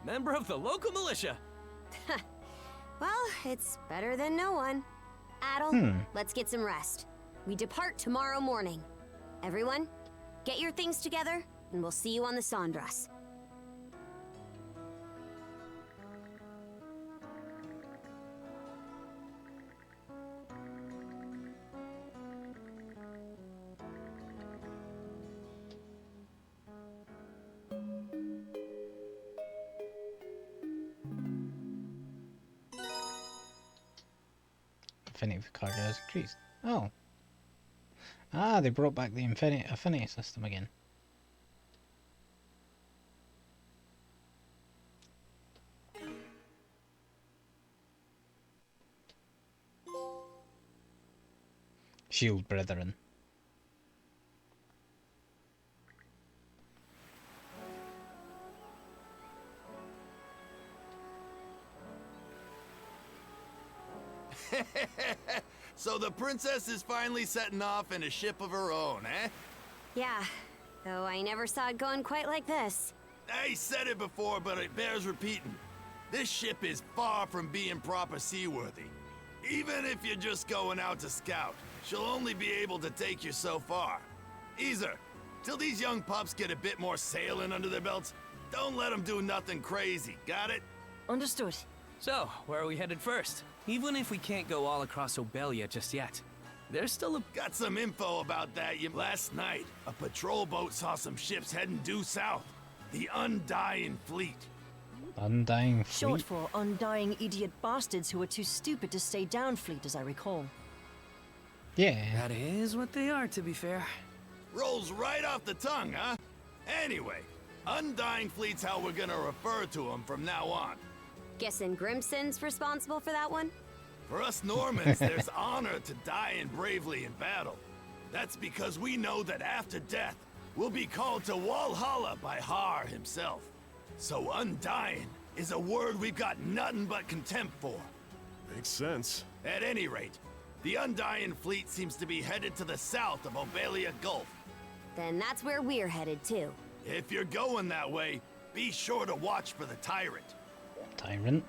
member of the local militia. Well, it's better than no one. Adol, let's get some rest. We depart tomorrow morning. Everyone, get your things together, and we'll see you on the Sandras. affinity for Karja has increased. Oh. Ah, they brought back the affinity system again. Shield brethren. So the princess is finally setting off in a ship of her own, eh? Yeah, though I never saw it going quite like this. I said it before, but it bears repeating. This ship is far from being proper seaworthy. Even if you're just going out to scout, she'll only be able to take you so far. Ys, till these young pups get a bit more sailing under their belts, don't let them do nothing crazy, got it? Understood. So, where are we headed first? Even if we can't go all across Obelia just yet, there's still a... Got some info about that. Last night, a patrol boat saw some ships heading due south. The Undying Fleet. Undying Fleet? Short for undying idiot bastards who are too stupid to stay down fleet, as I recall. Yeah. That is what they are, to be fair. Rolls right off the tongue, huh? Anyway, Undying Fleet's how we're gonna refer to them from now on. Guessing Grimson's responsible for that one? For us Normans, there's honor to dying bravely in battle. That's because we know that after death, we'll be called to Walhalla by Har himself. So Undying is a word we've got nothing but contempt for. Makes sense. At any rate, the Undying Fleet seems to be headed to the south of Obelia Gulf. Then that's where we're headed too. If you're going that way, be sure to watch for the Tyrant. Tyrant?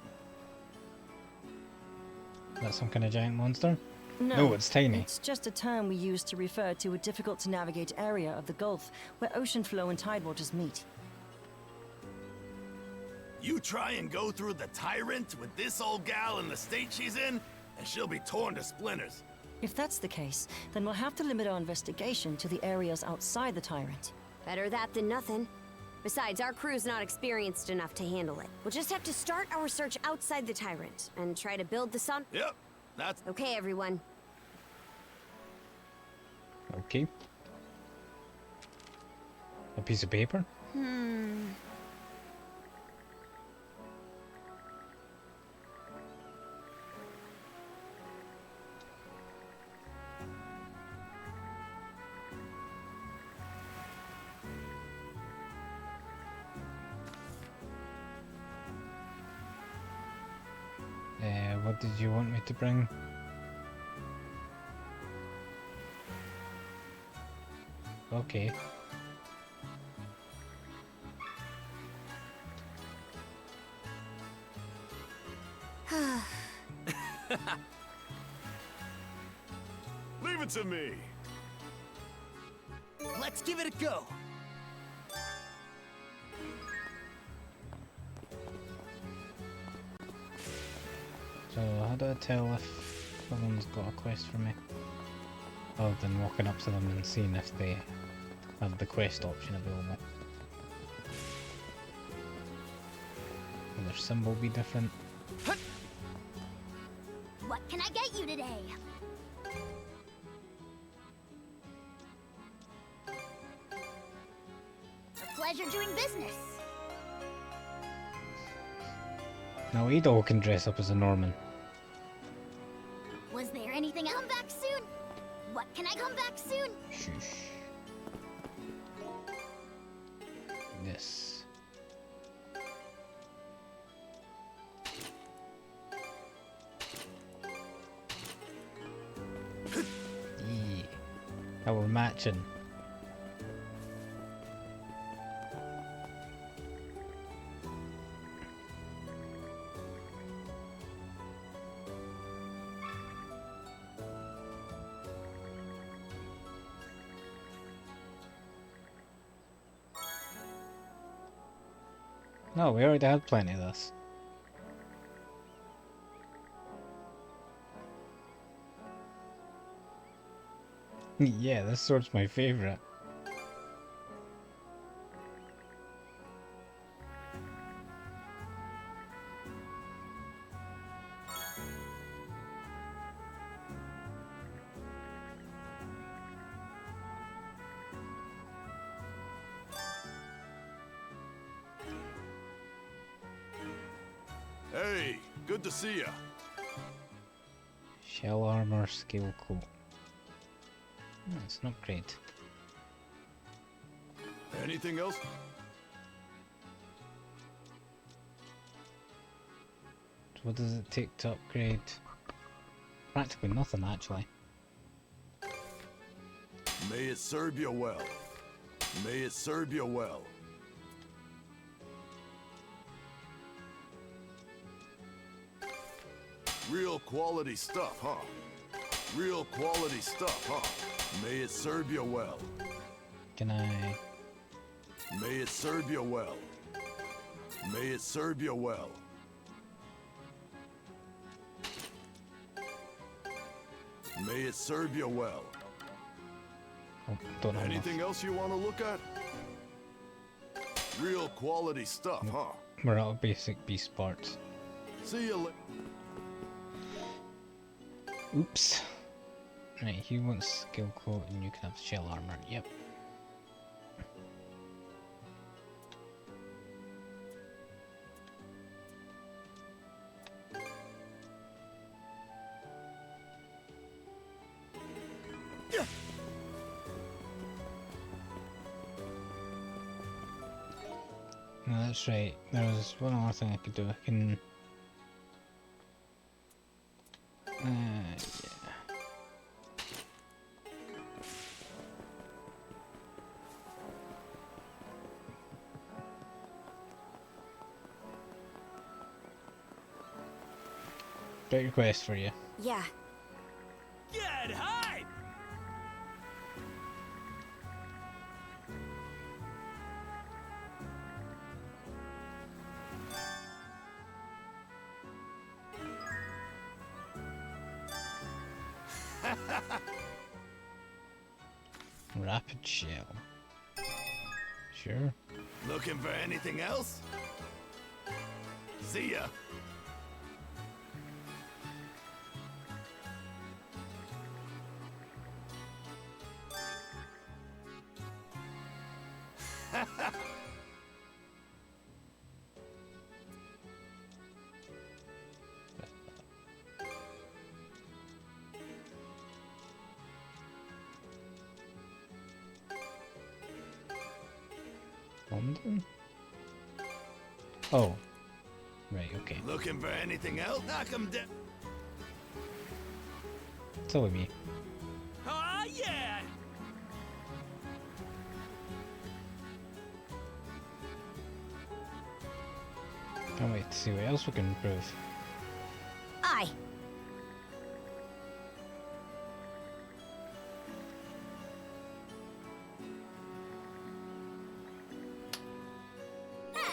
Is that some kind of giant monster? No, it's tiny. It's just a term we use to refer to a difficult-to-navigate area of the Gulf where ocean flow and tidewaters meet. You try and go through the Tyrant with this old gal in the state she's in, and she'll be torn to splinters. If that's the case, then we'll have to limit our investigation to the areas outside the Tyrant. Better that than nothing. Besides, our crew's not experienced enough to handle it. We'll just have to start our search outside the Tyrant and try to build the sun. Yep, that's... Okay, everyone. Okay. A piece of paper? What did you want me to bring? Okay. Leave it to me. Let's give it a go. So how do I tell if someone's got a quest for me? Other than walking up to them and seeing if they have the quest option available. Will their symbol be different? What can I get you today? A pleasure doing business. Now Adol can dress up as a Norman. Was there anything else? Come back soon. What can I come back soon? Shush. This. Yeah. Now we're matching. No, we already had plenty of this. Yeah, this sword's my favorite. Hey, good to see ya. Shell armor, scale coat. Oh, it's an upgrade. Anything else? So what does it take to upgrade? Practically nothing, actually. May it serve you well. May it serve you well. Real quality stuff, huh? Real quality stuff, huh? May it serve you well. Can I... May it serve you well. May it serve you well. May it serve you well. Oh, don't have Anything else you want to look at? Real quality stuff, huh? We're out of basic beast parts. See you later. Oops. Right, he wants skill coat and you can have shell armor. Yep. No, that's right. There was one more thing I could do. I can... yeah. Great request for you. Yeah. Get hype! Rapid shell. Sure. Looking for anything else? See ya. London? Oh. Right, okay. Looking for anything else? Knock 'em down. Silly me. Ah, yeah! Can't wait to see what else we can improve. Aye.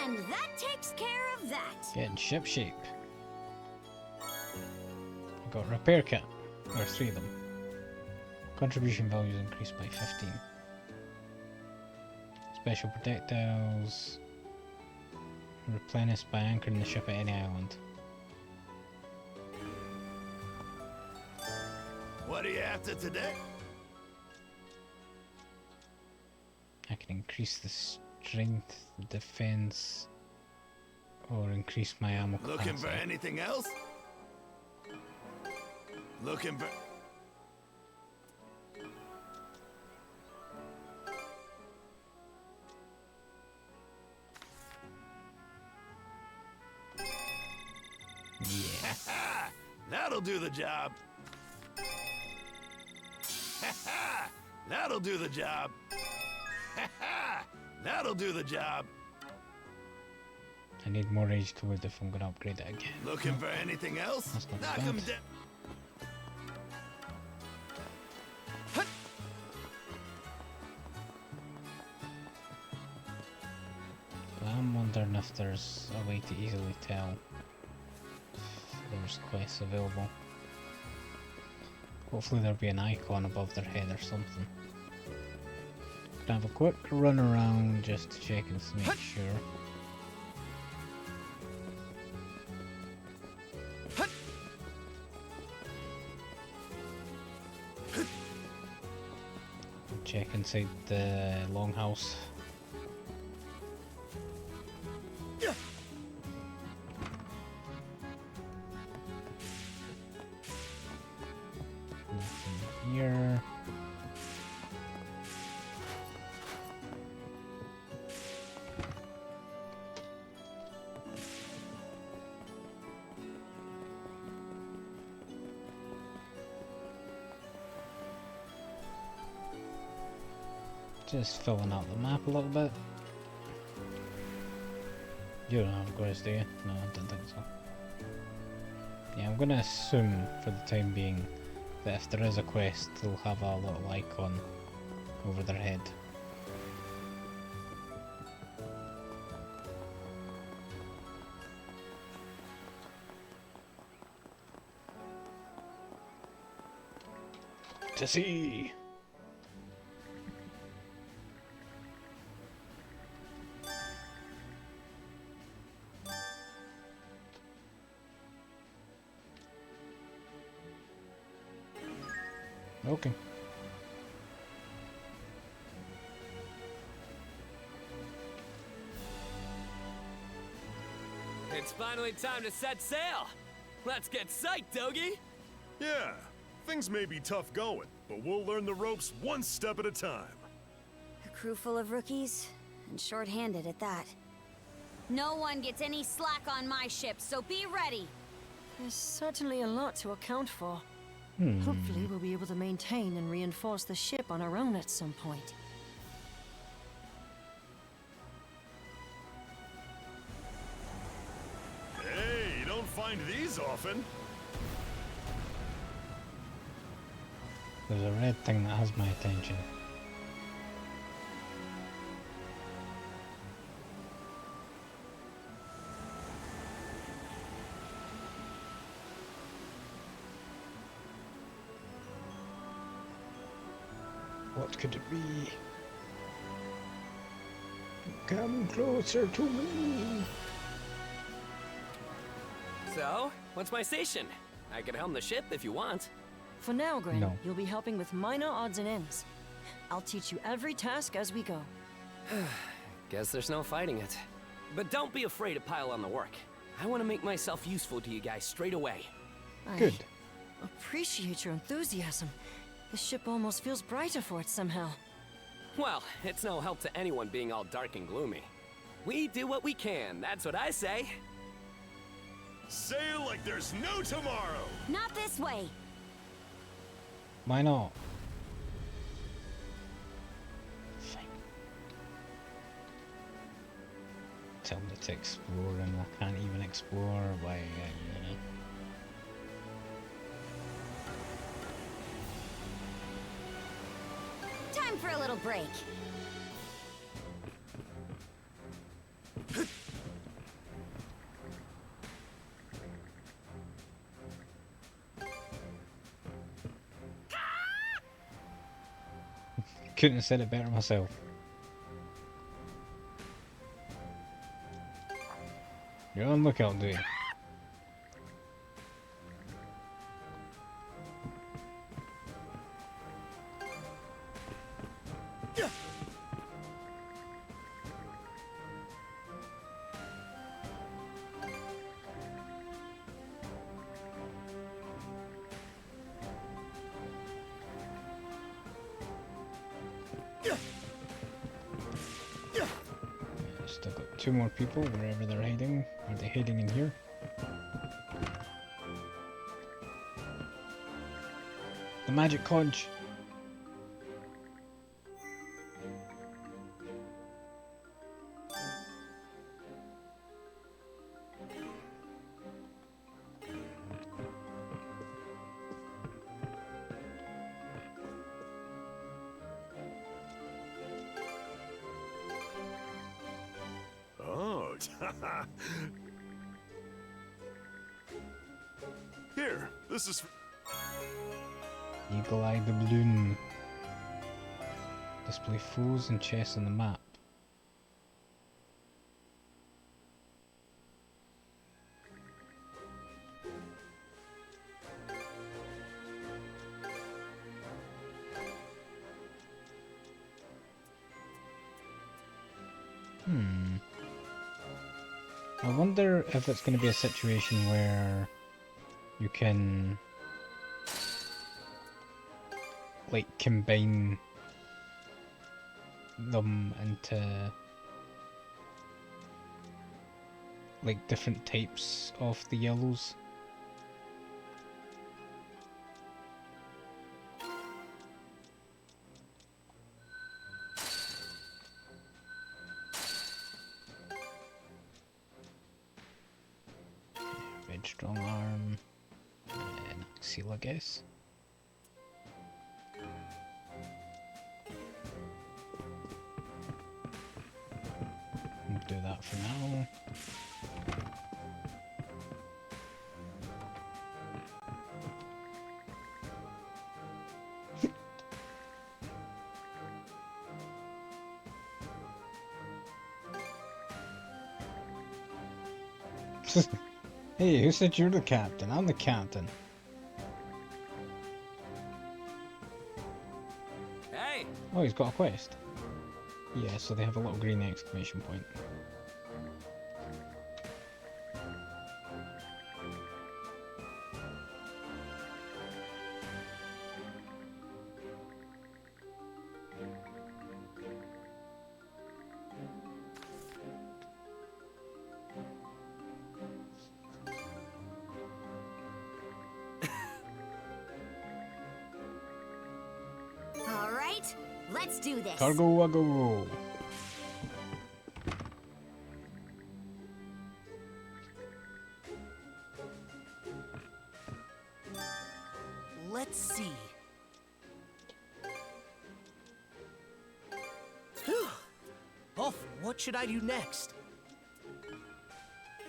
And that takes care of that. Get in ship shape. I got repair kit. Or 3 of them. Contribution values increased by 15. Special projectiles. Replenished by anchoring the ship at any island. What are you after today? I can increase the strength, the defense, or increase my ammo capacity. Looking for anything else? Looking for... Yeah. That'll do the job. That'll do the job. That'll do the job. I need more rage to wood if I'm gonna upgrade it again. Looking for anything else? That's not Knock bad. 'em down. But I'm wondering if there's a way to easily tell if there's quests available. Hopefully there'll be an icon above their head or something. Can have a quick run around just to check and make sure. Check inside the longhouse. Just filling out the map a little bit. You don't have a quest, do you? No, I don't think so. Yeah, I'm gonna assume for the time being that if there is a quest, they'll have a little icon over their head. To see. Okay. It's finally time to set sail. Let's get psyched, Dogie. Yeah, things may be tough going, but we'll learn the ropes one step at a time. A crew full of rookies, and short-handed at that. No one gets any slack on my ship, so be ready. There's certainly a lot to account for. Hopefully we'll be able to maintain and reinforce the ship on our own at some point. Hey, you don't find these often. There's a red thing that has my attention. What could it be? Come closer to me. So, what's my station? I can helm the ship if you want. For now, Grin, No. you'll be helping with minor odds and ends. I'll teach you every task as we go. Guess there's no fighting it. But don't be afraid to pile on the work. I want to make myself useful to you guys straight away. Good. I appreciate your enthusiasm. The ship almost feels brighter for it somehow. Well, it's no help to anyone being all dark and gloomy. We do what we can, that's what I say. Sail like there's no tomorrow. Not this way. Why not? Fine. Tell me to explore and I can't even explore. Why? You know. Time for a little break. Couldn't have said it better myself. You're on lookout, do you? Still got two more people wherever they're hiding. Are they hiding in here? The magic conch! Oh, here, this is. Eagle Eye the Balloon. Display foes and chests on the map. I wonder if it's going to be a situation where you can like combine them into like different types of the yellows. Red strong arm. And seal, I guess. We'll do that for now. Hey, who said you're the captain? I'm the captain. Hey! Oh, he's got a quest. Yeah, so they have a little green exclamation point. All right, let's do this. Cargo waggo. Let's see. Whew. Oh, what should I do next?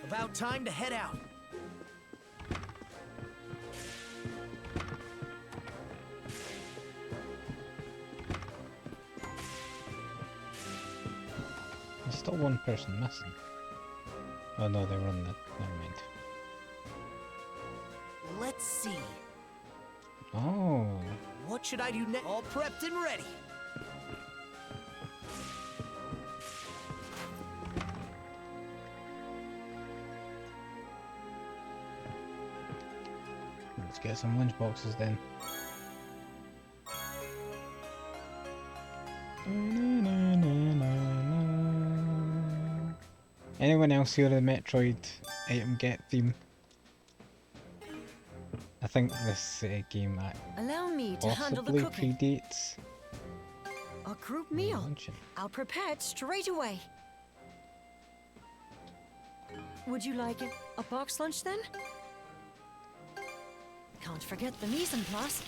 About time to head out. There's still one person missing. Oh no, they were on the... never mind. Let's see. Oh. What should I do next? All prepped and ready. Let's get some lunch boxes then. Anyone else hear the Metroid item get theme? I think this game Allow me to handle the possibly cooking. predates. A group meal. luncheon. I'll prepare it straight away. Would you like a box lunch then? Can't forget the mise en place.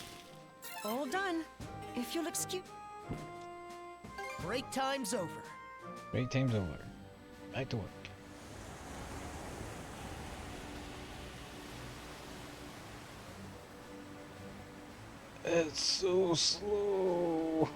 All done. If you'll excuse. Break time's over. Break time's over. Back to work. It's so slow.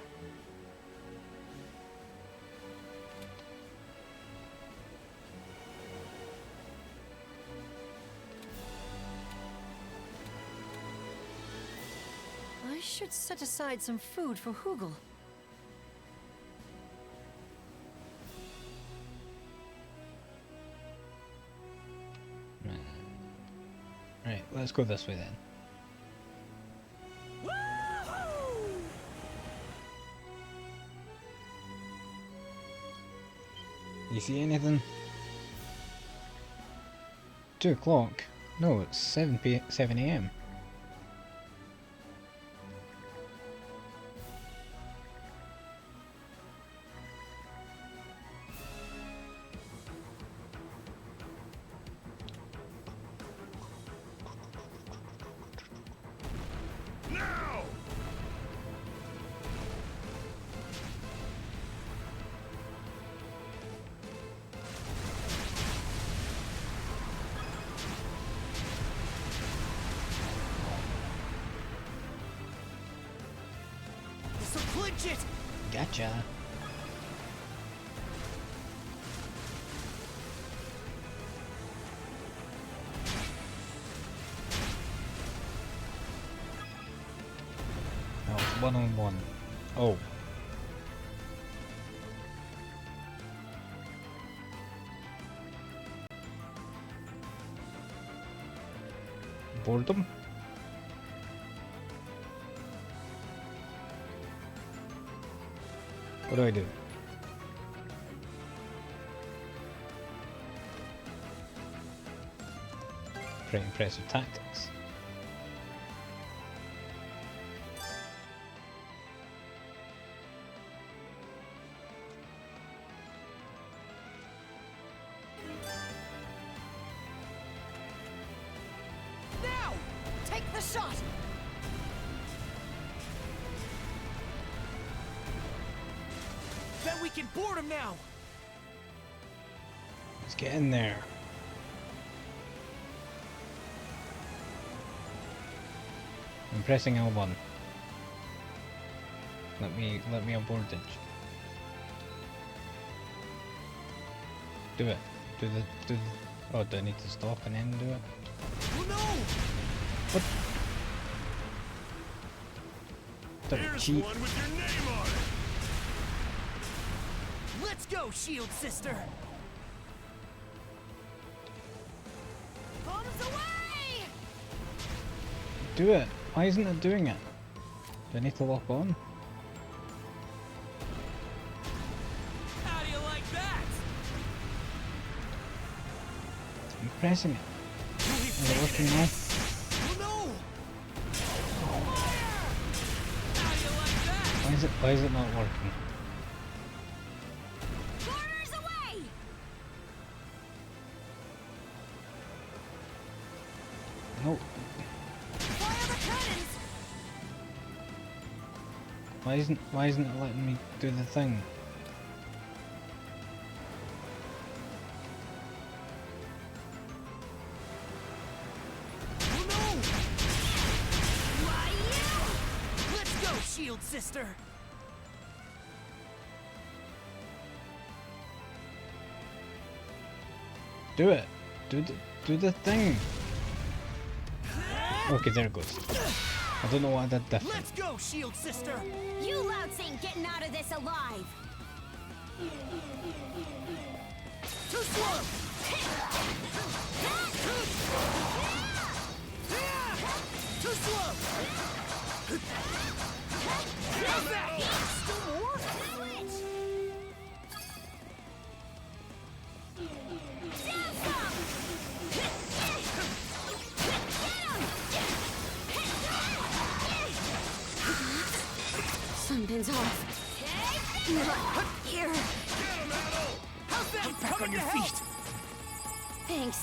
I should set aside some food for Hugel. Right, let's go this way then. You see anything? 2 o'clock? No, it's 7 a.m. Now! This'll clinch it. Gotcha. No, it's 1-on-1. Oh. Boredom? What do I do? Pretty impressive tactics. Another shot. Bet we can board him now. Let's get in there. I'm pressing L1. Let me aboard it. Do it. Do the. Oh, do I need to stop and then do it? Oh no! What? Don't Here's cheat. one with your name on it. Let's go, Shield Sister. Bombs away! Do it. Why isn't it doing it? Do I need to lock on? How do you like that? I'm pressing it. Is it working now? Oh no! Why is it not working? Corners away! No. Fire the cannons! Why isn't it letting me do the thing? Oh no! Why you? Let's go, Shield Sister. Do it. Do the thing. Okay, there it goes. I don't know what I did different. Let's go, Shield Sister. You louts ain't getting out of this alive! Too slow. Too slow. How's that? Still more? Something's off. Not here. How's that? Get back Coming on your to feet. help. Thanks.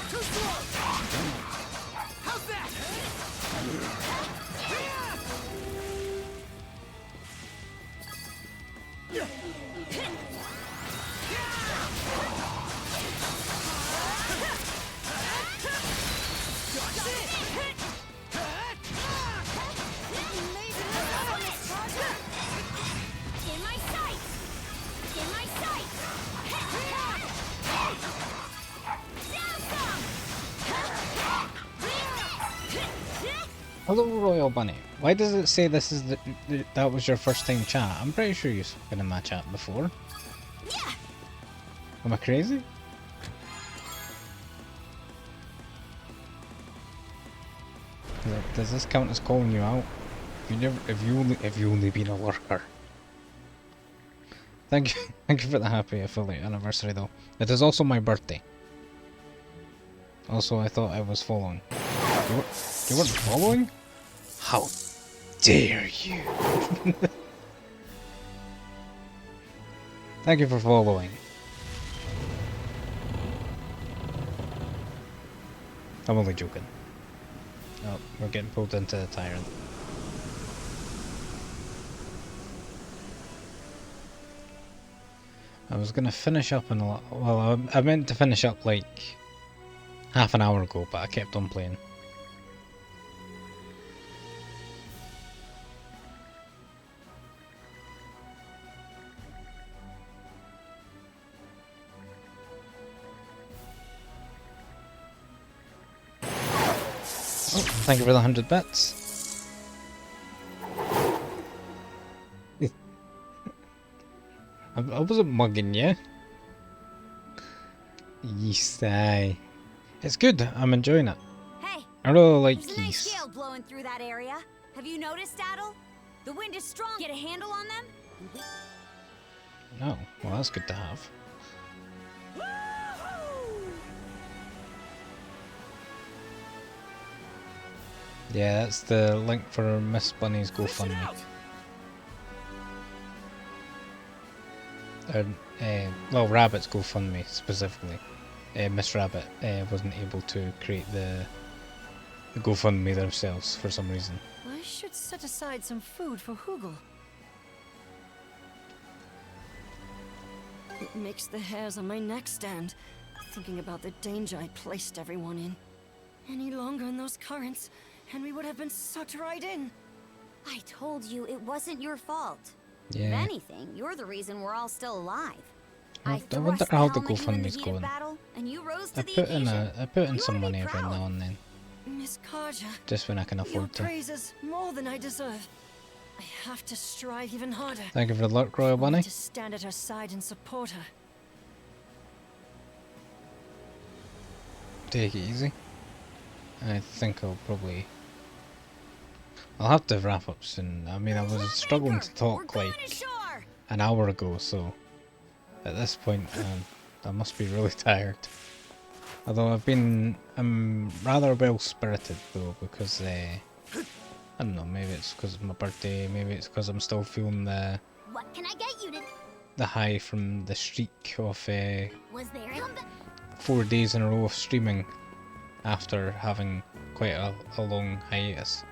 Too slow. How's that? In my sight! In my sight! Hello, Royal Bunny. Why does it say this is that was your first time chat? I'm pretty sure you've been in my chat before. Yeah. Am I crazy? Does this count as calling you out? If you only been a lurker. Thank you for the happy affiliate anniversary though. It is also my birthday. Also, I thought I was following. You weren't following? How dare you! Thank you for following. I'm only joking. Oh, we're getting pulled into the tyrant. I was gonna finish up in a lot. Well, I meant to finish up like half an hour ago, but I kept on playing. Oh, thank you for the 100 bits. I wasn't mugging you. Ys. It's good. I'm enjoying it. Hey, I really like there's a nice Ys. gale blowing through that area. Have you noticed, Adol? The wind is strong. Get a handle on them? Oh, well that's good to have. Yeah, that's the link for Miss Bunny's GoFundMe. Well, Rabbit's GoFundMe specifically. Miss Rabbit wasn't able to create the the GoFundMe themselves for some reason. I should set aside some food for Hugel. It makes the hairs on my neck stand, thinking about the danger I placed everyone in. Any longer in those currents, and we would have been sucked right in. I told you it wasn't your fault. Yeah. If anything, you're the reason we're all still alive. I wonder how the GoFundMe's going. Battle, and you rose to I the put in some money every now and then, Miss Karja, just when I can your afford to. praise is more than I deserve. I have to strive even harder. Thank you for the luck, Royal Bunny. To stand at her side and support her. Take it easy. I think I'll have to wrap up soon. I mean, I was struggling to talk like an hour ago, so at this point I must be really tired. Although I'm rather well spirited though, because I don't know, maybe it's because of my birthday, maybe it's because I'm still feeling What can I get you to? the high from the streak of Was there? 4 days in a row of streaming after having quite a long hiatus.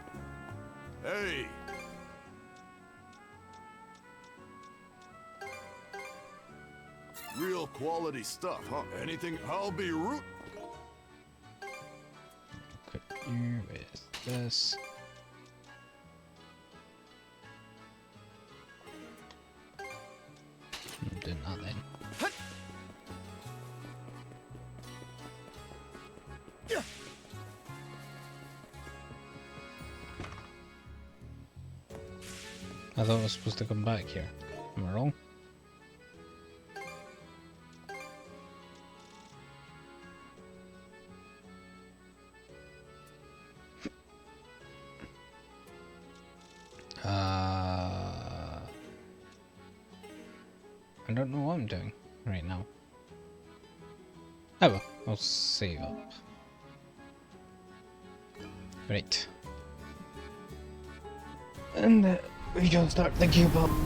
Hey! Real quality stuff, huh? Anything? I'll be root. Equip you with this. I'm doing that then. I thought I was supposed to come back here. Am I wrong? I don't know what I'm doing right now. Oh well, I'll save up. Right. And we can start thinking about